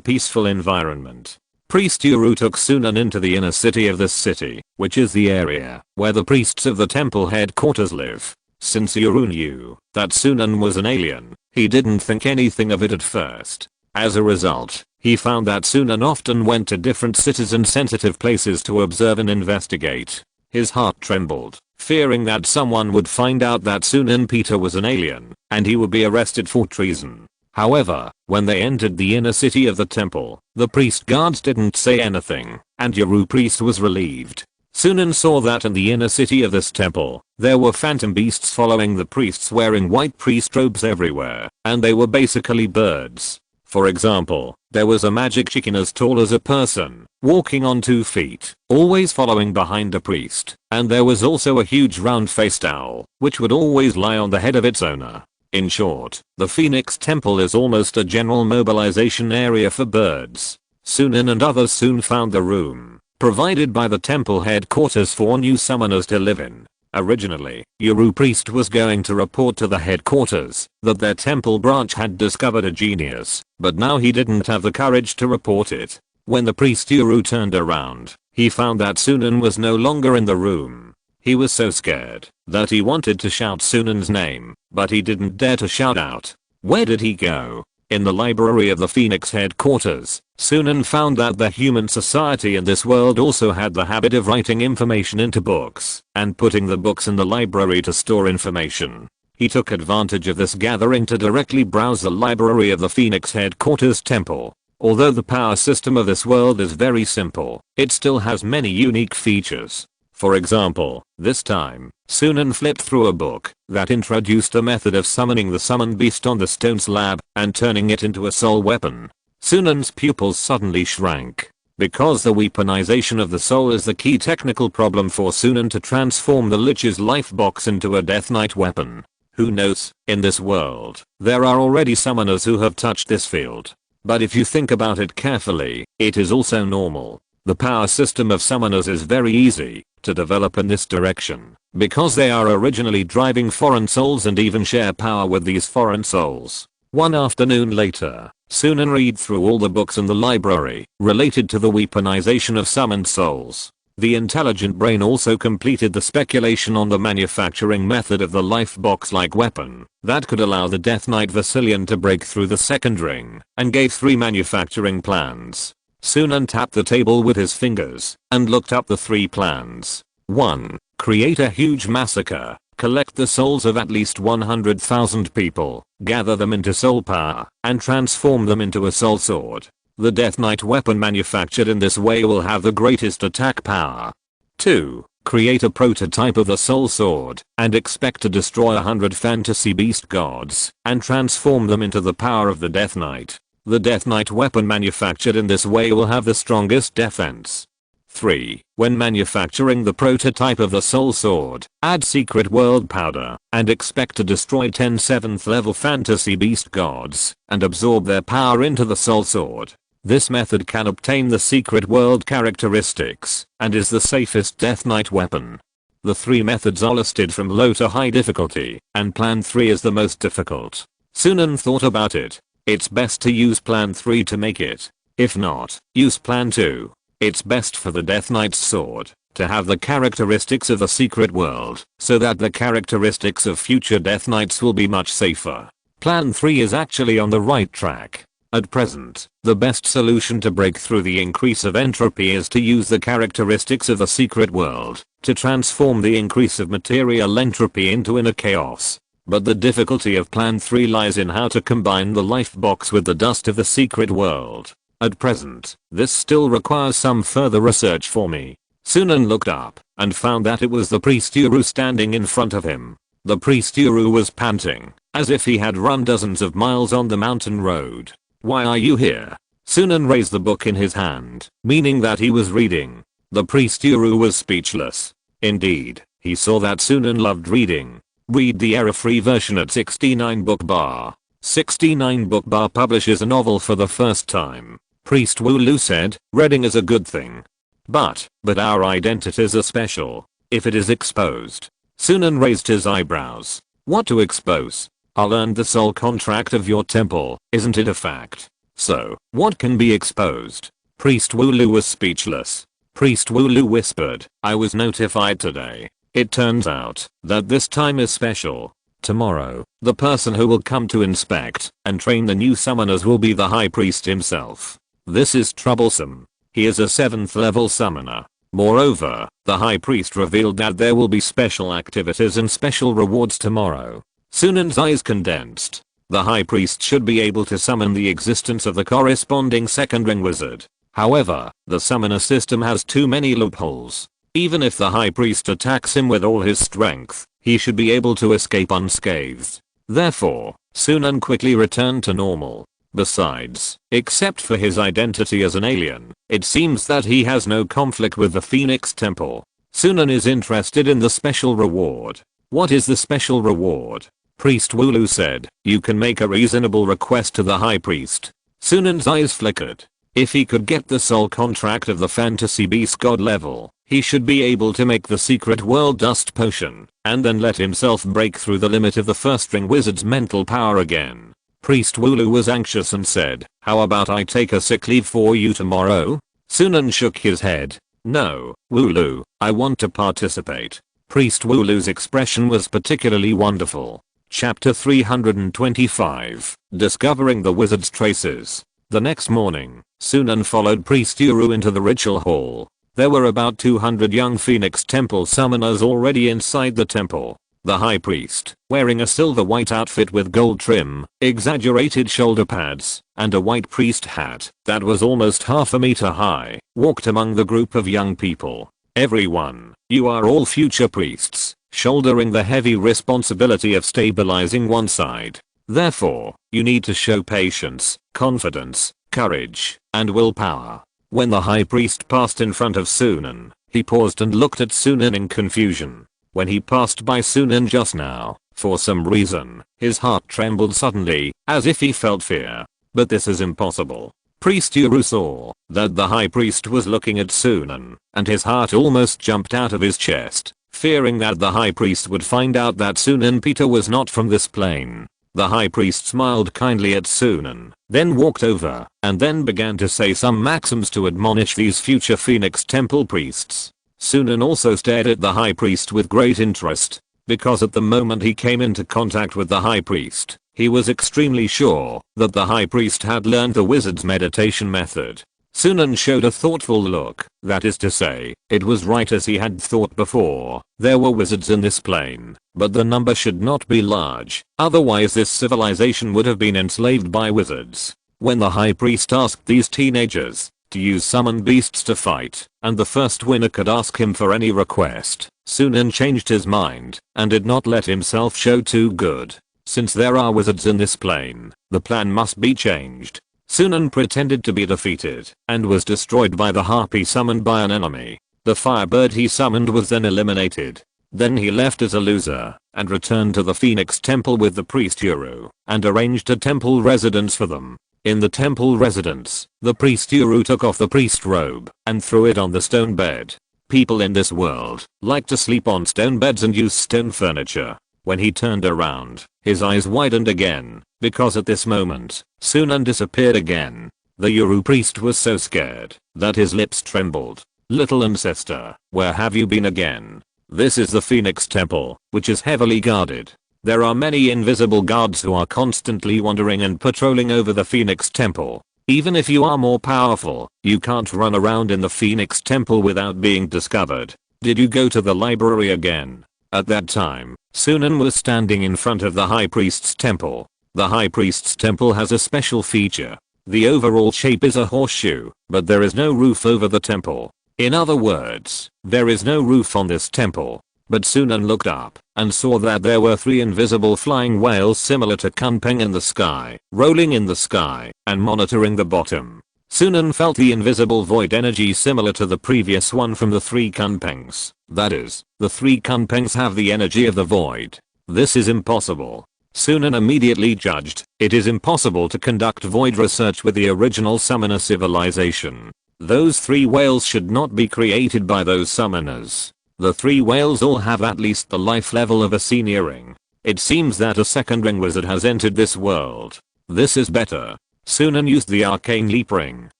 peaceful environment. Priest Uru took Sunan into the inner city of this city, which is the area where the priests of the temple headquarters live. Since Uru knew that Sunan was an alien, he didn't think anything of it at first. As a result, he found that Sunan often went to different cities and sensitive places to observe and investigate. His heart trembled, fearing that someone would find out that Sunan Peter was an alien, and he would be arrested for treason. However, when they entered the inner city of the temple, the priest guards didn't say anything, and Uru priest was relieved. Sunan saw that in the inner city of this temple, there were phantom beasts following the priests wearing white priest robes everywhere, and they were basically birds. For example, there was a magic chicken as tall as a person, walking on 2 feet, always following behind a priest, and there was also a huge round-faced owl, which would always lie on the head of its owner. In short, the Phoenix Temple is almost a general mobilization area for birds. Sunan and others soon found the room, provided by the temple headquarters for new summoners to live in. Originally, Uru priest was going to report to the headquarters that their temple branch had discovered a genius, but now he didn't have the courage to report it. When the priest Uru turned around, he found that Sunan was no longer in the room. He was so scared that he wanted to shout Sunan's name, but he didn't dare to shout out. Where did he go? In the library of the Phoenix headquarters, Sunan found that the human society in this world also had the habit of writing information into books and putting the books in the library to store information. He took advantage of this gathering to directly browse the library of the Phoenix headquarters temple. Although the power system of this world is very simple, it still has many unique features. For example, this time, Sunan flipped through a book that introduced a method of summoning the summoned beast on the stone slab and turning it into a soul weapon. Sunan's pupils suddenly shrank. Because the weaponization of the soul is the key technical problem for Sunan to transform the Lich's life box into a Death Knight weapon. Who knows, in this world, there are already summoners who have touched this field. But if you think about it carefully, it is also normal. The power system of summoners is very easy to develop in this direction, because they are originally driving foreign souls and even share power with these foreign souls. One afternoon later, Sunan read through all the books in the library related to the weaponization of summoned souls. The intelligent brain also completed the speculation on the manufacturing method of the life box-like weapon that could allow the Death Knight Vasilian to break through the second ring, and gave 3 manufacturing plans. Sunan tapped the table with his fingers and looked up the 3 plans. 1. Create a huge massacre. Collect the souls of at least 100,000 people, gather them into soul power, and transform them into a soul sword. The Death Knight weapon manufactured in this way will have the greatest attack power. 2. Create a prototype of the soul sword and expect to destroy 100 fantasy beast gods and transform them into the power of the Death Knight. The Death Knight weapon manufactured in this way will have the strongest defense. 3. When manufacturing the prototype of the soul sword, add secret world powder and expect to destroy 10 7th level fantasy beast gods and absorb their power into the soul sword. This method can obtain the secret world characteristics and is the safest Death Knight weapon. The 3 methods are listed from low to high difficulty, and plan 3 is the most difficult. Sunan thought about it. It's best to use plan 3 to make it. If not, use plan 2. It's best for the Death Knight's sword to have the characteristics of the secret world, so that the characteristics of future Death Knights will be much safer. Plan 3 is actually on the right track. At present, the best solution to break through the increase of entropy is to use the characteristics of the secret world to transform the increase of material entropy into inner chaos. But the difficulty of plan 3 lies in how to combine the life box with the dust of the secret world. At present, this still requires some further research for me. Sunan looked up and found that it was the priest Uru standing in front of him. The priest Uru was panting, as if he had run dozens of miles on the mountain road. "Why are you here?" Sunan raised the book in his hand, meaning that he was reading. The priest Uru was speechless. Indeed, he saw that Sunan loved reading. Read the error-free version at 69 book bar. 69 book bar publishes a novel for the first time. Priest Wulu said, "Reading is a good thing. But our identities are special. If it is exposed." Sunan raised his eyebrows. "What to expose?" "I'll earn the soul contract of your temple, isn't it a fact?" "So, what can be exposed?" Priest Wulu was speechless. Priest Wulu whispered, "I was notified today. It turns out that this time is special. Tomorrow, the person who will come to inspect and train the new summoners will be the high priest himself. This is troublesome. He is a 7th level summoner. Moreover, the high priest revealed that there will be special activities and special rewards tomorrow." Sunan's eyes condensed. The high priest should be able to summon the existence of the corresponding second ring wizard. However, the summoner system has too many loopholes. Even if the high priest attacks him with all his strength, he should be able to escape unscathed. Therefore, Sunan quickly returned to normal. Besides, except for his identity as an alien, it seems that he has no conflict with the Phoenix Temple. Sunan is interested in the special reward. What is the special reward? Priest Wooloo said, you can make a reasonable request to the High Priest. Sunan's eyes flickered. If he could get the soul contract of the fantasy beast god level, he should be able to make the secret world dust potion, and then let himself break through the limit of the first ring wizard's mental power again. Priest Wooloo was anxious and said, how about I take a sick leave for you tomorrow? Sunan shook his head. No, Wooloo, I want to participate. Priest Wooloo's expression was particularly wonderful. Chapter 325, Discovering the Wizard's Traces. The next morning, Sunan followed Priest Uru into the ritual hall. There were about 200 young Phoenix Temple summoners already inside the temple. The High Priest, wearing a silver white outfit with gold trim, exaggerated shoulder pads, and a white priest hat that was almost half a meter high, walked among the group of young people. Everyone, you are all future priests, shouldering the heavy responsibility of stabilizing one side. Therefore, you need to show patience, confidence, courage, and willpower. When the High Priest passed in front of Sunan, he paused and looked at Sunan in confusion. When he passed by Sunan just now, for some reason, his heart trembled suddenly, as if he felt fear. But this is impossible. Priest Uru saw that the High Priest was looking at Sunan, and his heart almost jumped out of his chest, fearing that the High Priest would find out that Sunan Peter was not from this plane. The High Priest smiled kindly at Sunan, then walked over, and then began to say some maxims to admonish these future Phoenix Temple priests. Sunan also stared at the High Priest with great interest, because at the moment he came into contact with the High Priest, he was extremely sure that the High Priest had learned the wizard's meditation method. Sunan showed a thoughtful look, that is to say, it was right as he had thought before. There were wizards in this plane, but the number should not be large, otherwise this civilization would have been enslaved by wizards. When the High Priest asked these teenagers to use summoned beasts to fight, and the first winner could ask him for any request, Sunan changed his mind, and did not let himself show too good. Since there are wizards in this plane, the plan must be changed. Sunan pretended to be defeated, and was destroyed by the harpy summoned by an enemy. The firebird he summoned was then eliminated. Then he left as a loser, and returned to the Phoenix Temple with the priest Uru, and arranged a temple residence for them. In the temple residence, the priest Uru took off the priest robe, and threw it on the stone bed. People in this world like to sleep on stone beds and use stone furniture. When he turned around, his eyes widened again, because at this moment, Sunan disappeared again. The Uru priest was so scared that his lips trembled. Little ancestor, where have you been again? This is the Phoenix Temple, which is heavily guarded. There are many invisible guards who are constantly wandering and patrolling over the Phoenix Temple. Even if you are more powerful, you can't run around in the Phoenix Temple without being discovered. Did you go to the library again? At that time, Sunan was standing in front of the High Priest's temple. The High Priest's temple has a special feature. The overall shape is a horseshoe, but there is no roof over the temple. In other words, there is no roof on this temple. But Sunan looked up and saw that there were 3 invisible flying whales similar to Kunpeng in the sky, rolling in the sky and monitoring the bottom. Sunan felt the invisible void energy similar to the previous one from the 3 Kunpengs. That is, the 3 Kunpengs have the energy of the void. This is impossible. Sunan immediately judged, it is impossible to conduct void research with the original summoner civilization. Those 3 whales should not be created by those summoners. The 3 whales all have at least the life level of a senior ring. It seems that a second ring wizard has entered this world. This is better. Sunan used the arcane leap ring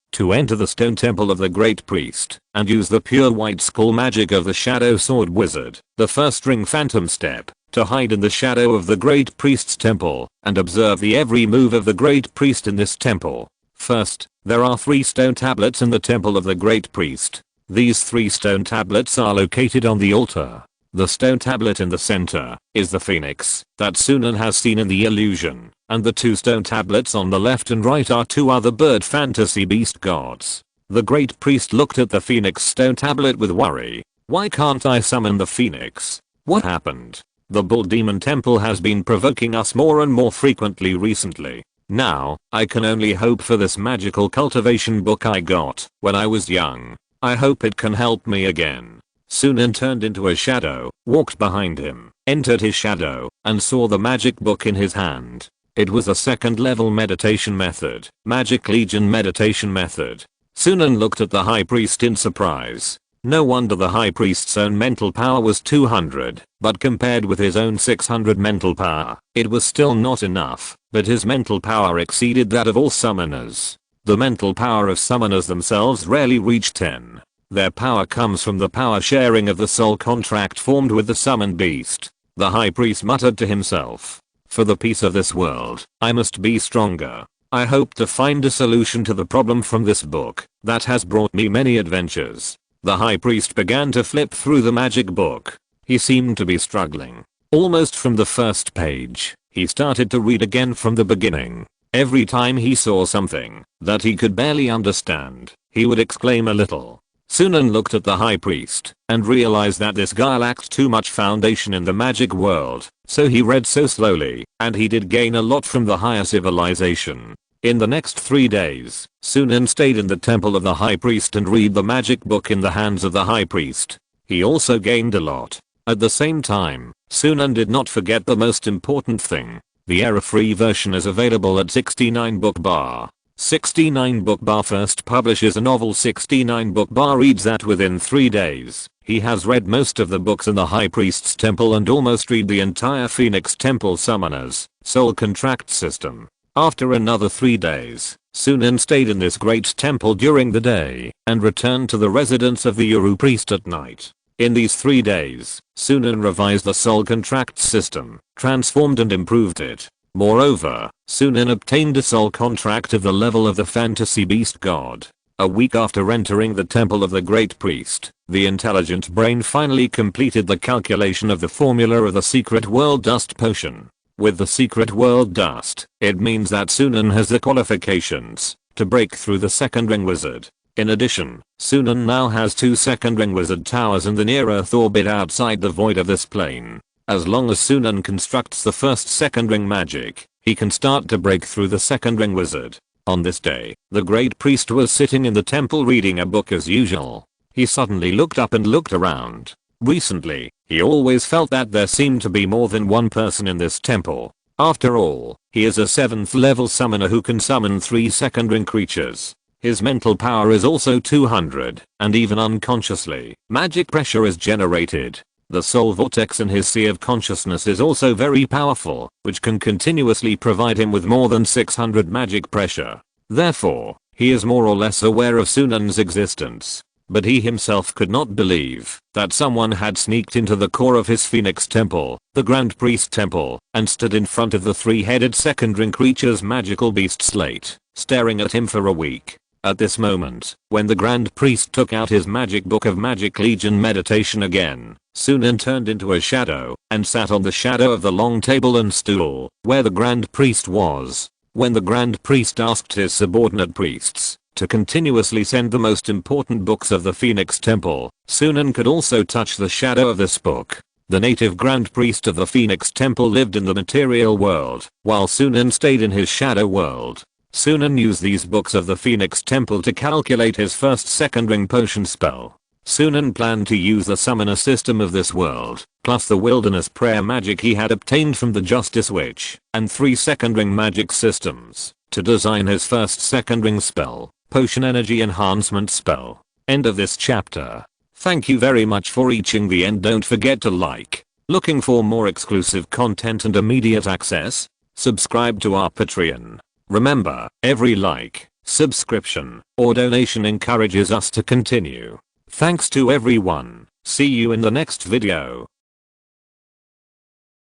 to enter the stone temple of the great priest and use the pure white skull magic of the shadow sword wizard, the first ring phantom step, to hide in the shadow of the great priest's temple and observe the every move of the great priest in this temple. First, there are 3 stone tablets in the temple of the great priest. These 3 stone tablets are located on the altar. The stone tablet in the center is the phoenix that Sunan has seen in the illusion, and the 2 stone tablets on the left and right are 2 other bird fantasy beast gods. The great priest looked at the phoenix stone tablet with worry. Why can't I summon the phoenix? What happened? The bull demon temple has been provoking us more and more frequently recently. Now, I can only hope for this magical cultivation book I got when I was young. I hope it can help me again. Sunan turned into a shadow, walked behind him, entered his shadow, and saw the magic book in his hand. It was a second level meditation method, Magic Legion meditation method. Sunan looked at the high priest in surprise. No wonder the high priest's own mental power was 200, but compared with his own 600 mental power, it was still not enough, but his mental power exceeded that of all summoners. The mental power of summoners themselves rarely reach 10. Their power comes from the power sharing of the soul contract formed with the summoned beast. The high priest muttered to himself, "For the peace of this world, I must be stronger. I hope to find a solution to the problem from this book that has brought me many adventures." The high priest began to flip through the magic book. He seemed to be struggling. Almost from the first page, he started to read again from the beginning. Every time he saw something that he could barely understand, he would exclaim a little. Sunan looked at the high priest and realized that this guy lacked too much foundation in the magic world, so he read so slowly, and he did gain a lot from the higher civilization. In the next 3 days, Sunan stayed in the temple of the high priest and read the magic book in the hands of the high priest. He also gained a lot. At the same time, Sunan did not forget the most important thing. The error-free version is available at 69 Book Bar. 69 Book Bar first publishes a novel. 69 Book Bar reads that within 3 days. He has read most of the books in the High Priest's Temple and almost read the entire Phoenix Temple Summoners Soul Contract system. After another 3 days, Sunan stayed in this great temple during the day and returned to the residence of the Uru priest at night. In these 3 days, Sunan revised the soul contract system, transformed and improved it. Moreover, Sunan obtained a soul contract of the level of the fantasy beast god. A week after entering the temple of the great priest, the intelligent brain finally completed the calculation of the formula of the secret world dust potion. With the secret world dust, it means that Sunan has the qualifications to break through the second ring wizard. In addition, Sunan now has 2 second ring wizard towers in the near earth orbit outside the void of this plane. As long as Sunan constructs the first second ring magic, he can start to break through the second ring wizard. On this day, the great priest was sitting in the temple reading a book as usual. He suddenly looked up and looked around. Recently, he always felt that there seemed to be more than one person in this temple. After all, he is a 7th level summoner who can summon 3 second ring creatures. His mental power is also 200, and even unconsciously, magic pressure is generated. The soul vortex in his sea of consciousness is also very powerful, which can continuously provide him with more than 600 magic pressure. Therefore, he is more or less aware of Sunan's existence. But he himself could not believe that someone had sneaked into the core of his Phoenix Temple, the Grand Priest Temple, and stood in front of the 3-headed second ring creature's magical beast slate, staring at him for a week. At this moment, when the Grand Priest took out his magic book of Magic Legion meditation again, Sunan turned into a shadow and sat on the shadow of the long table and stool where the Grand Priest was. When the Grand Priest asked his subordinate priests to continuously send the most important books of the Phoenix Temple, Sunan could also touch the shadow of this book. The native Grand Priest of the Phoenix Temple lived in the material world, while Sunan stayed in his shadow world. Sunan used these books of the Phoenix Temple to calculate his first second ring potion spell. Sunan planned to use the summoner system of this world, plus the wilderness prayer magic he had obtained from the Justice Witch, and 3 second ring magic systems, to design his first second ring spell, Potion Energy Enhancement spell. End of this chapter. Thank you very much for reaching the end. Don't forget to like. Looking for more exclusive content and immediate access? Subscribe to our Patreon. Remember, every like, subscription, or donation encourages us to continue. Thanks to everyone. See you in the next video.